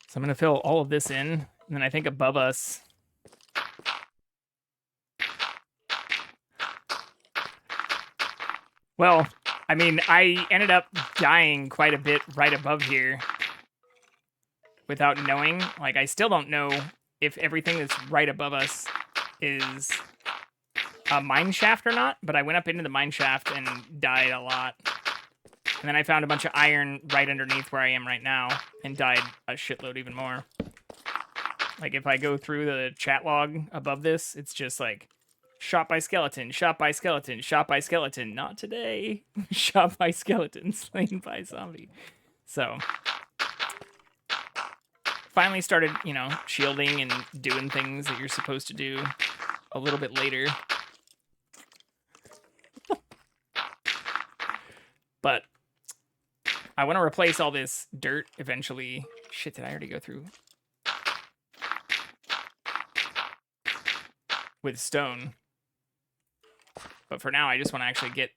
So I'm gonna fill all of this in, and then I think above us, well, I mean, I ended up dying quite a bit right above here without knowing. Like, I still don't know if everything that's right above us is a mine shaft or not, but I went up into the mine shaft and died a lot. And then I found a bunch of iron right underneath where I am right now and died a shitload even more. Like, if I go through the chat log above this, it's just like, shot by skeleton, shot by skeleton, shot by skeleton. Not today. Shot by skeleton, slain by zombie. So, finally started, you know, shielding and doing things that you're supposed to do a little bit later. But I want to replace all this dirt eventually. Shit, did I already go through? With stone. But for now, I just want to actually get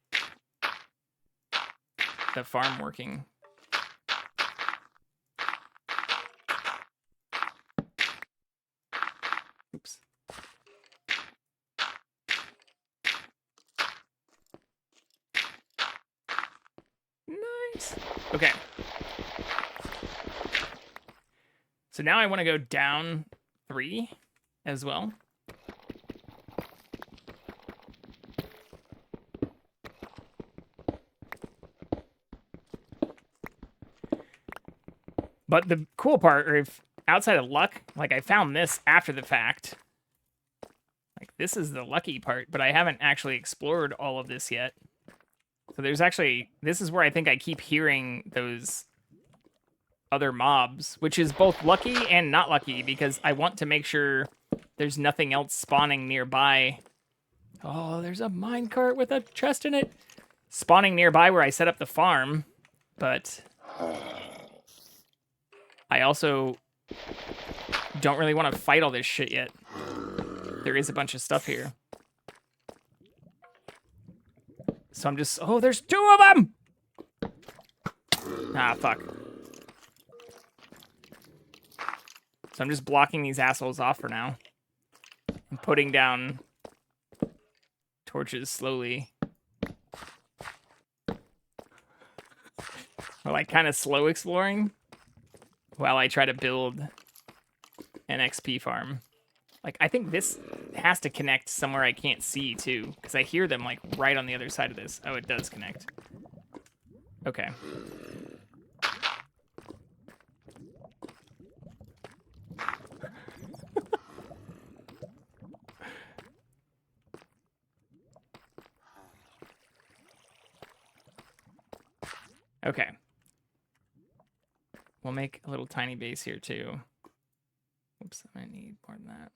the farm working. Oops. Sweet. Okay. So now I want to go down 3 as well. But the cool part, or if outside of luck, like I found this after the fact. Like this is the lucky part, but I haven't actually explored all of this yet. So there's actually, this is where I think I keep hearing those other mobs, which is both lucky and not lucky because I want to make sure there's nothing else spawning nearby. Oh, there's a minecart with a chest in it. Spawning nearby where I set up the farm, but I also don't really want to fight all this shit yet. There is a bunch of stuff here. So I'm just... Oh, there's 2 of them! Ah, fuck. So I'm just blocking these assholes off for now. And putting down torches slowly. Or like kind of slow exploring while I try to build an XP farm. Like, I think this has to connect somewhere I can't see, too. Because I hear them, like, right on the other side of this. Oh, it does connect. Okay. Okay. We'll make a little tiny base here, too. Oops, I might need more than that.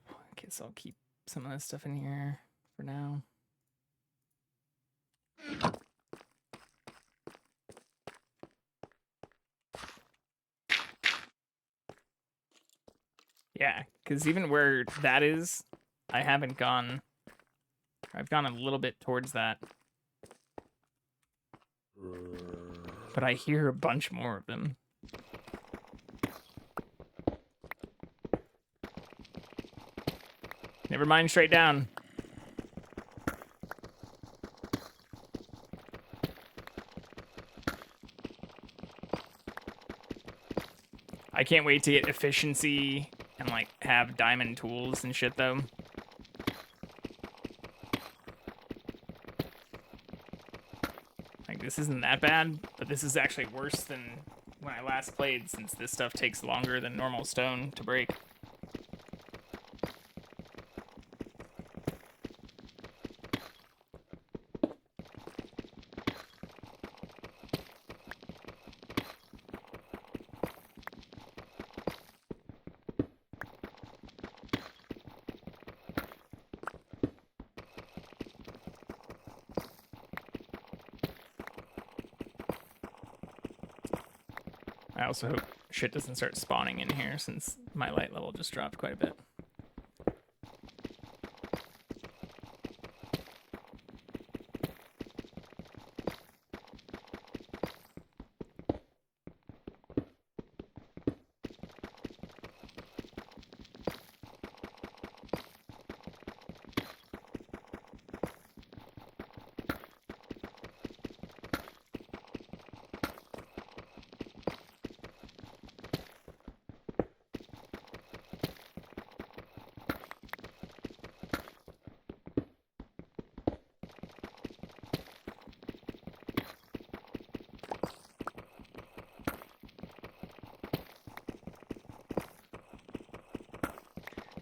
I guess I'll keep some of this stuff in here for now. Yeah, because even where that is, I haven't gone... I've gone a little bit towards that. But I hear a bunch more of them. Never mind, straight down. I can't wait to get efficiency and, like, have diamond tools and shit, though. Like, this isn't that bad, but this is actually worse than when I last played, since this stuff takes longer than normal stone to break. I also hope shit doesn't start spawning in here, since my light level just dropped quite a bit.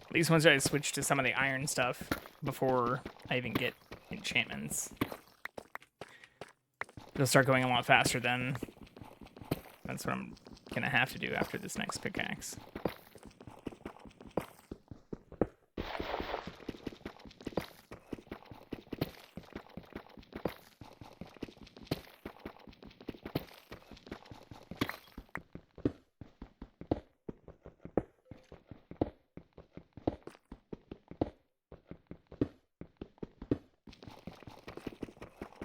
At least once I switch to some of the iron stuff before I even get enchantments, it'll start going a lot faster then. That's what I'm gonna have to do after this next pickaxe.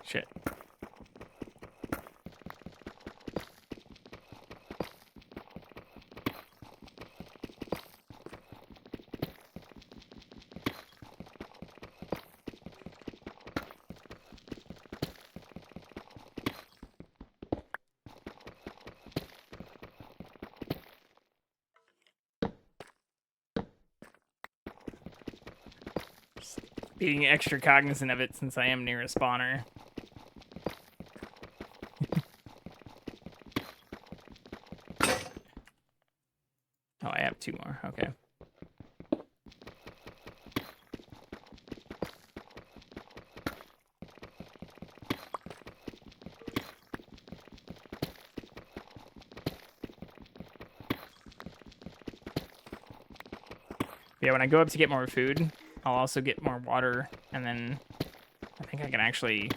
Shit. Being extra cognizant of it since I am near a spawner. Oh, I have 2 more. Okay. Yeah, when I go up to get more food, I'll also get more water, and then I think I can actually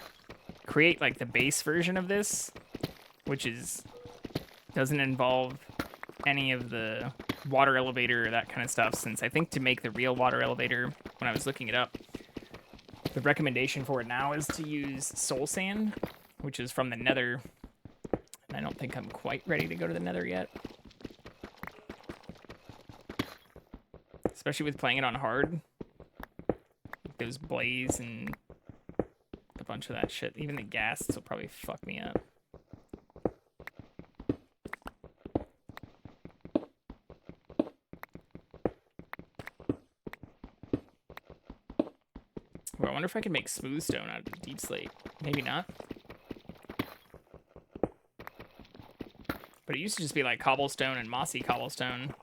create like the base version of this, which doesn't involve any of the water elevator or that kind of stuff, since I think to make the real water elevator, when I was looking it up, the recommendation for it now is to use soul sand, which is from the nether, and I don't think I'm quite ready to go to the nether yet. Especially with playing it on hard. Those blaze and a bunch of that shit. Even the gas will probably fuck me up. Well, I wonder if I can make smooth stone out of the deep slate. Maybe not. But it used to just be like cobblestone and mossy cobblestone.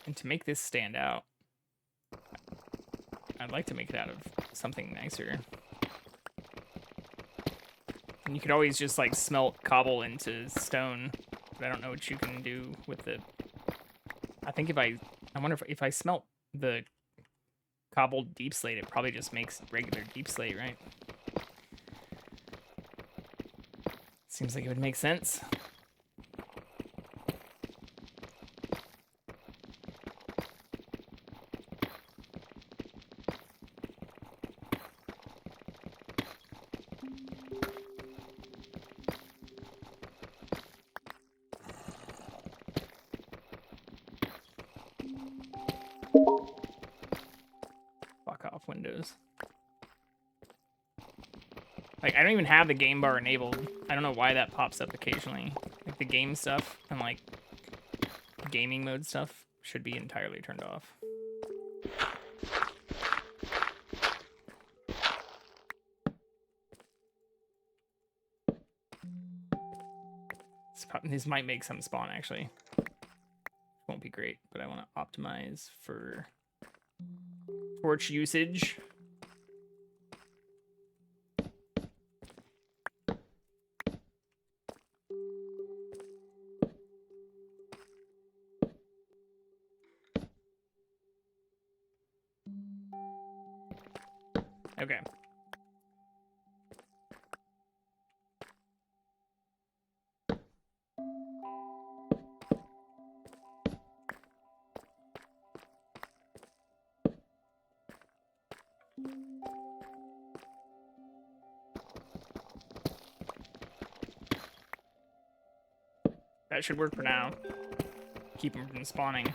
And to make this stand out, I'd like to make it out of something nicer. And you could always just like smelt cobble into stone, but I don't know what you can do with the... I think I wonder if I smelt the cobbled deep slate, it probably just makes regular deep slate, right? Seems like it would make sense. Windows. Like, I don't even have the game bar enabled. I don't know why that pops up occasionally. Like, the game stuff and, like, gaming mode stuff should be entirely turned off. This might make some spawn, actually. Won't be great, but I want to optimize for torch usage. Okay. That should work for now. Keep them from spawning.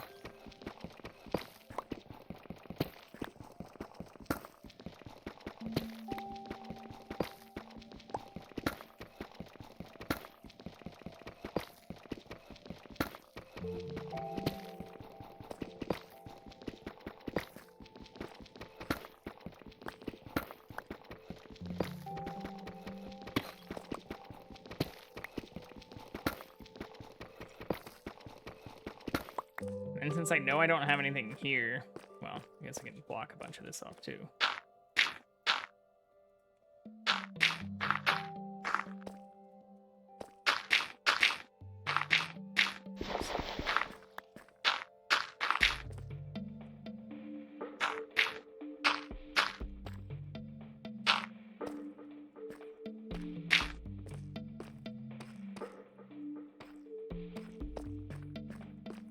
And since I know I don't have anything here, well, I guess I can block a bunch of this off too.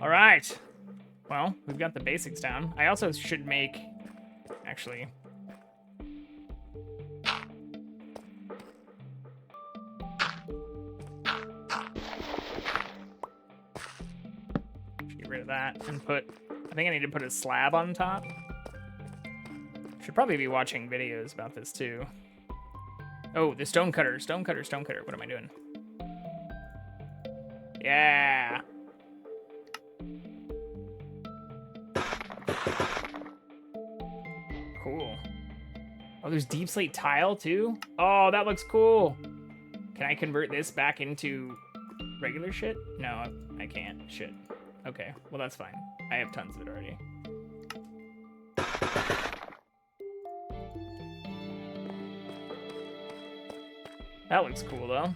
All right. Well, we've got the basics down. I also should make, actually, rid of that and put, I think I need to put a slab on top. Should probably be watching videos about this too. Oh, the stone cutter, stone cutter, stone cutter. What am I doing? Yeah. Cool. Oh, there's deep slate tile too? Oh, that looks cool. Can I convert this back into regular shit? No, I can't. Shit. Okay, well that's fine. I have tons of it already. That looks cool though.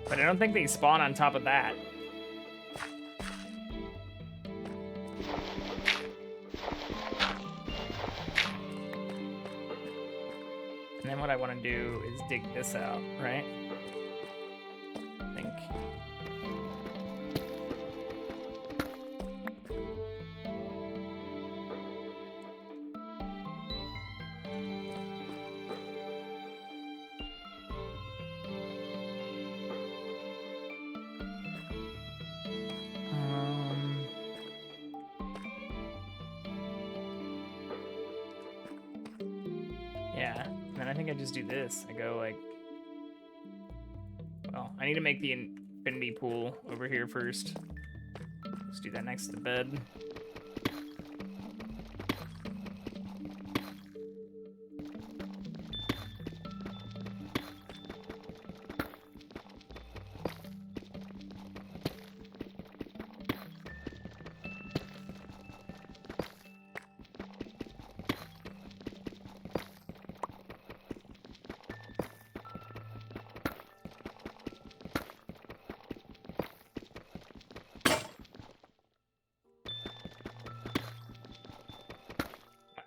But I don't think they spawn on top of that. And then what I want to do is dig this out, right? I think. Yeah, and then I think I just do this. I go like, well, I need to make the infinity pool over here first. Let's do that next to the bed.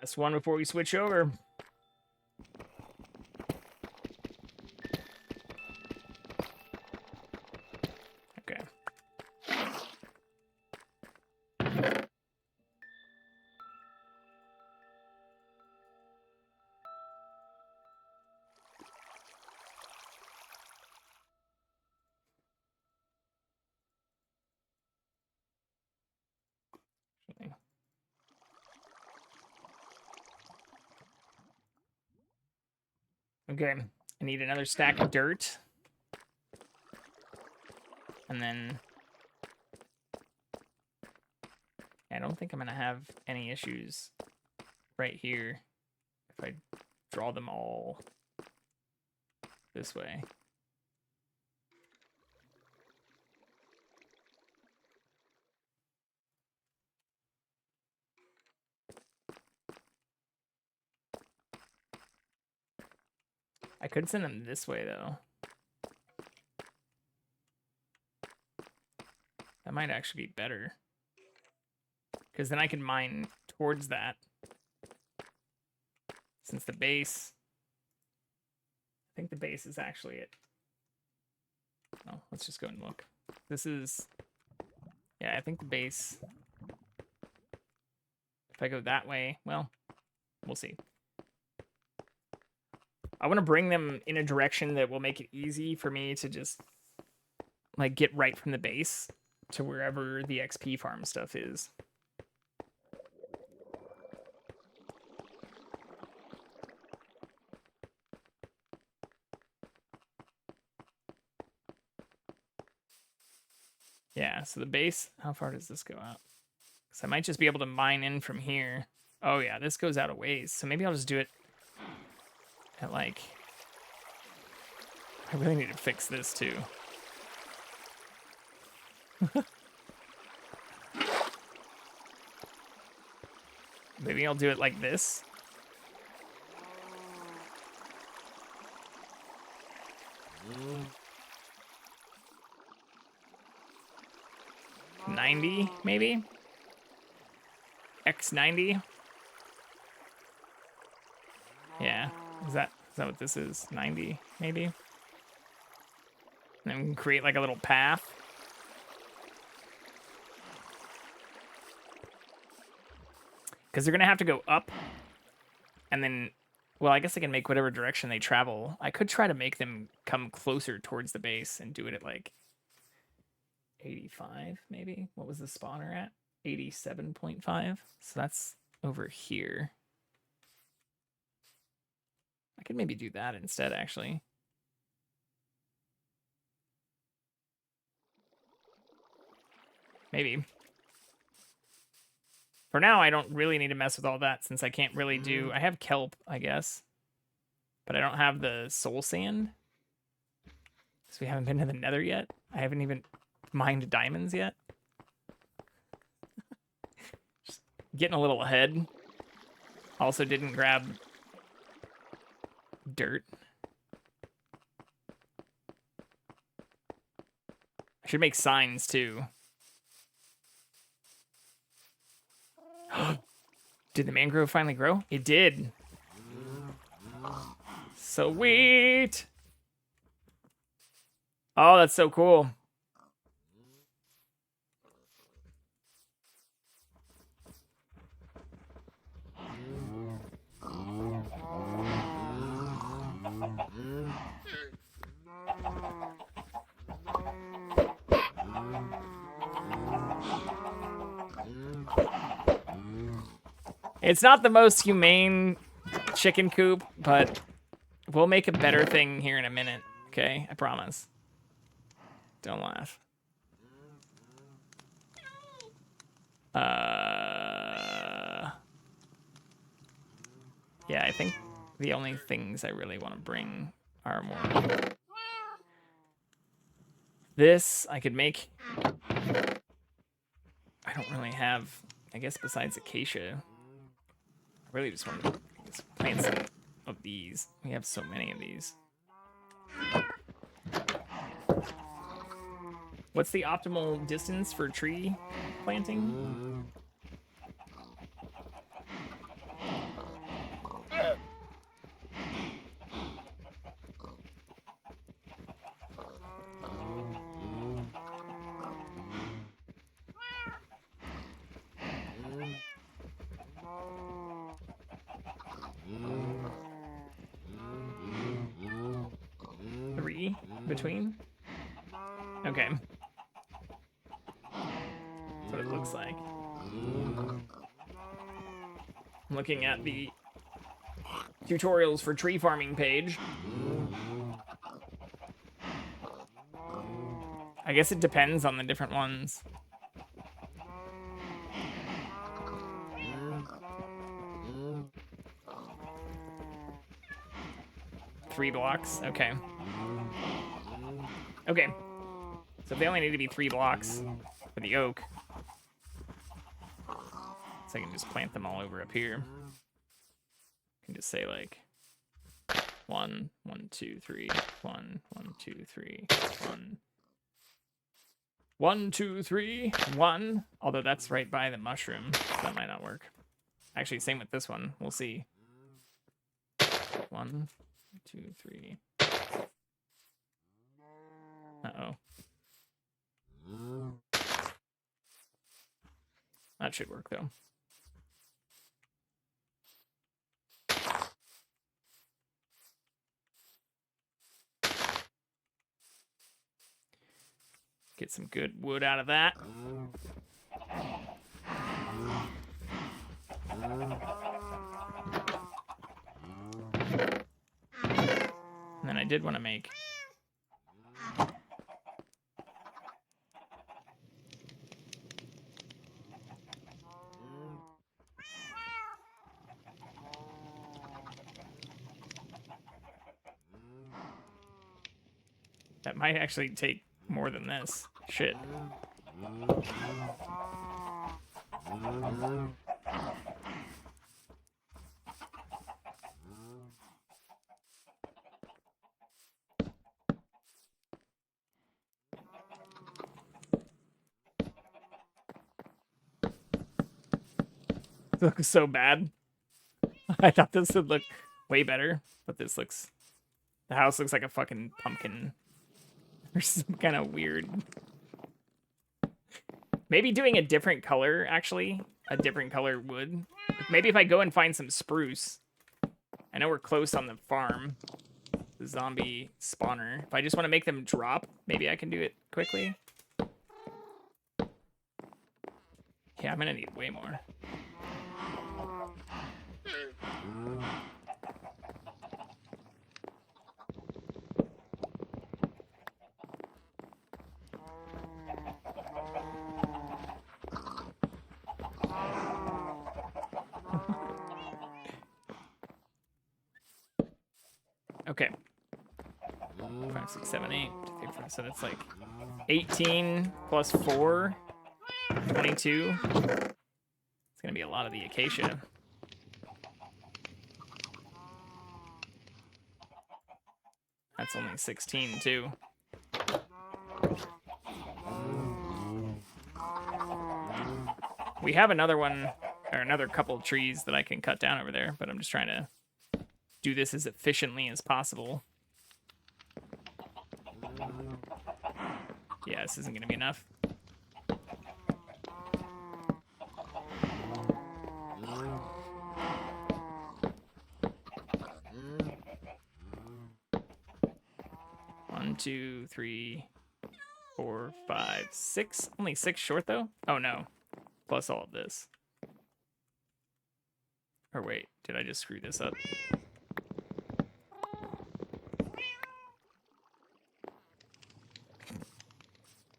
Last one before we switch over. Okay. Okay, I need another stack of dirt. And then I don't think I'm gonna have any issues right here if I draw them all this way. I could send them this way, though. That might actually be better. Because then I can mine towards that. Since the base... I think the base is actually it. Oh, let's just go and look. This is... Yeah, I think the base... If I go that way, well, we'll see. I want to bring them in a direction that will make it easy for me to just like get right from the base to wherever the XP farm stuff is. Yeah, so the base, how far does this go out? Because I might just be able to mine in from here. Oh yeah, this goes out a ways. So maybe I'll just do it at like... I really need to fix this too. Maybe I'll do it like this. $90, maybe? X90? Yeah, is that what this is? 90, maybe? And then we can create like a little path. Because they're going to have to go up. And then, well, I guess I can make whatever direction they travel. I could try to make them come closer towards the base and do it at like 85, maybe? What was the spawner at? 87.5. So that's over here. I could maybe do that instead, actually. Maybe. For now, I don't really need to mess with all that since I can't really do... I have kelp, I guess. But I don't have the soul sand. Because we haven't been to the nether yet. I haven't even mined diamonds yet. Just getting a little ahead. Also didn't grab dirt. I should make signs too. Did the mangrove finally grow? It did. Sweet. Oh, that's so cool. It's not the most humane chicken coop, but we'll make a better thing here in a minute, okay? I promise. Don't laugh. Yeah, I think the only things I really want to bring are more. This I could make. I don't really have, I guess, besides acacia. I really just want to plant some of these. We have so many of these. What's the optimal distance for tree planting? Three between? Okay. That's what it looks like. I'm looking at the tutorials for tree farming page. I guess it depends on the different ones. Three blocks, okay. Okay. So they only need to be 3 blocks for the oak. So I can just plant them all over up here. I can just say like 1, 1, 2, 3, 1, 1, 2, 3, 1. 1, 2, 3, 1. Although that's right by the mushroom, so that might not work. Actually, same with this one. We'll see. 1, 2, 3. Uh-oh. That should work, though. Get some good wood out of that. And then I did want to make... That might actually take more than this. Shit. It looks so bad. I thought this would look way better, but this looks... The house looks like a fucking pumpkin. There's some kind of weird... Maybe doing a different color, actually. A different color wood. Maybe if I go and find some spruce. I know we're close on the farm. The zombie spawner. If I just want to make them drop, maybe I can do it quickly. Yeah, I'm gonna need way more. Okay. 5, 6, 7, 8. So that's like 18 plus 4, 22. It's gonna be a lot of the acacia. That's only 16 too. We have another one, or another couple of trees that I can cut down over there, but I'm just trying to do this as efficiently as possible. Yeah, this isn't gonna be enough. One, 2, 3, 4, 5, 6. Only 6 short though? Oh no. Plus all of this. Or wait, did I just screw this up?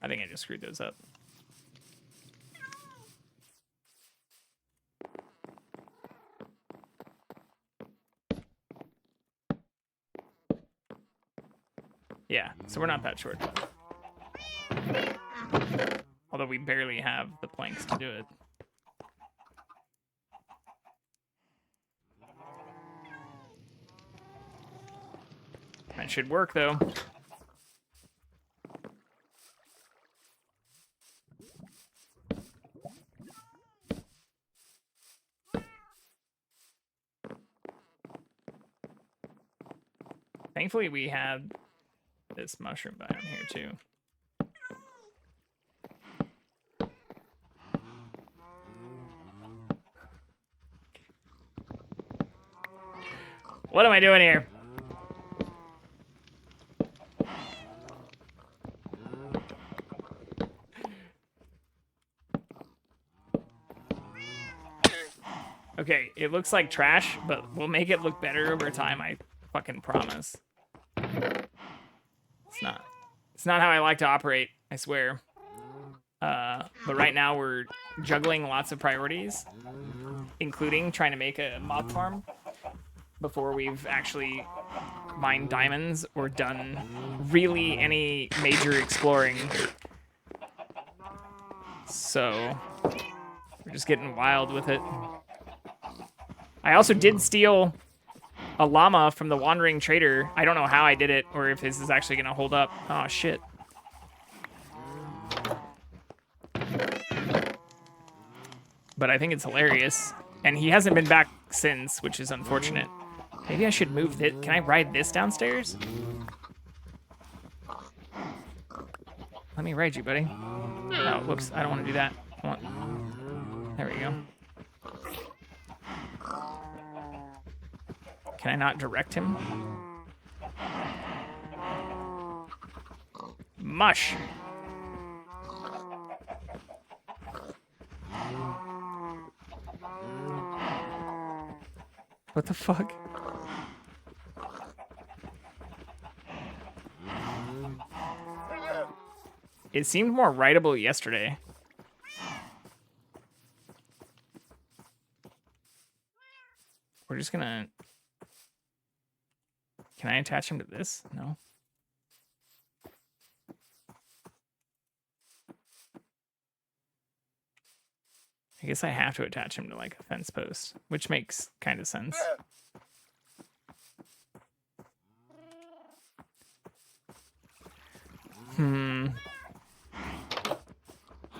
I think I just screwed those up. Yeah, so we're not that short. Although we barely have the planks to do it. That should work though. Thankfully we had this mushroom biome here too. What am I doing here? Okay, it looks like trash, but we'll make it look better over time, I fucking promise. It's not how I like to operate, I swear. But right now we're juggling lots of priorities, including trying to make a mob farm before we've actually mined diamonds or done really any major exploring. So we're just getting wild with it. I also did steal a llama from the wandering trader. I don't know how I did it or if this is actually gonna hold up. Oh shit. But I think it's hilarious. And he hasn't been back since, which is unfortunate. Maybe I should move this. Can I ride this downstairs? Let me ride you, buddy. Oh, whoops. I don't want to do that. There we go. Can I not direct him? Mush. What the fuck? It seemed more writable yesterday. We're just gonna... Can I attach him to this? No. I guess I have to attach him to like a fence post, which makes kind of sense.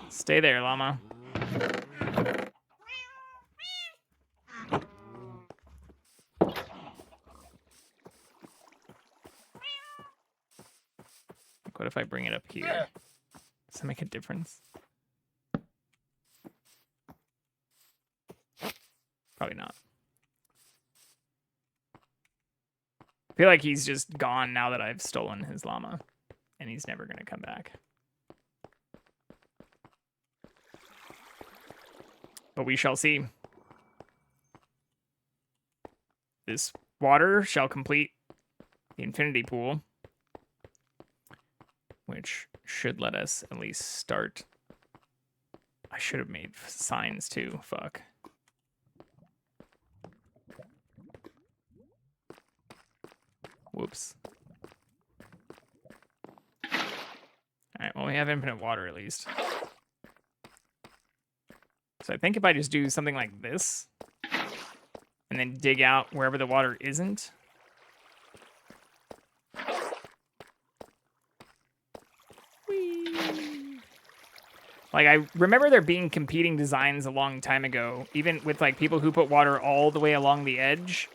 Stay there, llama. What if I bring it up here? Does that make a difference? Probably not. I feel like he's just gone now that I've stolen his llama, and he's never gonna come back. But we shall see. This water shall complete the infinity pool, which should let us at least start. I should have made signs too. Fuck. Whoops. Alright, well, we have infinite water at least. So I think if I just do something like this, and then dig out wherever the water isn't. Whee! Like, I remember there being competing designs a long time ago, even with, like, people who put water all the way along the edge,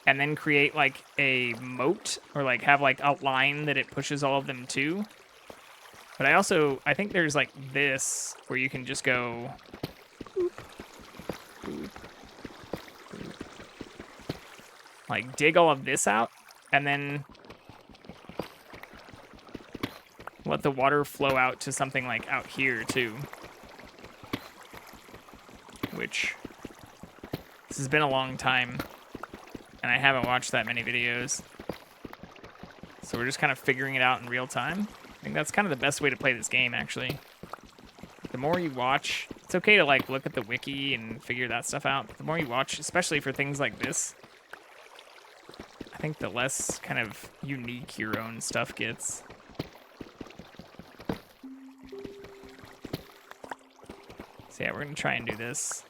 and then create, like, a moat, or, like, have, like, a line that it pushes all of them to. But I think there's, like, this, where you can just go... Boop, boop, boop. Like, dig all of this out, and then let the water flow out to something, like, out here, too. Which, this has been a long time, and I haven't watched that many videos. So we're just kind of figuring it out in real time. I think that's kind of the best way to play this game, actually. The more you watch, it's okay to, like, look at the wiki and figure that stuff out, but the more you watch, especially for things like this, I think the less kind of unique your own stuff gets. So yeah, we're gonna try and do this.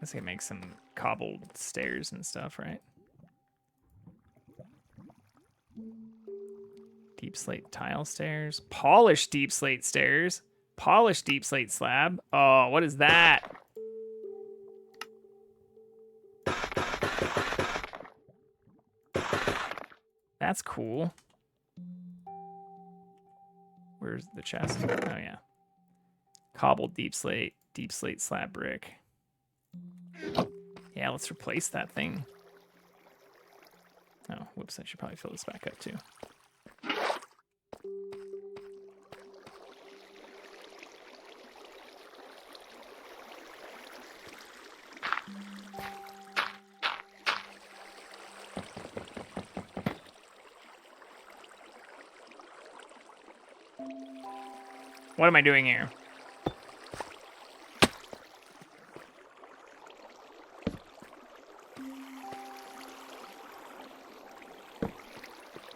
Let's see, make some cobbled stairs and stuff, right? Deep slate tile stairs. Polished deep slate stairs. Polished deep slate slab. Oh, what is that? That's cool. Where's the chest? Oh, yeah. Cobbled deep slate slab brick. Yeah, let's replace that thing. Oh, whoops, I should probably fill this back up, too. What am I doing here?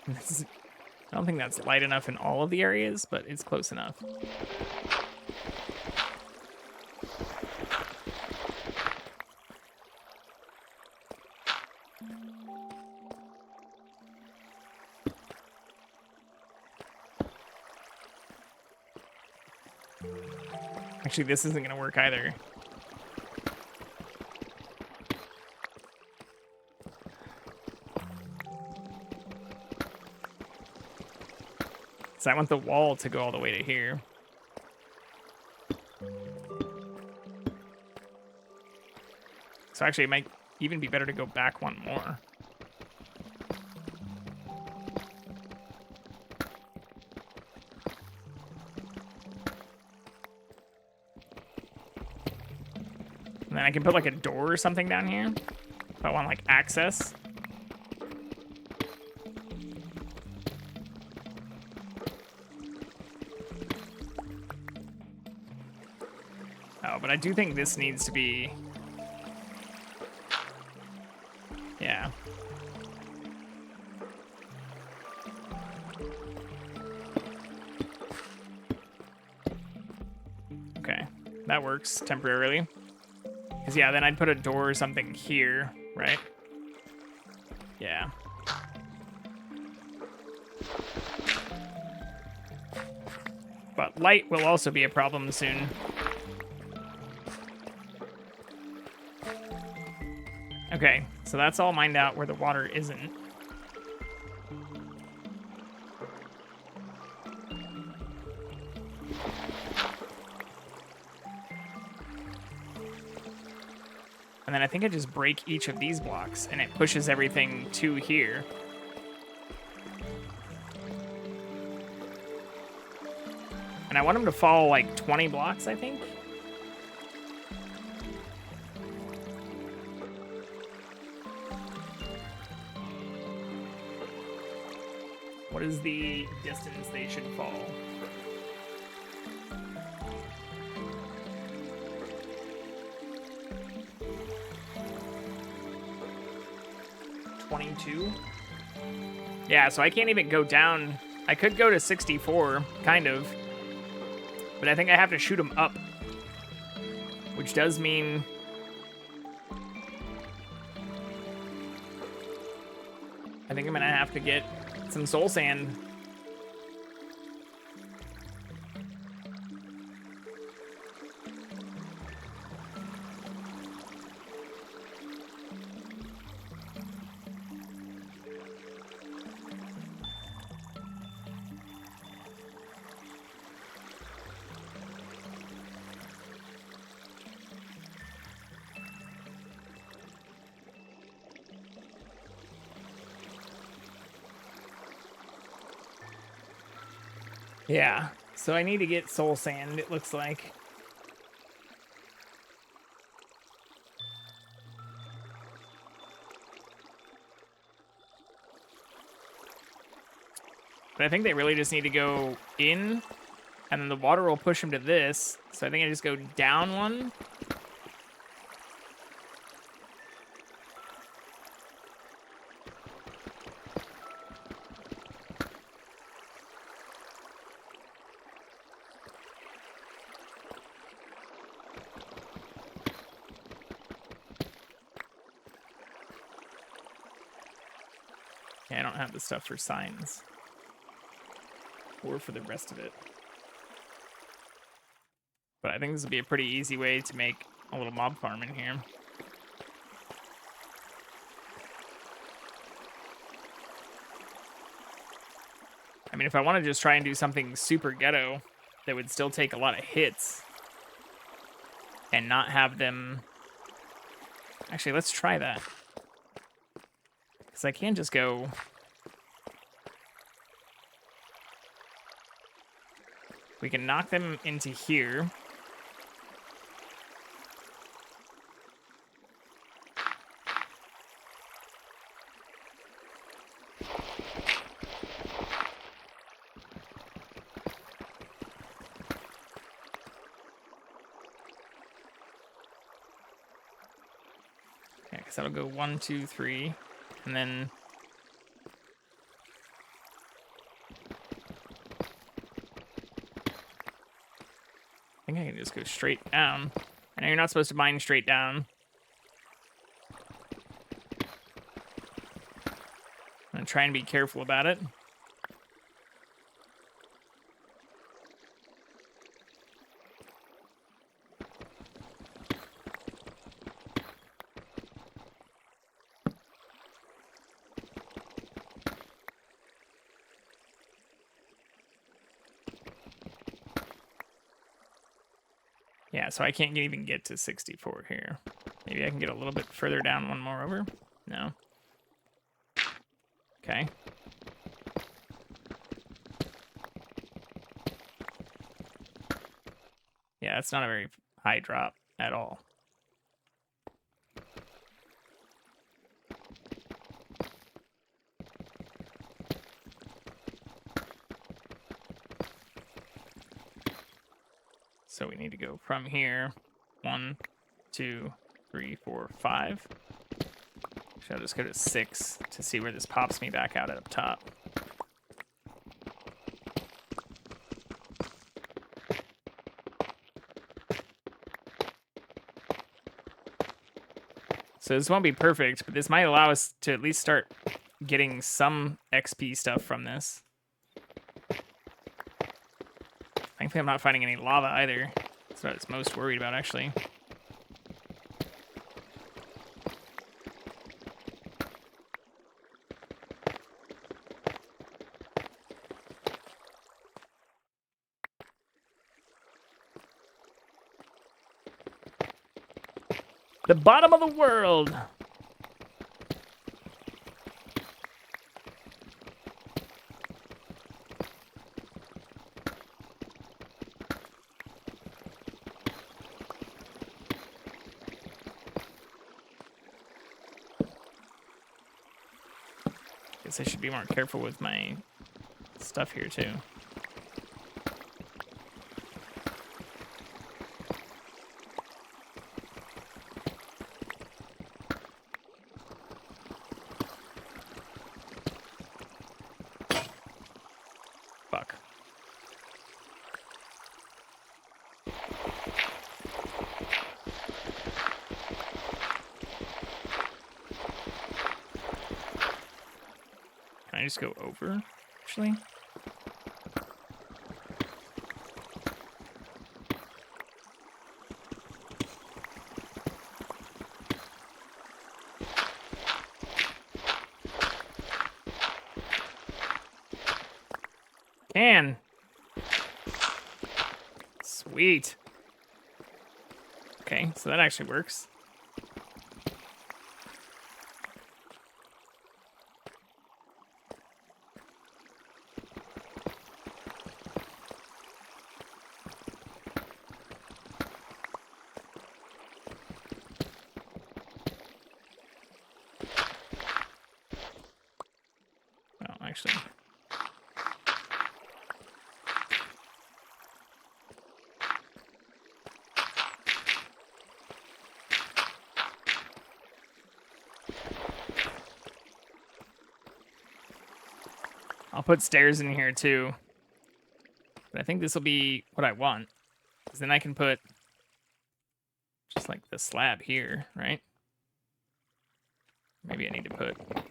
I don't think that's light enough in all of the areas, but it's close enough. Actually, this isn't going to work either. So I want the wall to go all the way to here. So actually, it might even be better to go back one more. And then I can put like a door or something down here if I want like access. Oh, but I do think this needs to be... Yeah. Okay, that works temporarily. Because, yeah, then I'd put a door or something here, right? Yeah. But light will also be a problem soon. Okay, so that's all mined out where the water isn't. And then I think I just break each of these blocks and it pushes everything to here. And I want them to fall like 20 blocks, I think. What is the distance they should fall? $22. Yeah, so I can't even go down. I could go to 64, kind of. But I think I have to shoot them up. Which does mean... I think I'm going to have to get some soul sand. Yeah, so I need to get soul sand, it looks like. But I think they really just need to go in, and then the water will push them to this. So I think I just go down one. Yeah, I don't have the stuff for signs. Or for the rest of it. But I think this would be a pretty easy way to make a little mob farm in here. I mean, if I want to just try and do something super ghetto that would still take a lot of hits and not have them... Actually, let's try that. Because I can just go... We can knock them into here. Yeah, because that'll go 1, 2, 3, and then... I think I can just go straight down. I know you're not supposed to mine straight down. I'm gonna try and be careful about it. Yeah, so I can't even get to 64 here. Maybe I can get a little bit further down one more over. No. Okay. Yeah, that's not a very high drop at all. So we need to go from here. 1, 2, 3, 4, 5. Actually, I'll just go to 6 to see where this pops me back out at up top. So this won't be perfect, but this might allow us to at least start getting some XP stuff from this. Thankfully, I'm not finding any lava either. That's what I was most worried about, actually. The bottom of the world! Guess I should be more careful with my stuff here too. Fuck. Can I just go over, actually? Can. Sweet. Okay, so that actually works. Well, actually. I'll put stairs in here too. But I think this will be what I want. Because then I can put just like the slab here, right? Maybe I need to put a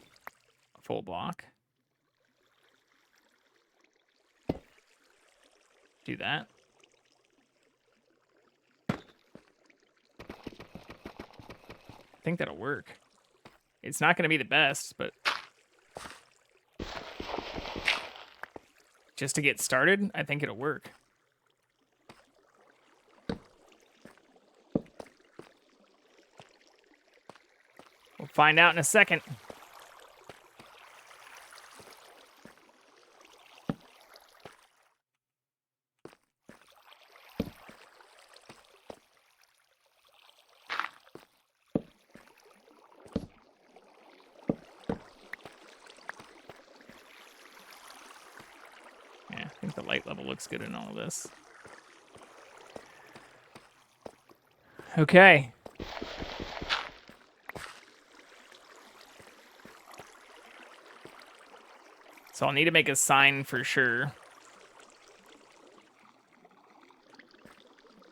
full block. Do that. I think that'll work. It's not going to be the best, but just to get started, I think it'll work. We'll find out in a second. Yeah, I think the light level looks good in all of this. Okay. So I'll need to make a sign for sure.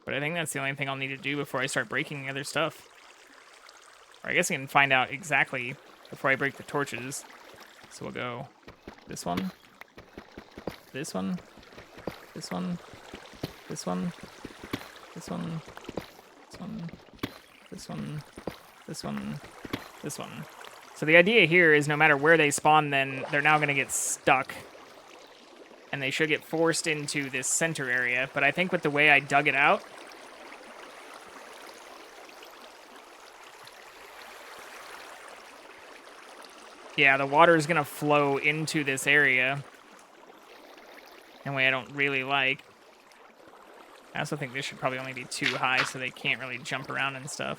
But I think that's the only thing I'll need to do before I start breaking the other stuff. Or I guess I can find out exactly before I break the torches. So we'll go this one, this one, this one, this one, this one, this one, this one, this one, this one. So the idea here is no matter where they spawn, then they're now going to get stuck. And they should get forced into this center area. But I think with the way I dug it out, yeah, the water is going to flow into this area in a way I don't really like. I also think this should probably only be too high so they can't really jump around and stuff.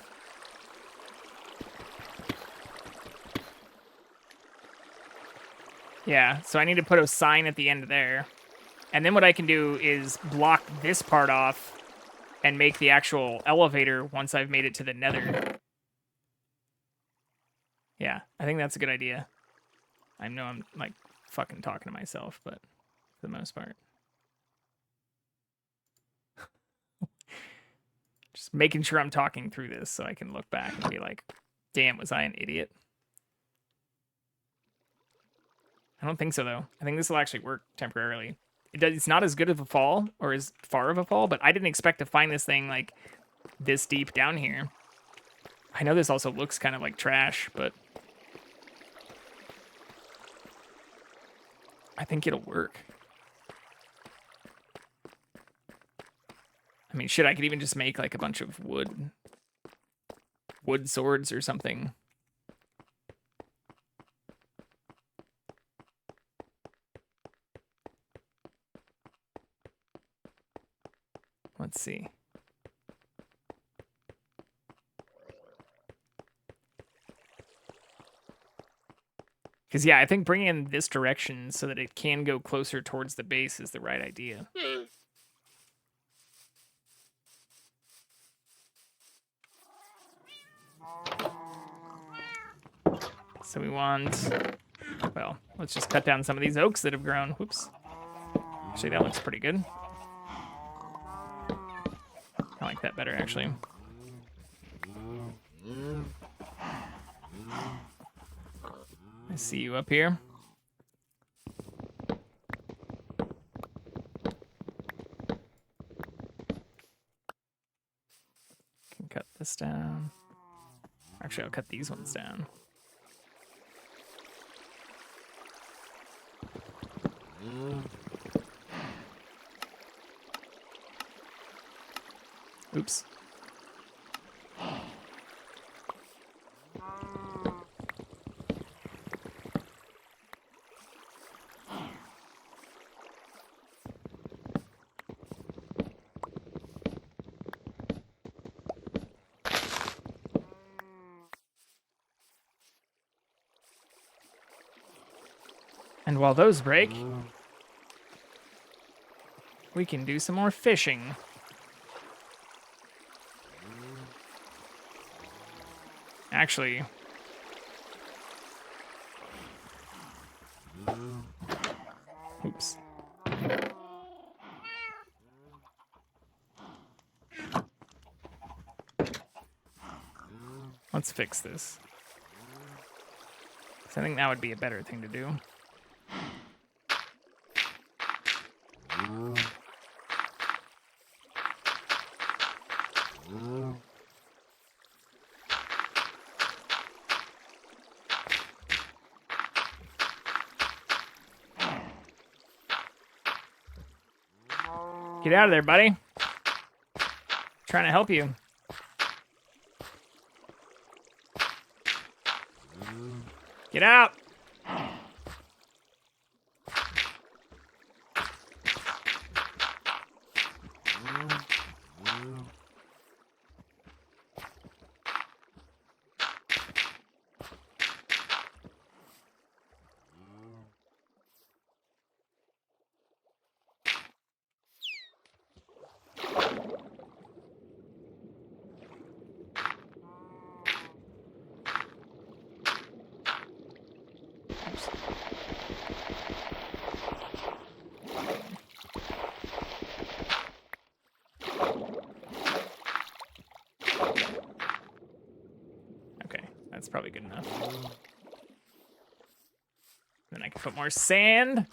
Yeah, so I need to put a sign at the end there. And then what I can do is block this part off and make the actual elevator once I've made it to the nether. Yeah, I think that's a good idea. I know I'm like fucking talking to myself, but for the most part. Just making sure I'm talking through this so I can look back and be like, damn, was I an idiot? I don't think so, though. I think this will actually work temporarily. It's not as good of a fall, or as far of a fall, but I didn't expect to find this thing, like, this deep down here. I know this also looks kind of like trash, but I think it'll work. I mean, shit, I could even just make, like, a bunch of wood swords or something. Let's see. Because, yeah, I think bringing in this direction so that it can go closer towards the base is the right idea. So we want... Well, let's just cut down some of these oaks that have grown. Whoops. Actually, that looks pretty good. I like that better, actually. I see you up here. Can cut this down. Actually, I'll cut these ones down. Oops. And while those break, we can do some more fishing. Actually, oops. Let's fix this. So I think that would be a better thing to do. Get out of there, buddy. Trying to help you. Get out. Okay, that's probably good enough. Then I can put more sand.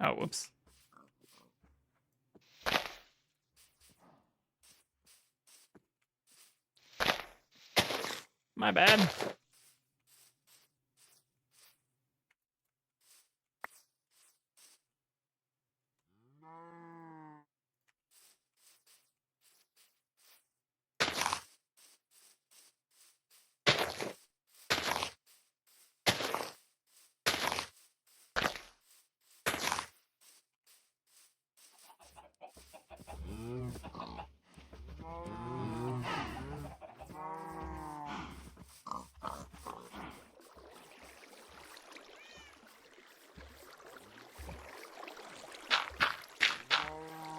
Oh, whoops. My bad.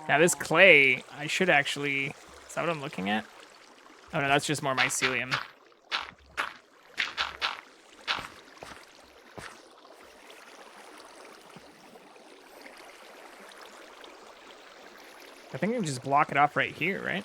Now this clay, I should actually... Is that what I'm looking at? Oh no, that's just more mycelium. I think I can just block it off right here, right?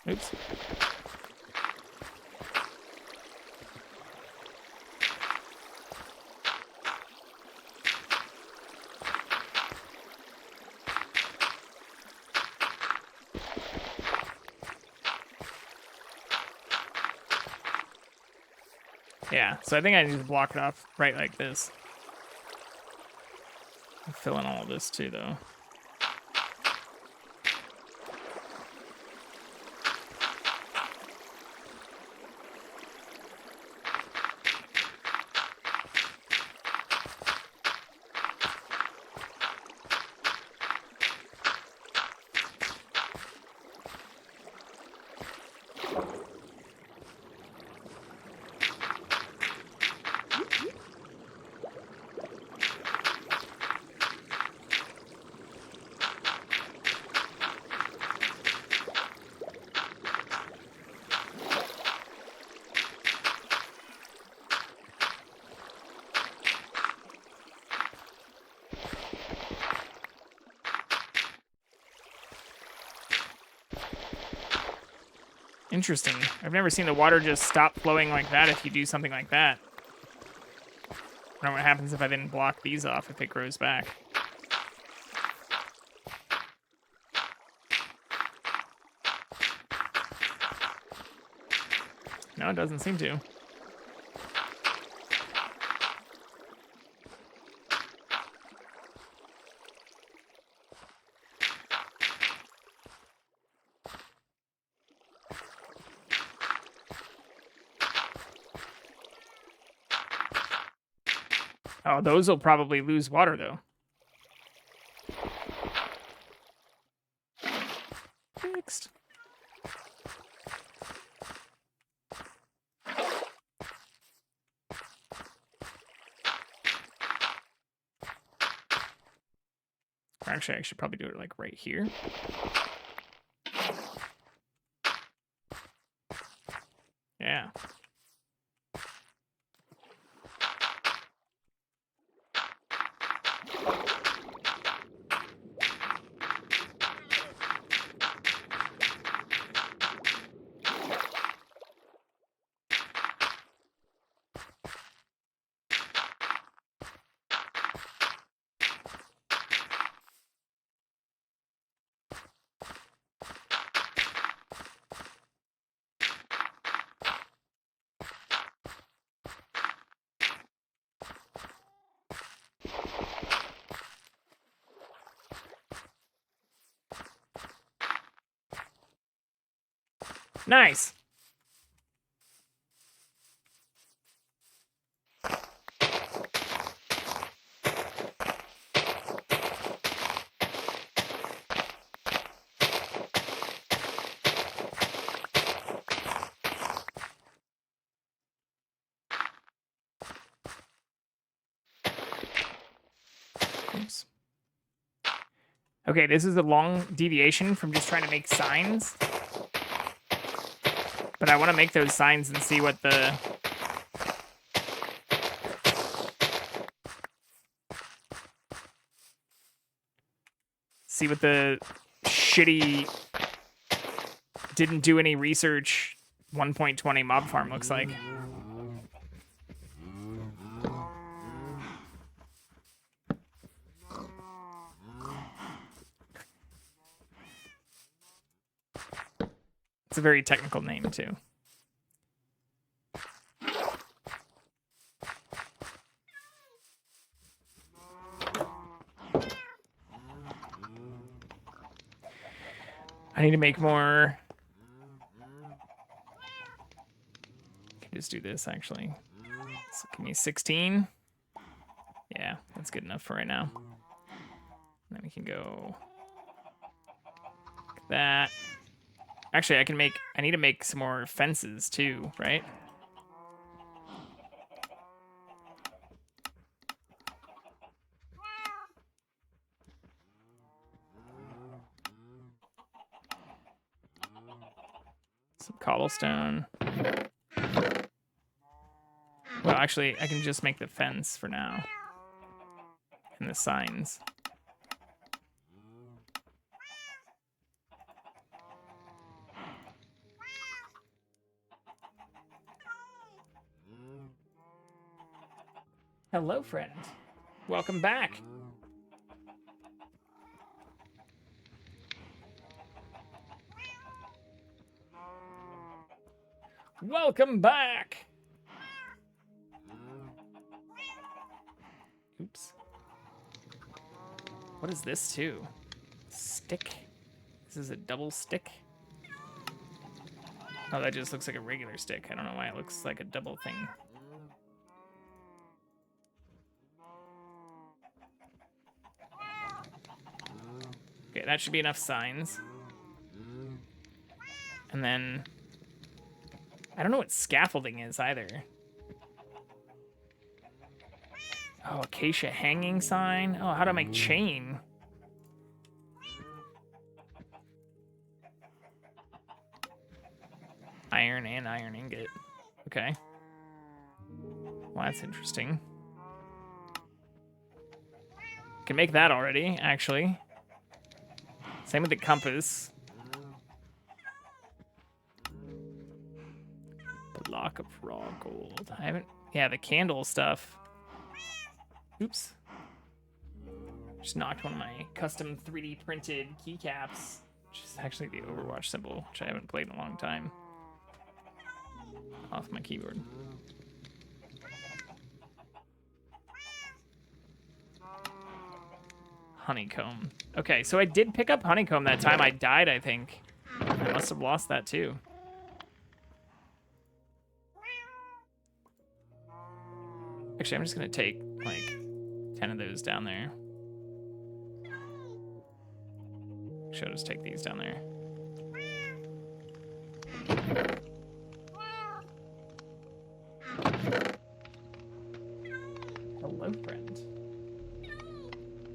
Oops. Yeah, so I think I need to block it off right like this. I'll fill in all of this too, though. Interesting. I've never seen the water just stop flowing like that if you do something like that. I don't know what happens if I then block these off if it grows back. No, it doesn't seem to. Oh, those will probably lose water, though. Fixed. Actually, I should probably do it like right here. Yeah. Nice. Oops. Okay, this is a long deviation from just trying to make signs. But I want to make those signs and see what the... See what the shitty... Didn't do any research 1.20 mob farm looks like. It's a very technical name, too. I need to make more... I can just do this, actually. So give me 16. Yeah, that's good enough for right now. And then we can go... like that. Actually, I need to make some more fences too, right? Some cobblestone. Well, actually, I can just make the fence for now. And the signs. Hello, friend. Welcome back. Welcome back. Oops. What is this too? Stick? This is a double stick? Oh, that just looks like a regular stick. I don't know why it looks like a double thing. Okay, that should be enough signs. And then... I don't know what scaffolding is either. Oh, acacia hanging sign. Oh, how to make chain. Iron and iron ingot. Okay. Well, that's interesting. Can make that already, actually. Same with the compass. Block of raw gold. I haven't... Yeah, the candle stuff. Oops. Just knocked one of my custom 3D printed keycaps, which is actually the Overwatch symbol, which I haven't played in a long time, off my keyboard. Honeycomb. Okay, so I did pick up honeycomb that time I died, I think. I must have lost that too. Actually, I'm just gonna take like 10 of those down there. Should just take these down there. Hello, friend.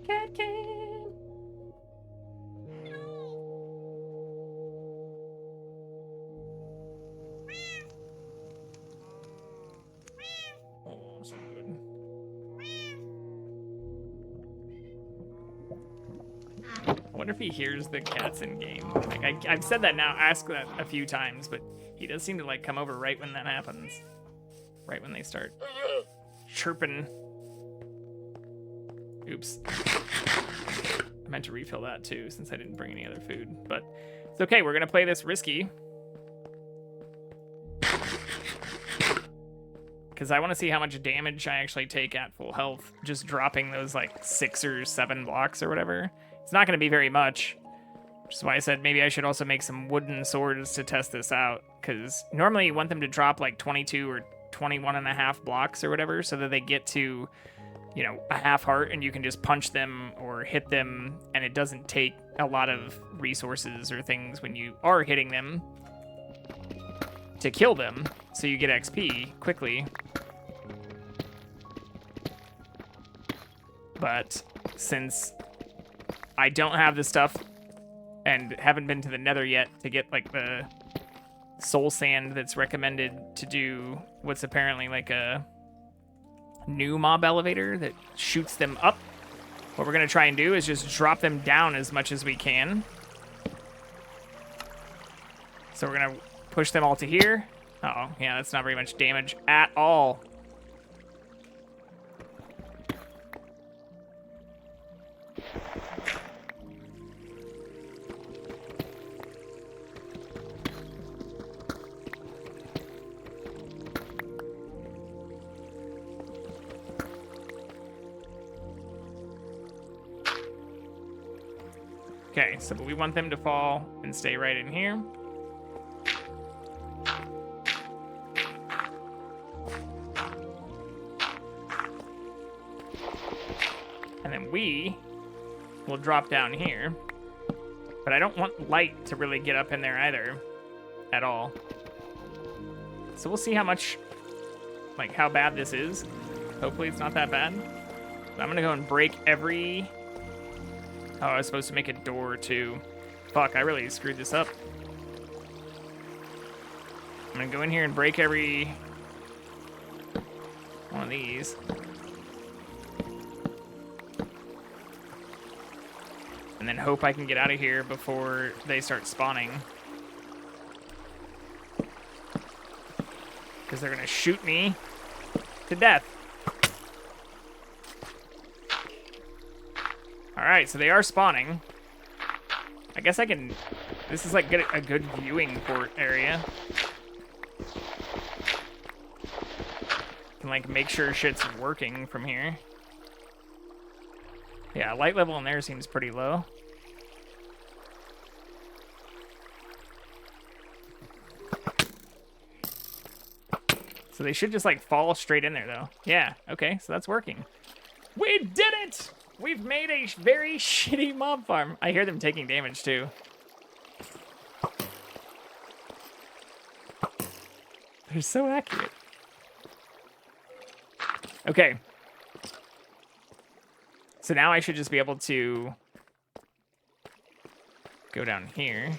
CatCam. Oh, so good. I wonder if he hears the cats in game. Like I've said that now, ask that a few times, but he does seem to like come over right when that happens. Right when they start chirping. Oops. I meant to refill that too, since I didn't bring any other food. But it's okay, we're gonna play this risky. Because I want to see how much damage I actually take at full health, just dropping those like 6 or 7 blocks or whatever. It's not gonna be very much. Which is why I said maybe I should also make some wooden swords to test this out. Because normally you want them to drop like 22 or 21.5 blocks or whatever, so that they get to, you know, a half heart and you can just punch them or hit them, and it doesn't take a lot of resources or things when you are hitting them to kill them, so you get XP quickly. But since I don't have the stuff and haven't been to the Nether yet to get like the soul sand that's recommended to do what's apparently like a new mob elevator that shoots them up, what we're gonna try and do is just drop them down as much as we can. So we're gonna push them all to here. Uh-oh, yeah, that's not very much damage at all. Okay, so we want them to fall and stay right in here. And then we will drop down here. But I don't want light to really get up in there either. At all. So we'll see how much, like how bad this is. Hopefully it's not that bad. But I'm gonna go and break every... Oh, I was supposed to make a door too. Fuck, I really screwed this up. I'm gonna go in here and break every one of these. And then hope I can get out of here before they start spawning. Because they're gonna shoot me to death. Alright, so they are spawning. I guess I can... This is like a good viewing port area. Can like make sure shit's working from here. Yeah, light level in there seems pretty low. So they should just like fall straight in there though. Yeah, okay, so that's working. We did it! We've made a very shitty mob farm. I hear them taking damage too. They're so accurate. Okay. So now I should just be able to go down here.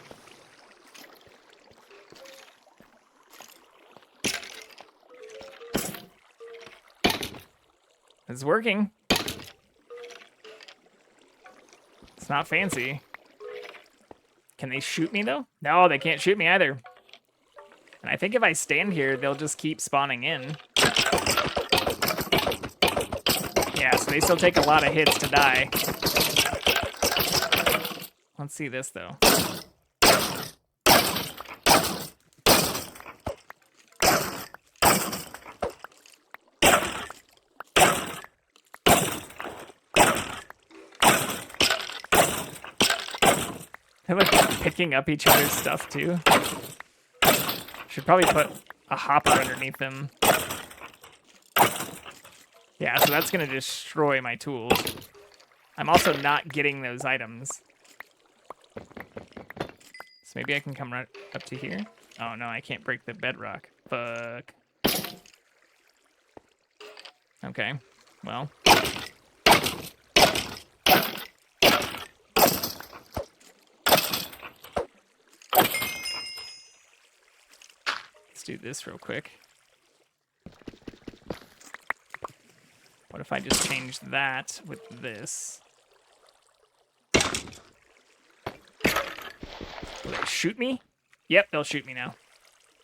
It's working. It's not fancy. Can they shoot me though? No, they can't shoot me either. And I think if I stand here, they'll just keep spawning in. Yeah, so they still take a lot of hits to die. Let's see this though. They're like picking up each other's stuff too. Should probably put a hopper underneath them. Yeah, so that's gonna destroy my tools. I'm also not getting those items. So maybe I can come right up to here. Oh no, I can't break the bedrock. Fuck. Okay, well. Let's do this real quick. What if I just change that with this? Will they shoot me? Yep, they'll shoot me now.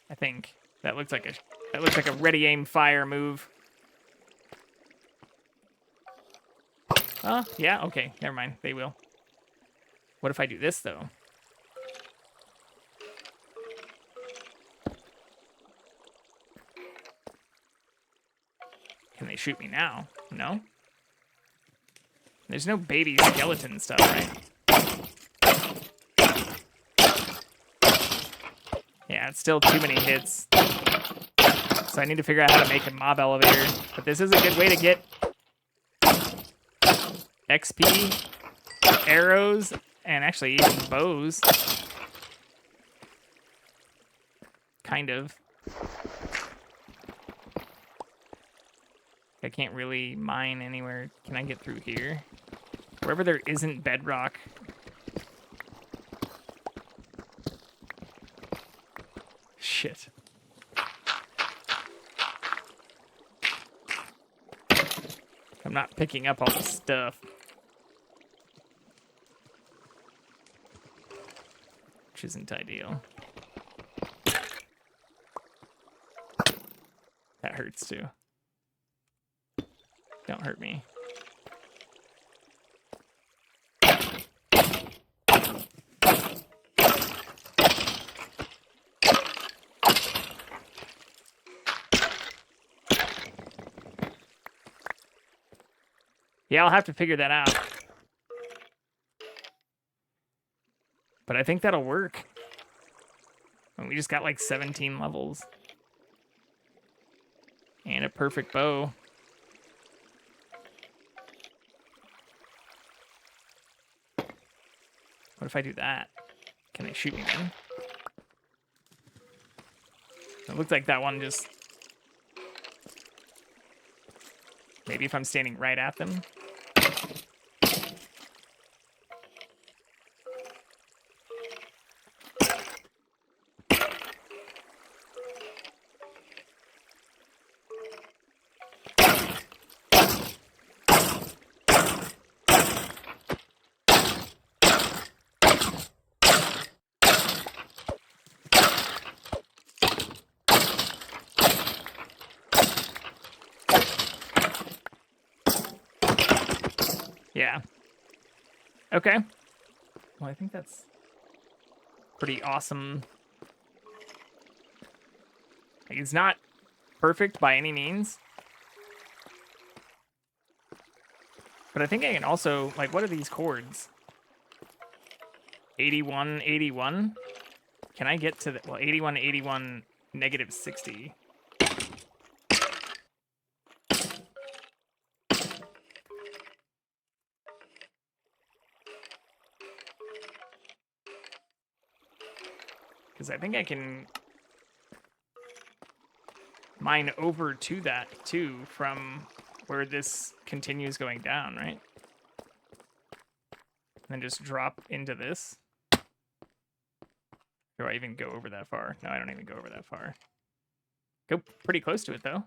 I think that looks like a ready aim fire move. Oh, yeah, okay, never mind. They will. What if I do this though? Can they shoot me now? No? There's no baby skeleton stuff, right? Yeah, it's still too many hits. So I need to figure out how to make a mob elevator. But this is a good way to get XP, arrows, and actually even bows. Kind of. I can't really mine anywhere. Can I get through here? Wherever there isn't bedrock. Shit. I'm not picking up all the stuff. Which isn't ideal. That hurts too. Don't hurt me. Yeah, I'll have to figure that out. But I think that'll work. And we just got like 17 levels. And a perfect bow. What if I do that? Can they shoot me then? It looks like that one just... Maybe if I'm standing right at them. Yeah. Okay. Well, I think that's pretty awesome. Like, it's not perfect by any means. But I think I can also, like, what are these chords? 81, 81? Can I get to the, well, 81, 81, negative 60. Because I think I can mine over to that, too, from where this continues going down, right? And then just drop into this. Do I even go over that far? No, I don't even go over that far. Go pretty close to it, though.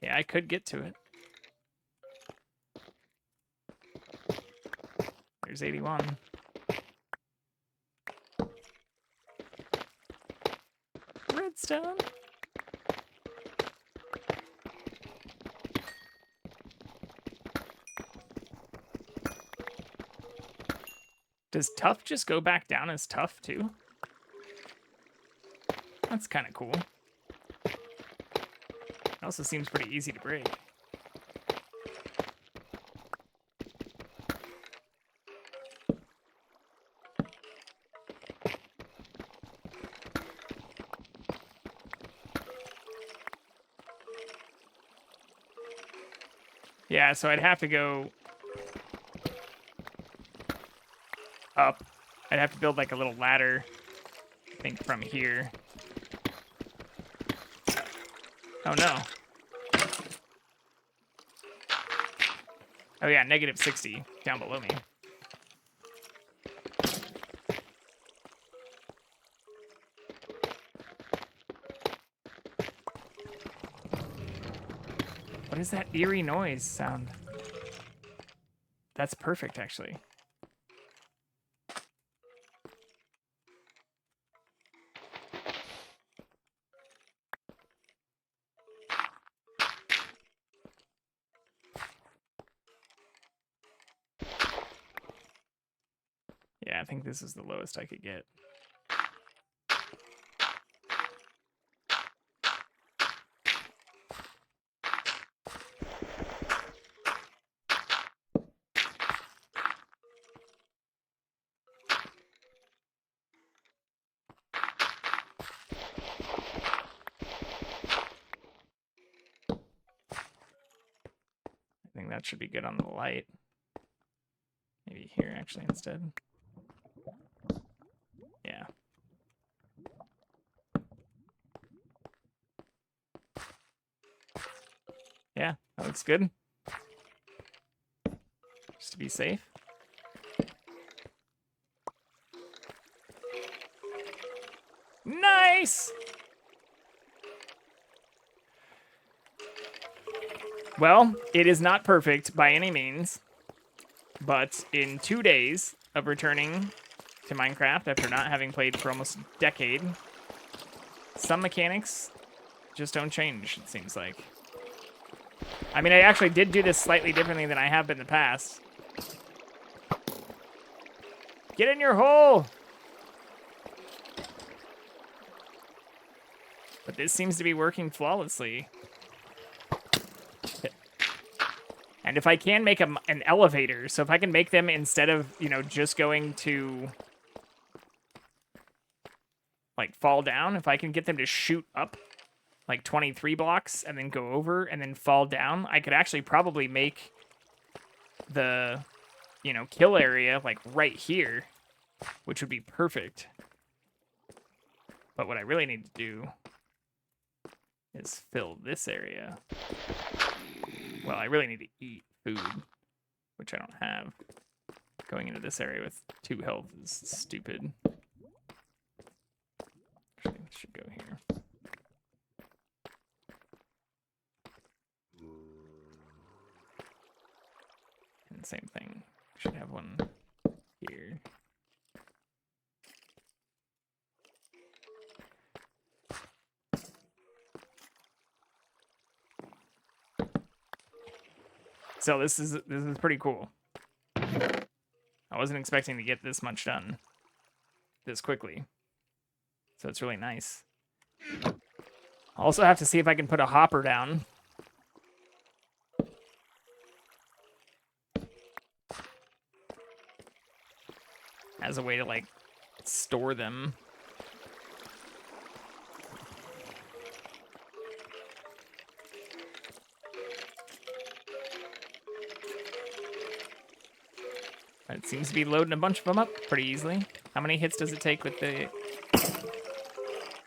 Yeah, I could get to it. There's 81. Redstone. Does tough just go back down as tough, too? That's kind of cool. It also seems pretty easy to break. Yeah, so I'd have to go up. I'd have to build like a little ladder, I think, from here. Oh no. Oh yeah, negative 60 down below me. What is that eerie noise sound? That's perfect, actually. Yeah, I think this is the lowest I could get. I think that should be good on the light. Maybe here, actually, instead. Yeah. Yeah, that looks good. Just to be safe. Nice! Well, it is not perfect by any means, but in 2 days of returning to Minecraft after not having played for almost a decade, some mechanics just don't change, it seems like. I mean, I actually did do this slightly differently than I have been in the past. Get in your hole! But this seems to be working flawlessly. And if I can make an elevator, so if I can make them instead of, you know, just going to, like, fall down, if I can get them to shoot up, like, 23 blocks and then go over and then fall down, I could actually probably make the, you know, kill area, like, right here, which would be perfect. But what I really need to do is fill this area. Well, I really need to eat food, which I don't have. Going into this area with 2 health is stupid. Actually, it should go here. And same thing. Should have one here. So this is pretty cool. I wasn't expecting to get this much done this quickly. So it's really nice. I also have to see if I can put a hopper down has a way to, like, store them. It seems to be loading a bunch of them up pretty easily. How many hits does it take with the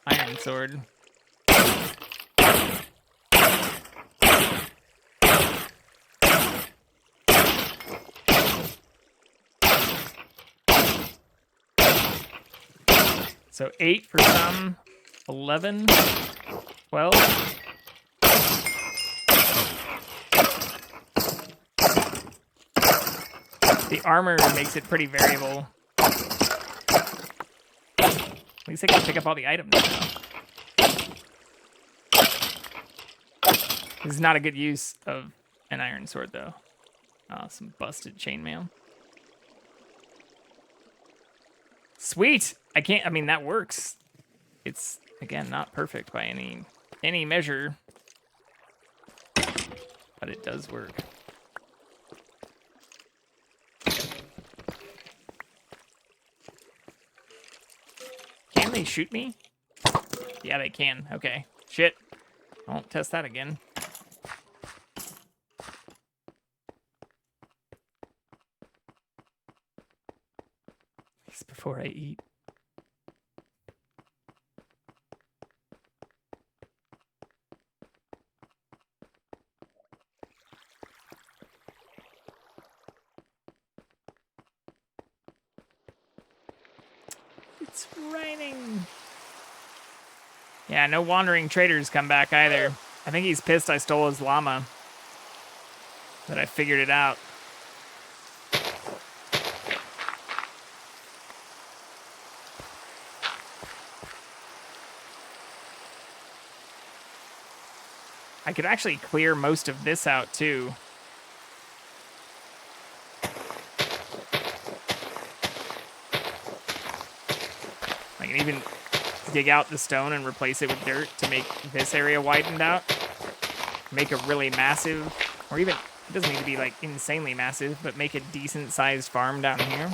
iron sword? So 8 for some, 11, 12. The armor makes it pretty variable. At least I can pick up all the items now. This is not a good use of an iron sword, though. Oh, some busted chainmail. Sweet! I mean, that works. It's, again, not perfect by any measure. But it does work. Can they shoot me? Yeah, they can. Okay. Shit. I won't test that again. At least before I eat. It's raining. Yeah, no wandering traders come back either. I think he's pissed I stole his llama. That I figured it out. I could actually clear most of this out too. I can even dig out the stone and replace it with dirt to make this area widened out. Make a really massive, or even, it doesn't need to be like insanely massive, but make a decent sized farm down here.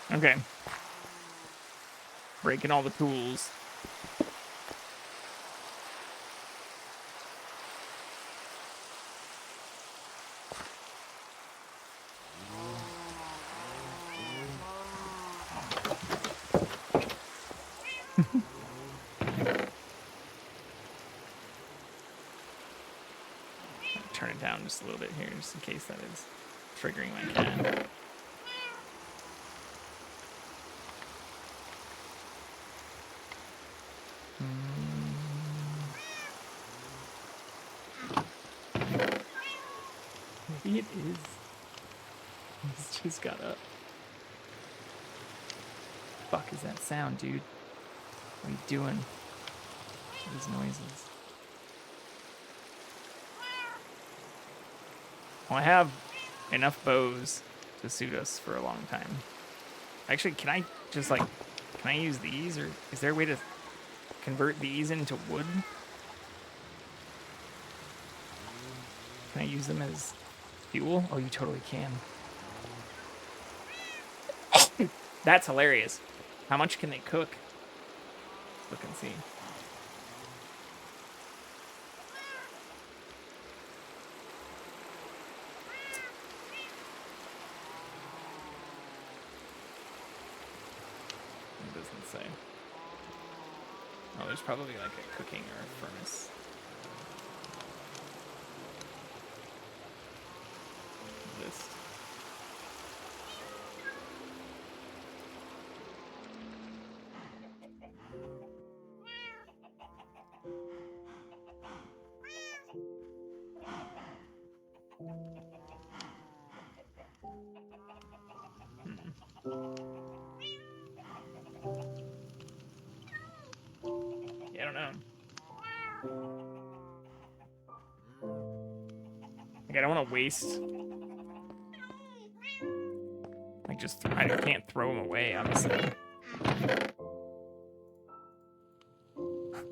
Okay. Breaking all the tools. Turn it down just a little bit here, just in case that is triggering my cat. Maybe it is. He's just got up. Fuck is that sound, dude? What are you doing? These noises. Well, I have enough bows to suit us for a long time. Actually, can I just like, can I use these, or is there a way to convert these into wood? Can I use them as fuel? Oh, you totally can. That's hilarious. How much can they cook? Look and see. It doesn't say. Oh, there's probably like a cooking or a furnace. List. Yeah, I don't know. Like, I don't want to waste... Like, just... I can't throw them away, obviously.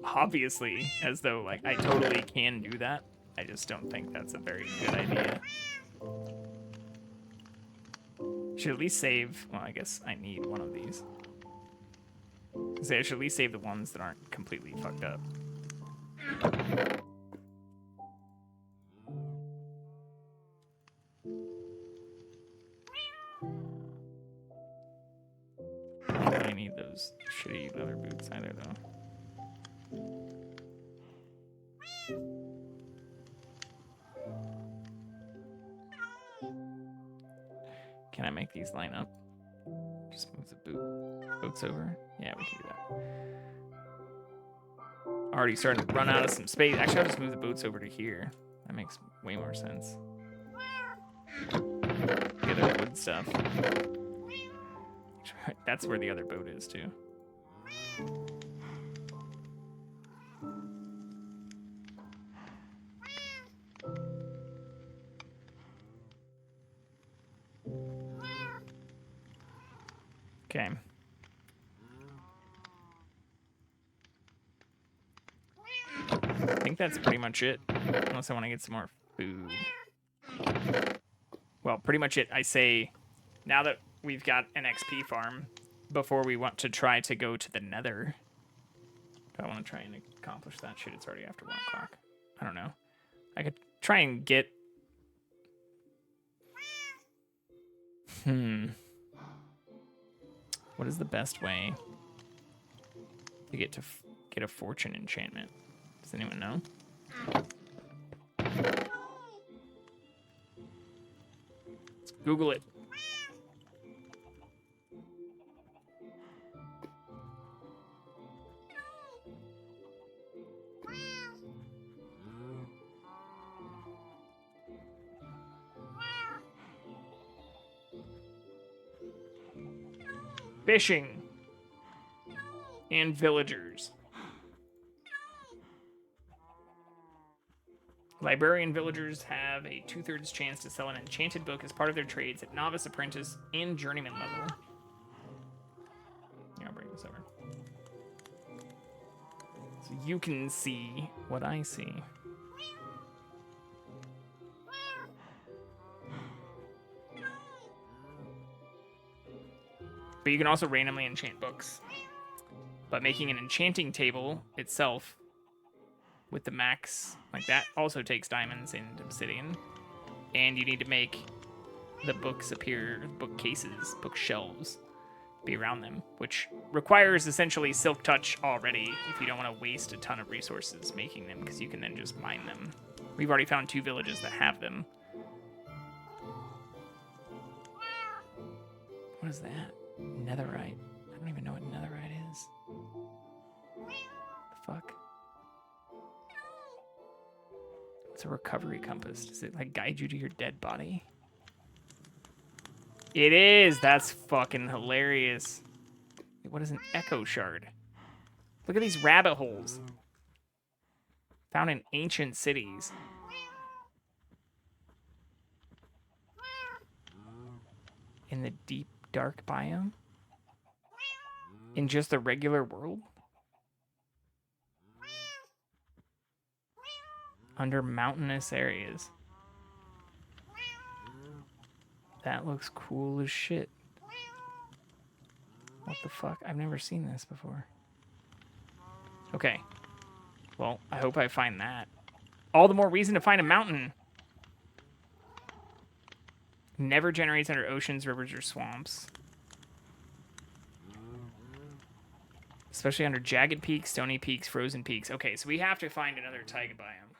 Obviously, as though, like, I totally can do that. I just don't think that's a very good idea. Should at least save... Well, I guess I need one of these. I should at least save the ones that aren't completely fucked up. I don't really need those shitty leather boots either, though. Can I make these line up? Just move the boots over. Yeah, we can do that. Already starting to run out of some space. Actually, I'll just move the boots over to here. That makes way more sense. The other wood stuff. That's where the other boat is, too. Okay. I think that's pretty much it. Unless I want to get some more food. Well, pretty much it. I say, now that we've got an XP farm, before we want to try to go to the Nether. Do I want to try and accomplish that? Shit, it's already after 1 o'clock. I don't know. I could try and get... What is the best way to get a fortune enchantment? Does anyone know? Let's Google it. Fishing and villagers. Librarian villagers have a 2/3 chance to sell an enchanted book as part of their trades at novice, apprentice, and journeyman level. Yeah, I'll bring this over. So you can see what I see. But you can also randomly enchant books. But making an enchanting table itself with the max, like that, also takes diamonds and obsidian. And you need to make the books appear, bookcases, bookshelves, be around them, which requires essentially silk touch already if you don't want to waste a ton of resources making them, because you can then just mine them. We've already found 2 villages that have them. What is that? Netherite. I don't even know what netherite is. The fuck? It's a recovery compass. Does it like guide you to your dead body? It is! That's fucking hilarious. Wait, what is an echo shard? Look at these rabbit holes. Found in ancient cities. In the deep, dark biome? In just the regular world? Under mountainous areas. That looks cool as shit. What the fuck? I've never seen this before. Okay. Well, I hope I find that. All the more reason to find a mountain. Never generates under oceans, rivers, or swamps. Especially under jagged peaks, stony peaks, frozen peaks. Okay, so we have to find another taiga biome.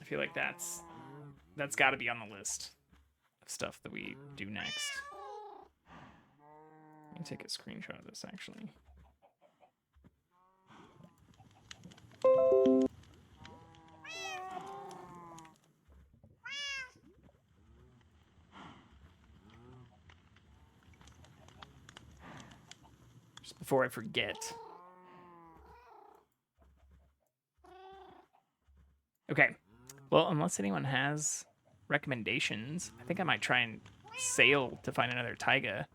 I feel like that's got to be on the list of stuff that we do next. Let me take a screenshot of this, actually. Just before I forget. Okay. Well, unless anyone has recommendations, I think I might try and sail to find another taiga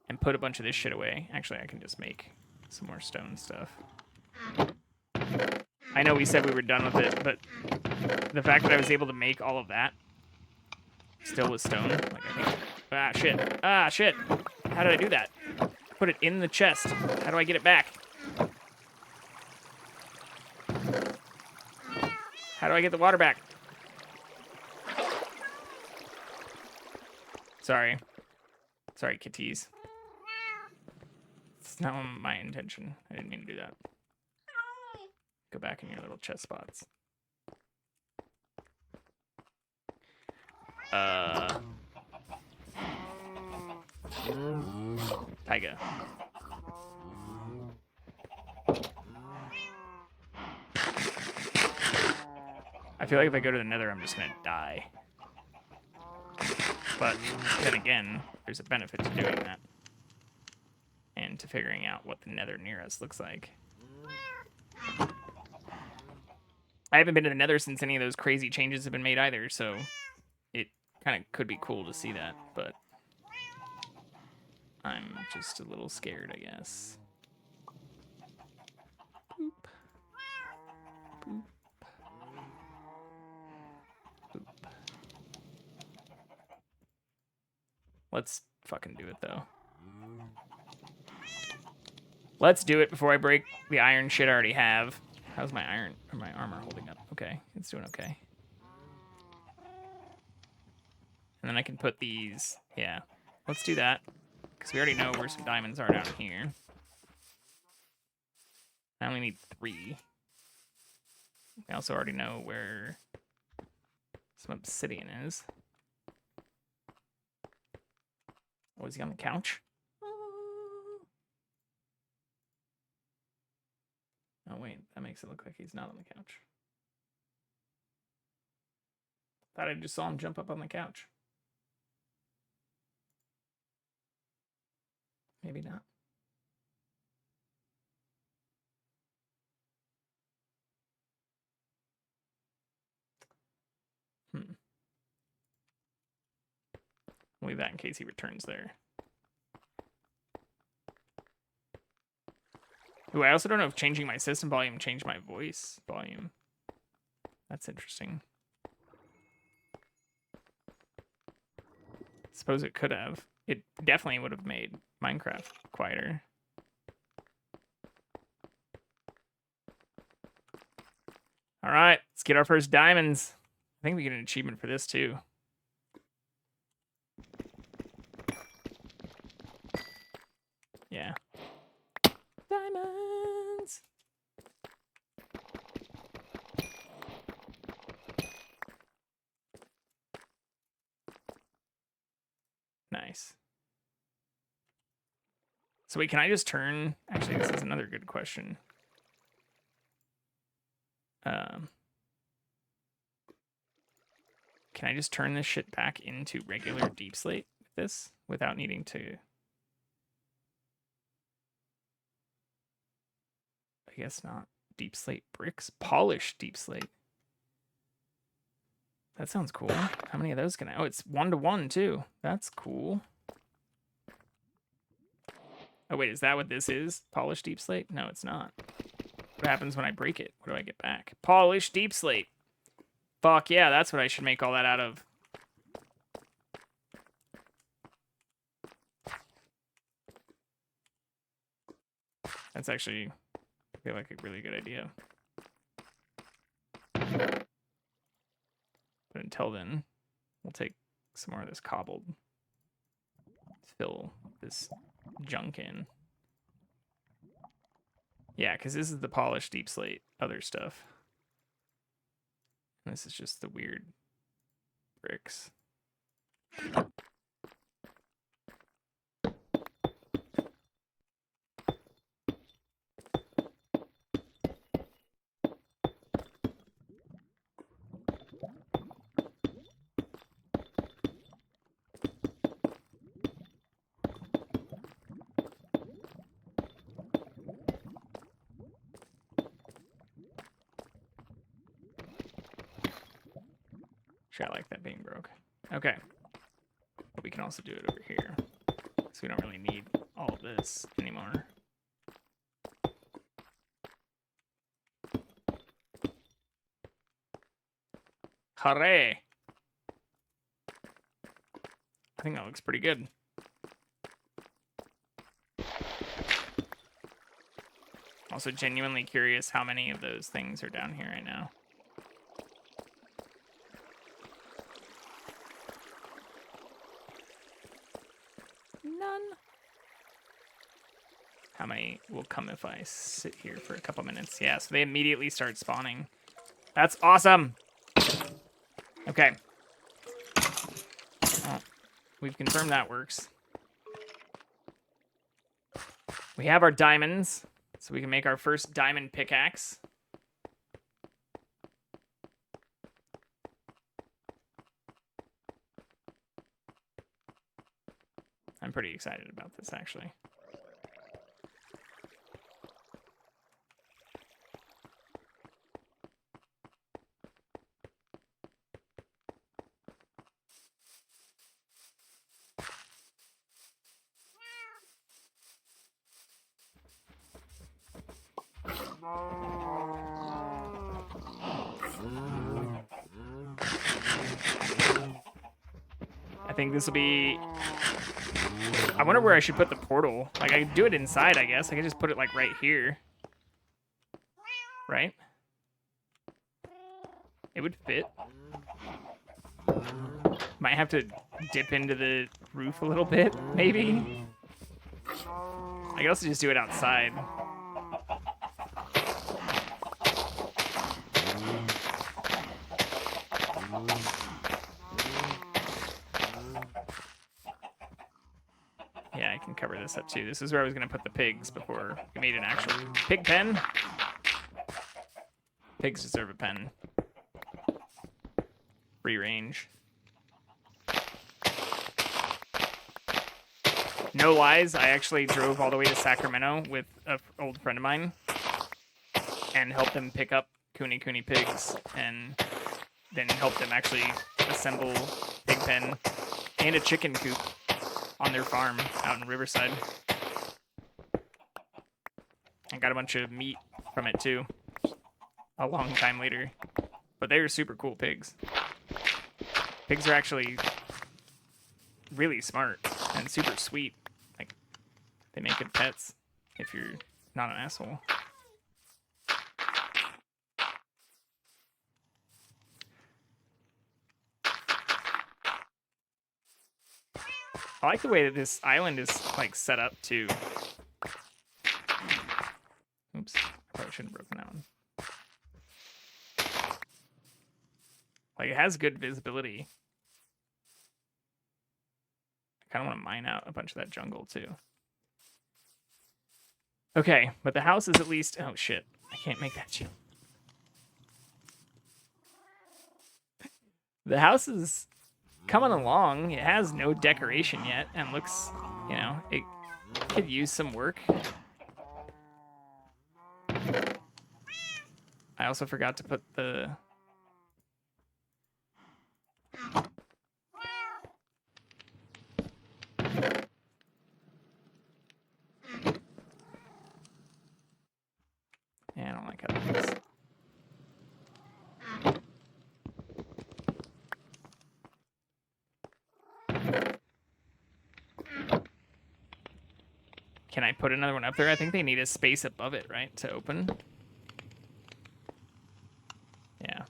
and put a bunch of this shit away. Actually, I can just make some more stone stuff. I know we said we were done with it, but the fact that I was able to make all of that still with stone, like I think... Ah, shit. Ah, shit. How did I do that? Put it in the chest. How do I get it back? How do I get the water back? Sorry. Sorry, kitties. It's not my intention. I didn't mean to do that. Go back in your little chest spots. Taiga. I feel like if I go to the nether, I'm just gonna die. But then again, there's a benefit to doing that. And to figuring out what the nether near us looks like. I haven't been to the nether since any of those crazy changes have been made either, so it kind of could be cool to see that, but I'm just a little scared, I guess. Boop. Boop. Boop. Let's fucking do it, though. Let's do it before I break the iron shit I already have. How's my iron or my armor holding up? Okay, it's doing okay. And then I can put these, yeah. Let's do that, because we already know where some diamonds are down here. I only need 3. We also already know where some obsidian is. Oh, is he on the couch? Oh, wait, that makes it look like he's not on the couch. Thought I just saw him jump up on the couch. Maybe not. Leave that in case he returns there. Ooh, I also don't know if changing my system volume changed my voice volume. That's interesting. Suppose it could have. It definitely would have made Minecraft quieter. All right, let's get our first diamonds. I think we get an achievement for this too. Yeah. Diamonds. Nice. So wait, can I just turn... Actually, this is another good question. Can I just turn this shit back into regular deep slate with this without needing to... I guess not. Deep slate bricks? Polished deep slate. That sounds cool. How many of those can I... Oh, it's 1-to-1 too. That's cool. Oh, wait, is that what this is? Polished deep slate? No, it's not. What happens when I break it? What do I get back? Polished deep slate. Fuck yeah, that's what I should make all that out of. That's actually, I feel like a really good idea. But until then, we'll take some more of this cobbled. Fill this junk in. Yeah, because this is the polished deep slate, other stuff. And this is just the weird bricks. Actually, I like that being broke. Okay. But we can also do it over here. So we don't really need all of this anymore. Hooray! I think that looks pretty good. Also genuinely curious how many of those things are down here right now. None. How many will come if I sit here for a couple minutes? Yeah, so they immediately start spawning. That's awesome. Okay. Well, we've confirmed that works. We have our diamonds, so we can make our first diamond pickaxe. I'm pretty excited about this, actually. I think this will be... I wonder where I should put the portal. Like, I could do it inside, I guess. I could just put it, like, right here. Right? It would fit. Might have to dip into the roof a little bit, maybe. I could also just do it outside. Yeah, I can cover this up too. This is where I was going to put the pigs before we made an actual pig pen. Pigs deserve a pen. Free range. No lies, I actually drove all the way to Sacramento with an old friend of mine and helped them pick up Kuni pigs and then helped them actually assemble pig pen and a chicken coop on their farm out in Riverside. I got a bunch of meat from it too a long time later. But they were super cool pigs. Pigs are actually really smart and super sweet. Like, they make good pets if you're not an asshole. I like the way that this island is like set up too. Oops, I probably shouldn't have broken that one. Like, it has good visibility. I kind of want to mine out a bunch of that jungle too. Okay, but the house is at least... Oh shit, I can't make that jump. The house is coming along. It has no decoration yet and looks, you know, it could use some work. I also forgot to put the... Yeah, I don't like how that looks. Can I put another one up there? I think they need a space above it, right, to open? Yeah.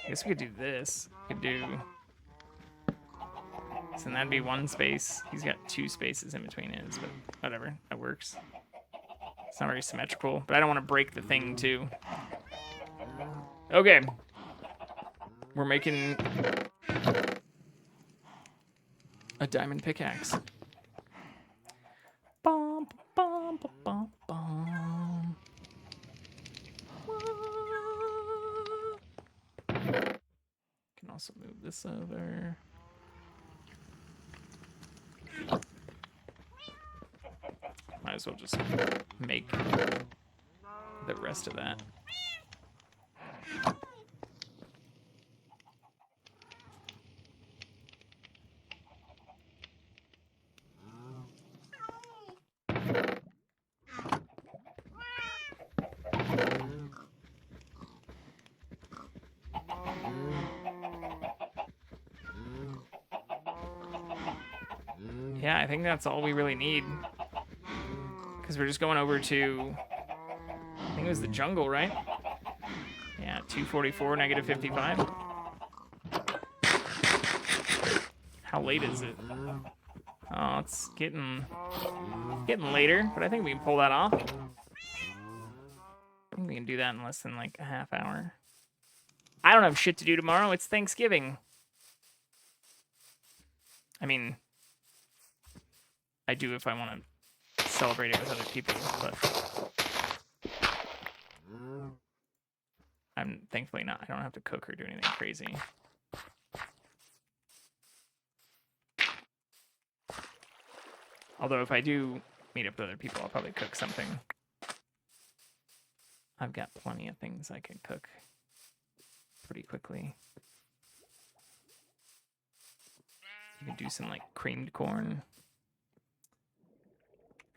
I guess we could do this. We could do... So that'd be one space. He's got two spaces in between his, but whatever. That works. It's not very symmetrical, but I don't want to break the thing, too. Okay. We're making a diamond pickaxe. Bum, bum, bum, bum, bum. Can also move this over. as well just make the rest of that. Yeah, I think that's all we really need. Because we're just going over to, I think it was the jungle, right? Yeah, 244, negative 55. How late is it? Oh, it's getting later, but I think we can pull that off. I think we can do that in less than like a half hour. I don't have shit to do tomorrow. It's Thanksgiving. I mean, I do if I want to celebrate it with other people, but I'm thankfully not. I don't have to cook or do anything crazy. Although if I do meet up with other people, I'll probably cook something. I've got plenty of things I can cook pretty quickly. You can do some like creamed corn.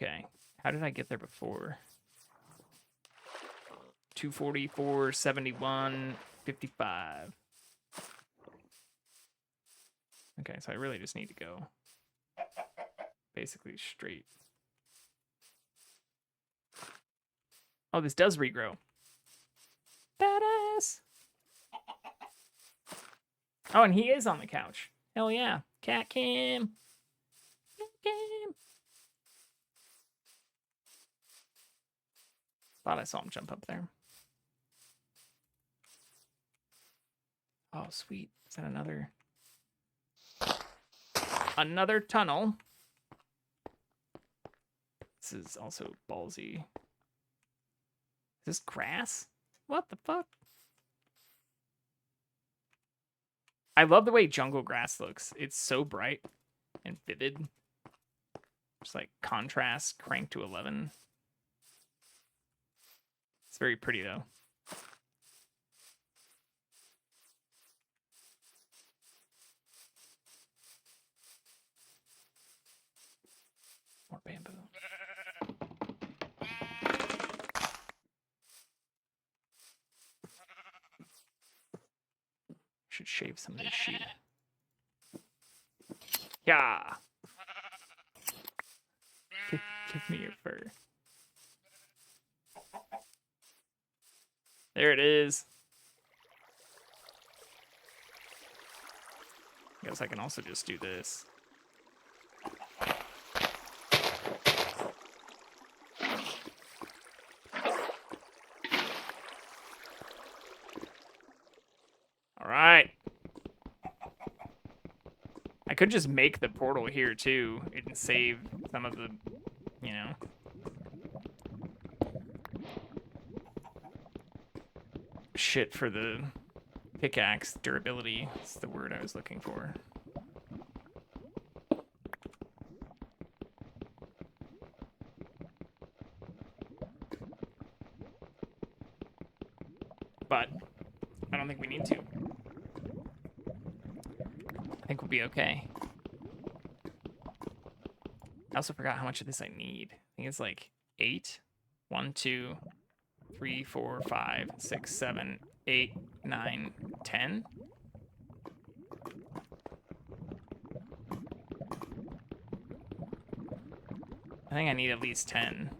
Okay, how did I get there before? 244, 71, 55. Okay, so I really just need to go basically straight. Oh, this does regrow. Badass. Oh, and he is on the couch. Hell yeah. CatCam. CatCam. Thought I saw him jump up there. Oh, sweet. Is that another tunnel? This is also ballsy. Is this grass? What the fuck? I love the way jungle grass looks. It's so bright and vivid. Just like contrast cranked to 11. It's very pretty though. More bamboo. Should shave some of this sheep. Yeah. Give me your fur. There it is. I guess I can also just do this. All right. I could just make the portal here too and save some of the, you know. Shit for the pickaxe durability. That's the word I was looking for. But I don't think we need to. I think we'll be okay. I also forgot how much of this I need. I think it's like 8. 1, 2, 3, 4, 5, 6, 7, 8, 9, 10. I think I need at least 10.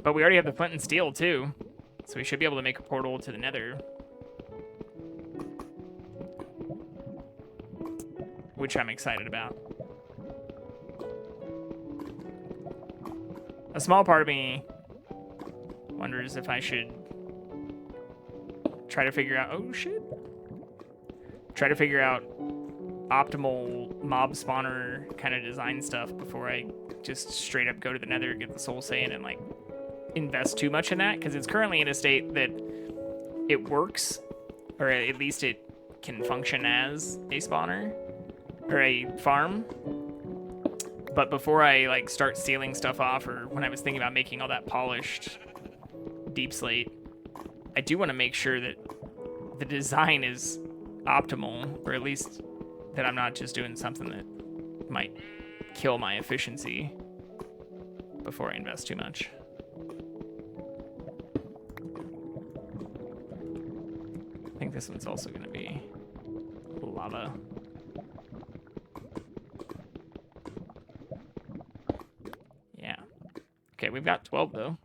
But we already have the flint and steel too. So we should be able to make a portal to the nether. Which I'm excited about. A small part of me wonders if I should try to figure out... Oh, shit. Try to figure out optimal mob spawner kind of design stuff before I just straight up go to the nether, get the soul sand, and like invest too much in that, because it's currently in a state that it works, or at least it can function as a spawner or a farm. But before I like start sealing stuff off, or when I was thinking about making all that polished deep slate, I do want to make sure that the design is optimal, or at least that I'm not just doing something that might kill my efficiency before I invest too much. I think this one's also going to be lava. Yeah. Okay, we've got 12 though.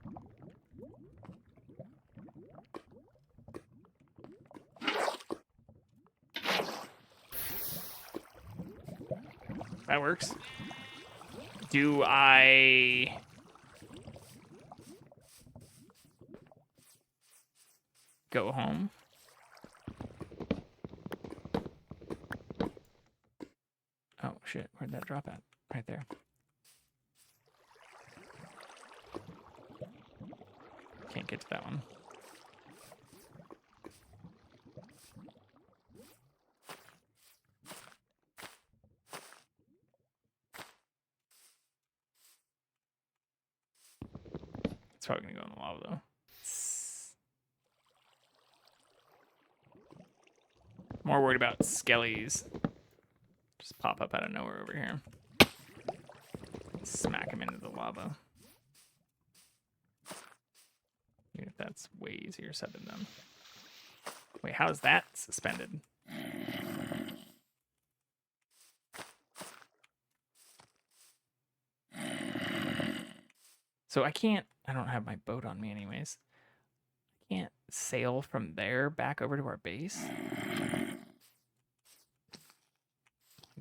That works. Do I... go home? Oh, shit. Where'd that drop at? Right there. Can't get to that one. It's probably gonna go in the lava, though. More worried about skellies. Just pop up out of nowhere over here. Smack him into the lava. Even if that's way easier said than done. Wait, how is that suspended? So I don't have my boat on me anyways. I can't sail from there back over to our base.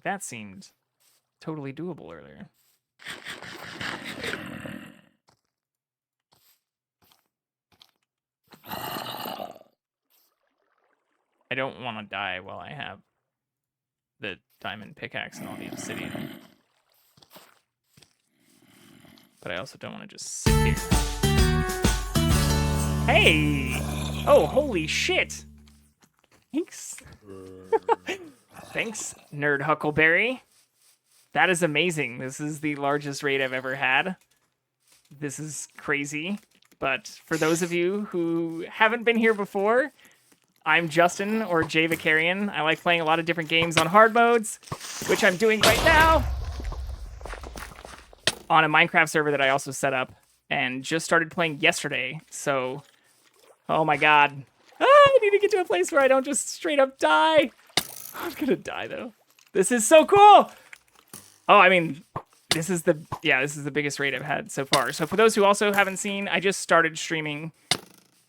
That seemed totally doable earlier. I don't want to die while I have the diamond pickaxe and all the obsidian. But I also don't want to just sit here. Hey! Oh, holy shit! Thanks. Thanks, Nerd Huckleberry. That is amazing. This is the largest raid I've ever had. This is crazy. But for those of you who haven't been here before, I'm Justin, or Jay Vicarian. I like playing a lot of different games on hard modes, which I'm doing right now on a Minecraft server that I also set up and just started playing yesterday. So, oh my god. I need to get to a place where I don't just straight up die. I'm gonna die though. This is so cool. Oh, I mean, this is the biggest raid I've had so far. So for those who also haven't seen, I just started streaming.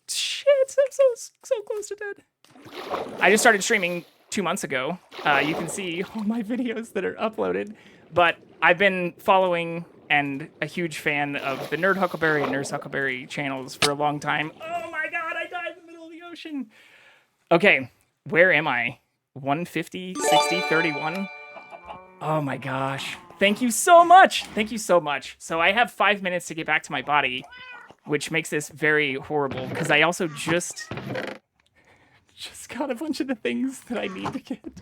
Shit, I'm so close to dead. I just started streaming 2 months ago. You can see all my videos that are uploaded, but I've been following and a huge fan of the Nerd Huckleberry and Nurse Huckleberry channels for a long time. Oh my god, I died in the middle of the ocean. Okay, where am I? 150, 60, 31. Oh my gosh. Thank you so much. Thank you so much. So I have 5 minutes to get back to my body, which makes this very horrible because I also just got a bunch of the things that I need to get.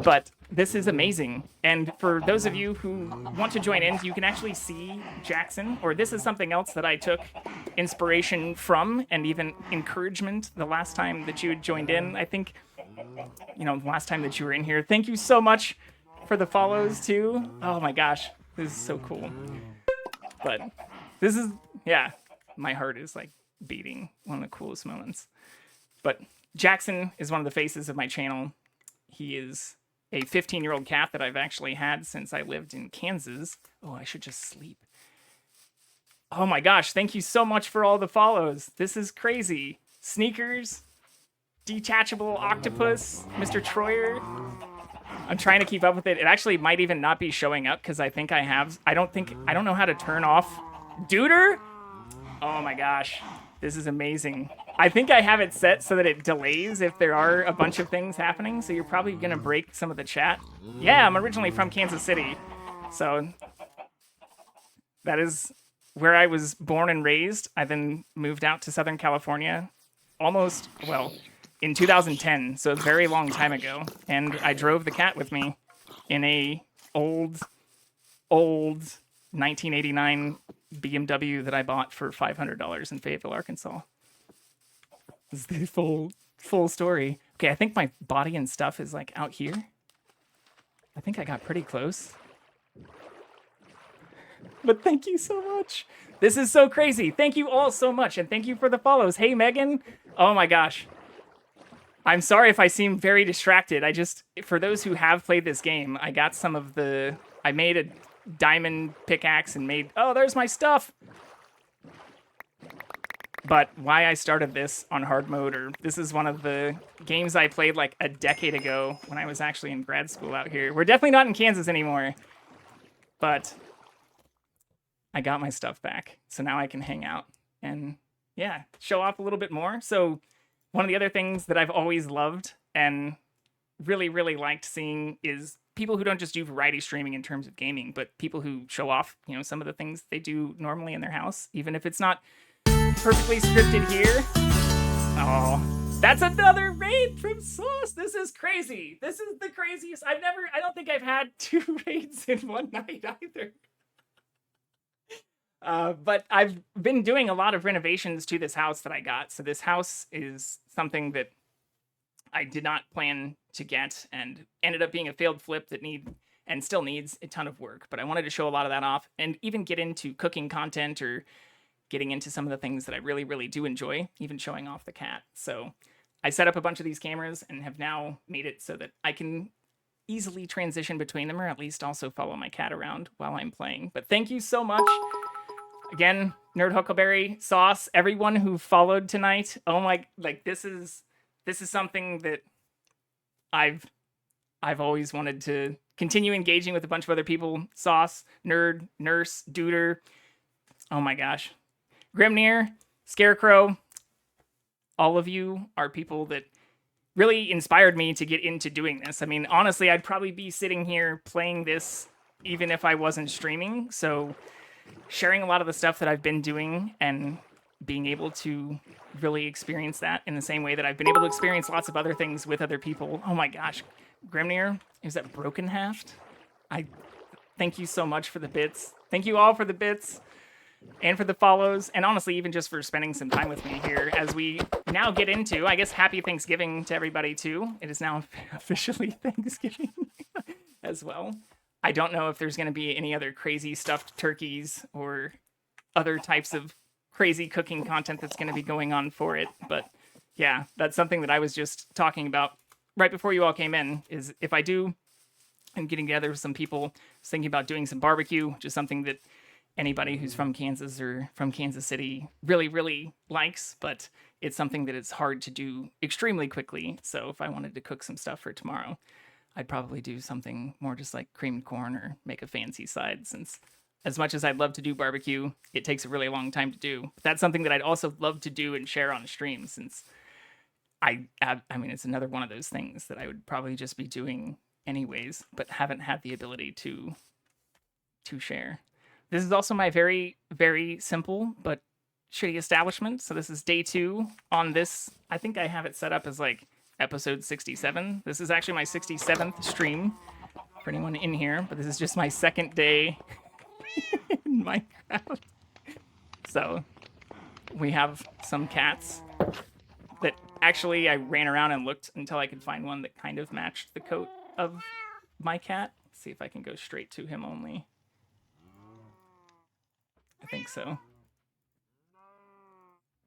But this is amazing. And for those of you who want to join in, you can actually see Jackson, or this is something else that I took inspiration from and even encouragement the last time that you had joined in. I think, the last time that you were in here. Thank you so much for the follows too. Oh my gosh, this is so cool. But this is, my heart is like beating, one of the coolest moments. But Jackson is one of the faces of my channel. He is a 15-year-old cat that I've actually had since I lived in Kansas. Oh, I should just sleep. Oh my gosh, thank you so much for all the follows. This is crazy. Sneakers, Detachable Octopus, Mr. Troyer. I'm trying to keep up with it. It actually might even not be showing up because I think I don't know how to turn off Duder. Oh my gosh, this is amazing. I think I have it set so that it delays if there are a bunch of things happening, so you're probably gonna break some of the chat. Yeah, I'm originally from Kansas City, so that is where I was born and raised. I then moved out to Southern California in 2010, so a very long time ago. And I drove the cat with me in a old 1989 BMW that I bought for $500 in Fayetteville, Arkansas. This is the full story. Okay, I think my body and stuff is like out here. I think I got pretty close. But thank you so much. This is so crazy. Thank you all so much, and thank you for the follows. Hey, Megan. Oh my gosh. I'm sorry if I seem very distracted. For those who have played this game, I got I made a diamond pickaxe and there's my stuff. But why I started this on hard mode, this is one of the games I played like a decade ago when I was actually in grad school out here. We're definitely not in Kansas anymore, but I got my stuff back. So now I can hang out and show off a little bit more. So one of the other things that I've always loved and really, really liked seeing is people who don't just do variety streaming in terms of gaming, but people who show off, some of the things they do normally in their house, even if it's not perfectly scripted here. Oh, that's another raid from Sauce. This is crazy. This is the craziest. I don't think I've had 2 raids in one night either. But I've been doing a lot of renovations to this house that I got. So this house is something that I did not plan to get and ended up being a failed flip that still needs a ton of work. But I wanted to show a lot of that off and even get into cooking content or getting into some of the things that I really, really do enjoy, even showing off the cat. So I set up a bunch of these cameras and have now made it so that I can easily transition between them, or at least also follow my cat around while I'm playing. But thank you so much. Again, Nerd Huckleberry, Sauce, everyone who followed tonight. Oh my, this is something that I've always wanted to continue engaging with a bunch of other people. Sauce, Nerd, Nurse, Duder. Oh my gosh. Grimnir, Scarecrow, all of you are people that really inspired me to get into doing this. I mean, honestly, I'd probably be sitting here playing this even if I wasn't streaming. So sharing a lot of the stuff that I've been doing and being able to really experience that in the same way that I've been able to experience lots of other things with other people. Oh my gosh. Grimnir, is that Broken Haft? I thank you so much for the bits. Thank you all for the bits. And for the follows, and honestly, even just for spending some time with me here as we now get into, I guess, happy Thanksgiving to everybody, too. It is now officially Thanksgiving as well. I don't know if there's going to be any other crazy stuffed turkeys or other types of crazy cooking content that's going to be going on for it. But yeah, that's something that I was just talking about right before you all came in, is if I do, I'm getting together with some people, I was thinking about doing some barbecue, which is something that anybody who's from Kansas or from Kansas City really, really likes, but it's something that is hard to do extremely quickly. So if I wanted to cook some stuff for tomorrow, I'd probably do something more just like creamed corn or make a fancy side, since as much as I'd love to do barbecue, it takes a really long time to do. But that's something that I'd also love to do and share on stream, since I mean, it's another one of those things that I would probably just be doing anyways, but haven't had the ability to share. This is also my very, very simple but shitty establishment. So this is day 2 on this. I think I have it set up as like episode 67. This is actually my 67th stream for anyone in here, but this is just my second day in Minecraft. So we have some cats that actually I ran around and looked until I could find one that kind of matched the coat of my cat. Let's see if I can go straight to him only. I think so.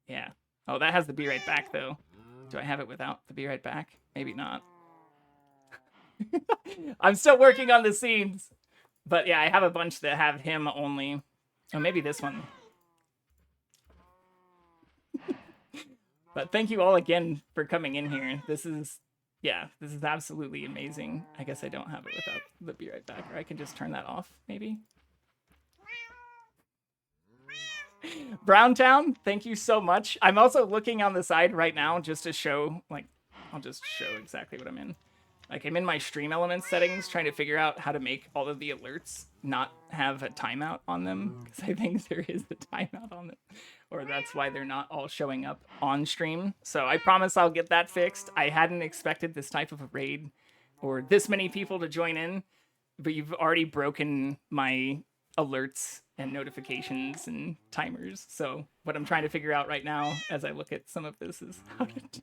Yeah. Oh, that has the be right back, though. Do I have it without the be right back? Maybe not. I'm still working on the scenes. But yeah, I have a bunch that have him only. Oh, maybe this one. But thank you all again for coming in here. This is absolutely amazing. I guess I don't have it without the be right back, or I can just turn that off, maybe. Browntown, thank you so much. I'm also looking on the side right now just to show, I'll just show exactly what I'm in. Like, I'm in my stream elements settings trying to figure out how to make all of the alerts not have a timeout on them, because I think there is a timeout on them, or that's why they're not all showing up on stream. So I promise I'll get that fixed. I hadn't expected this type of a raid or this many people to join in, but you've already broken my alerts and notifications and timers. So what I'm trying to figure out right now as I look at some of this is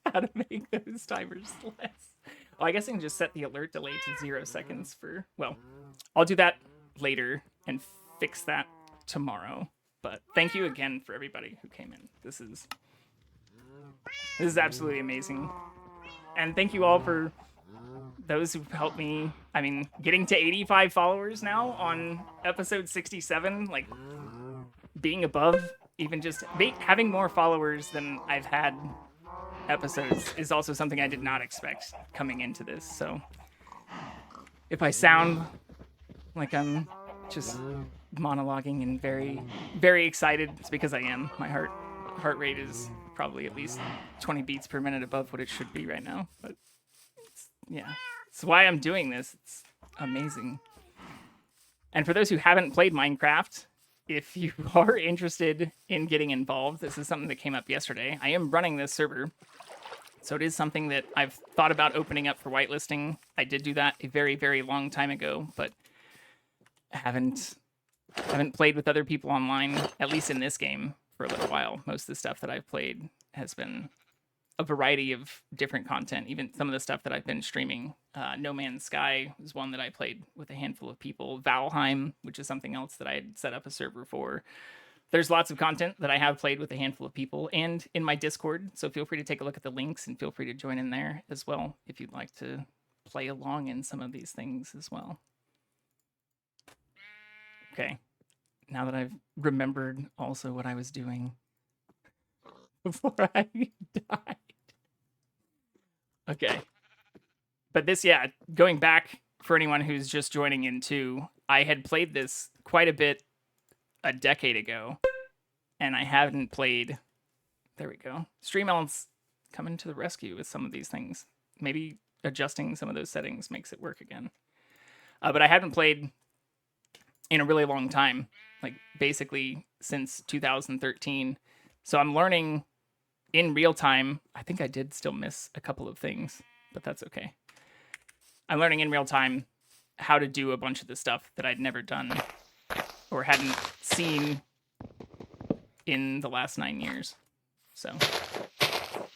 how to make those timers less. Well, I guess I can just set the alert delay to 0 seconds for, well, I'll do that later and fix that tomorrow. But thank you again for everybody who came in. This is absolutely amazing. And thank you all for those who've helped me. I mean, getting to 85 followers now on episode 67, like being above, even just having more followers than I've had episodes is also something I did not expect coming into this. So if I sound like I'm just monologuing and very, very excited, it's because I am. My heart rate is probably at least 20 beats per minute above what it should be right now. But yeah, it's why I'm doing this. It's amazing. And for those who haven't played Minecraft, if you are interested in getting involved, this is something that came up yesterday. I am running this server, so it is something that I've thought about opening up for whitelisting. I did do that a very, very long time ago, but haven't played with other people online, at least in this game, for a little while. Most of the stuff that I've played has been a variety of different content, even some of the stuff that I've been streaming. No Man's Sky was one that I played with a handful of people. Valheim, which is something else that I had set up a server for. There's lots of content that I have played with a handful of people and in my Discord, so feel free to take a look at the links and feel free to join in there as well if you'd like to play along in some of these things as well. Okay, now that I've remembered also what I was doing before I died. Okay. But this, yeah, going back for anyone who's just joining in too, I had played this quite a bit a decade ago, and I haven't played. There we go. Stream elements coming to the rescue with some of these things. Maybe adjusting some of those settings makes it work again. But I haven't played in a really long time, like basically since 2013. So I'm learning in real time. I think I did still miss a couple of things, but that's okay. I'm learning in real time how to do a bunch of the stuff that I'd never done or hadn't seen in the last 9 years. So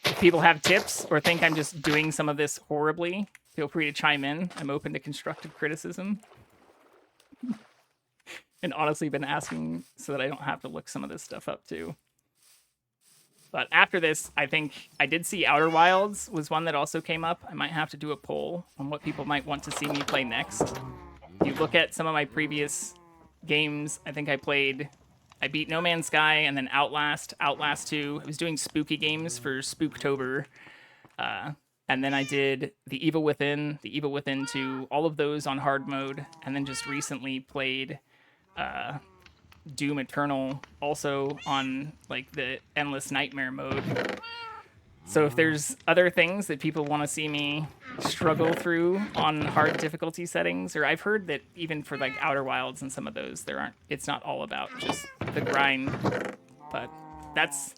if people have tips or think I'm just doing some of this horribly, feel free to chime in. I'm open to constructive criticism. And honestly been asking so that I don't have to look some of this stuff up too. But after this, I think I did see Outer Wilds was one that also came up. I might have to do a poll on what people might want to see me play next. If you look at some of my previous games, I think I beat No Man's Sky and then Outlast 2. I was doing spooky games for Spooktober. And then I did The Evil Within 2, all of those on hard mode. And then just recently played Doom Eternal also on like the Endless Nightmare mode. So if there's other things that people want to see me struggle through on hard difficulty settings, or I've heard that even for like Outer Wilds and some of those, it's not all about just the grind, but that's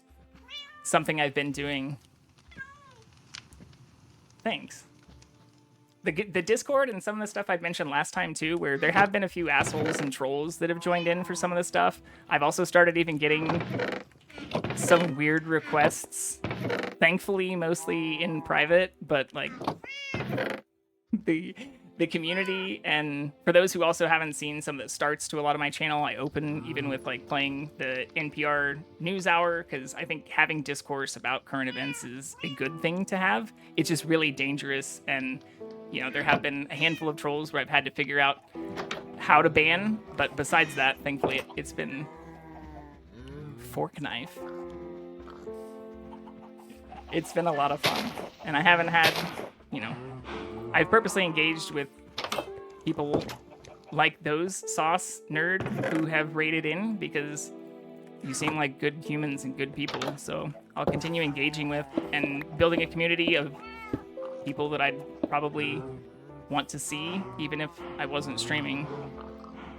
something I've been doing. Thanks. The Discord and some of the stuff I've mentioned last time too, where there have been a few assholes and trolls that have joined in for some of the stuff. I've also started even getting some weird requests, thankfully mostly in private, but like the community, and for those who also haven't seen some of the starts to a lot of my channel, I open even with like playing the NPR News Hour, because I think having discourse about current events is a good thing to have. It's just really dangerous, and you know, there have been a handful of trolls where I've had to figure out how to ban, but besides that, thankfully it's been fork knife. It's been a lot of fun, and I haven't had, you know, I've purposely engaged with people like those Sauce Nerd who have raided in because you seem like good humans and good people. So I'll continue engaging with and building a community of people that I'd probably want to see, even if I wasn't streaming.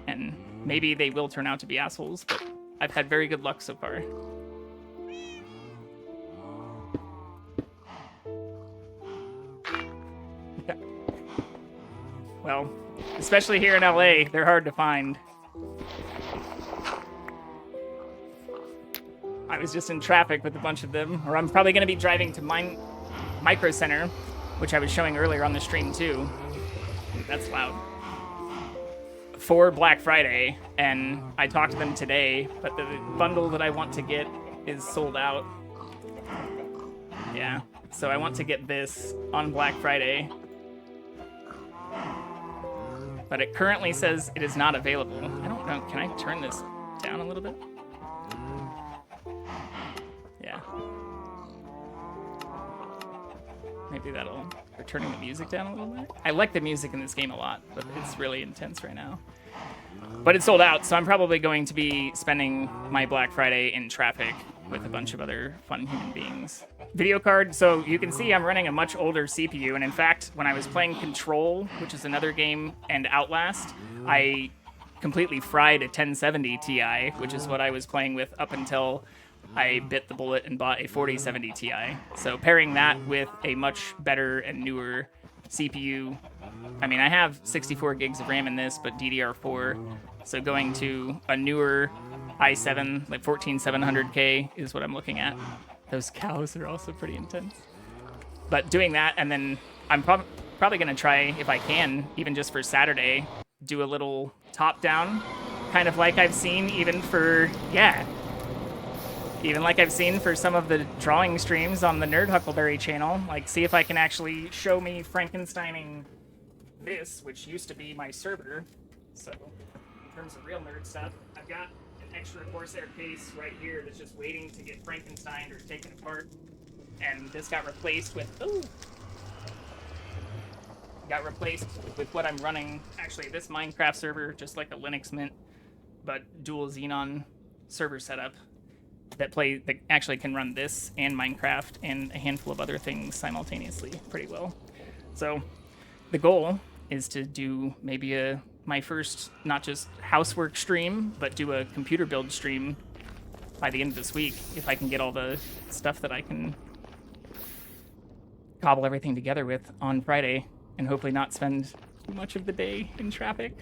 And maybe they will turn out to be assholes, but I've had very good luck so far. Yeah. Well, especially here in LA, they're hard to find. I was just in traffic with a bunch of them, or I'm probably going to be driving to Micro Center, which I was showing earlier on the stream too. That's loud. For Black Friday, and I talked to them today, but the bundle that I want to get is sold out. Yeah, so I want to get this on Black Friday. But it currently says it is not available. I don't know, can I turn this down a little bit? Yeah. Maybe that'll... We're turning the music down a little bit. I like the music in this game a lot, but it's really intense right now. But it's sold out, so I'm probably going to be spending my Black Friday in traffic with a bunch of other fun human beings. Video card, so you can see I'm running a much older CPU, and in fact, when I was playing Control, which is another game, and Outlast, I completely fried a 1070 Ti, which is what I was playing with up until I bit the bullet and bought a 4070 Ti. So pairing that with a much better and newer CPU, I mean, I have 64 gigs of RAM in this, but DDR4, so going to a newer i7, like 14700K is what I'm looking at. Those cows are also pretty intense. But doing that, and then I'm probably going to try, if I can, even just for Saturday, do a little top-down, kind of like I've seen even for, even like I've seen for some of the drawing streams on the Nerd Huckleberry channel. Like, see if I can actually show me Frankensteining this, which used to be my server. So, in terms of real nerd stuff, I've got an extra Corsair case right here that's just waiting to get Frankensteined or taken apart. And this got replaced with, what I'm running. Actually, this Minecraft server, just like a Linux Mint, but dual Xenon server setup that actually can run this and Minecraft and a handful of other things simultaneously pretty well. So the goal is to do maybe my first, not just housework stream, but do a computer build stream by the end of this week, if I can get all the stuff that I can cobble everything together with on Friday, and hopefully not spend too much of the day in traffic.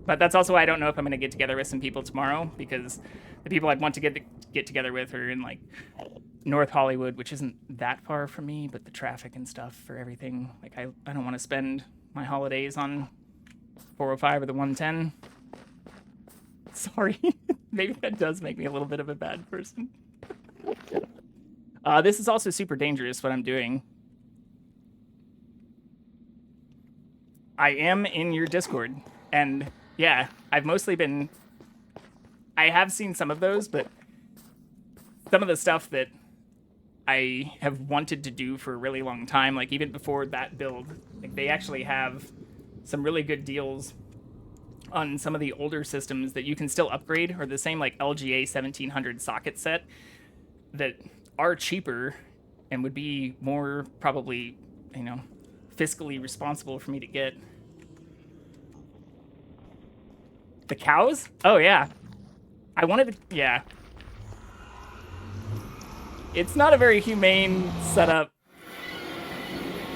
But that's also why I don't know if I'm going to get together with some people tomorrow, because the people I'd want to get together with are in like North Hollywood, which isn't that far from me, but the traffic and stuff for everything, like I don't want to spend my holidays on 405 or the 110. Sorry. Maybe that does make me a little bit of a bad person. This is also super dangerous, what I'm doing. I am in your Discord, and yeah, I've mostly been... I have seen some of those, but some of the stuff that I have wanted to do for a really long time, like even before that build, like they actually have some really good deals on some of the older systems that you can still upgrade, or the same like LGA 1700 socket set that are cheaper and would be more probably, you know, fiscally responsible for me to get. The cows? Oh yeah. I wanted to, yeah. It's not a very humane setup.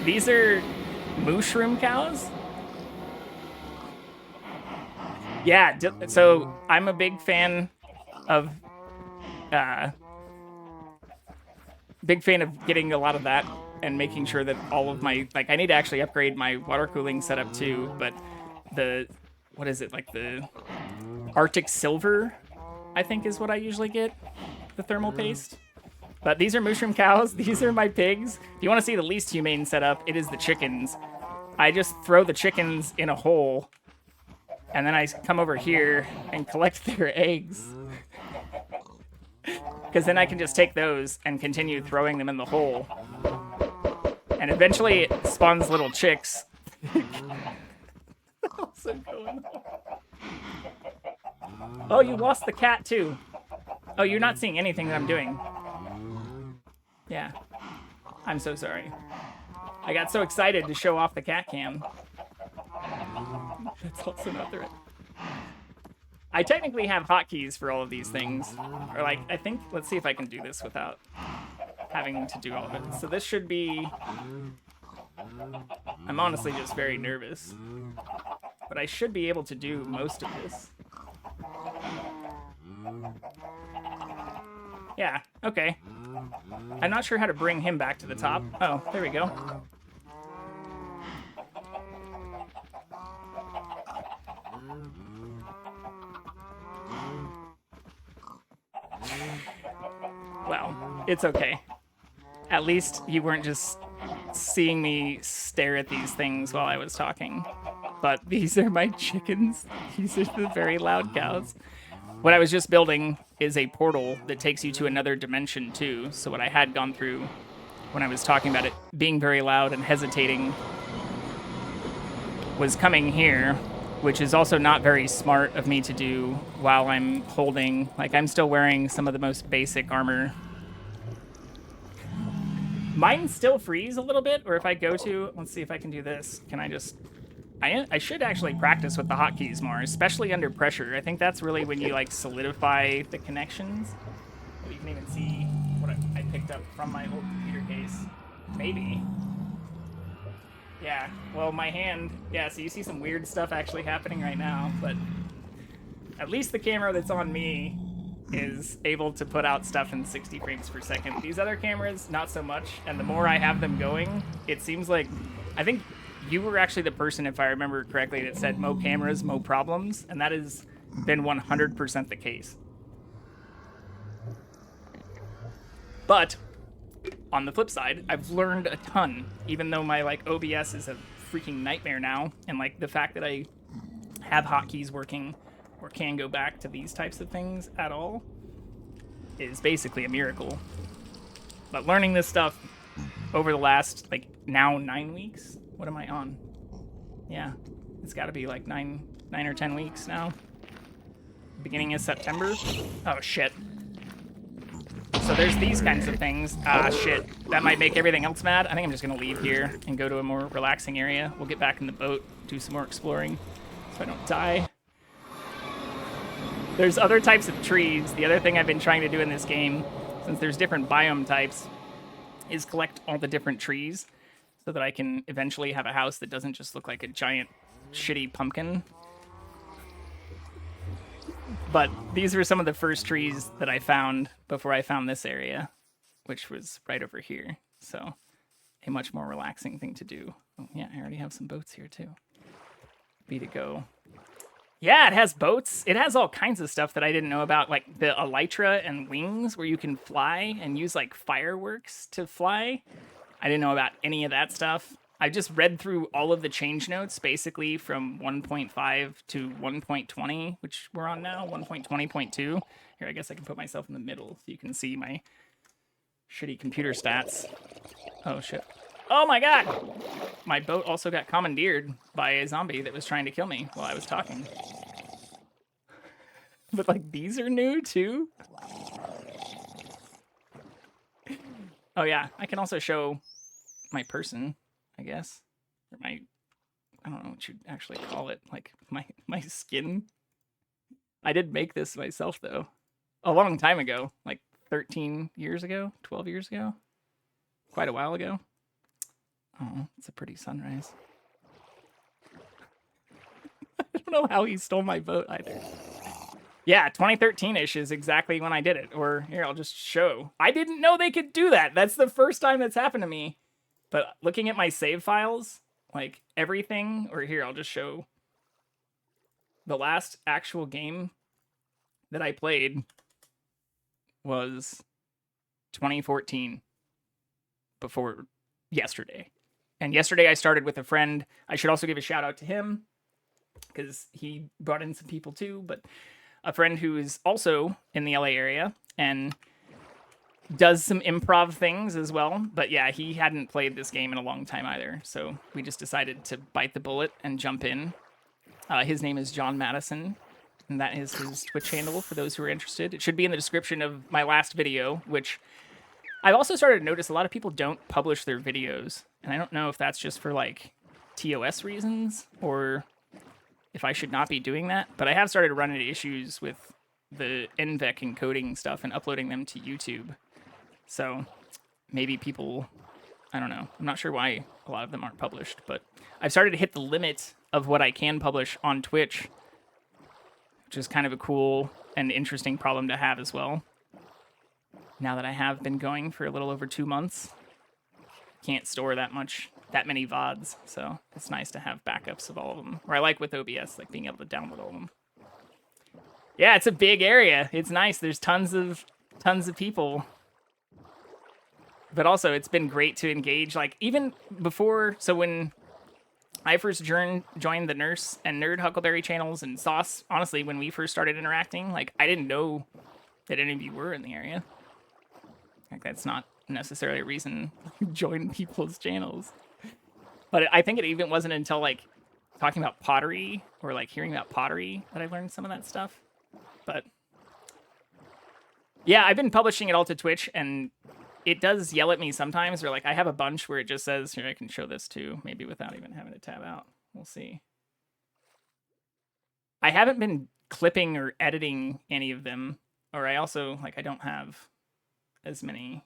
These are mushroom cows? Yeah, so I'm a big fan of getting a lot of that and making sure that all of my, like, I need to actually upgrade my water cooling setup too, but the, what is it, like the Arctic Silver, I think is what I usually get, the thermal paste. But these are mushroom cows, these are my pigs. If you want to see the least humane setup, it is the chickens. I just throw the chickens in a hole, and then I come over here and collect their eggs. Because then I can just take those and continue throwing them in the hole. And eventually it spawns little chicks. Also going on. Oh, you lost the cat too. Oh, you're not seeing anything that I'm doing. Yeah. I'm so sorry. I got so excited to show off the CatCam. That's also not the right. I technically have hotkeys for all of these things. Or like, I think, let's see if I can do this without having to do all of it. So this should be, I'm honestly just very nervous. But I should be able to do most of this. Yeah, okay. I'm not sure how to bring him back to the top. Oh, there we go. Well, it's okay. At least you weren't just seeing me stare at these things while I was talking. But these are my chickens. These are the very loud cows. What I was just building is a portal that takes you to another dimension too. So what I had gone through when I was talking about it being very loud and hesitating was coming here, which is also not very smart of me to do while I'm holding, like I'm still wearing some of the most basic armor. Mine still freeze a little bit, or if I go to, let's see if I can do this. Can I just, I should actually practice with the hotkeys more, especially under pressure. I think that's really when you like solidify the connections. Oh, you can even see what I picked up from my old computer case. Maybe. Yeah, well, my hand, yeah, so you see some weird stuff actually happening right now, but at least the camera that's on me is able to put out stuff in 60 frames per second. These other cameras, not so much, and the more I have them going, it seems like, I think you were actually the person, if I remember correctly, that said mo cameras, mo problems, and that has been 100% the case. But on the flip side, I've learned a ton, even though my like OBS is a freaking nightmare now, and like the fact that I have hotkeys working or can go back to these types of things at all is basically a miracle. But learning this stuff over the last like now 9 weeks, what am I on? Yeah, it's got to be like 9 or 10 weeks now. Beginning of September. Oh shit. So there's these kinds of things. Ah, shit. That might make everything else mad. I think I'm just going to leave here and go to a more relaxing area. We'll get back in the boat, do some more exploring so I don't die. There's other types of trees. The other thing I've been trying to do in this game, since there's different biome types, is collect all the different trees so that I can eventually have a house that doesn't just look like a giant shitty pumpkin. But these were some of the first trees that I found before I found this area, which was right over here. So a much more relaxing thing to do. Oh, yeah, I already have some boats here too. Be to go. Yeah, it has boats. It has all kinds of stuff that I didn't know about, like the elytra and wings where you can fly and use like fireworks to fly. I didn't know about any of that stuff. I just read through all of the change notes, basically from 1.5 to 1.20, which we're on now, 1.20.2. Here, I guess I can put myself in the middle so you can see my shitty computer stats. Oh, shit. Oh my god! My boat also got commandeered by a zombie that was trying to kill me while I was talking. But, like, these are new, too? Oh, yeah. I can also show my person, I guess. Or my... I don't know what you'd actually call it. Like, my skin. I did make this myself, though. A long time ago. Like, 13 years ago? 12 years ago? Quite a while ago. Oh, it's a pretty sunrise. I don't know how he stole my boat either. Yeah, 2013-ish is exactly when I did it. Or, here, I'll just show. I didn't know they could do that. That's the first time that's happened to me. But looking at my save files, like, everything... Or here, I'll just show. The last actual game that I played was 2014. Before yesterday. And yesterday I started with a friend. I should also give a shout out to him because he brought in some people too, but a friend who is also in the LA area and does some improv things as well. But yeah, he hadn't played this game in a long time either. So we just decided to bite the bullet and jump in. His name is John Madison, and that is his Twitch handle for those who are interested. It should be in the description of my last video, which I've also started to notice a lot of people don't publish their videos. And I don't know if that's just for, like, TOS reasons or if I should not be doing that, but I have started running into issues with the NVEC encoding stuff and uploading them to YouTube. So maybe people, I don't know. I'm not sure why a lot of them aren't published, but I've started to hit the limit of what I can publish on Twitch, which is kind of a cool and interesting problem to have as well. Now that I have been going for a little over 2 months, can't store that many VODs, so it's nice to have backups of all of them. Or I like with OBS, like being able to download all of them. Yeah, it's a big area. It's nice. There's tons of people. But also, it's been great to engage. Like, even before, so when I first joined the Nurse and Nerd Huckleberry channels and Sauce, honestly, when we first started interacting, like, I didn't know that any of you were in the area. Like, that's not necessarily a reason to join people's channels. But I think it even wasn't until, like, talking about pottery or, like, hearing about pottery that I learned some of that stuff. But, yeah, I've been publishing it all to Twitch, and it does yell at me sometimes, or, like, I have a bunch where it just says, here, I can show this too, maybe without even having to tab out. We'll see. I haven't been clipping or editing any of them, or I also, like, I don't have as many.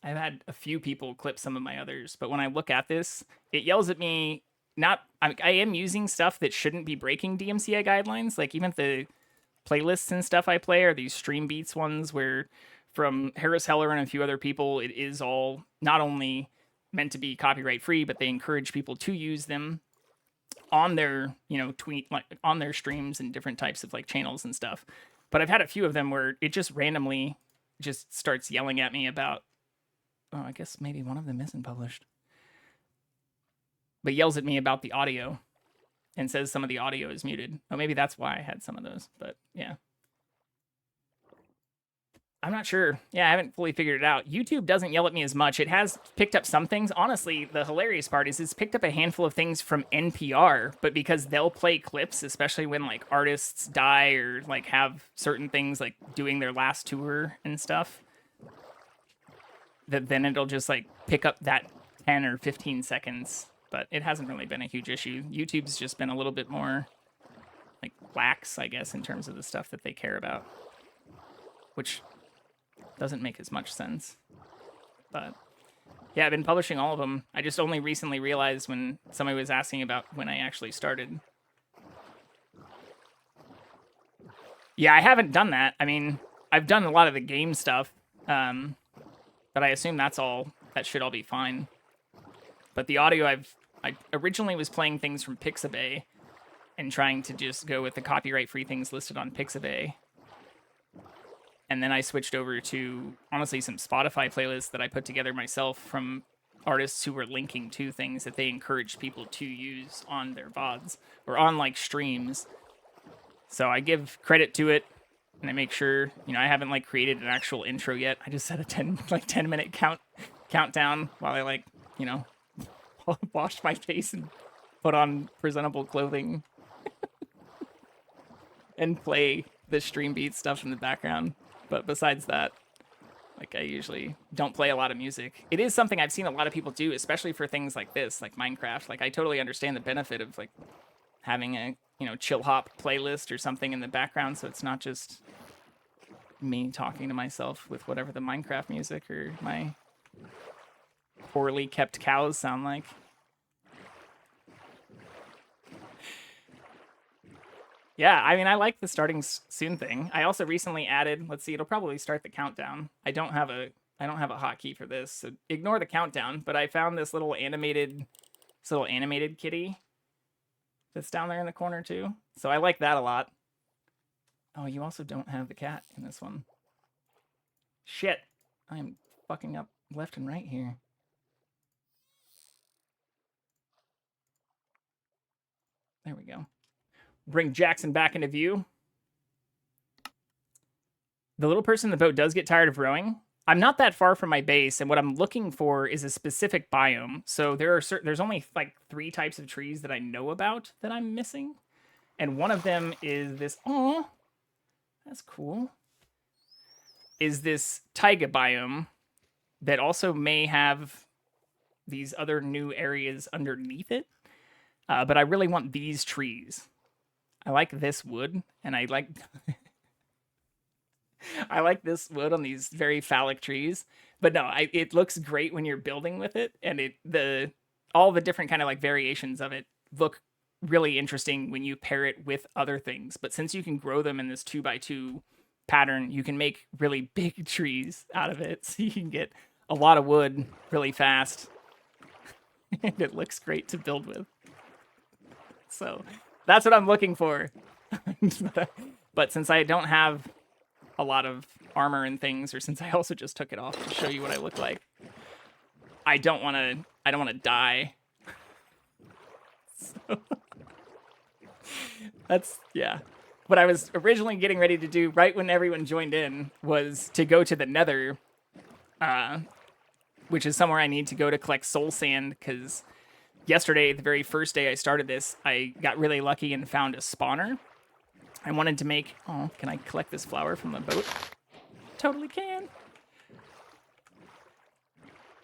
I've had a few people clip some of my others, but when I look at this, it yells at me. I am using stuff that shouldn't be breaking DMCA guidelines. Like, even the playlists and stuff I play are these Stream Beats ones where from Harris Heller and a few other people, it is all not only meant to be copyright free, but they encourage people to use them on their, tweet, like on their streams and different types of like channels and stuff. But I've had a few of them where it just randomly just starts yelling at me about, oh, I guess maybe one of them isn't published, but yells at me about the audio and says some of the audio is muted. Oh, maybe that's why I had some of those, but yeah. I'm not sure. Yeah, I haven't fully figured it out. YouTube doesn't yell at me as much. It has picked up some things. Honestly, the hilarious part is it's picked up a handful of things from NPR, but because they'll play clips, especially when like artists die or like have certain things like doing their last tour and stuff, that then it'll just like pick up that 10 or 15 seconds. But it hasn't really been a huge issue. YouTube's just been a little bit more like lax, I guess, in terms of the stuff that they care about, which doesn't make as much sense. But yeah, I've been publishing all of them. I just only recently realized when somebody was asking about when I actually started. Yeah, I haven't done that. I mean, I've done a lot of the game stuff, but I assume that should all be fine. But the audio, I originally was playing things from Pixabay and trying to just go with the copyright-free things listed on Pixabay. And then I switched over to, honestly, some Spotify playlists that I put together myself from artists who were linking to things that they encouraged people to use on their VODs or on, like, streams. So I give credit to it, and I make sure, I haven't, like, created an actual intro yet. I just set a 10-minute countdown while I, like, wash my face and put on presentable clothing and play the Stream Beat stuff in the background. But besides that, like, I usually don't play a lot of music. It is something I've seen a lot of people do, especially for things like this, like Minecraft. Like, I totally understand the benefit of, like, having a, chill hop playlist or something in the background, so it's not just me talking to myself with whatever the Minecraft music or my poorly kept cows sound like. Yeah, I mean, I like the starting soon thing. I also recently added, let's see, it'll probably start the countdown. I don't have a hotkey for this, so ignore the countdown, but I found this little animated kitty that's down there in the corner too. So I like that a lot. Oh, you also don't have the cat in this one. Shit. I'm fucking up left and right here. There we go. Bring Jackson back into view. The little person in the boat does get tired of rowing. I'm not that far from my base, and what I'm looking for is a specific biome. So there's only like 3 types of trees that I know about that I'm missing, and one of them is this. Oh, that's cool. Is this taiga biome that also may have these other new areas underneath it, but I really want these trees. I like this wood, and I like I like this wood on these very phallic trees. But no, it looks great when you're building with it, and all the different kind of like variations of it look really interesting when you pair it with other things. But since you can grow them in this 2x2 pattern, you can make really big trees out of it, so you can get a lot of wood really fast. And it looks great to build with. So that's what I'm looking for. But since I don't have a lot of armor and things, or since I also just took it off to show you what I look like, I don't want to die. So that's, yeah. What I was originally getting ready to do right when everyone joined in was to go to the Nether, which is somewhere I need to go to collect soul sand, because yesterday, the very first day I started this, I got really lucky and found a spawner. I wanted to make... Oh, can I collect this flower from the boat? Totally can.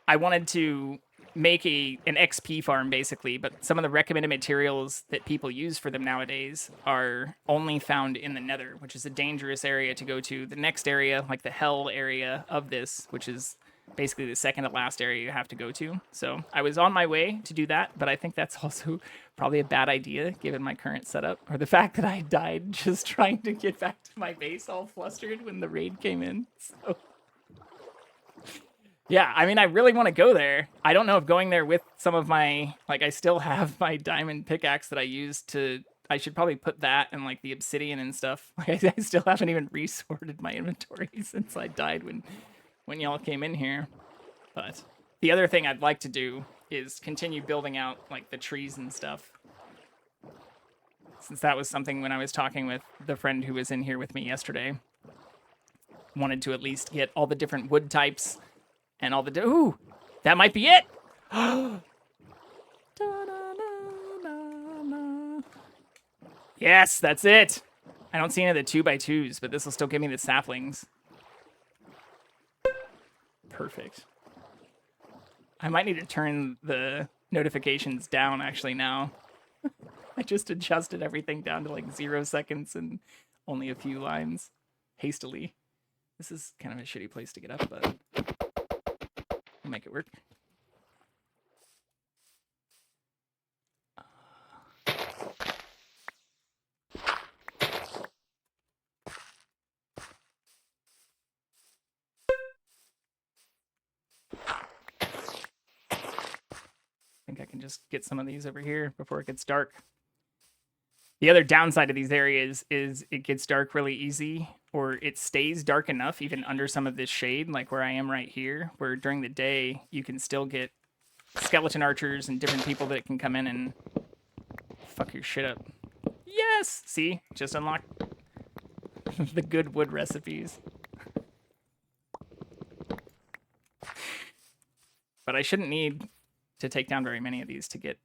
I wanted to make an XP farm, basically, but some of the recommended materials that people use for them nowadays are only found in the Nether, which is a dangerous area to go to. The next area, like the Hell area of this, which is basically the second to last area you have to go to. So I was on my way to do that, but I think that's also probably a bad idea given my current setup, or the fact that I died just trying to get back to my base all flustered when the raid came in. So yeah, I mean, I really want to go there. I don't know if going there with some of my, like, I still have my diamond pickaxe that I used to, I should probably put that and like the obsidian and stuff. Like, I still haven't even resorted my inventory since I died when y'all came in here. But the other thing I'd like to do is continue building out like the trees and stuff. Since that was something when I was talking with the friend who was in here with me yesterday. Wanted to at least get all the different wood types and all the... Ooh, that might be it! Yes, that's it! I don't see any of the 2x2s, but this will still give me the saplings. Perfect. I might need to turn the notifications down, actually, now. I just adjusted everything down to like 0 seconds and only a few lines, hastily. This is kind of a shitty place to get up, but we'll make it work. I think I can just get some of these over here before it gets dark. The other downside of these areas is it gets dark really easy, or it stays dark enough even under some of this shade, like where I am right here, where during the day you can still get skeleton archers and different people that can come in and fuck your shit up. Yes! See? Just unlocked the good wood recipes. But I shouldn't need to take down very many of these to get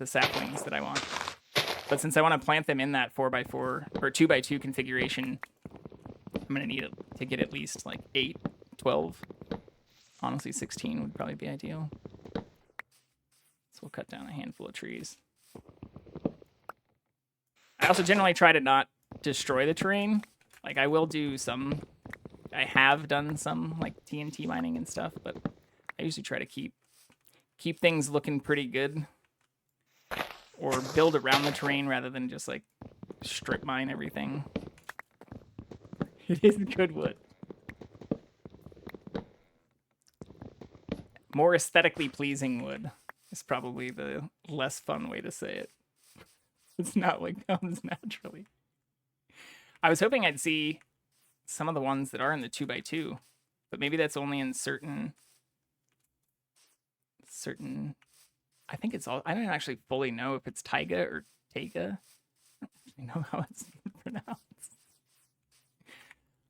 the saplings that I want. But since I want to plant them in that 4x4 or 2x2 configuration, I'm going to need to get at least like 8, 12. Honestly, 16 would probably be ideal. So we'll cut down a handful of trees. I also generally try to not destroy the terrain. Like, I will do some... I have done some like TNT mining and stuff, but I usually try to keep things looking pretty good, or build around the terrain rather than just like strip mine everything. It is good wood. More aesthetically pleasing wood is probably the less fun way to say it. It's not what comes naturally. I was hoping I'd see some of the ones that are in the 2x2, but maybe that's only in certain... I think it's all... I don't actually fully know if it's taiga or taiga. I don't actually know how it's pronounced.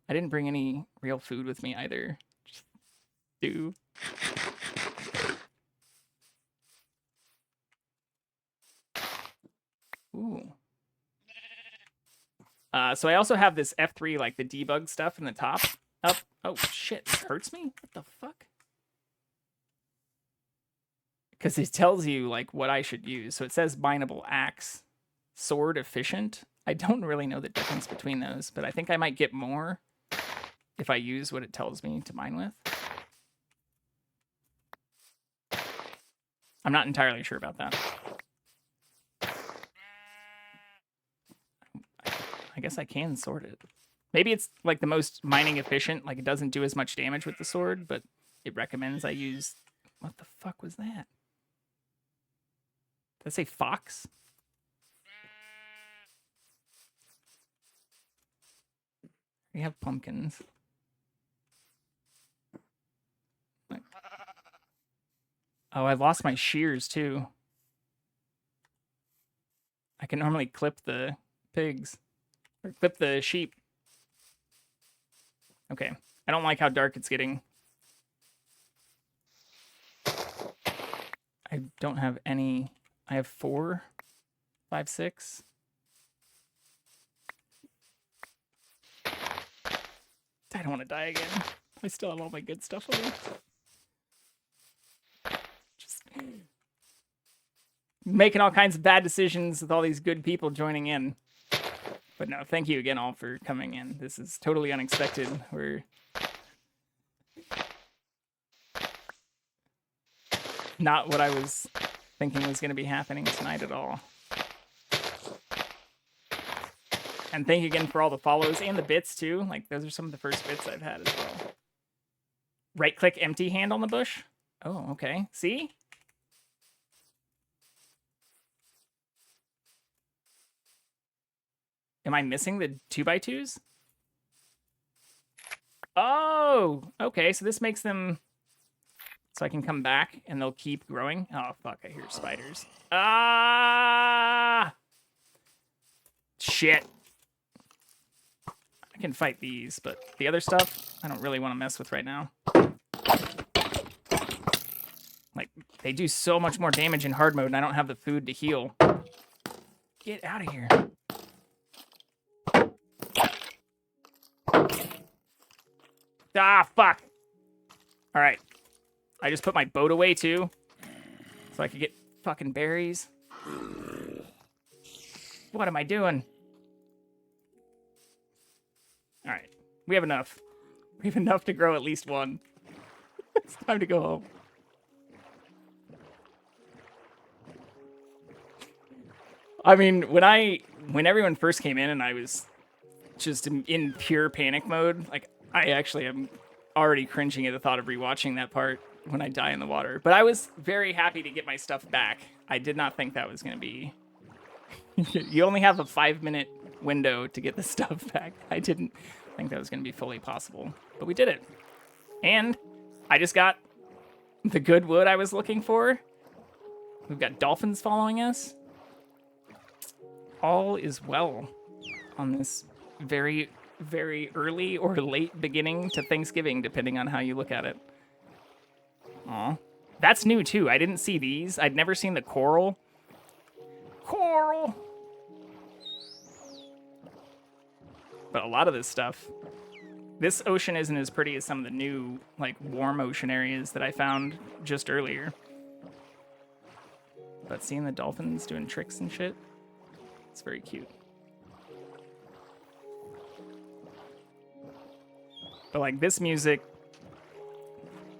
I didn't bring any real food with me either. Just stew. Ooh. So I also have this F3, like the debug stuff in the top. Up. Oh, shit. This hurts me? What the fuck? Because it tells you like what I should use. So it says mineable axe, sword efficient, I don't really know the difference between those, but I think I might get more if I use what it tells me to mine with. I'm not entirely sure about that. I guess I can sword it. Maybe it's like the most mining efficient, like it doesn't do as much damage with the sword, but it recommends I use... What the fuck was that? Did I say fox? We have pumpkins. Oh, I lost my shears too. I can normally clip the pigs. Or clip the sheep. Okay. I don't like how dark it's getting. I don't have any... I have 4, 5, 6. I don't want to die again. I still have all my good stuff on me. Just making all kinds of bad decisions with all these good people joining in. But no, thank you again all for coming in. This is totally unexpected. We're not what I was thinking was going to be happening tonight at all. And thank you again for all the follows and the bits too. Like those are some of the first bits I've had as well. Right click empty hand on the bush. Oh, okay. See? Am I missing the 2x2s? Oh, okay. So this makes them so I can come back and they'll keep growing. Oh, fuck. I hear spiders. Ah! Shit. I can fight these, but the other stuff I don't really want to mess with right now. Like, they do so much more damage in hard mode and I don't have the food to heal. Get out of here. Ah, fuck. All right. I just put my boat away, too. So I could get fucking berries. What am I doing? All right. We have enough. We have enough to grow at least one. It's time to go home. I mean, when everyone first came in and I was just in pure panic mode, like, I actually am already cringing at the thought of rewatching that part when I die in the water. But I was very happy to get my stuff back. I did not think that was going to be... You only have a 5-minute window to get the stuff back. I didn't think that was going to be fully possible. But we did it. And I just got the good wood I was looking for. We've got dolphins following us. All is well on this very... very early or late beginning to Thanksgiving, depending on how you look at it. Aw. That's new, too. I didn't see these. I'd never seen the coral. Coral! But a lot of this stuff... This ocean isn't as pretty as some of the new, like, warm ocean areas that I found just earlier. But seeing the dolphins doing tricks and shit, it's very cute. But like this music,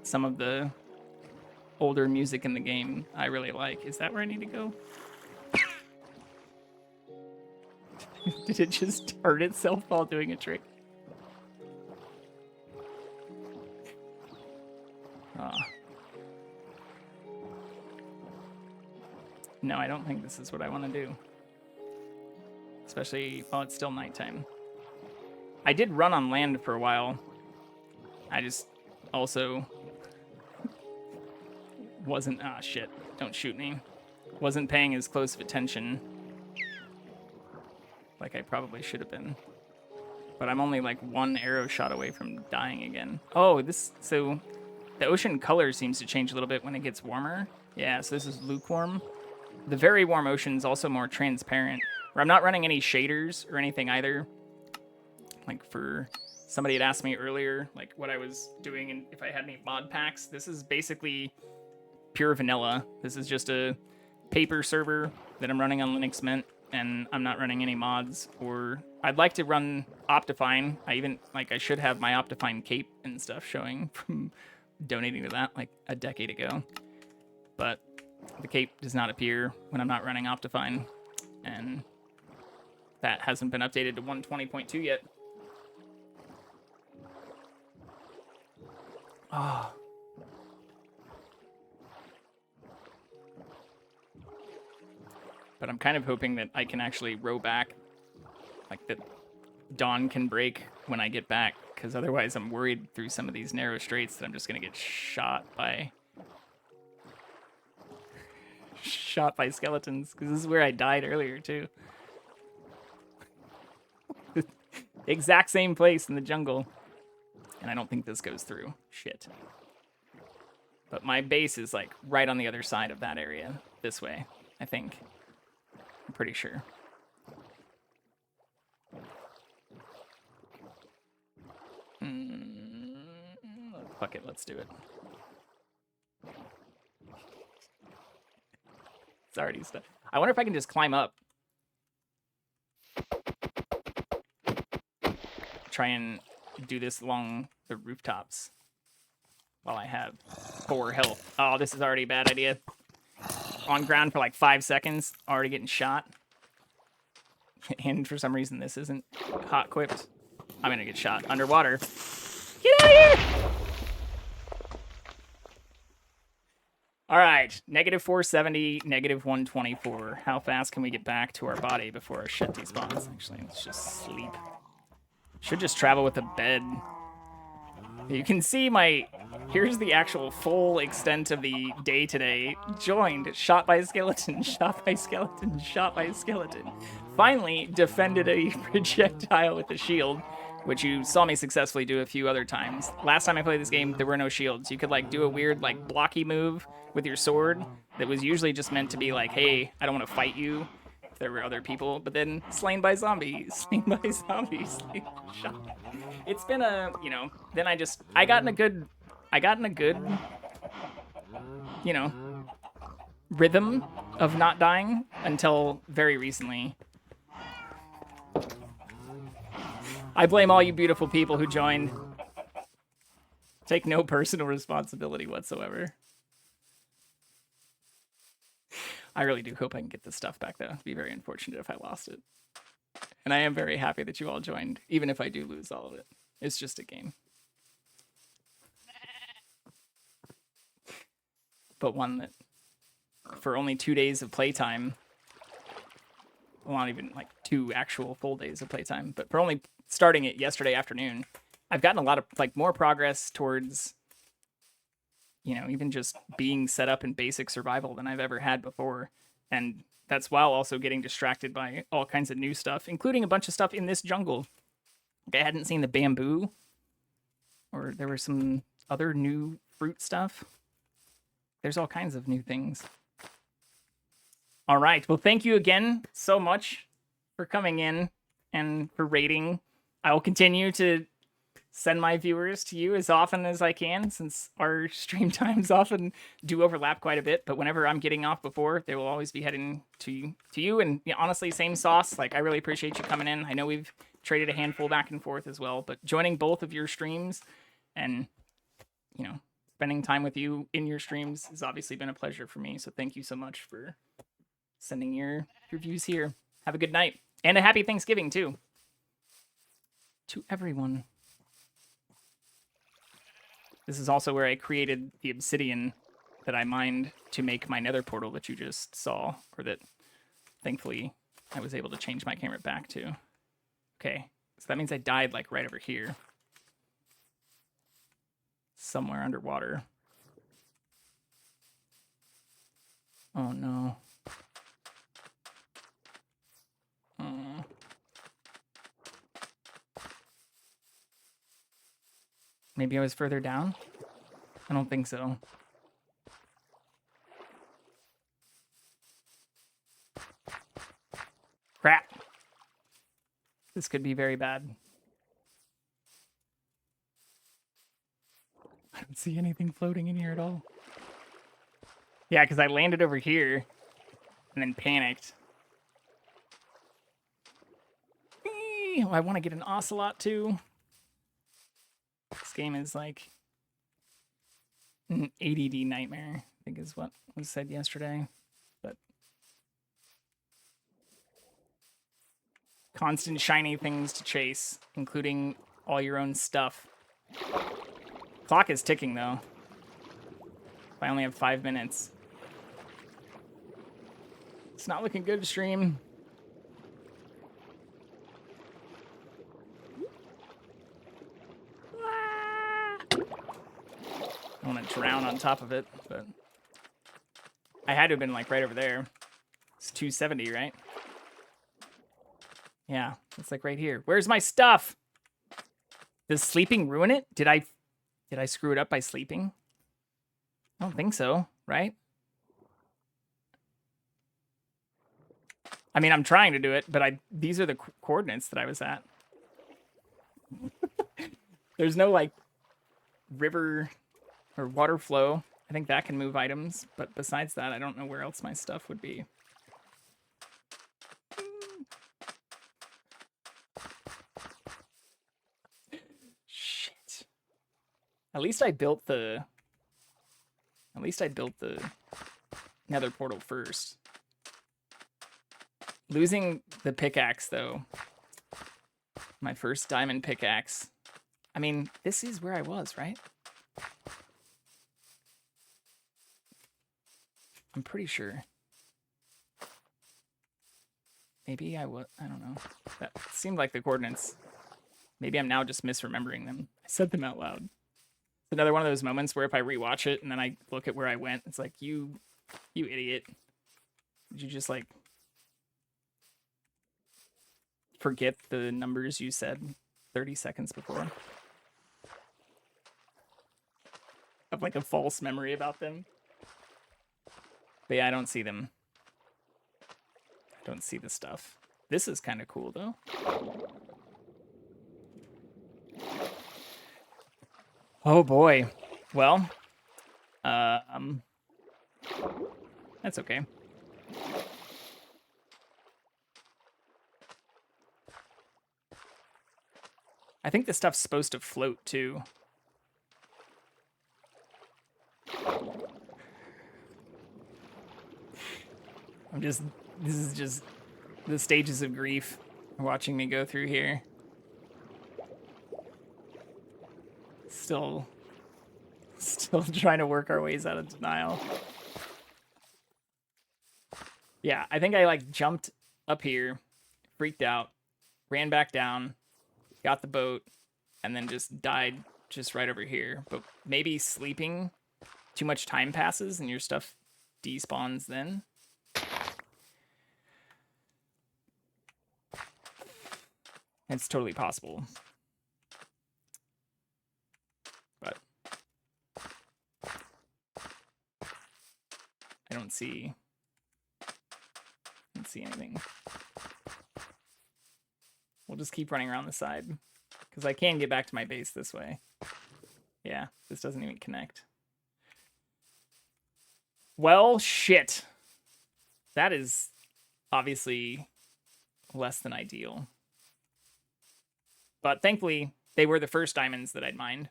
some of the older music in the game I really like. Is that where I need to go? Did it just turn itself while doing a trick? No, I don't think this is what I want to do. Especially while it's still nighttime. I did run on land for a while. I just also wasn't... Ah, shit. Don't shoot me. Wasn't paying as close of attention like I probably should have been. But I'm only like one arrow shot away from dying again. Oh, this... So the ocean color seems to change a little bit when it gets warmer. Yeah, so this is lukewarm. The very warm ocean is also more transparent. Where I'm not running any shaders or anything either. Like for... Somebody had asked me earlier, like, what I was doing and if I had any mod packs. This is basically pure vanilla. This is just a paper server that I'm running on Linux Mint. and I'm not running any mods, or I'd like to run Optifine. I should have my Optifine cape and stuff showing from donating to that like a decade ago. But the cape does not appear when I'm not running Optifine, and that hasn't been updated to 120.2 yet. Oh. But I'm kind of hoping that I can actually row back, like that dawn can break when I get back, because otherwise I'm worried through some of these narrow straits that I'm just going to get shot by skeletons, because this is where I died earlier too. Exact same place in the jungle. And I don't think this goes through. Shit. But my base is like right on the other side of that area. This way, I think. I'm pretty sure. Fuck it, let's do it. It's already stuff. I wonder if I can just climb up. Try and do this along the rooftops while I have 4 health. Oh, this is already a bad idea. On ground for like 5 seconds, already getting shot. And for some reason, this isn't hot equipped. I'm gonna get shot underwater. Get out of here! All right, -470, -124. How fast can we get back to our body before our shit despawns? Actually, let's just sleep. Should just travel with a bed. You can see here's the actual full extent of the day today. Joined, shot by a skeleton, shot by a skeleton, shot by a skeleton. Finally, defended a projectile with a shield, which you saw me successfully do a few other times. Last time I played this game, there were no shields. You could like do a weird like blocky move with your sword that was usually just meant to be like, hey, I don't want to fight you if there were other people, but then slain by zombies, slain by zombies, shot. It's been a, then I got in a good, rhythm of not dying until very recently. I blame all you beautiful people who joined. Take no personal responsibility whatsoever. I really do hope I can get this stuff back, though. It'd be very unfortunate if I lost it. And I am very happy that you all joined, even if I do lose all of it. It's just a game. But one that, for only 2 days of playtime, well, not even like 2 actual full days of playtime, but for only starting it yesterday afternoon, I've gotten a lot of like more progress towards, even just being set up in basic survival than I've ever had before. And that's while also getting distracted by all kinds of new stuff, including a bunch of stuff in this jungle. Like I hadn't seen the bamboo, or there were some other new fruit stuff. There's all kinds of new things. All right. Well, thank you again so much for coming in and for rating. I will continue to send my viewers to you as often as I can, since our stream times often do overlap quite a bit. But whenever I'm getting off before, they will always be heading to you. And honestly, same sauce. Like, I really appreciate you coming in. I know we've traded a handful back and forth as well, but joining both of your streams and, spending time with you in your streams has obviously been a pleasure for me. So thank you so much for sending your views here. Have a good night. And a happy Thanksgiving, too. To everyone. This is also where I created the obsidian that I mined to make my nether portal that you just saw, or that thankfully I was able to change my camera back to. Okay, so that means I died like right over here. Somewhere underwater. Oh no. Oh. Maybe I was further down? I don't think so. Crap. This could be very bad. I don't see anything floating in here at all. Yeah, because I landed over here and then panicked. Maybe I want to get an ocelot too. This game is like an ADD nightmare, I think is what was said yesterday. But constant shiny things to chase, including all your own stuff. Clock is ticking though. I only have 5 minutes. It's not looking good to stream. I want to drown on top of it, but I had to have been like right over there. It's 270, right? Yeah, it's like right here. Where's my stuff? Does sleeping ruin it? Did I screw it up by sleeping? I don't think so, right? I mean, I'm trying to do it, but these are the coordinates that I was at. There's no like river or water flow. I think that can move items, but besides that, I don't know where else my stuff would be. Shit. At least I built the nether portal first. Losing the pickaxe though. My first diamond pickaxe. I mean, this is where I was, right? I'm pretty sure. Maybe I was, I don't know. That seemed like the coordinates. Maybe I'm now just misremembering them. I said them out loud. It's another one of those moments where if I rewatch it and then I look at where I went, it's like, you idiot. Did you just like forget the numbers you said 30 seconds before? Have like a false memory about them. But yeah, I don't see them. I don't see the stuff. This is kind of cool, though. Oh, boy. Well, that's okay. I think this stuff's supposed to float, too. This is just the stages of grief watching me go through here. Still trying to work our ways out of denial. Yeah, I think I like jumped up here, freaked out, ran back down, got the boat, and then just died just right over here. But maybe sleeping, too much time passes and your stuff despawns then. It's totally possible. But I don't see anything. We'll just keep running around the side because I can get back to my base this way. Yeah, this doesn't even connect. Well, shit. That is obviously less than ideal. But thankfully, they were the first diamonds that I'd mined.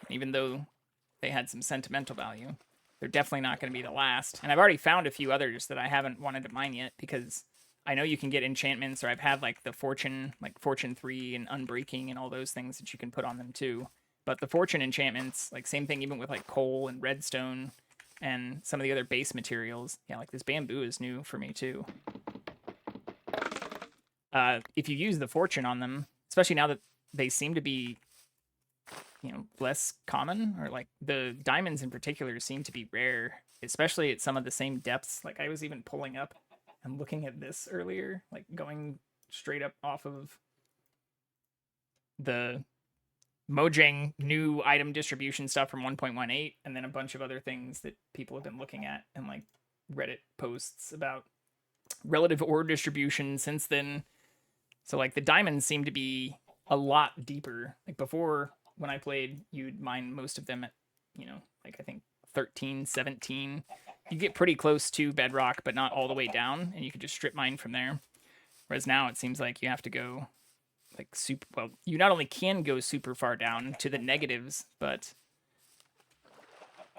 Even though they had some sentimental value. They're definitely not going to be the last. And I've already found a few others that I haven't wanted to mine yet because I know you can get enchantments, or I've had like the Fortune, like Fortune 3 and Unbreaking and all those things that you can put on them too. But the Fortune enchantments, like same thing even with like coal and redstone and some of the other base materials. Yeah, like this bamboo is new for me too. If you use the Fortune on them, especially now that they seem to be, you know, less common, or like the diamonds in particular seem to be rare, especially at some of the same depths. Like I was even pulling up and looking at this earlier, like going straight up off of the Mojang new item distribution stuff from 1.18, and then a bunch of other things that people have been looking at and like Reddit posts about relative ore distribution since then. So like the diamonds seem to be a lot deeper. Like before, when I played, you'd mine most of them at, you know, like I think 13, 17. You get pretty close to bedrock, but not all the way down, and you could just strip mine from there. Whereas now it seems like you have to go like super, well, you not only can go super far down to the negatives, but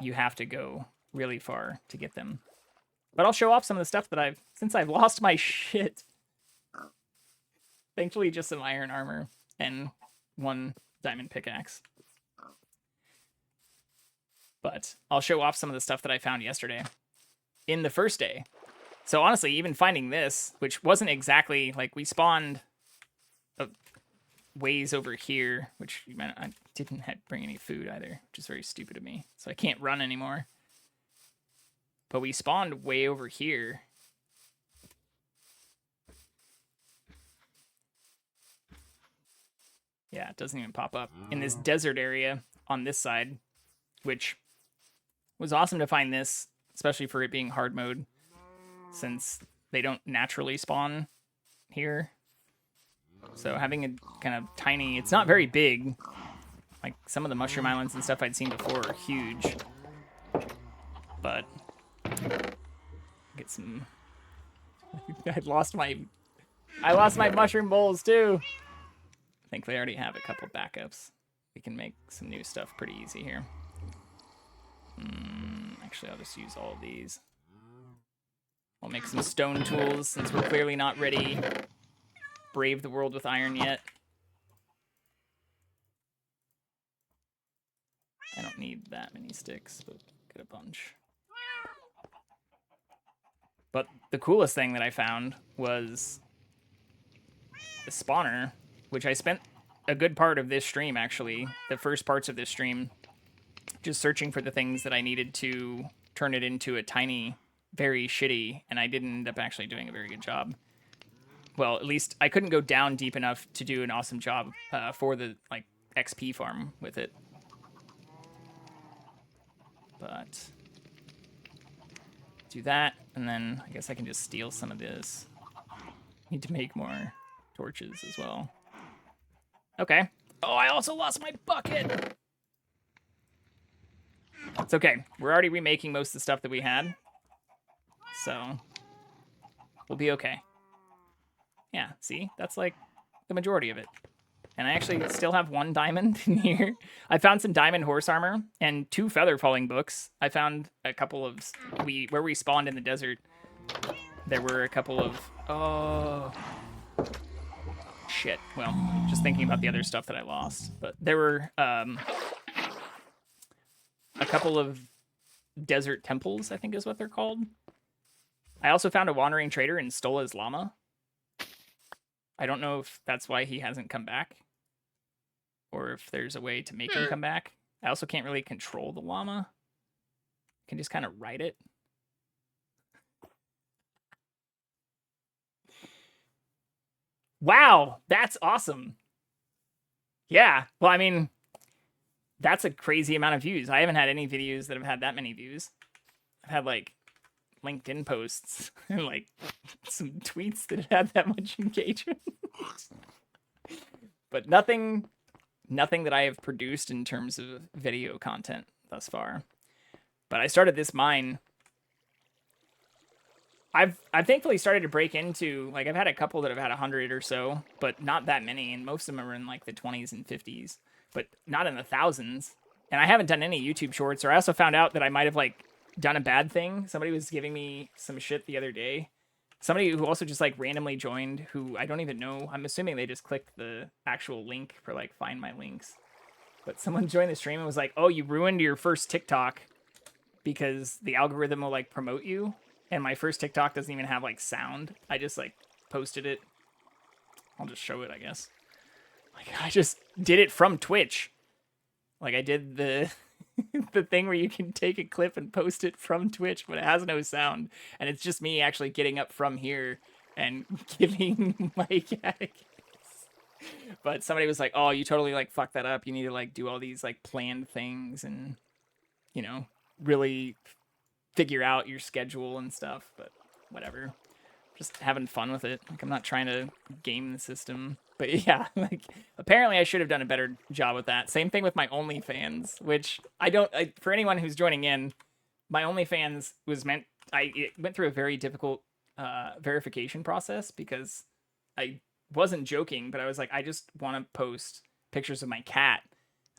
you have to go really far to get them. But I'll show off some of the stuff that since I've lost my shit. Thankfully, just some iron armor and 1 diamond pickaxe. But I'll show off some of the stuff that I found yesterday in the first day. So honestly, even finding this, which wasn't exactly like we spawned a ways over here, which I didn't bring any food either, which is very stupid of me. So I can't run anymore. But we spawned way over here. Yeah, it doesn't even pop up in this desert area on this side, which was awesome to find this, especially for it being hard mode, since they don't naturally spawn here. So having a kind of tiny, it's not very big. Like some of the mushroom islands and stuff I'd seen before are huge. But get some. I lost my mushroom bowls too. I think they already have a couple backups. We can make some new stuff pretty easy here. Actually, I'll just use all of these. I'll make some stone tools since we're clearly not ready. Brave the world with iron yet. I don't need that many sticks, but get a bunch. But the coolest thing that I found was the spawner, which I spent a good part of this stream, actually, the first parts of this stream, just searching for the things that I needed to turn it into a tiny, very shitty, and I didn't end up actually doing a very good job. Well, at least I couldn't go down deep enough to do an awesome job for the like XP farm with it. But do that, and then I guess I can just steal some of this. Need to make more torches as well. Okay. Oh, I also lost my bucket! It's okay. We're already remaking most of the stuff that we had. So, we'll be okay. Yeah, see? That's like the majority of it. And I actually still have 1 diamond in here. I found some diamond horse armor and 2 feather falling books. I found a couple of... where we spawned in the desert, there were a couple of... Oh... Shit. Well, just thinking about the other stuff that I lost. But there were a couple of desert temples, I think is what they're called. I also found a wandering trader and stole his llama. I don't know if that's why he hasn't come back, or if there's a way to make him come back. I also can't really control the llama. I can just kind of ride it. Wow, that's awesome. Yeah, well, I mean, that's a crazy amount of views. I haven't had any videos that have had that many views. I've had, like, LinkedIn posts and, like, some tweets that had that much engagement. But nothing that I have produced in terms of video content thus far. But I started this mine. I've thankfully started to break into, like, I've had a couple that have had 100 or so, but not that many, and most of them are in, like, the 20s and 50s, but not in the thousands. And I haven't done any YouTube shorts, or I also found out that I might have, like, done a bad thing. Somebody was giving me some shit the other day. Somebody who also just, like, randomly joined, who I don't even know. I'm assuming they just clicked the actual link for, like, find my links. But someone joined the stream and was like, oh, you ruined your first TikTok because the algorithm will, like, promote you. And my first TikTok doesn't even have, like, sound. I just, like, posted it. I'll just show it, I guess. Like, I just did it from Twitch. Like, I did the the thing where you can take a clip and post it from Twitch, but it has no sound. And it's just me actually getting up from here and giving my gags. But somebody was like, oh, you totally, like, fucked that up. You need to, like, do all these, like, planned things and, you know, really figure out your schedule and stuff. But whatever. Just having fun with it. Like, I'm not trying to game the system. But yeah, like, apparently I should have done a better job with that. Same thing with my OnlyFans, which for anyone who's joining in, my OnlyFans was it went through a very difficult verification process because I wasn't joking, but I was like, I just want to post pictures of my cat.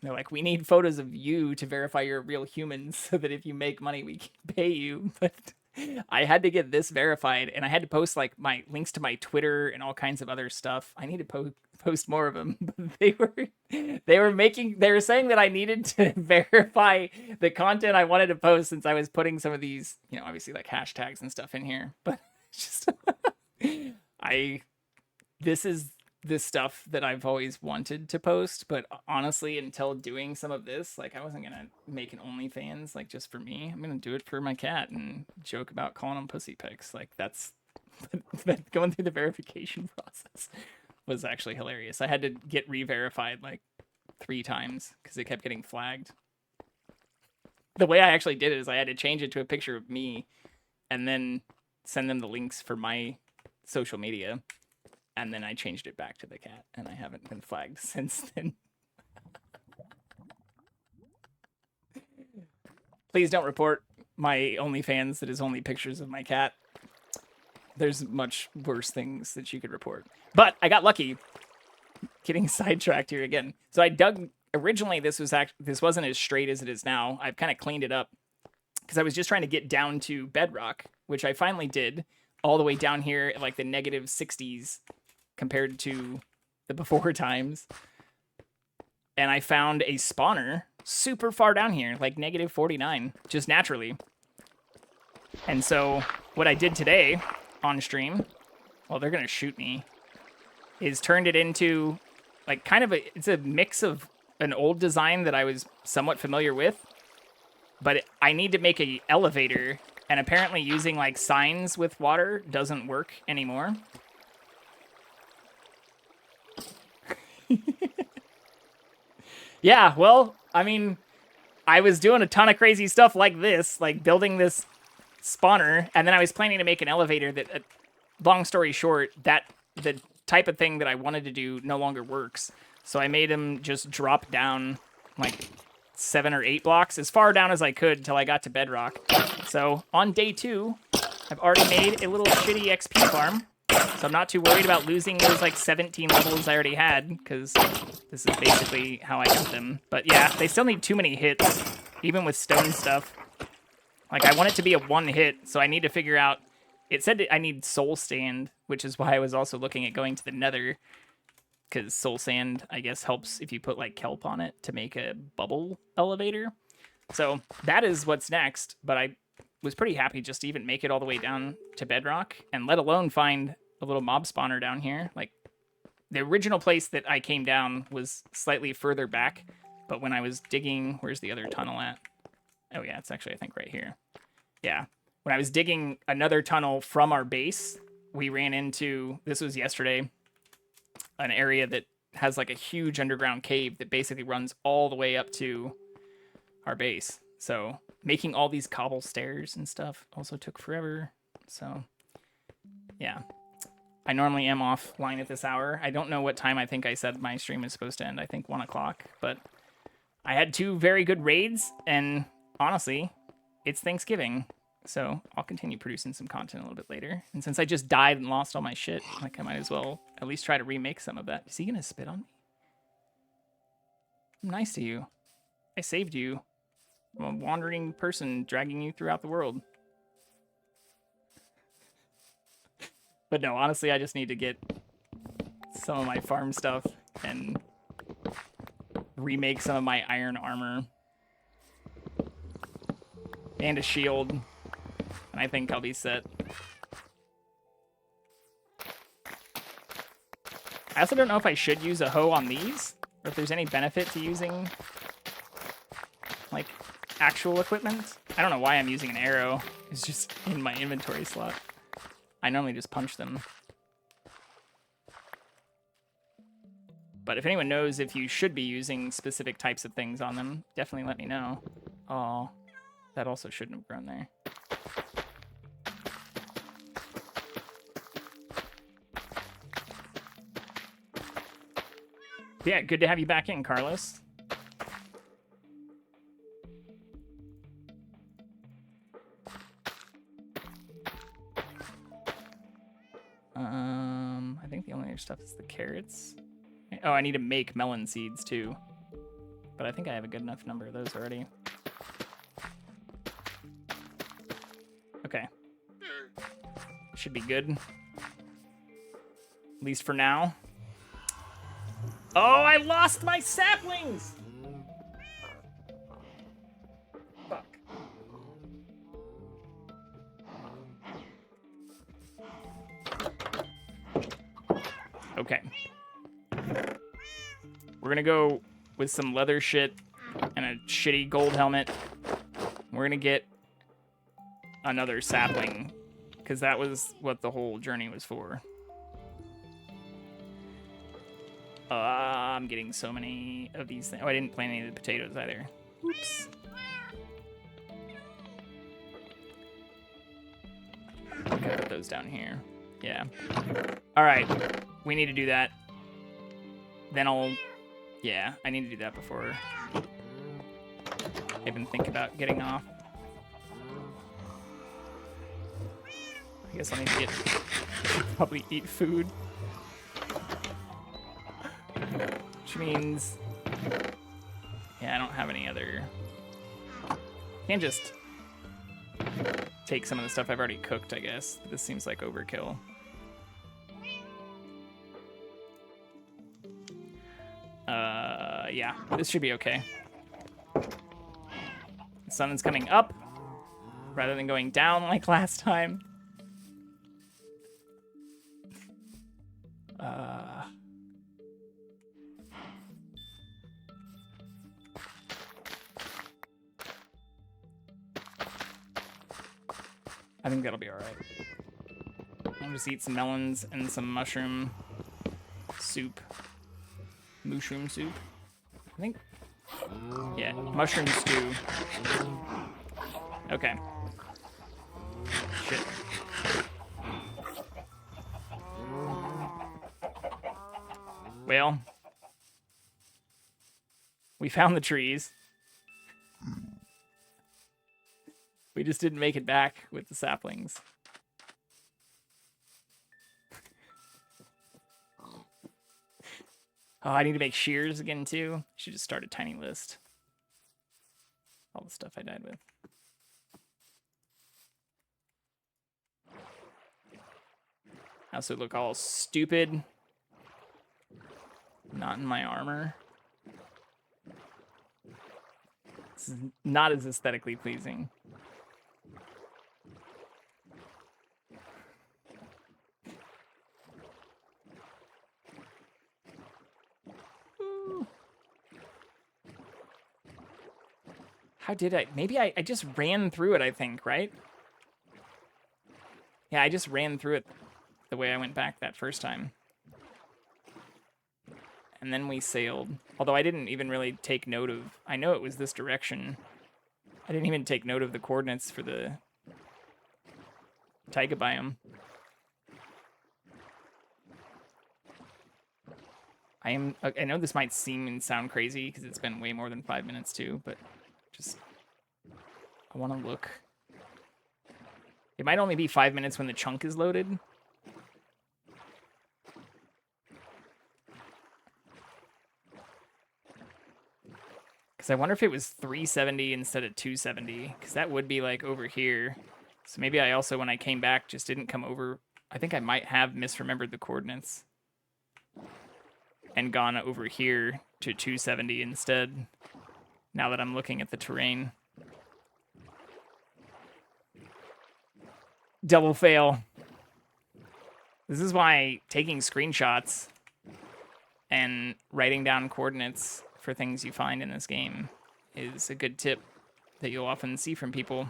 And they're like, we need photos of you to verify you're a real human so that if you make money, we can pay you. But I had to get this verified, and I had to post like my links to my Twitter and all kinds of other stuff. I need to post more of them. But they were saying that I needed to verify the content I wanted to post since I was putting some of these, obviously like hashtags and stuff in here. But just this is the stuff that I've always wanted to post, but honestly, until doing some of this, like I wasn't gonna make an OnlyFans like just for me. I'm gonna do it for my cat and joke about calling them pussy pics. Like that's going through the verification process was actually hilarious. I had to get re-verified like 3 times because it kept getting flagged. The way I actually did it is I had to change it to a picture of me and then send them the links for my social media. And then I changed it back to the cat, and I haven't been flagged since then. Please don't report my OnlyFans that is only pictures of my cat. There's much worse things that you could report. But I got lucky. Getting sidetracked here again. So I dug. Originally, this wasn't as straight as it is now. I've kind of cleaned it up because I was just trying to get down to bedrock, which I finally did, all the way down here at like the negative 60s. Compared to the before times. And I found a spawner super far down here, like negative 49, just naturally. And so what I did today on stream, well, they're going to shoot me, is turned it into like kind of it's a mix of an old design that I was somewhat familiar with, but I need to make a elevator, and apparently using like signs with water doesn't work anymore. Yeah, well, I mean, I was doing a ton of crazy stuff like this, like building this spawner, and then I was planning to make an elevator that, long story short, that the type of thing that I wanted to do no longer works. So I made him just drop down like 7 or 8 blocks, as far down as I could until I got to bedrock. So on day 2, I've already made a little shitty XP farm. So I'm not too worried about losing those like 17 levels I already had, because this is basically how I got them. But yeah, they still need too many hits, even with stone stuff. Like I want it to be a 1 hit, so I need to figure out. It said I need soul sand, which is why I was also looking at going to the nether, because soul sand, I guess, helps if you put like kelp on it to make a bubble elevator. So that is what's next, but I was pretty happy just to even make it all the way down to bedrock, and let alone find a little mob spawner down here. Like the original place that I came down was slightly further back, but when I was digging, where's the other tunnel at? Oh yeah, it's actually, I think, right here. Yeah. When I was digging another tunnel from our base, we ran into, this was yesterday, an area that has like a huge underground cave that basically runs all the way up to our base. So making all these cobble stairs and stuff also took forever. So yeah. I normally am offline at this hour. I don't know what time I think I said my stream is supposed to end. I think 1 o'clock. But I had 2 very good raids, and honestly, it's Thanksgiving. So I'll continue producing some content a little bit later. And since I just died and lost all my shit, like I might as well at least try to remake some of that. Is he gonna spit on me? I'm nice to you. I saved you. I'm a wandering person dragging you throughout the world. But no, honestly, I just need to get some of my farm stuff and remake some of my iron armor and a shield, and I think I'll be set. I also don't know if I should use a hoe on these, or if there's any benefit to using like actual equipment. I don't know why I'm using an arrow. It's just in my inventory slot. I normally just punch them. But if anyone knows if you should be using specific types of things on them, definitely let me know. Oh, that also shouldn't have grown there. Yeah, good to have you back in, Carlos. I think the only other stuff is the carrots. Oh, I need to make melon seeds too. But I think I have a good enough number of those already. Okay. Should be good. At least for now. Oh, I lost my saplings! Fuck. Okay. We're gonna go with some leather shit and a shitty gold helmet. We're gonna get another sapling, because that was what the whole journey was for. I'm getting so many of these things. Oh, I didn't plant any of the potatoes either. Oops. I can put those down here. Yeah. All right. We need to do that. Then I'll... Yeah, I need to do that before I even think about getting off. I guess I'll need to get... probably eat food. Which means... Yeah, I don't have any other... Can't just take some of the stuff I've already cooked, I guess. This seems like overkill. Yeah, this should be okay. The sun is coming up rather than going down like last time. I think that'll be all right. I'll just eat some melons and some mushroom soup. Mushroom soup? I think. Yeah, mushroom stew. Okay. Shit. Well, we found the trees. We just didn't make it back with the saplings. Oh, I need to make shears again, too. Should just start a tiny list. All the stuff I died with. I also look all stupid. Not in my armor. This is not as aesthetically pleasing. How did I? Maybe I just ran through it, I think, right? Yeah, I just ran through it the way I went back that first time. And then we sailed. Although I didn't even really take note of... I know it was this direction. I didn't even take note of the coordinates for the taiga biome. I know this might seem and sound crazy because it's been way more than 5 minutes too, but just... I want to look. It might only be 5 minutes when the chunk is loaded. Because I wonder if it was 370 instead of 270, because that would be like over here. So maybe I also, when I came back, just didn't come over. I think I might have misremembered the coordinates and gone over here to 270 instead, now that I'm looking at the terrain. Double fail. This is why taking screenshots and writing down coordinates for things you find in this game is a good tip that you'll often see from people.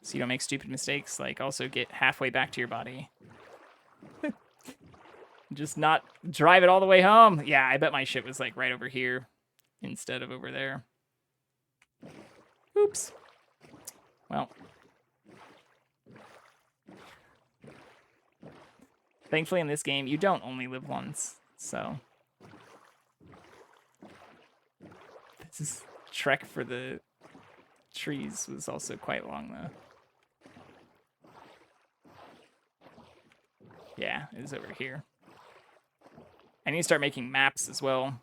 So you don't make stupid mistakes, like also get halfway back to your body. Just not drive it all the way home. Yeah, I bet my shit was like right over here instead of over there. Oops. Well. Thankfully in this game, you don't only live once, so. This trek for the trees was also quite long, though. Yeah, it is over here. I need to start making maps as well.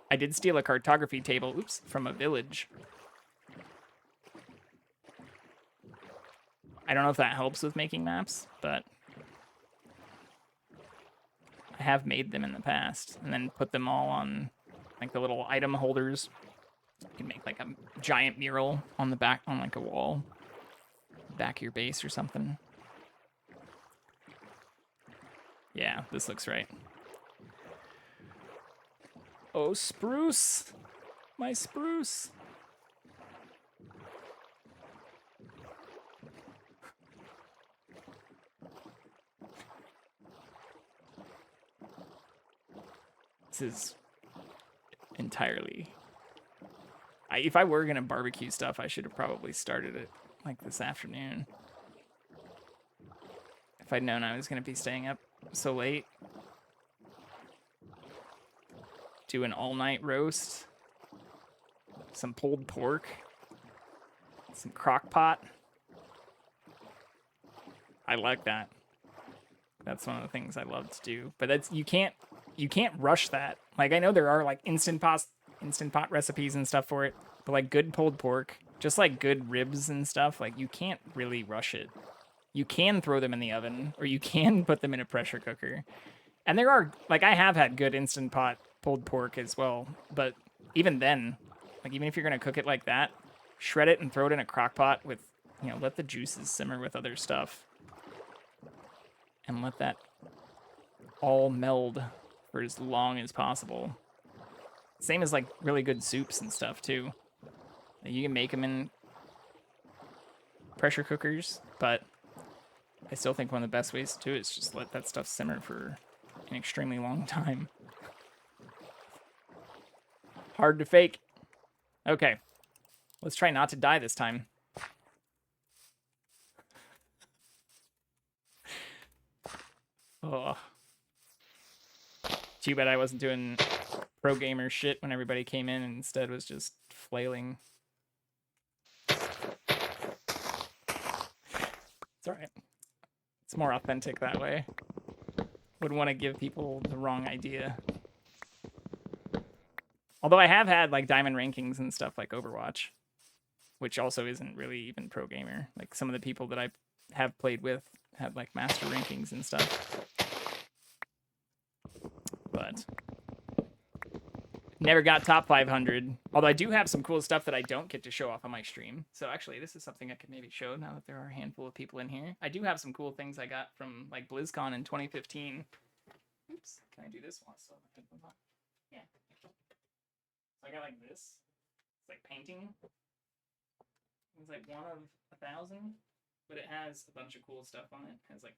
I did steal a cartography table, oops, from a village. I don't know if that helps with making maps, but I have made them in the past and then put them all on like the little item holders. You can make like a giant mural on the back, on like a wall, back of your base or something. Yeah, this looks right. Oh, spruce! My spruce! This is entirely... if I were going to barbecue stuff, I should have probably started it like this afternoon. If I'd known I was going to be staying up so late. Do an all-night roast. Some pulled pork. Some crock pot. I like that. That's one of the things I love to do. But that's you can't rush that. Like, I know there are like instant pot recipes and stuff for it, but like good pulled pork, just like good ribs and stuff, like you can't really rush it. You can throw them in the oven, or you can put them in a pressure cooker. And there are, like, I have had good instant pot pulled pork as well, but even then, like, even if you're gonna cook it like that, shred it and throw it in a crock pot with, you know, let the juices simmer with other stuff. And let that all meld for as long as possible. Same as like really good soups and stuff too. You can make them in pressure cookers, but I still think one of the best ways to do it is just let that stuff simmer for an extremely long time. Hard to fake. Okay, let's try not to die this time. Oh. Too bad I wasn't doing pro gamer shit when everybody came in and instead was just flailing. It's alright. It's more authentic that way. Wouldn't want to give people the wrong idea. Although I have had like diamond rankings and stuff like Overwatch, which also isn't really even pro gamer. Like some of the people that I have played with had like master rankings and stuff. But never got top 500. Although I do have some cool stuff that I don't get to show off on my stream. So actually, this is something I could maybe show now that there are a handful of people in here. I do have some cool things I got from like BlizzCon in 2015. Oops, can I do this one? So yeah. So I got like this. It's like painting. It's like 1 of 1,000, but it has a bunch of cool stuff on it. It has like,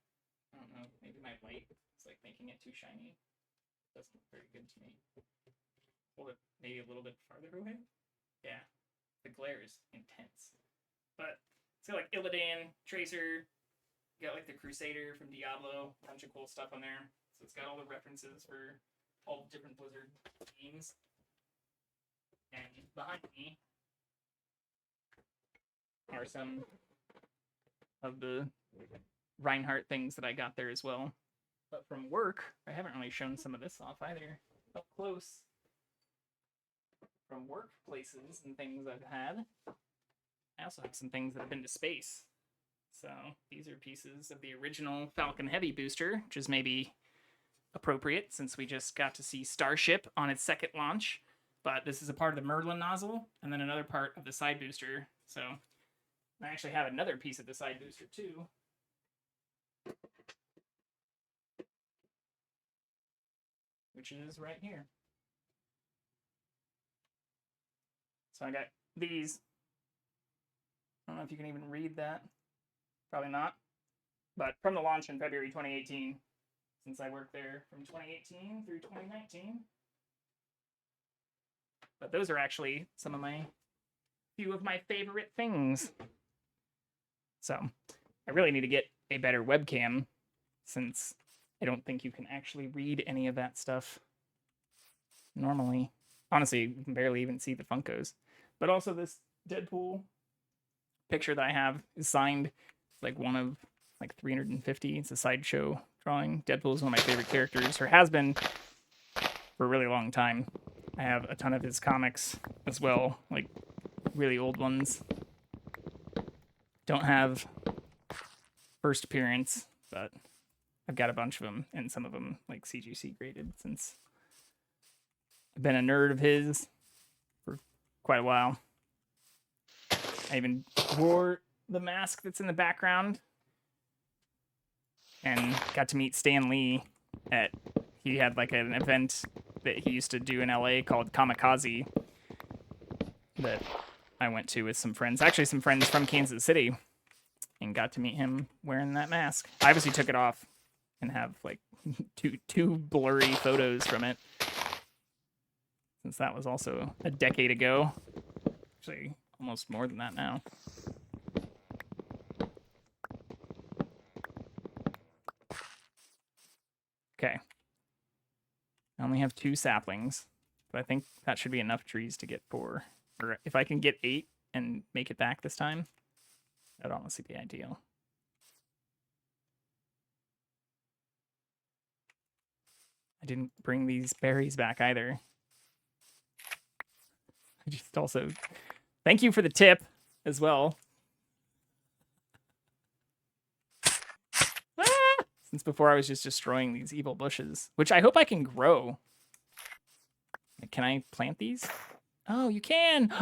I don't know, maybe my light is like making it too shiny. Doesn't look very good to me. Hold it maybe a little bit farther away. Yeah, the glare is intense. But it's got like Illidan, Tracer, you got like the Crusader from Diablo, a bunch of cool stuff on there. So it's got all the references for all the different Blizzard games. And behind me are some of the Reinhardt things that I got there as well. But from work, I haven't really shown some of this off either. Up close. From workplaces and things I've had. I also have some things that have been to space. So these are pieces of the original Falcon Heavy booster, which is maybe appropriate since we just got to see Starship on its second launch. But this is a part of the Merlin nozzle, and then another part of the side booster. So I actually have another piece of the side booster too. Which is right here. So I got these. I don't know if you can even read that. Probably not. But from the launch in February 2018, since I worked there from 2018 through 2019. But those are actually some of my few of my favorite things. So I really need to get a better webcam since I don't think you can actually read any of that stuff normally. Honestly, you can barely even see the Funkos. But also this Deadpool picture that I have is signed. It's like 1 of like 350. It's a sideshow drawing. Deadpool is one of my favorite characters, or has been for a really long time. I have a ton of his comics as well, like really old ones. Don't have first appearance, but I've got a bunch of them, and some of them like CGC graded since I've been a nerd of his for quite a while. I even wore the mask that's in the background and got to meet Stan Lee at, he had like an event that he used to do in LA called Kamikaze that I went to with some friends, actually some friends from Kansas City, and got to meet him wearing that mask. I obviously took it off and have like two blurry photos from it, since that was also a decade ago. Actually, almost more than that now. Okay. I only have 2 saplings, but I think that should be enough trees to get 4. Or if I can get 8 and make it back this time, that'd honestly be ideal. I didn't bring these berries back either. I just also... Thank you for the tip as well. Since before I was just destroying these evil bushes, which I hope I can grow. Can I plant these? Oh, you can!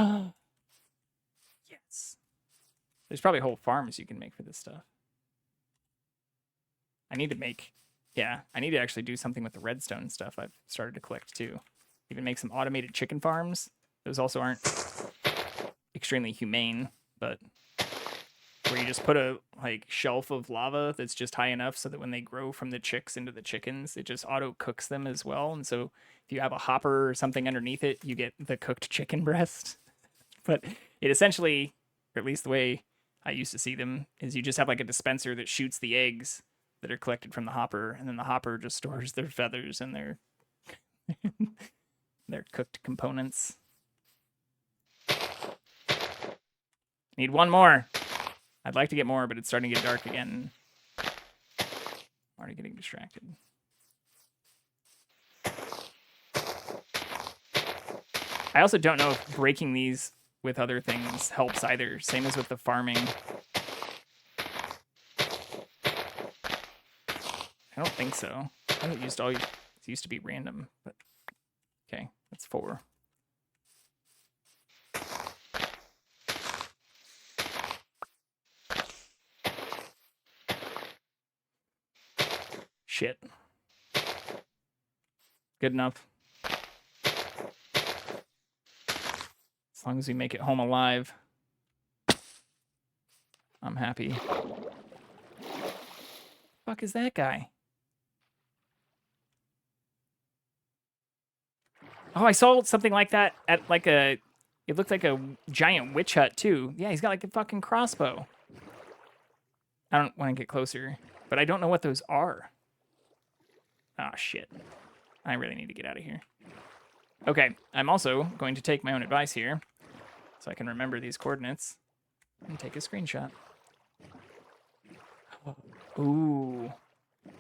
Yes. There's probably whole farms you can make for this stuff. I need to make... Yeah, I need to actually do something with the redstone stuff I've started to collect too. Even make some automated chicken farms. Those also aren't extremely humane, but... where you just put a like shelf of lava that's just high enough so that when they grow from the chicks into the chickens, it just auto cooks them as well. And so if you have a hopper or something underneath it, you get the cooked chicken breast. But it essentially, or at least the way I used to see them, is you just have like a dispenser that shoots the eggs that are collected from the hopper, and then the hopper just stores their feathers and their their cooked components. Need 1 more. I'd like to get more, but it's starting to get dark again. I'm already getting distracted. I also don't know if breaking these with other things helps either. Same as with the farming. I don't think so. I think it used to be random, but okay, that's 4. Shit. Good enough. As long as we make it home alive, I'm happy. Fuck is that guy? Oh, I saw something like that at like a... It looked like a giant witch hut too. Yeah, he's got like a fucking crossbow. I don't want to get closer, but I don't know what those are. Ah, shit. I really need to get out of here. Okay, I'm also going to take my own advice here so I can remember these coordinates and take a screenshot. Ooh.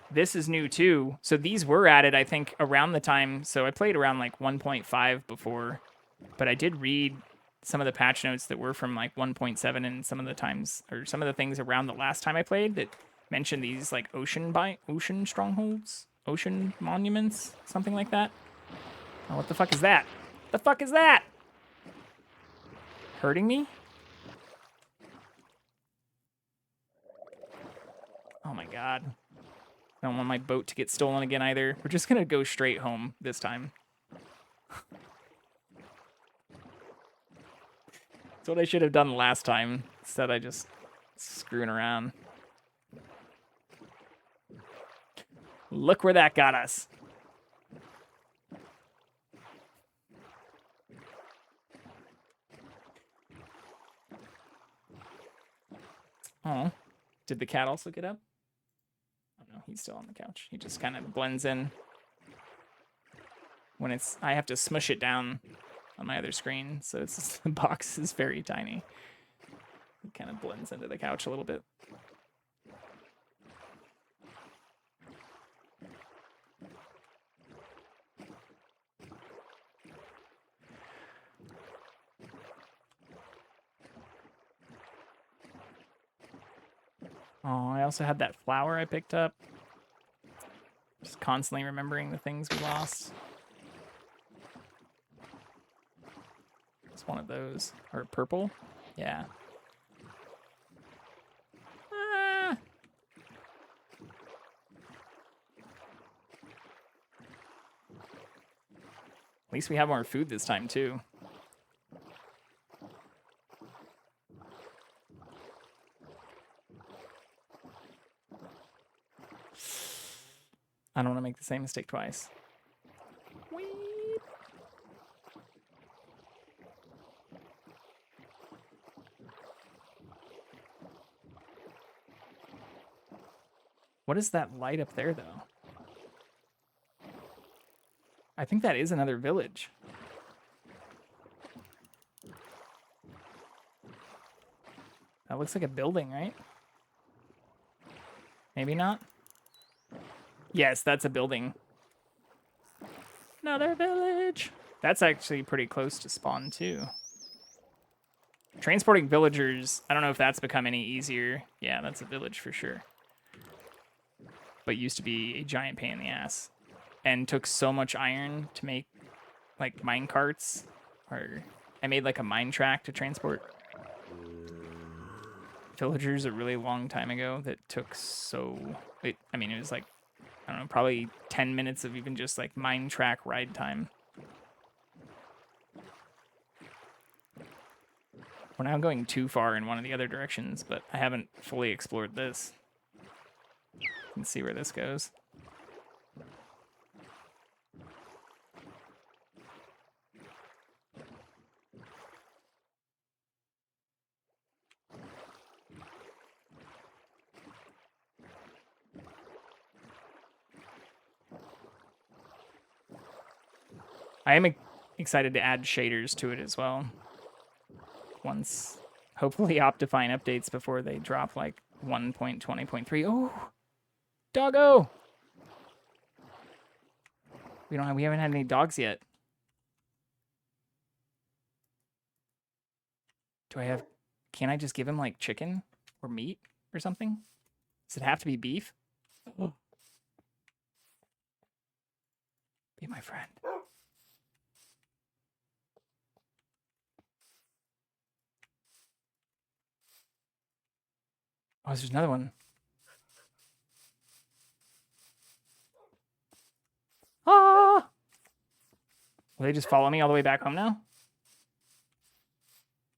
This is new too. So these were added, I think, around the time. So I played around like 1.5 before, but I did read some of the patch notes that were from like 1.7 and some of the times, or some of the things around the last time I played that mentioned these like ocean strongholds. Ocean monuments, something like that. Oh, what the fuck is that? The fuck is that? Hurting me? Oh my god. I don't want my boat to get stolen again either. We're just gonna go straight home this time. That's what I should have done last time. Instead, I just screwing around. Look where that got us. Oh, did the cat also get up? Oh no, he's still on the couch. He just kind of blends in. When it's, I have to smush it down on my other screen, so it's, the box is very tiny. It kind of blends into the couch a little bit. Oh, I also had that flower I picked up. Just constantly remembering the things we lost. It's one of those. Or purple? Yeah. Ah. At least we have more food this time, too. I don't want to make the same mistake twice. Weep. What is that light up there, though? I think that is another village. That looks like a building, right? Maybe not? Yes, that's a building. Another village. That's actually pretty close to spawn, too. Transporting villagers, I don't know if that's become any easier. Yeah, that's a village for sure. But used to be a giant pain in the ass. And took so much iron to make, like, mine carts. Or I made, like, a mine track to transport villagers a really long time ago that took so... it was, like, I don't know, probably 10 minutes of even just, like, mine track ride time. We're now going too far in one of the other directions, but I haven't fully explored this. Let's see where this goes. I am excited to add shaders to it as well. Once, hopefully, Optifine updates before they drop like 1.20.3. Oh, doggo! We haven't had any dogs yet. Can't I just give him like chicken or meat or something? Does it have to be beef? Oh. Be my friend. Oh, there's another one. Ah! Will they just follow me all the way back home now?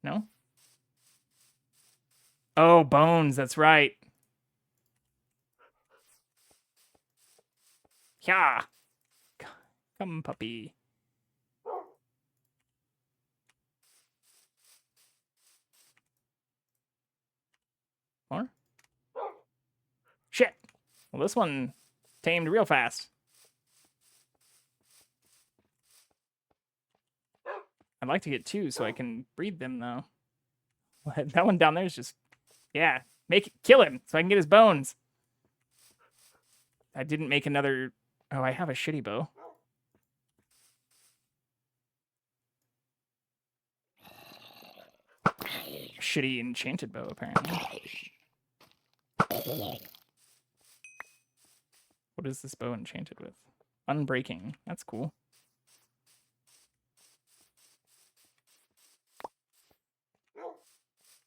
No? Oh, bones, that's right. Yeah. Come, puppy. More? Shit. Well, this one tamed real fast. I'd like to get two so I can breed them, though. That one down there is just... yeah. Kill him so I can get his bones. I didn't make another... oh, I have a shitty bow. Shitty enchanted bow, apparently. What is this bow enchanted with? Unbreaking. That's cool.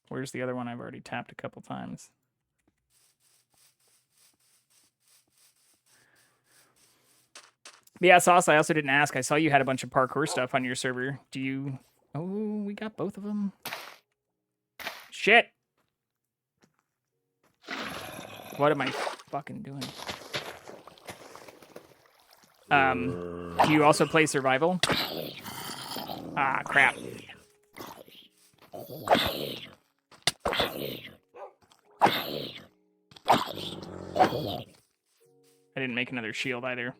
Where's the other one I've already tapped a couple times? But yeah, Sauce, I also didn't ask. I saw you had a bunch of parkour stuff on your server. Do you... oh, we got both of them. Shit! What am I fucking doing? Do you also play survival? Ah, crap. I didn't make another shield either.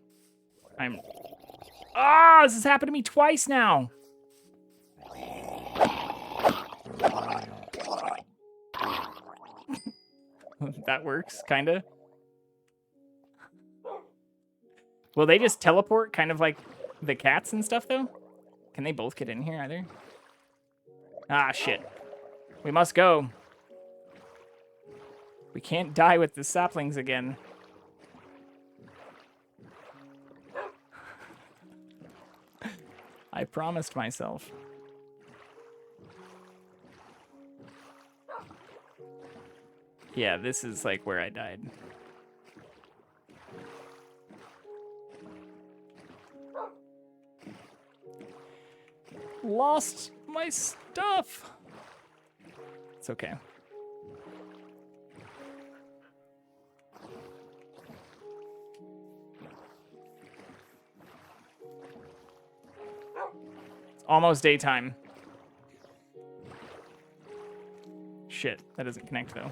Ah, this has happened to me twice now. That works, kinda. Will they just teleport, kind of like the cats and stuff, though? Can they both get in here, either? Ah, shit. We must go. We can't die with the saplings again. I promised myself. Yeah, this is like where I died. Lost my stuff. It's okay. It's almost daytime. Shit, that doesn't connect though.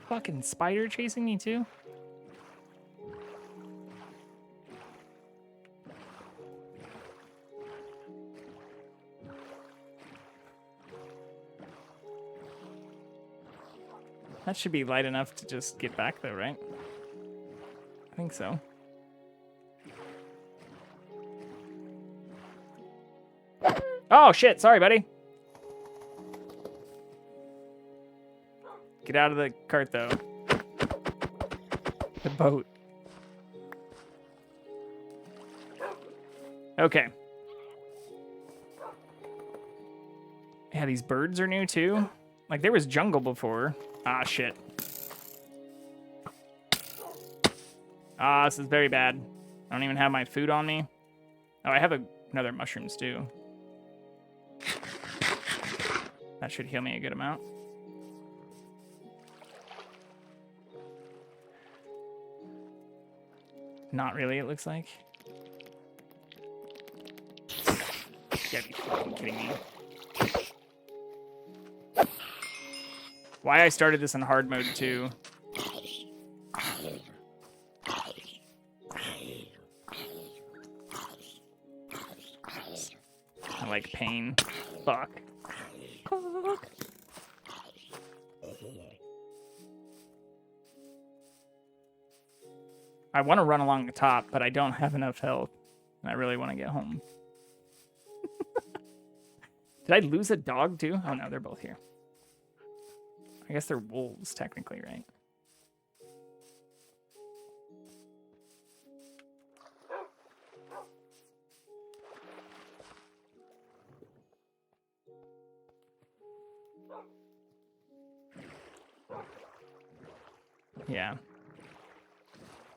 Fucking spider chasing me too? That should be light enough to just get back though, right? I think so. Oh shit, sorry buddy. Get out of the cart though. The boat. Okay. Yeah, these birds are new too. Like there was jungle before. Ah, shit. Ah, this is very bad. I don't even have my food on me. Oh, I have another mushroom stew. That should heal me a good amount. Not really, it looks like. You gotta be fucking kidding me. Why I started this in hard mode too. I like pain. Fuck. Fuck. I want to run along the top, but I don't have enough health. And I really want to get home. Did I lose a dog too? Oh no, they're both here. I guess they're wolves, technically, right? Yeah.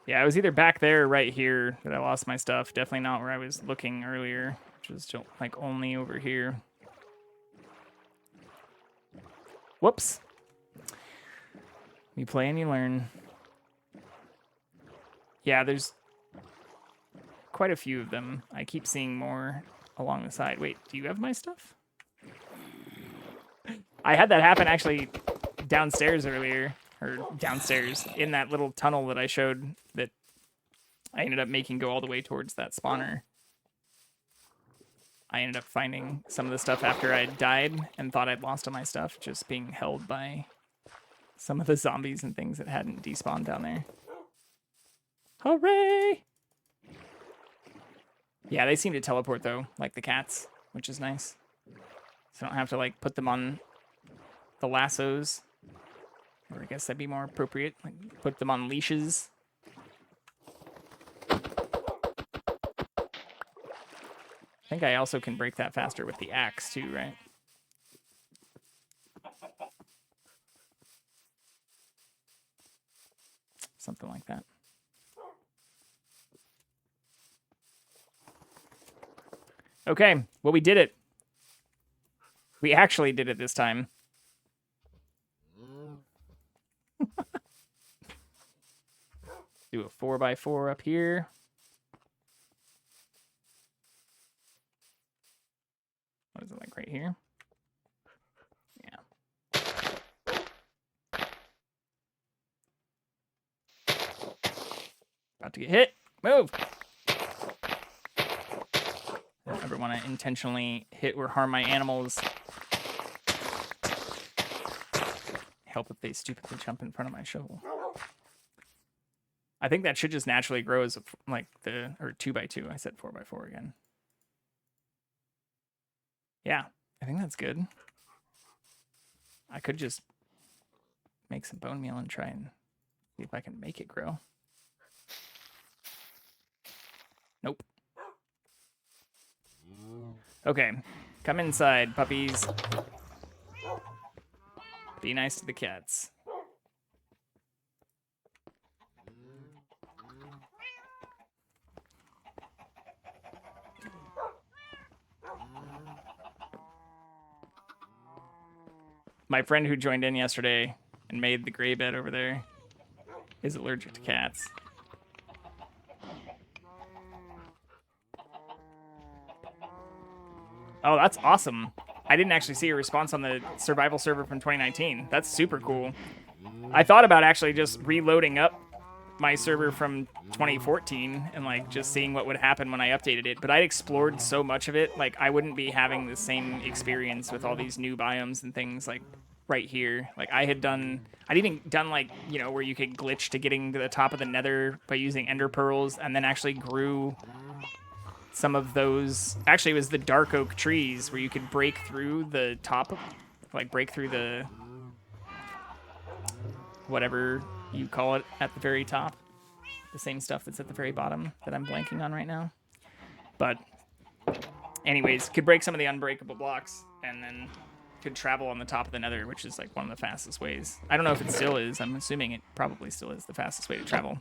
Yeah, I was either back there or right here that I lost my stuff. Definitely not where I was looking earlier, which was just, like only over here. Whoops. You play and you learn. Yeah, there's quite a few of them. I keep seeing more along the side. Wait, do you have my stuff? I had that happen actually downstairs earlier. Or downstairs in that little tunnel that I showed that I ended up making go all the way towards that spawner. I ended up finding some of the stuff after I died and thought I'd lost all my stuff, just being held by some of the zombies and things that hadn't despawned down there. Hooray! Yeah, they seem to teleport though, like the cats, which is nice. So I don't have to like put them on the lassos. Or I guess that'd be more appropriate. Like put them on leashes. I think I also can break that faster with the axe too, right? Something like that. Okay, well, we did it. We actually did it this time. Do a 4x4 up here. What is it, like right here? Yeah. About to get hit. Move. I don't ever want to intentionally hit or harm my animals. Help if they stupidly jump in front of my shovel. I think that should just naturally grow as like the, or 2x2. I said 4x4 again. Yeah, I think that's good. I could just make some bone meal and try and see if I can make it grow. Nope. Okay, come inside, puppies. Be nice to the cats. My friend who joined in yesterday and made the gray bed over there is allergic to cats. Oh, that's awesome. I didn't actually see a response on the survival server from 2019. That's super cool. I thought about actually just reloading up my server from 2014 and like just seeing what would happen when I updated it, but I'd explored so much of it, like I wouldn't be having the same experience with all these new biomes and things like right here. Like I'd even done like, you know, where you could glitch to getting to the top of the nether by using ender pearls, and then actually grew some of those. Actually, it was the dark oak trees where you could break through the top, like break through the whatever you call it at the very top. The same stuff that's at the very bottom that I'm blanking on right now. But anyways, could break some of the unbreakable blocks and then could travel on the top of the nether, which is like one of the fastest ways. I don't know if it still is. I'm assuming it probably still is the fastest way to travel.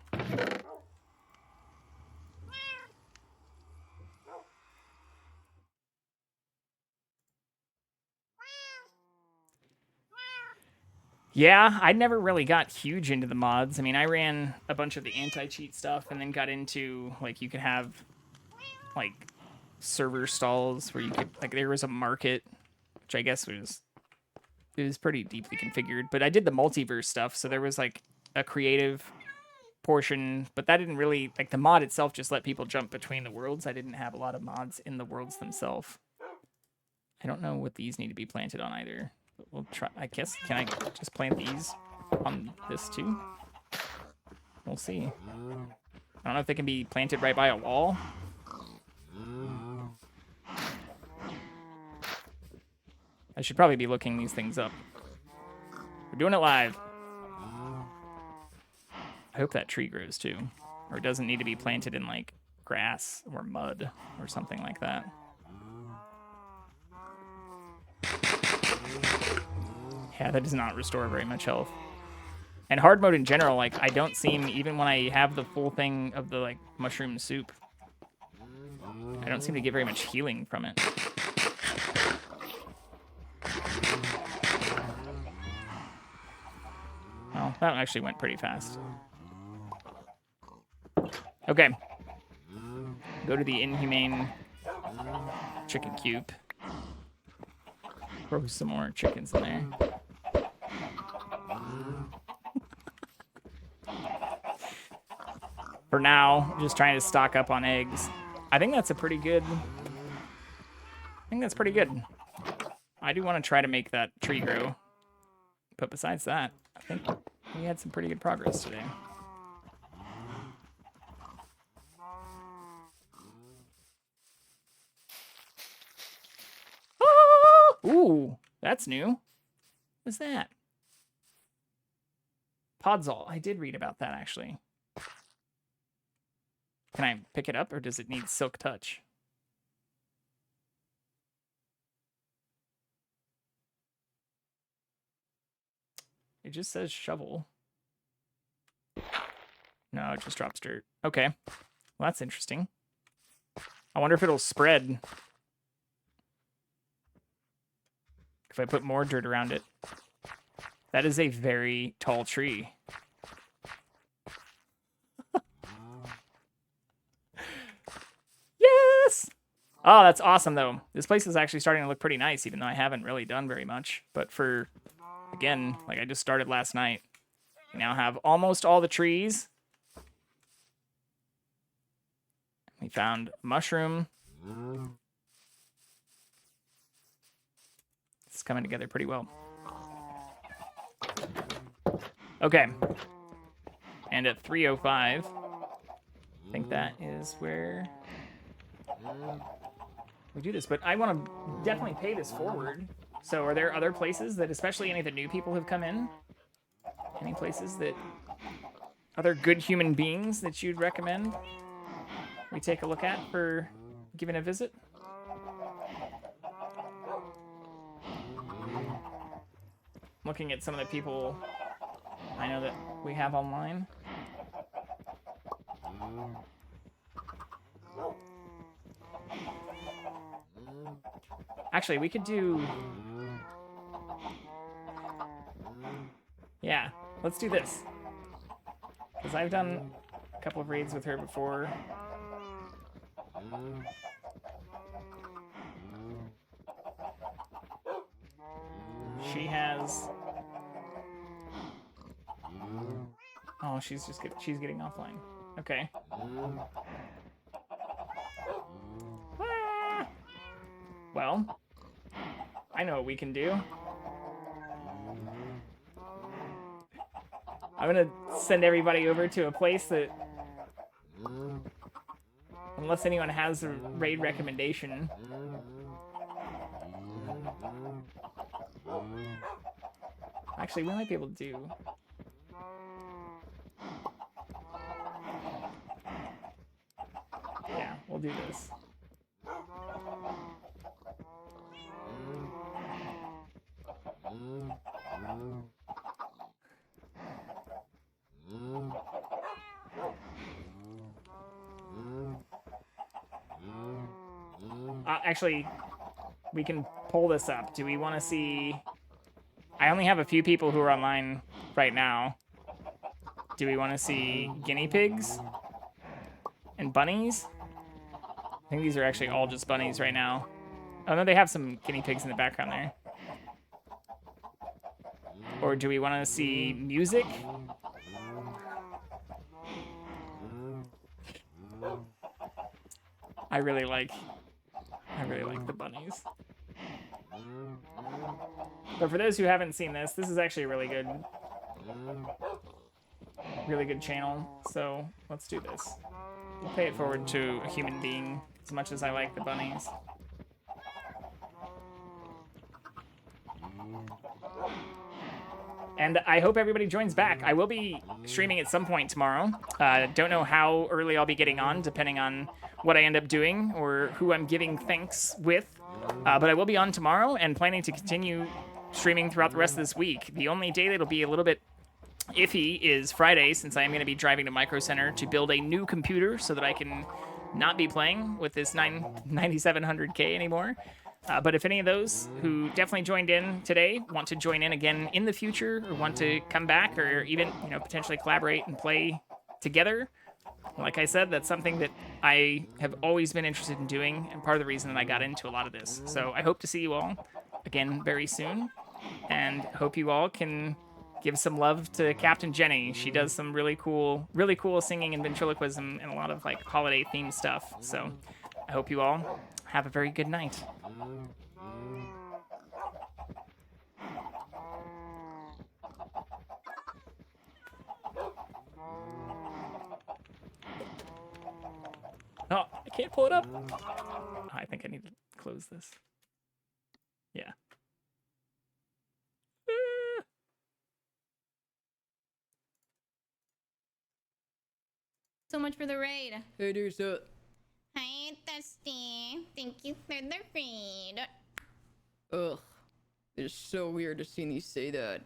Yeah, I never really got huge into the mods. I mean, I ran a bunch of the anti-cheat stuff and then got into, like, you could have, like, server stalls where you could, like, there was a market, which I guess was pretty deeply configured. But I did the multiverse stuff, so there was, like, a creative portion, but that didn't really, like, the mod itself just let people jump between the worlds. I didn't have a lot of mods in the worlds themselves. I don't know what these need to be planted on either. We'll try, I guess. Can I just plant these on this too? We'll see. I don't know if they can be planted right by a wall. I should probably be looking these things up. We're doing it live. I hope that tree grows too. Or it doesn't need to be planted in like grass or mud or something like that. Yeah, that does not restore very much health. And hard mode in general, like, I don't seem, even when I have the full thing of the, like, mushroom soup, I don't seem to get very much healing from it. Well, that actually went pretty fast. Okay. Go to the inhumane chicken coop. Throw some more chickens in there. For now, just trying to stock up on eggs. I think that's a pretty good... I think that's pretty good. I do want to try to make that tree grow. But besides that, I think we had some pretty good progress today. Oh! Ooh, that's new. What's that? Podzol. I did read about that, actually. Can I pick it up, or does it need silk touch? It just says shovel. No, it just drops dirt. Okay. Well, that's interesting. I wonder if it'll spread if I put more dirt around it. That is a very tall tree. Yes! Oh, that's awesome, though. This place is actually starting to look pretty nice, even though I haven't really done very much. But for, again, like I just started last night. We now have almost all the trees. We found a mushroom. It's coming together pretty well. Okay. And at 3:05, I think that is where we do this. But I want to definitely pay this forward. So are there other places that, especially any of the new people who've come in, any places that, other good human beings that you'd recommend we take a look at for giving a visit? Looking at some of the people I know that we have online. Actually, we could do... Yeah, let's do this. Because I've done a couple of raids with her before. She has... Oh, she's getting offline. Okay. Ah! Well, I know what we can do. I'm gonna send everybody over to a place that, unless anyone has a raid recommendation. Actually, we might be able to do... Yeah, we'll do this. Actually, we can pull this up. Do we want to see... I only have a few people who are online right now. Do we want to see guinea pigs? And bunnies? I think these are actually all just bunnies right now. Oh no, they have some guinea pigs in the background there. Or do we want to see music? I really like the bunnies. But for those who haven't seen this, this is actually a really good channel. So let's do this. We'll pay it forward to a human being as much as I like the bunnies. And I hope everybody joins back. I will be streaming at some point tomorrow. Don't know how early I'll be getting on, depending on what I end up doing or who I'm giving thanks with. But I will be on tomorrow and planning to continue streaming throughout the rest of this week. The only day that'll be a little bit iffy is Friday, since I am going to be driving to Micro Center to build a new computer so that I can not be playing with this 9700K anymore. But if any of those who definitely joined in today want to join in again in the future, or want to come back, or even, you know, potentially collaborate and play together, like I said, that's something that I have always been interested in doing, and part of the reason that I got into a lot of this. So I hope to see you all again very soon, and hope you all can give some love to Captain Jenny. She does some really cool singing and ventriloquism and a lot of like holiday themed stuff. So I hope you all have a very good night. Oh, I can't pull it up. Oh, I think I need to close this. Yeah. So much for the raid. Hey, there's a... Hi, Dusty. Thank you for the raid. Ugh. It's so weird to see me say that.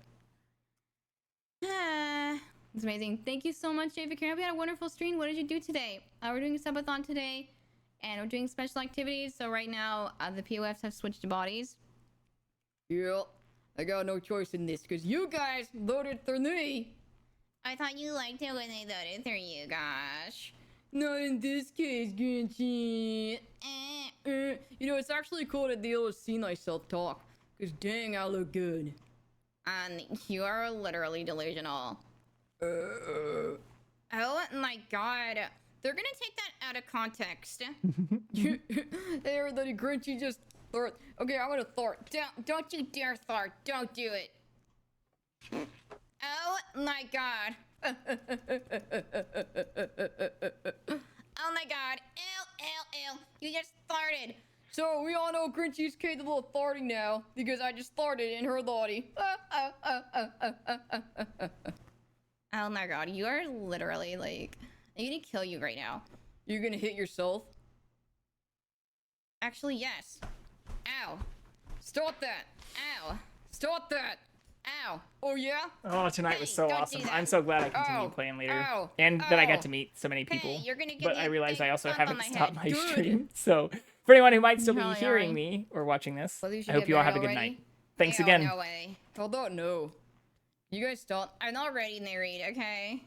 It's amazing. Thank you so much, David. We had a wonderful stream. What did you do today? We're doing a subathon today, and we're doing special activities. So right now, the POFs have switched to bodies. Yeah, I got no choice in this, because you guys voted for me. I thought you liked it when they voted for you, gosh. Not in this case, Grinchy. You know, it's actually cool to deal with seeing myself talk, because dang, I look good. You are literally delusional. Oh my god. They're gonna take that out of context. Hey, everybody, Grinchy just thought. Okay, I'm gonna thought. Don't you dare Thart. Don't do it. Oh my god. Oh my god. Ew, ew, ew. You just farted. So, are we on no, Grinchy's Kate a little farting now because I just farted in her body. Oh my god, you are literally like, I'm gonna kill you right now. You're gonna hit yourself? Actually, yes. Ow. Stop that. Ow. Stop that. Ow. Oh, yeah? Oh, tonight was so Hey, don't do awesome. that. I'm so glad I continued Ow. playing later. Ow. And that I Ow. got to meet so many people. Hey, you're gonna get But me I a realized big I also bump on haven't my stopped head. my Good. stream. So for anyone who might still be Really hearing are. me or watching this, Well, you should I hope get you all better have a good already. night. Thanks Ew, again. No way. Hold on, no. You guys stop. I'm not ready, narrate, okay?